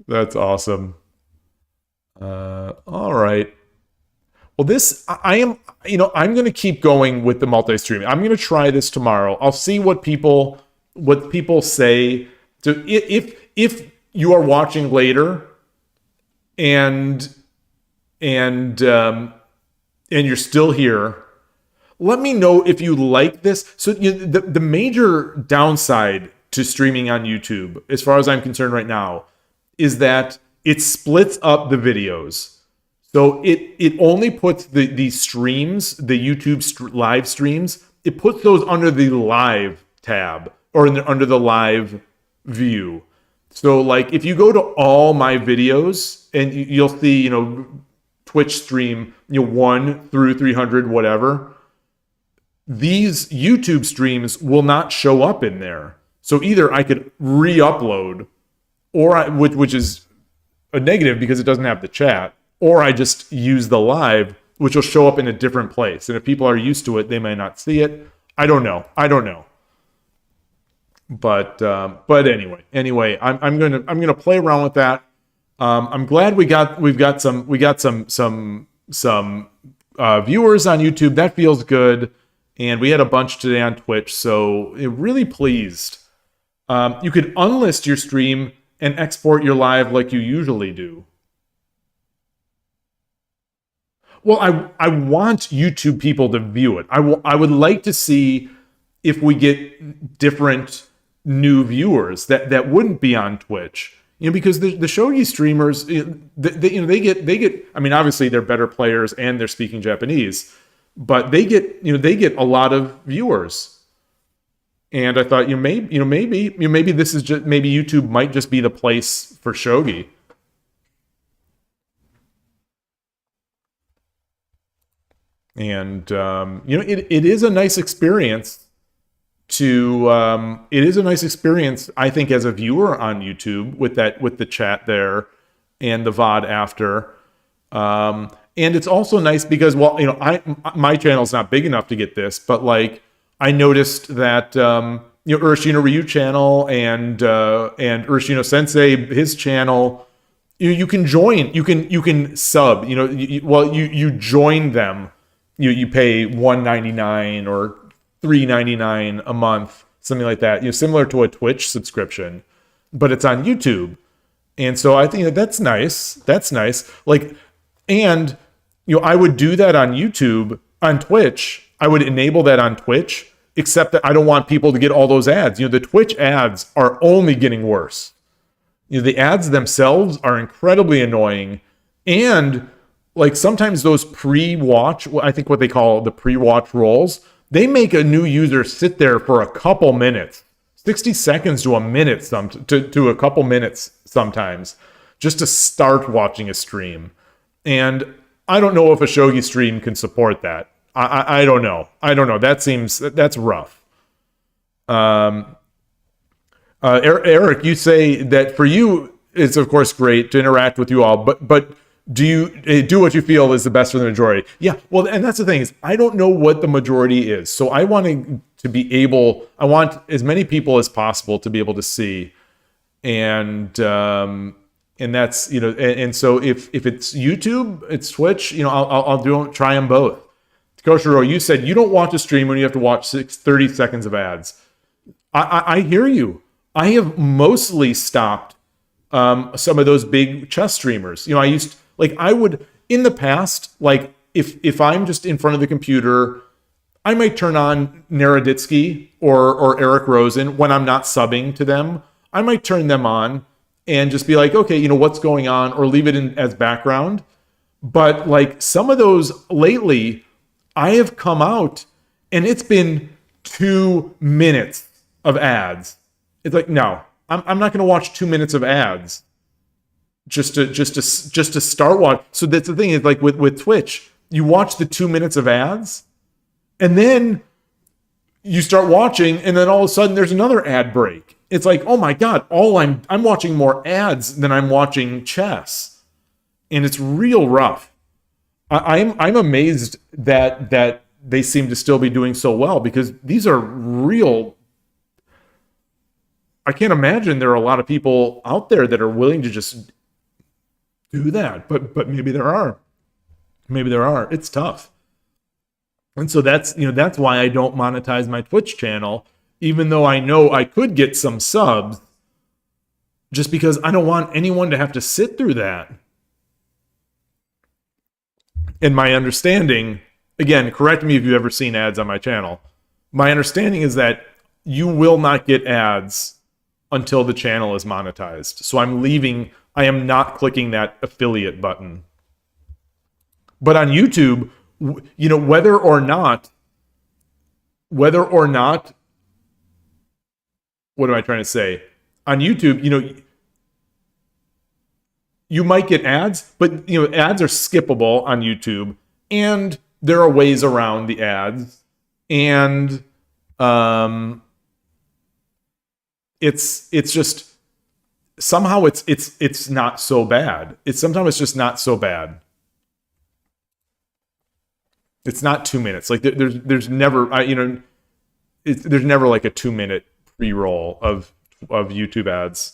That's awesome. All right. Well, I am, I'm going to keep going with the multi-streaming. I'm going to try this tomorrow. I'll see what people say. So if you are watching later and and you're still here, let me know if you like this. So the major downside to streaming on YouTube, as far as I'm concerned right now, is that it splits up the videos. So it only puts the streams, the YouTube live streams, it puts those under the live tab or under the live view. So like if you go to all my videos and you'll see, Twitch stream, 1 through 300, whatever, these YouTube streams will not show up in there. So either I could re-upload, which is a negative because it doesn't have the chat, or I just use the live, which will show up in a different place. And if people are used to it, they may not see it. I don't know. But anyway, I'm gonna play around with that. I'm glad we've got some viewers on YouTube. That feels good, and we had a bunch today on Twitch, so really pleased. You could unlist your stream and export your live like you usually do. Well, I want YouTube people to view it. I would like to see if we get different new viewers that wouldn't be on Twitch. Because the shogi streamers, they get. I mean, obviously they're better players and they're speaking Japanese, but they get a lot of viewers. And I thought, maybe this is just maybe YouTube might just be the place for shogi. And it is a nice experience I think, as a viewer on YouTube with the chat there and the VOD after. And it's also nice because, my channel's not big enough to get this, but like I noticed that Urashino Ryu channel and Urashino Sensei, his channel, you can join, you can sub, you join them. You pay $1.99 or $3.99 a month, something like that. Similar to a Twitch subscription, but it's on YouTube, and so I think that's nice. That's nice. Like, and I would do that on YouTube, on Twitch. I would enable that on Twitch, except that I don't want people to get all those ads. The Twitch ads are only getting worse. The ads themselves are incredibly annoying, and like sometimes those pre-watch, I think what they call the pre-watch rolls, they make a new user sit there for a couple minutes, 60 seconds to a minute, to a couple minutes sometimes, just to start watching a stream. And I don't know if a Shogi stream can support that. I don't know. That's rough. Eric, you say that for you, it's of course great to interact with you all, but do you do what you feel is the best for the majority? Yeah, well, and that's the thing is I don't know what the majority is, so I want as many people as possible to be able to see, and that's and so if it's YouTube, it's Twitch, I'll try them both. Koshiro, you said you don't watch a stream when you have to watch 30 seconds of ads. I hear you. I have mostly stopped some of those big chess streamers. I would in the past, like if I'm just in front of the computer, I might turn on Naroditsky or Eric Rosen when I'm not subbing to them. I might turn them on and just be like, okay, what's going on, or leave it in as background. But like some of those lately, I have come out and it's been 2 minutes of ads. It's like, no, I'm not going to watch 2 minutes of ads just to start watching. So that's the thing is like with Twitch, you watch the 2 minutes of ads and then you start watching and then all of a sudden there's another ad break. It's like, oh my God, I'm watching more ads than I'm watching chess. And it's real rough. I'm amazed that they seem to still be doing so well, because these are real. I can't imagine there are a lot of people out there that are willing to just do that, but maybe there are. Maybe there are. It's tough. And so that's why I don't monetize my Twitch channel, even though I know I could get some subs, just because I don't want anyone to have to sit through that. And my understanding, again, correct me if you've ever seen ads on my channel. My understanding is that you will not get ads until the channel is monetized. So I am not clicking that affiliate button. But on YouTube, whether or not, what am I trying to say? On YouTube, you might get ads, but ads are skippable on YouTube, and there are ways around the ads, and it's just somehow it's not so bad. Sometimes it's just not so bad. It's not 2 minutes. Like there's never there's never like a 2 minute pre-roll of YouTube ads.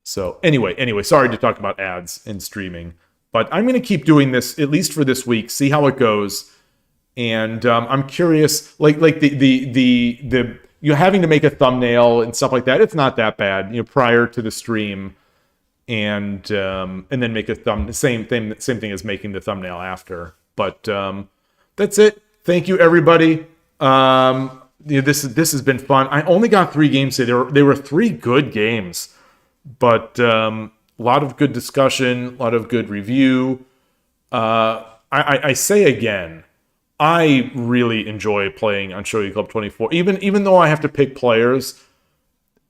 So anyway, sorry to talk about ads and streaming, but I'm going to keep doing this at least for this week, see how it goes. And I'm curious, like the having to make a thumbnail and stuff like that. It's not that bad, prior to the stream, and then make a same thing as making the thumbnail after. But that's it. Thank you, everybody. This has been fun. I only got 3 games today. They were 3 good games. But a lot of good discussion, a lot of good review. I say again, I really enjoy playing on Shogi Club 24. Even though I have to pick players,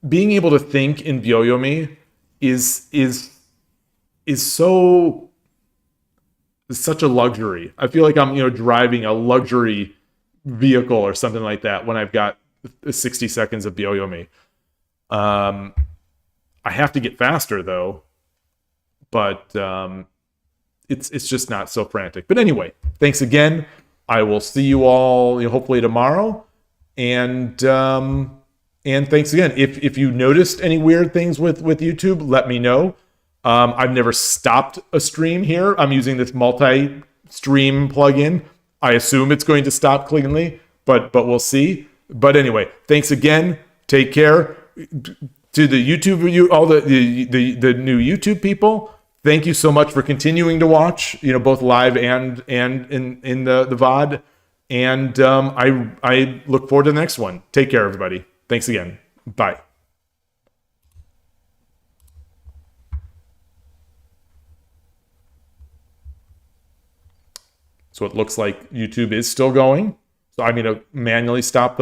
being able to think in Byoyomi is such a luxury. I feel like I'm driving a luxury vehicle or something like that when I've got 60 seconds of Byoyomi. I have to get faster though, but it's just not so frantic. But anyway, thanks again. I will see you all hopefully tomorrow, and thanks again. If you noticed any weird things with YouTube, let me know. I've never stopped a stream here. I'm using this multi-stream plugin. I assume it's going to stop cleanly, but we'll see. But anyway, thanks again. Take care. To the YouTube, all the new YouTube people, thank you so much for continuing to watch, both live and in the VOD. And I look forward to the next one. Take care, everybody. Thanks again. Bye. So it looks like YouTube is still going. So I'm going to manually stop